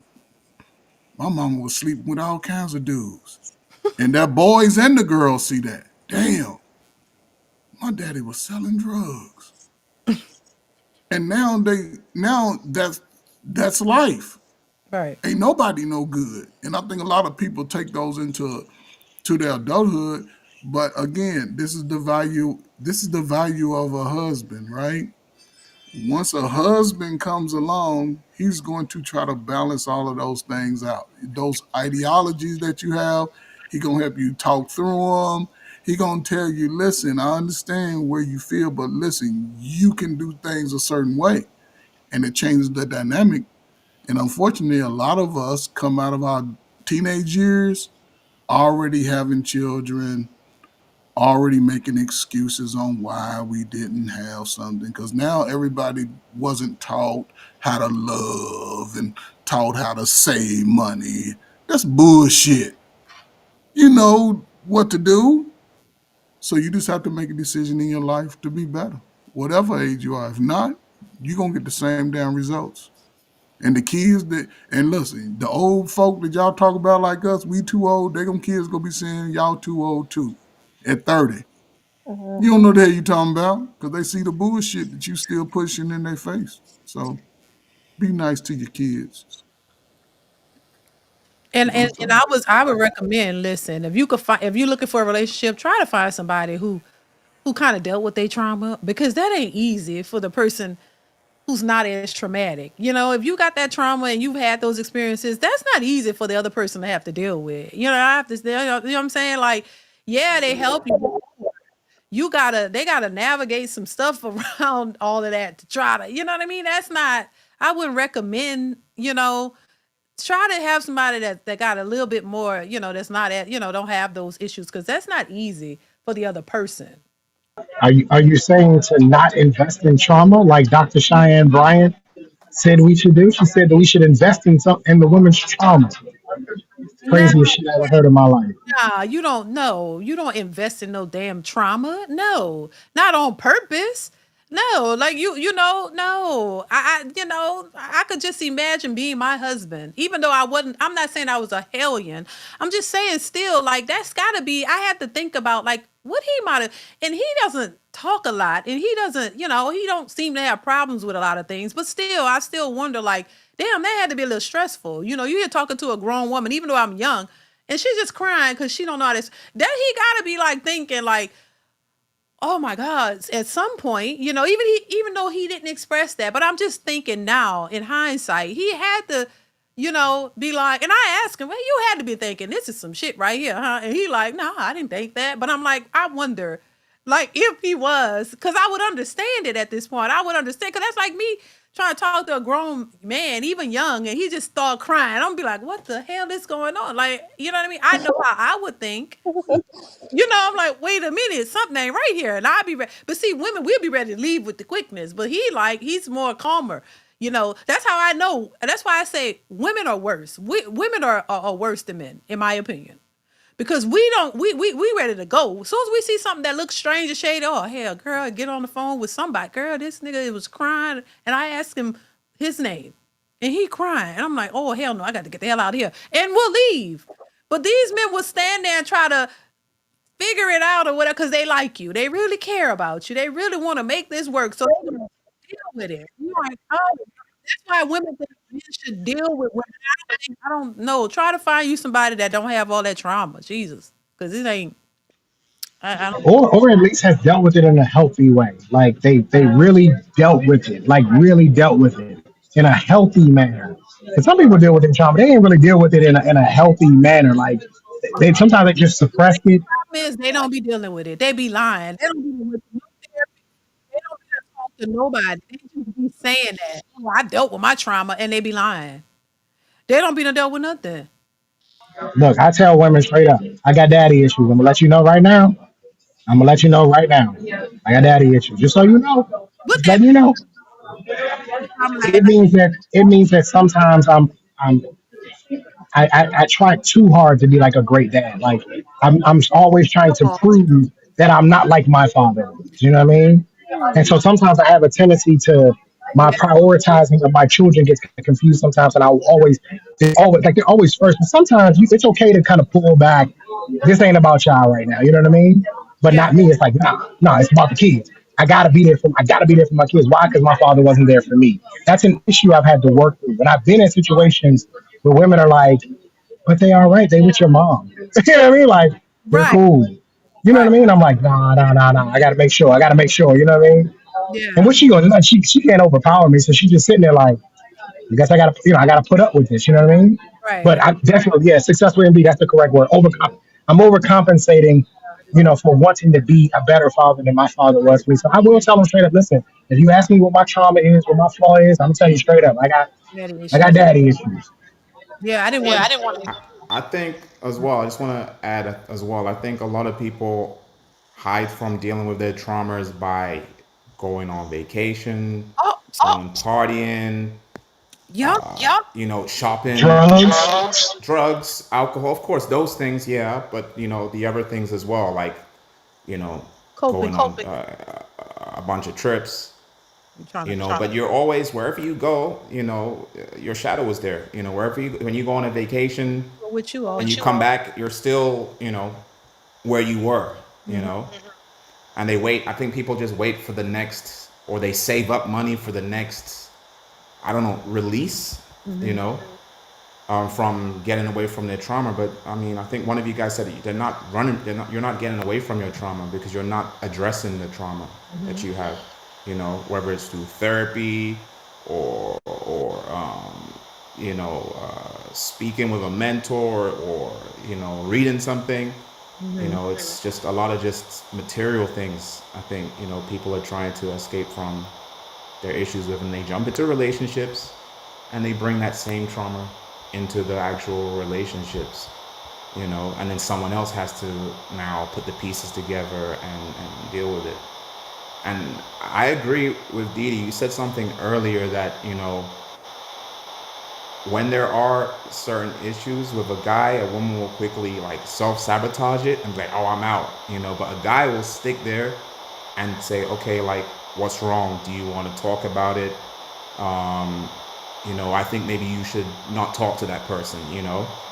my mama was sleeping with all kinds of dudes. And that boys and the girls see that. Damn, my daddy was selling drugs. And now that's life. Right. Ain't nobody no good. And I think a lot of people take those into to their adulthood. But again, this is the value of a husband, right? Once a husband comes along, he's going to try to balance all of those things out. Those ideologies that you have, he gonna help you talk through them. He gonna tell you, listen, I understand where you feel, but listen, you can do things a certain way, and it changes the dynamic. And unfortunately, a lot of us come out of our teenage years already having children, already making excuses on why we didn't have something. Because now everybody wasn't taught how to love and taught how to save money. That's bullshit. You know what to do. So you just have to make a decision in your life to be better, whatever age you are. If not, you're going to get the same damn results. And the kids that, and listen, the old folk that y'all talk about like us, we too old, they gonna kids gonna be saying y'all too old too at 30. You don't know the hell you talking about because they see the bullshit that you still pushing in their face. So be nice to your kids. And That's what and, I'm and talking I would recommend, listen, if you could find, if you're looking for a relationship, try to find somebody who kind of dealt with their trauma, because that ain't easy for the person who's not as traumatic. You know, if you got that trauma and you've had those experiences, that's not easy for the other person to have to deal with. You know, I have to, you know what I'm saying? Like, yeah, they help you. But they gotta navigate some stuff around all of that to try to, you know what I mean? That's not, I wouldn't recommend, you know, try to have somebody that got a little bit more, you know, that's not at, you know, don't have those issues, because that's not easy for the other person. Are you saying to not invest in trauma like Dr. Cheyenne Bryant said we should do? She said that we should invest in the women's trauma. Nah, Craziest shit I ever heard in my life. nah, you don't know. You don't invest in no damn trauma. No, not on purpose. No, like you know, no. I could just imagine being my husband, even though I wasn't. I'm not saying I was a hellion. I'm just saying, still, like that's got to be. I had to think about like what he might have, and he doesn't talk a lot, and he doesn't, you know, he don't seem to have problems with a lot of things. But still, I still wonder, like, damn, that had to be a little stressful. You know, you're talking to a grown woman, even though I'm young, and she's just crying because she don't know how to. That he got to be like thinking like, oh my God, at some point, you know, even though he didn't express that, but I'm just thinking now in hindsight, he had to, you know, be like, and I asked him, well, you had to be thinking this is some shit right here, huh? And he like, no, I didn't think that. But I'm like, I wonder, like, if he was, because I would understand it at this point. I would understand, because that's like me trying to talk to a grown man, even young, and he just start crying. I'm be like, what the hell is going on? Like, you know what I mean? I know how I would think. You know, I'm like, wait a minute, something ain't right here. And I'll be ready. But see, women, we'll be ready to leave with the quickness. But he's more calmer. You know, that's how I know. And that's why I say women are worse. Women are worse than men, in my opinion. Because we don't, we ready to go. As soon as we see something that looks strange or shady, oh, hell, girl, get on the phone with somebody. Girl, this nigga was crying. And I asked him his name. And he crying. And I'm like, oh, hell no, I got to get the hell out of here. And we'll leave. But these men will stand there and try to figure it out or whatever, because they like you. They really care about you. They really want to make this work. So they're gonna deal with it. You're like, oh, that's why women think men should deal with women. I don't know. Try to find you somebody that don't have all that trauma. Jesus. Because it ain't, I don't. Or at least has dealt with it in a healthy way. Like they really dealt with it, like really dealt with it in a healthy manner. And some people deal with it in trauma. They didn't really deal with it in a healthy manner. Like they sometimes they just suppress it. Problem is, they don't be dealing with it. They be lying. They don't be with no therapy. They don't be talk to nobody. They just be saying that. Oh, I dealt with my trauma, and they be lying. They don't be done dealt with nothing. Look, I tell women straight up, I got daddy issues. I'm gonna let you know right now. I'm gonna let you know right now. I got daddy issues. Just so you know. What Just that letting you know. I'm like, It means that sometimes I try too hard to be like a great dad. Like I'm always trying to oh, prove that I'm not like my father. You know what I mean? And so sometimes I have a tendency to my prioritizing of my children gets confused sometimes, and I'll always they're always first. But sometimes it's okay to kind of pull back. This ain't about y'all right now. You know what I mean? But yeah, not me. It's like nah, it's about the kids. I gotta be there for my kids. Why? Because my father wasn't there for me. That's an issue I've had to work through. And I've been in situations where women are like, but they all right. They with your mom. You know what I mean? Like they're right, cool. You know right, what I mean? I'm like, nah. I gotta make sure. I gotta make sure. You know what I mean? And yeah, what she gonna do? She can't overpower me, so she's just sitting there like, I guess I gotta put up with this. You know what I mean? right, But I definitely, yeah, successful MB. That's the correct word. I'm overcompensating for wanting to be a better father than my father was for me. So I will tell them straight up, listen, if you ask me what my trauma is, what my flaw is, I'm gonna tell you straight up. Daddy I got issues. daddy issues. Yeah, I didn't want to. I think as well, I just want to add as well, I think a lot of people hide from dealing with their traumas by going on vacation, Oh, going partying, yup. shopping, Drugs. drugs, alcohol. Of course, those things, yeah, but the other things as well, like you know, going Coping. on a bunch of trips, I'm trying to. but you're always wherever you go, your shadow is there. Wherever when you go on a vacation Go with you and all. you come back, you're still, where you were, Mhm. and they wait. I think people just wait for the next, or they save up money for the next, I don't know, release, you Mhm. know, from getting away from their trauma. But I mean, I think one of you guys said it, you're not getting away from your trauma because you're not addressing the trauma that Mhm. you have, whether it's through therapy or speaking with a mentor or, reading something. Mhm. It's just a lot of just material things. I think, people are trying to escape from their issues with, and they jump into relationships and they bring that same trauma into the actual relationships, and then someone else has to now put the pieces together and deal with it. And I agree with DeeDee. You said something earlier that, when there are certain issues with a guy, a woman will quickly like self-sabotage it and be like, oh, I'm out, but a guy will stick there and say, okay, like, what's wrong? Do you want to talk about it? Um, I think maybe you should not talk to that person,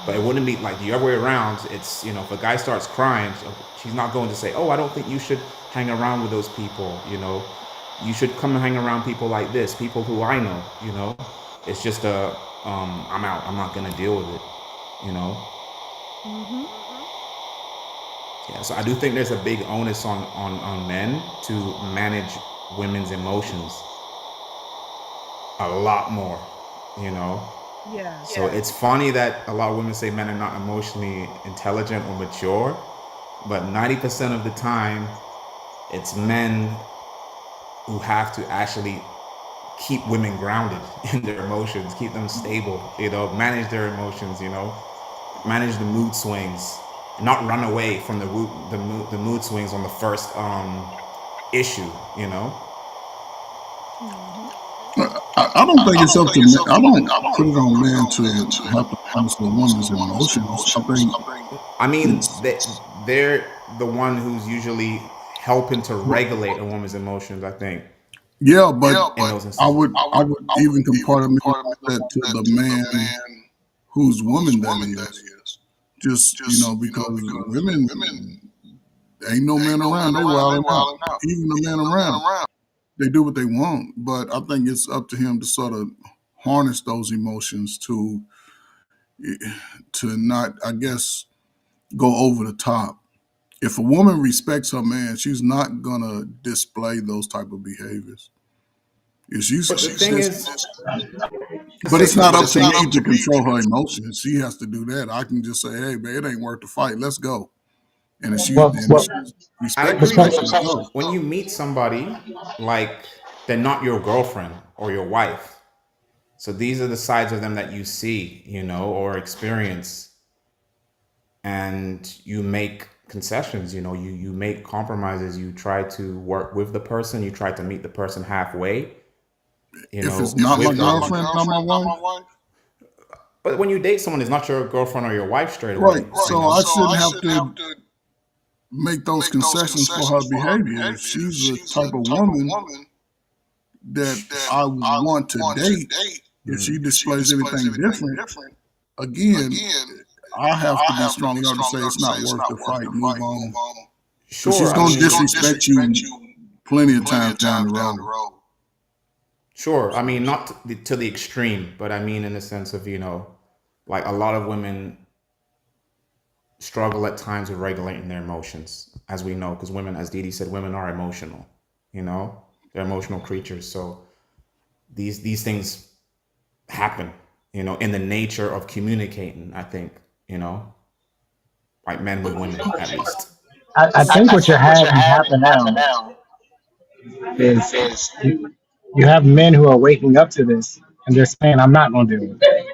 but it wouldn't be like the other way around. It's, if a guy starts crying, she's not going to say, oh, I don't think you should hang around with those people, you should come and hang around people like this, people who I know, it's just I'm out. I'm not gonna deal with it, you know. Mhm. Yeah, so I do think there's a big onus on men to manage women's emotions a lot more, you know. So Yes. it's funny that a lot of women say men are not emotionally intelligent or mature, but 90% of the time, it's men who have to actually keep women grounded in their emotions, keep them stable, manage their emotions, manage the mood swings, and not run away from the mood swings on the first issue, Mhm. I don't think it's up to men. I don't put it on men to have to manage the woman's emotions. I think I mean, it's they're the one who's usually helping to regulate a woman's emotions, I think, yeah, but in those instances. I would even compartmentalize that to the man whose woman that is. Just because women ain't no man around, they wilding out. Even the man around, they do what they want. But I think it's up to him to sort of harness those emotions to not, I guess, go over the top. If a woman respects her man, she's not gonna display those type of behaviors. If she's, But the thing is, but say it's not something. up The to thing me is, to control her emotions. She has to do that. I can just say, "Hey, babe, it ain't worth the fight. Let's go." And Well, if well, she I respect agree, me, but she'll go. when you meet somebody, like, they're not your girlfriend or your wife. So these are the sides of them that you see, or experience, and you make concessions, you make compromises, you try to work with the person, you try to meet the person halfway, If it's not my with girlfriend, not my wife, but when you date someone, it's not your girlfriend or your wife straight right? away, So I shouldn't have to make those concessions for her behavior. If she's the type of woman that I want to date, if she displays anything different, again, I have to be strong enough to say it's not worth the fight. Move on, because she's Sure, I going to mean, disrespect you plenty of times down the road. sure. I mean, not to the extreme, but I mean in the sense of, like, a lot of women struggle at times with regulating their emotions, as we know, because women, as DeeDee said, women are emotional. They're emotional creatures. So these things happen, in the nature of communicating. I think, like men with women, at least. I think what you're having happen now is you have men who are waking up to this and they're saying, I'm not going to deal with it.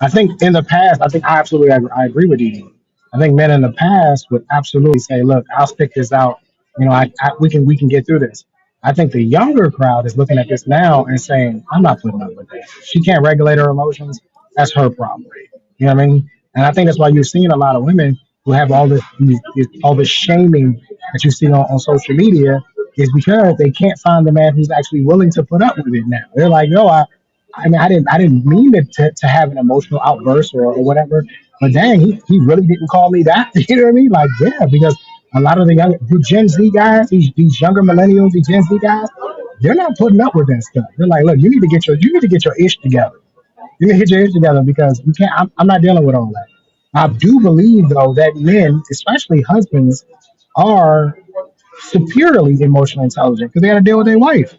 I think in the past, I agree with you. I think men in the past would absolutely say, look, I'll stick this out. We can get through this. I think the younger crowd is looking at this now and saying, I'm not putting up with that. She can't regulate her emotions. That's her problem. You know what I mean? And I think that's why you're seeing a lot of women who have all this shaming that you see on social media is because they can't find the man who's actually willing to put up with it now. They're like, no, I didn't mean to have an emotional outburst or whatever, but dang, he really didn't call me that. You know what I mean? Like, yeah, because a lot of the Gen Z guys, these younger millennials, these Gen Z guys, they're not putting up with that stuff. They're like, look, you need to get your ish together. You need to get your ish together because you can't. I'm not dealing with all that. I do believe though that men, especially husbands, are superiorly emotionally intelligent because they got to deal with their wife,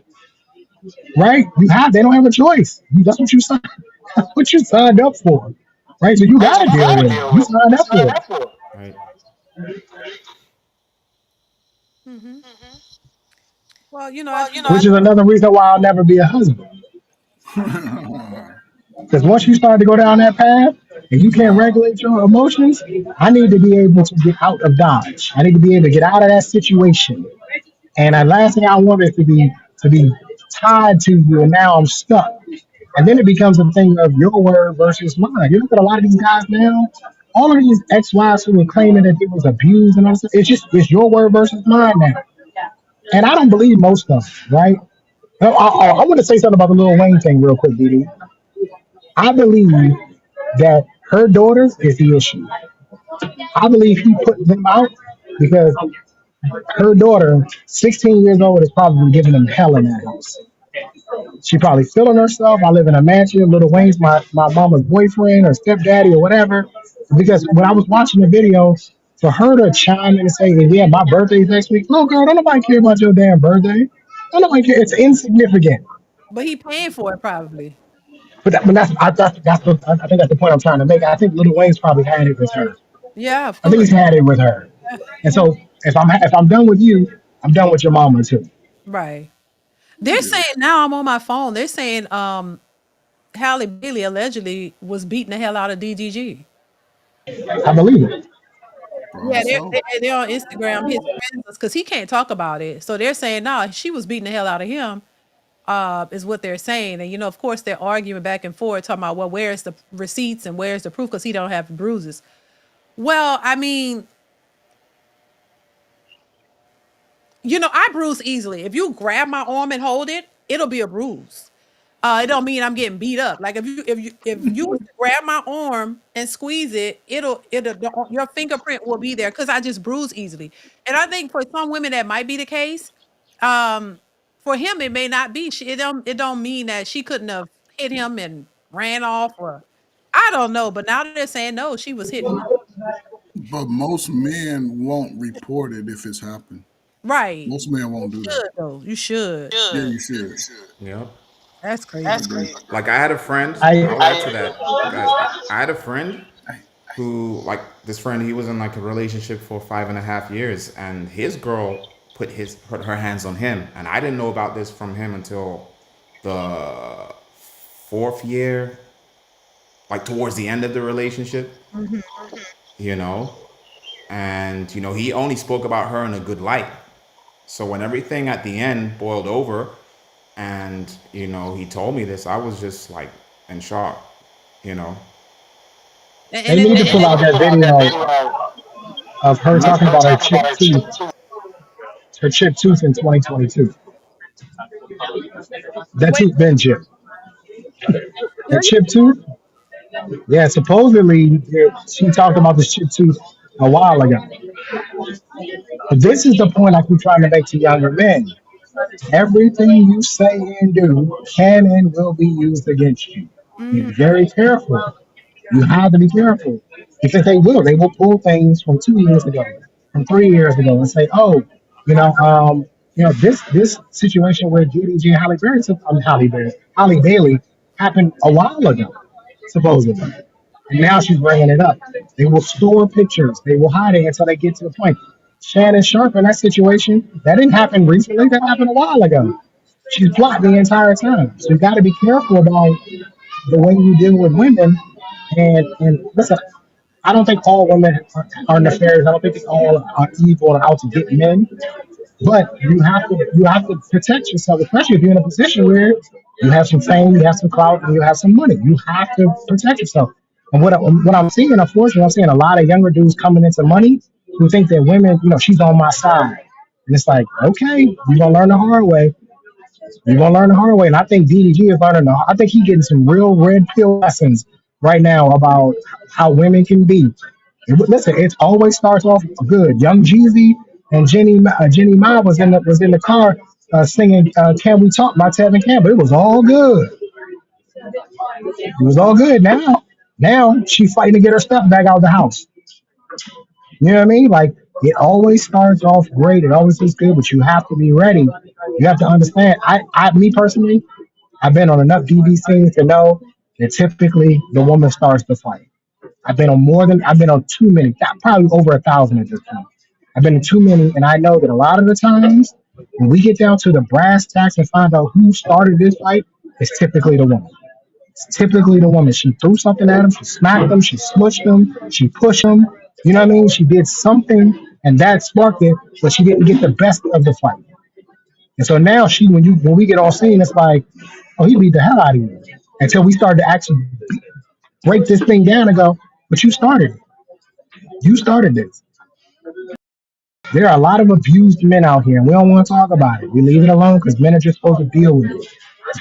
right? They don't have a choice. That's what you signed. That's what you signed up for, right? So you got to deal with it. You signed up for it. Right. Mm-hmm. Well, I think Which is another reason why I'll never be a husband. Because once you start to go down that path and you can't regulate your emotions, I need to be able to get out of Dodge. I need to be able to get out of that situation. And the last thing I want is to be tied to you, and now I'm stuck. And then it becomes a thing of your word versus mine. You look at a lot of these guys now, all of these ex-wives who are claiming that they was abused and all this, it's your word versus mine now. And I don't believe most of them, right? I want to say something about the Lil Wayne thing real quick, DeeDee. I believe that her daughter is the issue. I believe he put them out because her daughter, 16 years old, is probably giving him hell in that house. She probably feeling herself. I live in a mansion. Lil Wayne's my mama's boyfriend or stepdaddy or whatever. Because when I was watching the video, for her to chime in and say, yeah, my birthday's next week. No, girl, don't nobody care about your damn birthday. Don't nobody care. It's insignificant. but he paying for it probably. But I think that's the point I'm trying to make. I think Lil Wayne's probably had it with her. Yeah, of I think course. he's had it with her. And so if I'm done with you, I'm done with your mama too. Right. They're saying now I'm on my phone. They're saying Halle Bailey allegedly was beating the hell out of DDG. I believe it. Yeah, Probably so. they're on Instagram. His friends, because he can't talk about it, so they're saying no, she was beating the hell out of him. Is what they're saying, and of course, they're arguing back and forth, talking about well, where's the receipts and where's the proof because he don't have bruises. Well, I mean, I bruise easily. If you grab my arm and hold it, it'll be a bruise. It don't mean I'm getting beat up. Like if you was to grab my arm and squeeze it, your fingerprint will be there because I just bruise easily. And I think for some women that might be the case. For him, it may not be. It don't mean that she couldn't have hit him and ran off, or I don't know. But now they're saying no, she was hitting him. But most men won't report it if it's happened. Right. Most men won't do that. Should though. You should. Yeah, you should. Yep. That's crazy. I agree. Like I had a friend. I I'll add to that, guys. I had a friend who, like, this friend. He was in like a relationship for 5.5 years, and his girl put her hands on him, and I didn't know about this from him until the 4th year, like towards the end of the relationship. You know, and he only spoke about her in a good light. So when everything at the end boiled over, and he told me this, I was just like in shock. You know. And, They and need it, to pull out that video of her talking about her chipped tooth in 2022. That wait, tooth been chipped. That really? chipped tooth, yeah, supposedly she talked about the chipped tooth a while ago. But this is the point I keep trying to make to younger men. Everything you say and do can and will be used against you. Be Mhm. very careful. You have to be careful because they will. They will pull things from 2 years ago, from 3 years ago, and say, "Oh, this situation where DDG and Halle Bailey happened a while ago, supposedly, and now she's bringing it up." They will store pictures. They will hide it until they get to the point. Shannon Sharp in that situation, that didn't happen recently. That happened a while ago. She's blocked the entire time. So you got to be careful about the way you deal with women. And listen, I don't think all women are nefarious. I don't think they all are evil and out to get men. But you have to protect yourself, especially if you're in a position where you have some fame, you have some clout, and you have some money. You have to protect yourself. And what I'm seeing, unfortunately, I'm seeing a lot of younger dudes coming into money who think that women, she's on my side. And it's like, okay, you're gonna learn the hard way. You're gonna learn the hard way. And I think DDG is learning I think he's getting some real red pill lessons right now about how women can be. Listen, it always starts off good. Young Jeezy and Jenny Ma was in the car singing "Can We Talk" by Tevin Campbell. It was all good. It was all good. Now she's fighting to get her stuff back out of the house. You know what I mean? Like it always starts off great. It always is good, but you have to be ready. You have to understand. Me personally, I've been on enough DV scenes to know that typically the woman starts the fight. I've been on too many, probably over 1,000 at this point. I've been to too many, and I know that a lot of the times when we get down to the brass tacks and find out who started this fight, it's typically the woman. It's typically the woman. She threw something at him, she smacked him, she smushed him, she pushed him. You know what I mean? She did something, and that sparked it, but she didn't get the best of the fight. And so now when we get on scene, it's like, oh, he beat the hell out of you. Until we start to actually break this thing down and go, but you started it. You started this. There are a lot of abused men out here, and we don't want to talk about it. We leave it alone because men are just supposed to deal with it.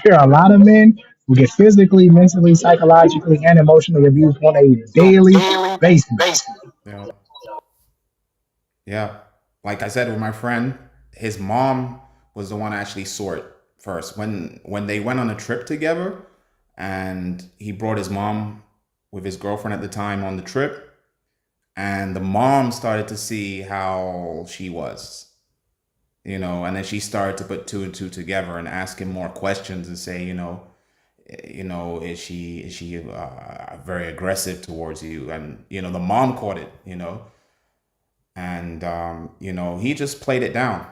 There are a lot of men who get physically, mentally, psychologically, and emotionally abused on a daily basis. Yeah. Yeah. Like I said with my friend, his mom was the one actually saw it first. When they went on a trip together and he brought his mom with his girlfriend at the time on the trip, and the mom started to see how she was, and then she started to put two and two together and ask him more questions and say, is she very aggressive towards you? And the mom caught it, and he just played it down.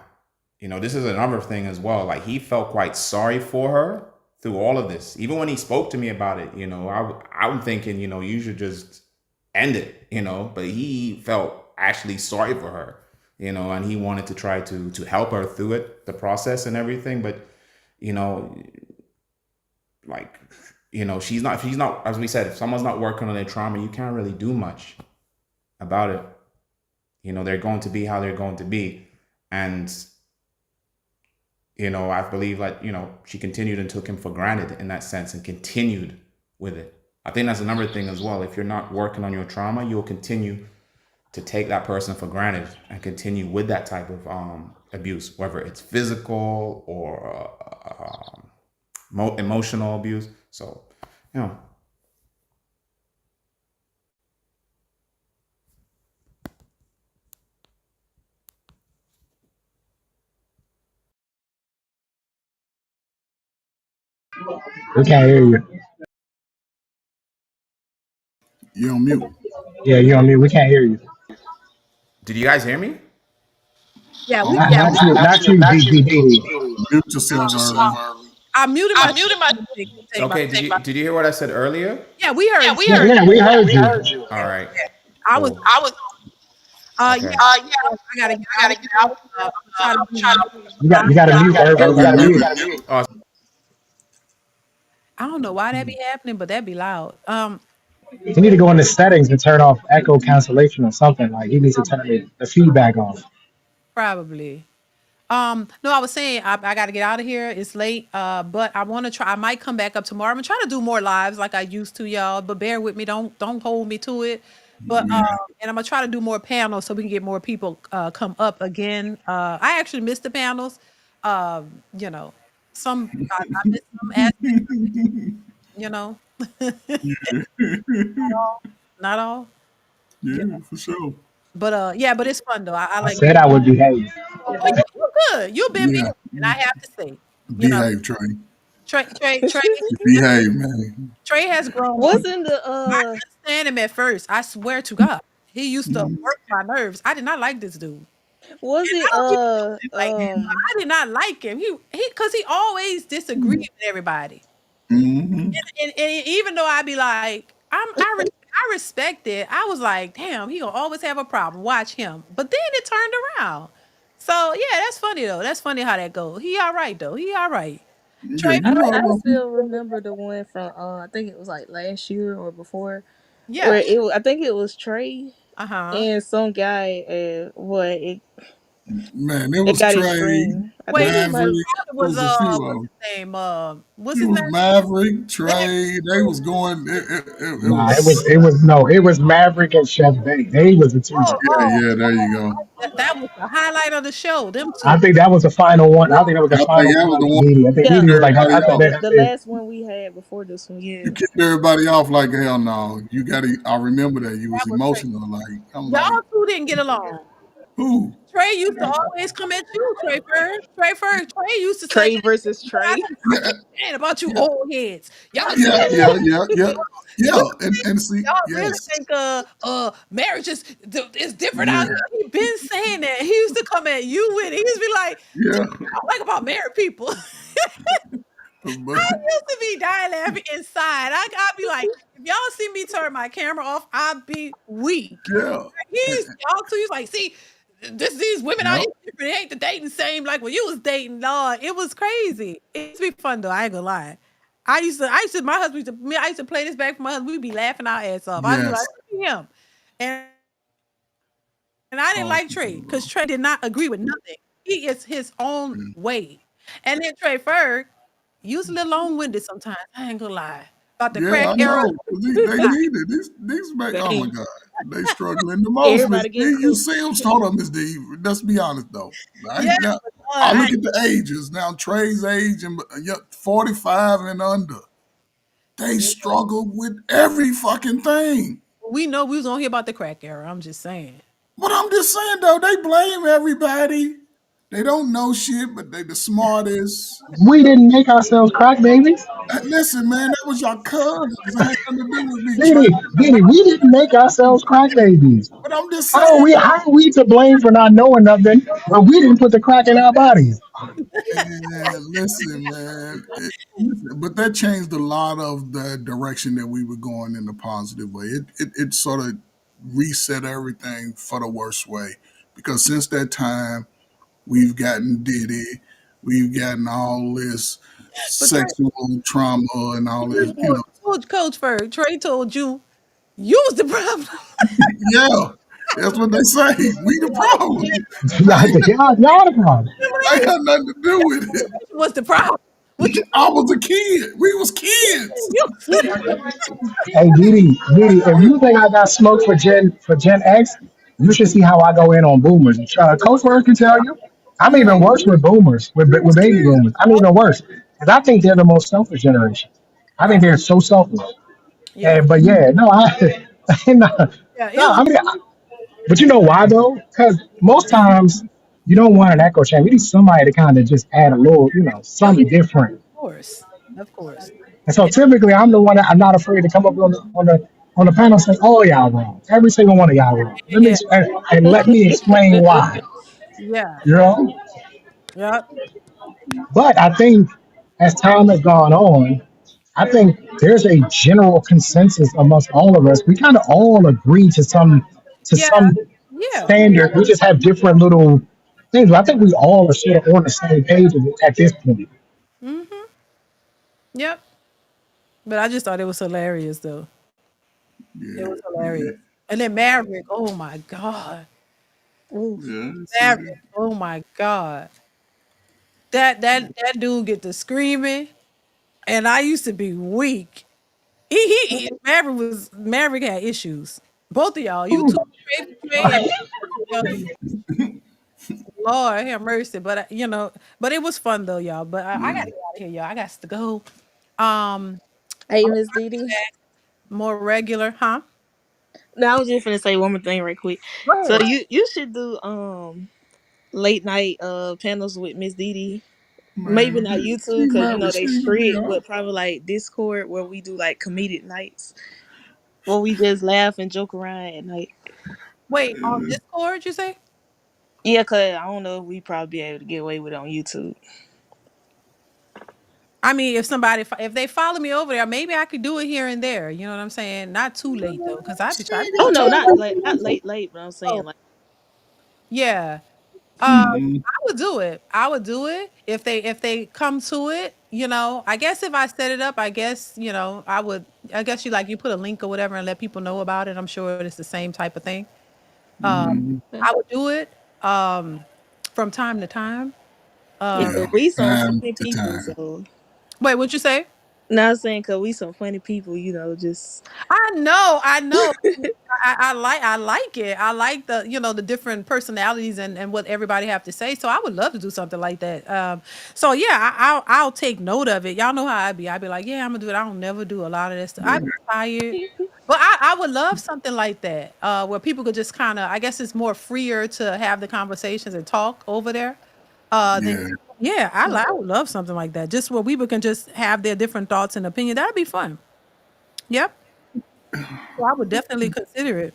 This is another thing as well. Like he felt quite sorry for her through all of this. Even when he spoke to me about it, I'm thinking, you should just end it, but he felt actually sorry for her, and he wanted to try to help her through it, the process and everything. But, she's not, as we said, if someone's not working on their trauma, you can't really do much about it. They're going to be how they're going to be. And, I believe that, she continued and took him for granted in that sense and continued with it. I think that's another thing as well. If you're not working on your trauma, you'll continue to take that person for granted and continue with that type of abuse, whether it's physical or emotional abuse. So, We can't hear you. You're on mute. Yeah, you're on mute. We can't hear you. Did you guys hear me? Yeah, we Not, not you, not you, DDD. Mute yourself, Irving. I muted my Okay, did you hear what I said earlier? Yeah, we heard. Yeah, we heard you. All right. I was. Cool. Yeah. Okay. I gotta get out. You got to mute, Irving. You got to mute. Oh, I don't know why that be happening, but that be loud. You need to go into settings and turn off echo cancellation or something. Like he needs to turn the feedback off. Probably. No, I was saying I got to get out of here. It's late. But I want to try. I might come back up tomorrow. I'm gonna try to do more lives like I used to, y'all. But bear with me. Don't hold me to it. But and I'm gonna try to do more panels so we can get more people come up again. I actually missed the panels. Some I missed some aspects. Not all. Yeah, for sure. But but it's fun though. I I like. said I would behave. Well, you're good. You've been Yeah. behaving, I have to say. Behave, Trey. Behave, man. Trey has grown. Wasn't I the couldn't stand him at first. I swear to God, he used to work my nerves. I did not like this dude. Was And it I don't even know him like that, but I did not like him. Because he always disagreed with everybody. Hmm. And even though I be like, I respect it. I was like, damn, he gonna always have a problem. Watch him. But then it turned around. So yeah, that's funny though. That's funny how that goes. He all right though. He all right. Yeah, Trey, you know I what? still remember the one from I think it was like last year or before where yeah. I think it was Trey Uh huh. and some guy what Man, it it was got Trey, extreme. I think Wait, it might. Maverick. it It was was a few of what's them. his name? What's It his was name? Maverick, Trey. They was going. It Nah, it was. was it was no, it was Maverick and Chef Bay. They was the two. Oh, Yeah, oh, yeah. There you go. that was the highlight of the show. Them I two. think that was the final one. I think that was the I think final that was one the for one Diddy. I think that Yeah, kicked Diddy was like, everybody I think off. that's the it. last one we had before this one. You Yeah, kicked everybody off like hell. No, you got to. I remember that you That was was Trey. emotional. Like I'm Y'all like, two didn't get along. who? Trey used to always come at you, Trey first. Trey first. Trey used to say, Trey versus I Trey. I Yeah, can't stand about you yeah, old heads. Y'all yeah, yeah, yeah, yeah, you yeah. And see, really yes, think marriage is different out yeah, here. He been saying that. He used to come at you with it. He used to be like, yeah. I don't like about married people. But Used to be dying laughing inside. I'd be like, if y'all see me turn my camera off, I'd be weak. yeah, Y'all too. He's like, see, these women out yeah, here different. They ain't the dating same like when you was dating. Lord, it was crazy. It used to be fun though. I ain't gonna lie. My husband I used to play this back for my husband. We'd be laughing our ass off. I'd be like, yes. look at him. And I didn't Oh, like Trey because Trey did not agree with nothing. He is his own way. And then Trey Ferg, you was a little long-winded sometimes. I ain't gonna lie. About the yeah, crack I era. know. 'Cause they need it. These back. Oh my Dang, God, they struggling the most, Miss everybody D. getting You cooked. see them. Hold on, Miss D. Let's be honest though. I Yeah, ain't now. but I look at the ages now. Trey's age and yeah, 45 and under. They yeah, struggle with every fucking thing. we know we was gonna hear about the crack era. I'm just saying. But I'm just saying though, they blame everybody. They don't know shit, but they the smartest. We didn't make ourselves crack babies. Listen, man, that was your cousins. It had nothing to do with me, Trey. Diddy, we didn't make ourselves crack babies. But I'm just How are saying, we to blame for not knowing nothing when we didn't put the crack in our bodies? man, listen, man. But that changed a lot of the direction that we were going in a positive way. It sort of reset everything for the worst way. Because since that time, we've gotten Diddy, we've gotten all this But Trey, sexual trauma and all this, told Coach Ferg, Trey told you you was the problem. Yeah, that's what they say. We the problem. Y'all, They ain't, y'all the problem. they had nothing to do with it. Was the problem. What you I was a kid. We was kids. you Hey, Didi, if you think I got smoke for Gen X, you should see how I go in on boomers. Coach Word can tell you. I'm even worse with boomers, We with was baby kids. boomers. I'm even worse because I think they're the most selfish generation. I think they're so selfish. Yeah. And but yeah, no, no, Yeah. no. It was I mean, but you know why though? Because most times you don't want an echo chamber. You need somebody to kind of just add a little, oh yeah, something different. of course. Of course. And so typically, I'm the one that I'm not afraid to come up on the panel and say, "Oh, y'all wrong. Every single one of y'all wrong. Let me Yeah. and let me explain why." Yeah. You know. Yeah. But I think as time has gone on, I think there's a general consensus amongst all of us. We kind of all agree to Yeah. some Yeah. standard. We just have different little things. But I think we all are sort of on the same page at this point. Mm-hmm. Yep. But I just thought it was hilarious though. It Yeah, was hilarious. And then Maverick, oh my God. Oof. yeah. Maverick, oh my God. That dude get to screaming. And I used to be weak. Maverick had issues. Both of y'all, you two, Trey and Maverick, Lord have mercy. But but it was fun though, y'all. But I gotta get out of here, y'all. I got to go. Um, Hey, I'm Miss Didi. more regular, huh? Now I was just gonna say one more thing right quick. Go So ahead. you should do late night panels with Miss Didi. Maybe Man, not YouTube she because married. She they ain't gonna be strict, on. but probably like Discord where we do like comedic nights where we just laugh and joke around at night. Wait, on Discord, you say? Yeah, cause I don't know if we probably be able to get away with it on YouTube. I mean, if they follow me over there, maybe I could do it here and there. You know what I'm saying? Not too late though, because I be trying. Oh no, not late, but I'm saying like Yeah. Mhm. I would do it. I would do it if they come to it. I guess if I set it up, I guess I would. I guess you put a link or whatever and let people know about it. I'm sure it's the same type of thing. Mhm. I would do it from time to time. yeah, Um, Yeah, cause we some time funny to people. time. So wait, what you say? not saying cause we some funny people, just I know. I like it. I like the different personalities and what everybody have to say. So I would love to do something like that. So yeah, I'll take note of it. Y'all know how I be. I be like, yeah, I'm gonna do it. I don't never do a lot of this stuff. I be tired. But I would love something like that, where people could just kind of, I guess it's more freer to have the conversations and talk over there. Then Yeah, yeah, I would love something like that. Just where people can just have their different thoughts and opinion. That'd be fun. Yep. So I would definitely consider it.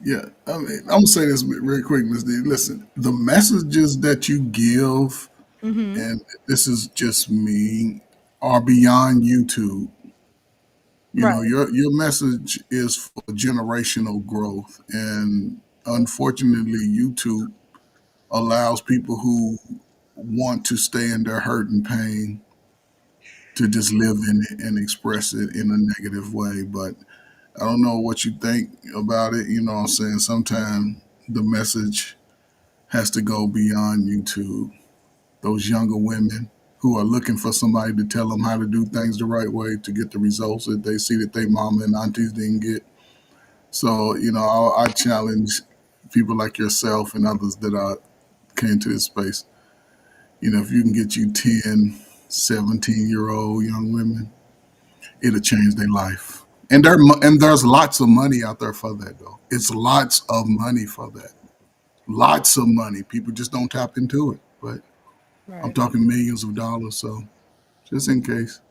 yeah. I mean, I'm gonna say this real quick, Miss D. Listen, the messages that you give, Mm-hmm. and this is just me, are beyond YouTube. You Right. know, your message is for generational growth, and unfortunately, YouTube allows people who want to stay in their hurt and pain to just live in it and express it in a negative way. But I don't know what you think about it. You know what I'm saying? Sometimes the message has to go beyond YouTube. Those younger women who are looking for somebody to tell them how to do things the right way to get the results that they see that their mama and aunties didn't get. So, I challenge people like yourself and others that are came to this space. If you can get you 10, 17-year-old young women, it'll change their life. And there's lots of money out there for that though. It's lots of money for that. Lots of money. People just don't tap into it. But I'm Right. talking millions of dollars. So just in case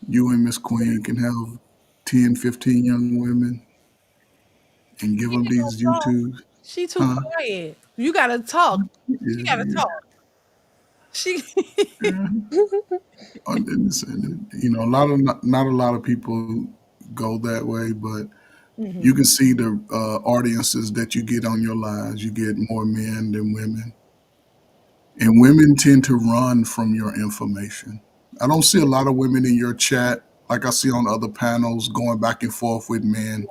you and Miss Queen can have 10, 15 young women and give She them ain't gonna these talk. YouTubes, She too huh? quiet. You gotta talk. She Yeah, gotta yeah. talk. She. Yeah. A lot of not a lot of people go that way, but you Mhm. can see the audiences that you get on your lives. You get more men than women, and women tend to run from your information. I don't see a lot of women in your chat like I see on other panels going back and forth with men.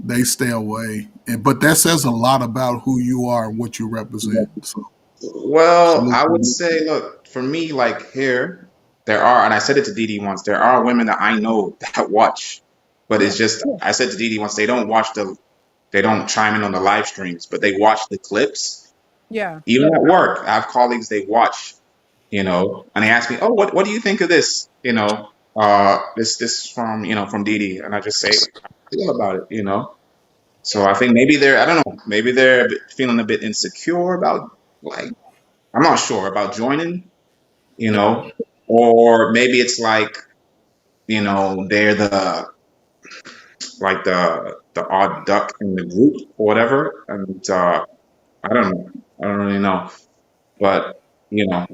They stay away, but that says a lot about who you are and what you represent. So Well, salute I to would you. say, look, for me, like here, there are, and I said it to DeeDee once, there are women that I know that watch, but Yeah. it's just, I said to DeeDee once, they don't chime in on the live streams, but they watch the clips. Yeah. Even at work, I have colleagues, they watch, and they ask me, oh, what do you think of this? This from, from DeeDee, and I just say, how do you feel about it. So Yeah. I think maybe I don't know, maybe they're feeling a bit insecure about, like, I'm not sure about joining, you Yeah. know, or maybe it's like, they're the odd duck in the group or whatever. And I don't know. I don't really know. But, you know,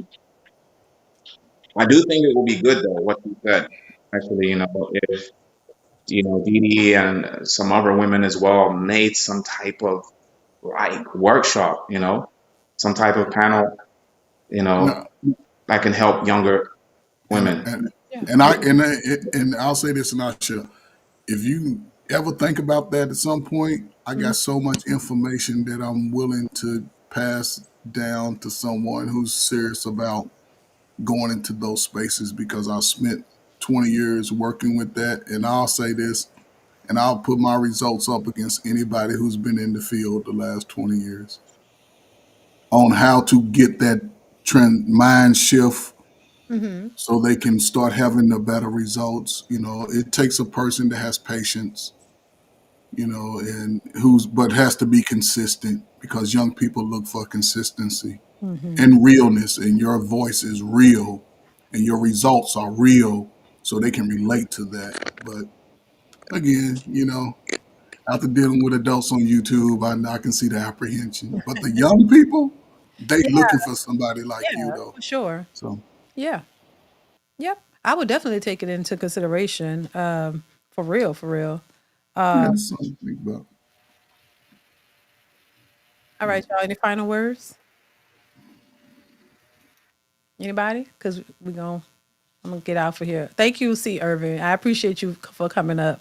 I do think it will be good though, what you said. Actually, if, Dee and some other women as well made some type of like workshop, some type of panel, you know, No, that can help younger and women. and Yeah. and I and I'll say this, and I should. If you ever think about that at some point, I Mhm. got so much information that I'm willing to pass down to someone who's serious about going into those spaces because I spent 20 years working with that. And I'll say this, and I'll put my results up against anybody who's been in the field the last 20 years on how to get that trend mind shift Mhm. so they can start having the better results. It takes a person that has patience, and but has to be consistent because young people look for consistency Mhm. and realness, and your voice is real and your results are real so they can relate to that. But again, After dealing with adults on YouTube, I can see the apprehension. But the young people, they Yeah, looking for somebody like you yeah, though. for sure. So Yeah. Yep. I would definitely take it into consideration. For real, for real. yeah, that's something to think about. All right, y'all. Any final words? Anybody? Because I'm gonna get out for here. Thank you, C. Irvin. I appreciate you for coming up.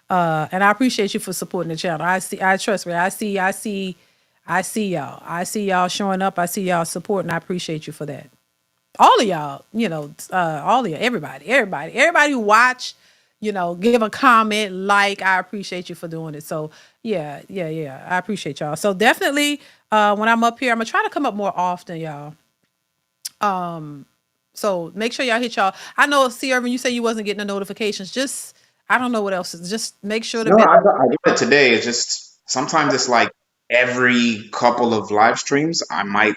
And I appreciate you for supporting the channel. I trust me. I see y'all. I see y'all showing up. I see y'all supporting. I appreciate you for that. All of y'all, all of you, everybody who watch, give a comment, like, I appreciate you for doing it. So yeah, yeah, yeah. I appreciate y'all. So definitely, when I'm up here, I'm gonna try to come up more often, y'all. So make sure y'all hit y'all. I know, C. Irvin, you say you wasn't getting the notifications. Just, I don't know what else. Just make sure the No, bell. I got it today. It's just sometimes it's like every couple of live streams, I might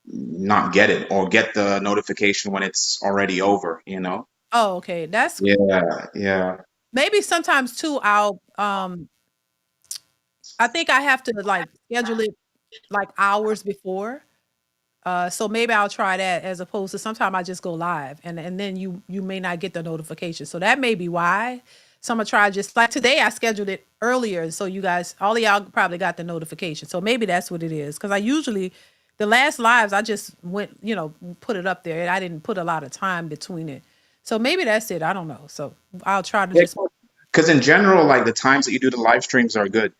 not get it or get the notification when it's already over, you know? Oh, okay. That's Yeah, yeah. maybe sometimes too. I think I have to like schedule it like hours before. So maybe I'll try that as opposed to sometimes I just go live and then you may not get the notification. So that may be why. So I'm gonna try just like today I scheduled it earlier. So you guys, all of y'all probably got the notification. So maybe that's what it is. Cause I usually the last lives I just went, put it up there and I didn't put a lot of time between it. So maybe that's it. I don't know. So I'll try to just Because in general, like the times that you do the live streams are good.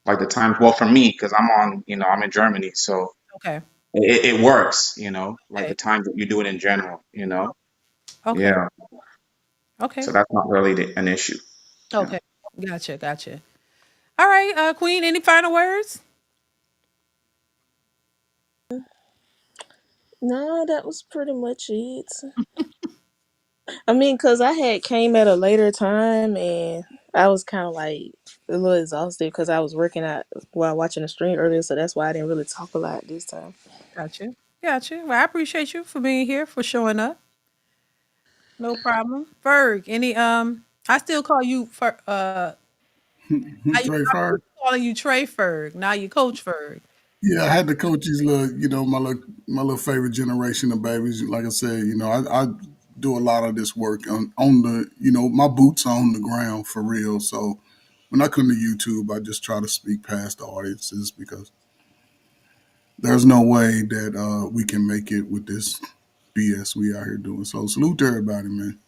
Like the times, well, for me, because I'm on, I'm in Germany, so okay. it works, like the Okay. times that you do it in general. Okay. Yeah. Okay. So that's not really an issue. Yeah. Okay. Gotcha. Gotcha. All right, Queen, any final words? No, that was pretty much it. I mean, cause I had came at a later time and I was kind of like a little exhausted because I was working out while watching the stream earlier, so that's why I didn't really talk a lot this time. Gotcha. Gotcha. Well, I appreciate you for being here, for showing up. No problem. Ferg, I still call you for Trey I'm Fire. calling you Trey Ferg. Now you Coach Ferg. Yeah, I had to coach these little, my little favorite generation of babies. Like I said, I do a lot of this work on the, my boots are on the ground for real. So when I come to YouTube, I just try to speak past the audiences because there's no way that we can make it with this BS we out here doing. So salute to everybody, man.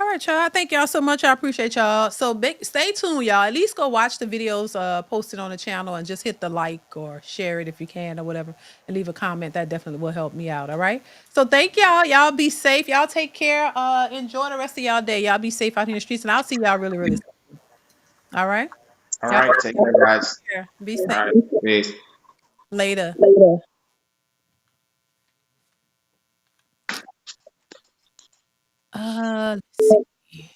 All right, y'all. Thank y'all so much. I appreciate y'all. So stay tuned, y'all. At least go watch the videos posted on the channel and just hit the like or share it if you can or whatever and leave a comment. That definitely will help me out. All right. So thank y'all. Y'all be safe. Y'all take care. Enjoy the rest of y'all day. Y'all be safe out here in the streets. And I'll see y'all really, really soon. All right. All Y'all right. Take care, guys. take care. Be All safe. right. Peace. Later. Let's see.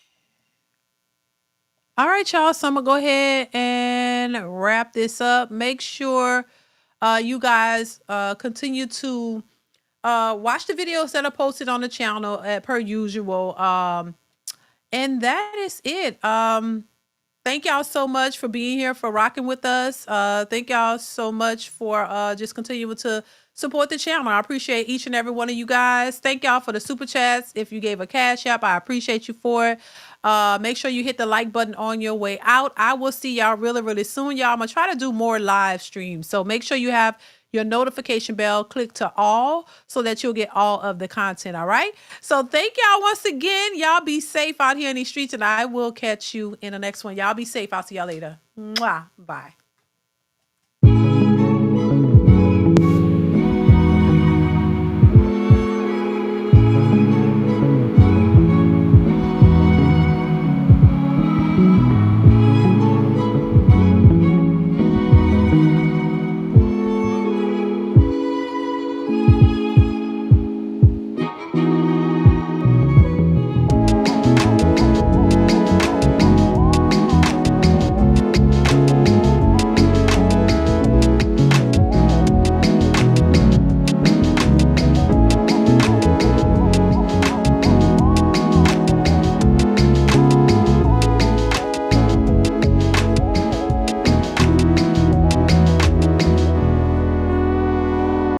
All right, y'all. So I'm gonna go ahead and wrap this up. Make sure you guys continue to watch the videos that are posted on the channel per usual. And that is it. Thank y'all so much for being here, for rocking with us. Thank y'all so much for just continuing to support the channel. I appreciate each and every one of you guys. Thank y'all for the super chats. If you gave a cash app, I appreciate you for it. Make sure you hit the like button on your way out. I will see y'all really, really soon, y'all. I'm going to try to do more live streams. So make sure you have your notification bell click to all so that you'll get all of the content. All right. So thank y'all once again. Y'all be safe out here in these streets, and I will catch you in the next one. Y'all be safe. I'll see y'all later. Mwah. Bye.